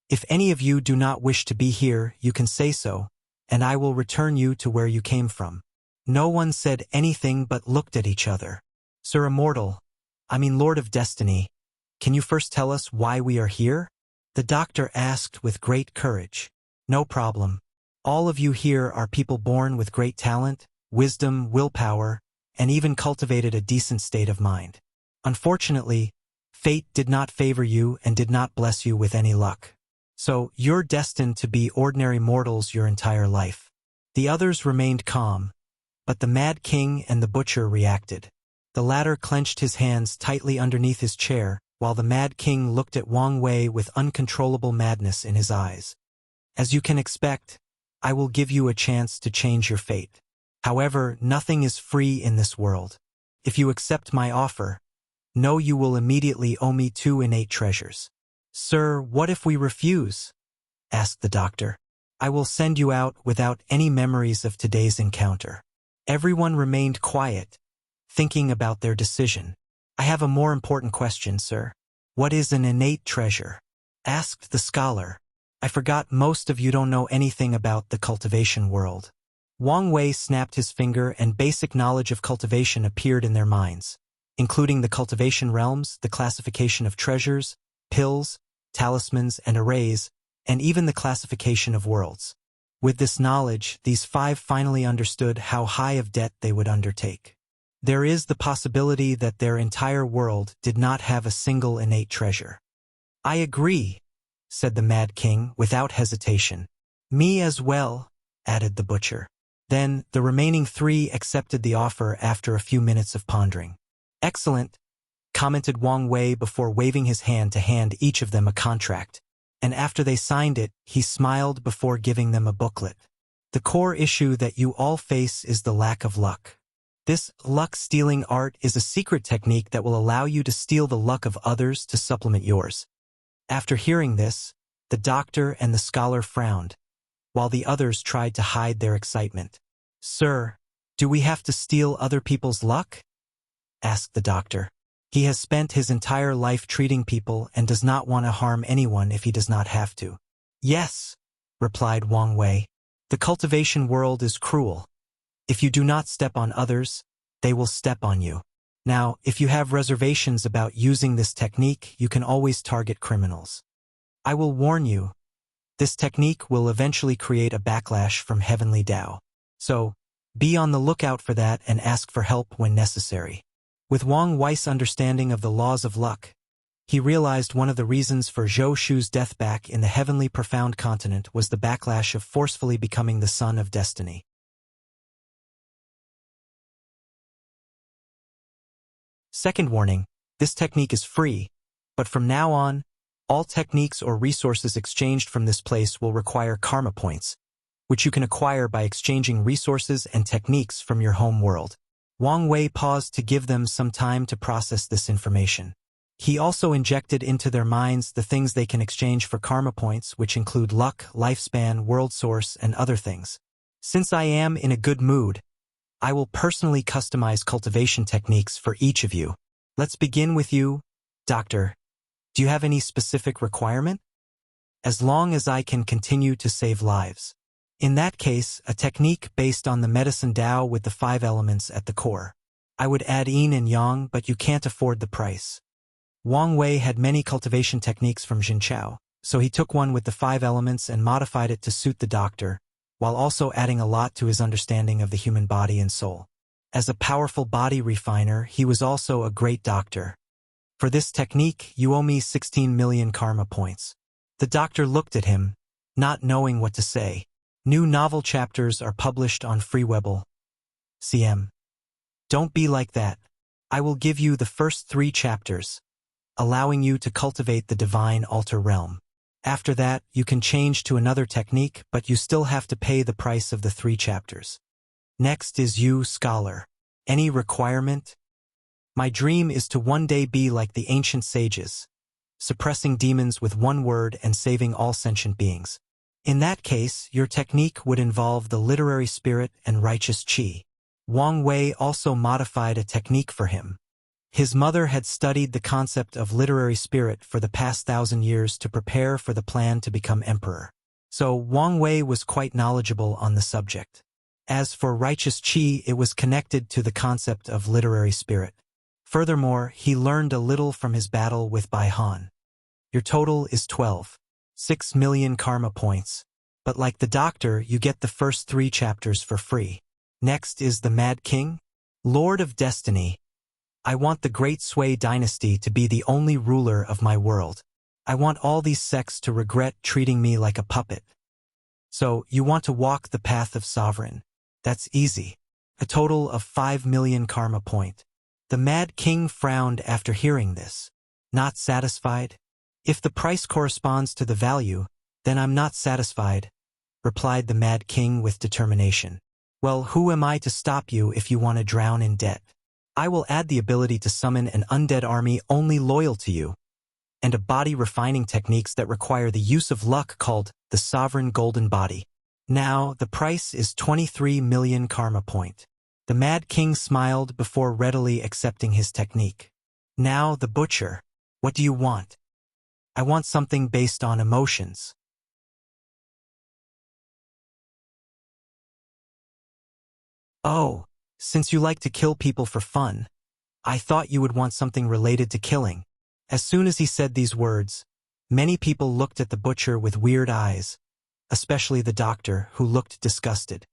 [SPEAKER 1] "If any of you do not wish to be here, you can say so, and I will return you to where you came from." No one said anything but looked at each other. "Sir Immortal, Lord of Destiny, can you first tell us why we are here?" The doctor asked with great courage. "No problem. All of you here are people born with great talent, wisdom, willpower, and even cultivated a decent state of mind. Unfortunately, fate did not favor you and did not bless you with any luck. So, you're destined to be ordinary mortals your entire life." The others remained calm, but the Mad King and the Butcher reacted. The latter clenched his hands tightly underneath his chair, while the Mad King looked at Wang Wei with uncontrollable madness in his eyes. "As you can expect, I will give you a chance to change your fate. However, nothing is free in this world. If you accept my offer, know you will immediately owe me 2 innate treasures." "Sir, what if we refuse?" asked the doctor. "I will send you out without any memories of today's encounter." Everyone remained quiet, thinking about their decision. "I have a more important question, sir. What is an innate treasure?" asked the scholar. "I forgot most of you don't know anything about the cultivation world." Wang Wei snapped his finger and basic knowledge of cultivation appeared in their minds, including the cultivation realms, the classification of treasures, pills, talismans, and arrays, and even the classification of worlds. With this knowledge, these 5 finally understood how high of debt they would undertake. There is the possibility that their entire world did not have a single innate treasure. "I agree," said the Mad King without hesitation. "Me as well," added the Butcher. Then, the remaining 3 accepted the offer after a few minutes of pondering. "Excellent," commented Wang Wei before waving his hand to hand each of them a contract, and after they signed it, he smiled before giving them a booklet. "The core issue that you all face is the lack of luck. This luck-stealing art is a secret technique that will allow you to steal the luck of others to supplement yours." After hearing this, the doctor and the scholar frowned, while the others tried to hide their excitement. "Sir, do we have to steal other people's luck?" asked the doctor. He has spent his entire life treating people and does not want to harm anyone if he does not have to. Yes, replied Wang Wei. The cultivation world is cruel. If you do not step on others, they will step on you. Now, if you have reservations about using this technique, you can always target criminals. I will warn you, this technique will eventually create a backlash from Heavenly Tao. So, be on the lookout for that and ask for help when necessary. With Wang Wei's understanding of the laws of luck, he realized one of the reasons for Zhou Shu's death back in the heavenly profound continent was the backlash of forcefully becoming the son of destiny. Second warning, this technique is free, but from now on, all techniques or resources exchanged from this place will require karma points, which you can acquire by exchanging resources and techniques from your home world. Wang Wei paused to give them some time to process this information. He also injected into their minds the things they can exchange for karma points, which include luck, lifespan, world source, and other things. Since I am in a good mood, I will personally customize cultivation techniques for each of you. Let's begin with you, Doctor. Do you have any specific requirement? As long as I can continue to save lives. In that case, a technique based on the medicine Tao with the 5 elements at the core. I would add yin and yang, but you can't afford the price. Wang Wei had many cultivation techniques from Jinchao, so he took one with the 5 elements and modified it to suit the doctor, while also adding a lot to his understanding of the human body and soul. As a powerful body refiner, he was also a great doctor. For this technique, you owe me 16 million karma points. The doctor looked at him, not knowing what to say. New novel chapters are published on Freewebble. CM. Don't be like that. I will give you the first 3 chapters, allowing you to cultivate the divine altar realm. After that, you can change to another technique, but you still have to pay the price of the 3 chapters. Next is you, scholar. Any requirement? My dream is to one day be like the ancient sages, suppressing demons with one word and saving all sentient beings. In that case, your technique would involve the literary spirit and righteous qi. Wang Wei also modified a technique for him. His mother had studied the concept of literary spirit for the past 1,000 years to prepare for the plan to become emperor. So Wang Wei was quite knowledgeable on the subject. As for righteous qi, it was connected to the concept of literary spirit. Furthermore, he learned a little from his battle with Bai Han. Your total is 12.6 million karma points. But like the doctor, you get the first 3 chapters for free. Next is the Mad King, Lord of Destiny. I want the Great Sui dynasty to be the only ruler of my world. I want all these sects to regret treating me like a puppet. So, you want to walk the path of sovereign. That's easy. A total of 5 million karma point. The Mad King frowned after hearing this. Not satisfied? If the price corresponds to the value, then I'm not satisfied, replied the Mad King with determination. Well, who am I to stop you if you want to drown in debt? I will add the ability to summon an undead army only loyal to you, and a body refining techniques that require the use of luck called the Sovereign Golden Body. Now, the price is 23 million karma point. The Mad King smiled before readily accepting his technique. Now, the Butcher. What do you want? I want something based on emotions. Oh, since you like to kill people for fun, I thought you would want something related to killing. As soon as he said these words, many people looked at the Butcher with weird eyes, especially the doctor, who looked disgusted.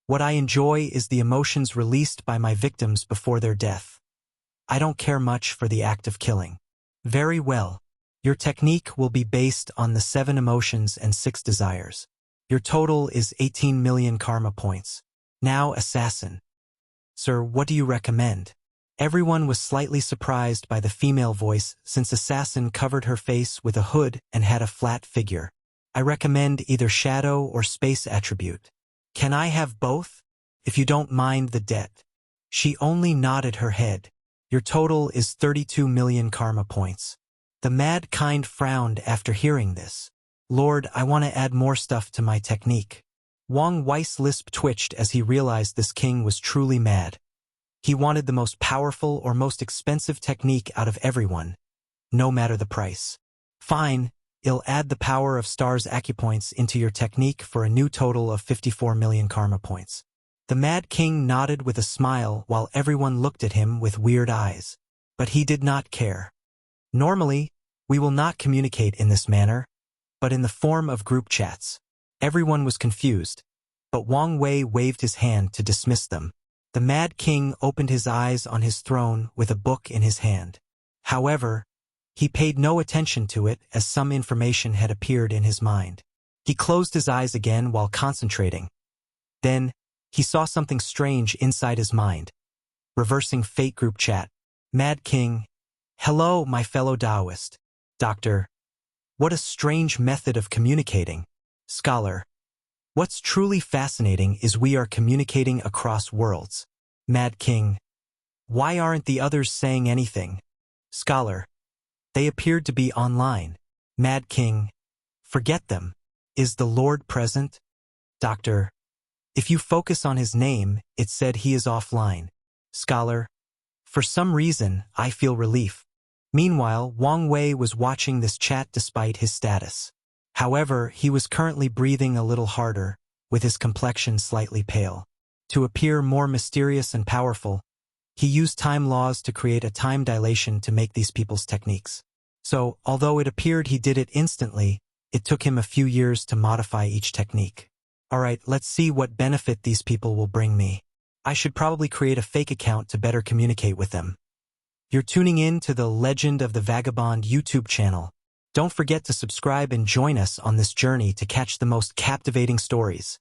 [SPEAKER 1] What I enjoy is the emotions released by my victims before their death. I don't care much for the act of killing. Very well. Your technique will be based on the 7 emotions and 6 desires. Your total is 18 million karma points. Now, Assassin. Sir, what do you recommend? Everyone was slightly surprised by the female voice since Assassin covered her face with a hood and had a flat figure. I recommend either Shadow or Space attribute. Can I have both? If you don't mind the debt. She only nodded her head. Your total is 32 million karma points. The Mad Kind frowned after hearing this. Lord, I want to add more stuff to my technique. Wang Wei's lisp twitched as he realized this king was truly mad. He wanted the most powerful or most expensive technique out of everyone, no matter the price. Fine, I'll add the power of stars acupoints into your technique for a new total of 54 million karma points. The Mad King nodded with a smile while everyone looked at him with weird eyes. But he did not care. Normally, we will not communicate in this manner, but in the form of group chats. Everyone was confused, but Wang Wei waved his hand to dismiss them. The Mad King opened his eyes on his throne with a book in his hand. However, he paid no attention to it as some information had appeared in his mind. He closed his eyes again while concentrating. Then, he saw something strange inside his mind. Reversing fate group chat. Mad King. Hello, my fellow Taoist. Doctor. What a strange method of communicating. Scholar. What's truly fascinating is we are communicating across worlds. Mad King. Why aren't the others saying anything? Scholar. They appeared to be online. Mad King. Forget them. Is the Lord present? Doctor. If you focus on his name, it said he is offline. Scholar. For some reason, I feel relief. Meanwhile, Wang Wei was watching this chat despite his status. However, he was currently breathing a little harder, with his complexion slightly pale. To appear more mysterious and powerful, he used time laws to create a time dilation to make these people's techniques. So, although it appeared he did it instantly, it took him a few years to modify each technique. Alright, let's see what benefit these people will bring me. I should probably create a fake account to better communicate with them. You're tuning in to the Legend of the Vagabond YouTube channel. Don't forget to subscribe and join us on this journey to catch the most captivating stories.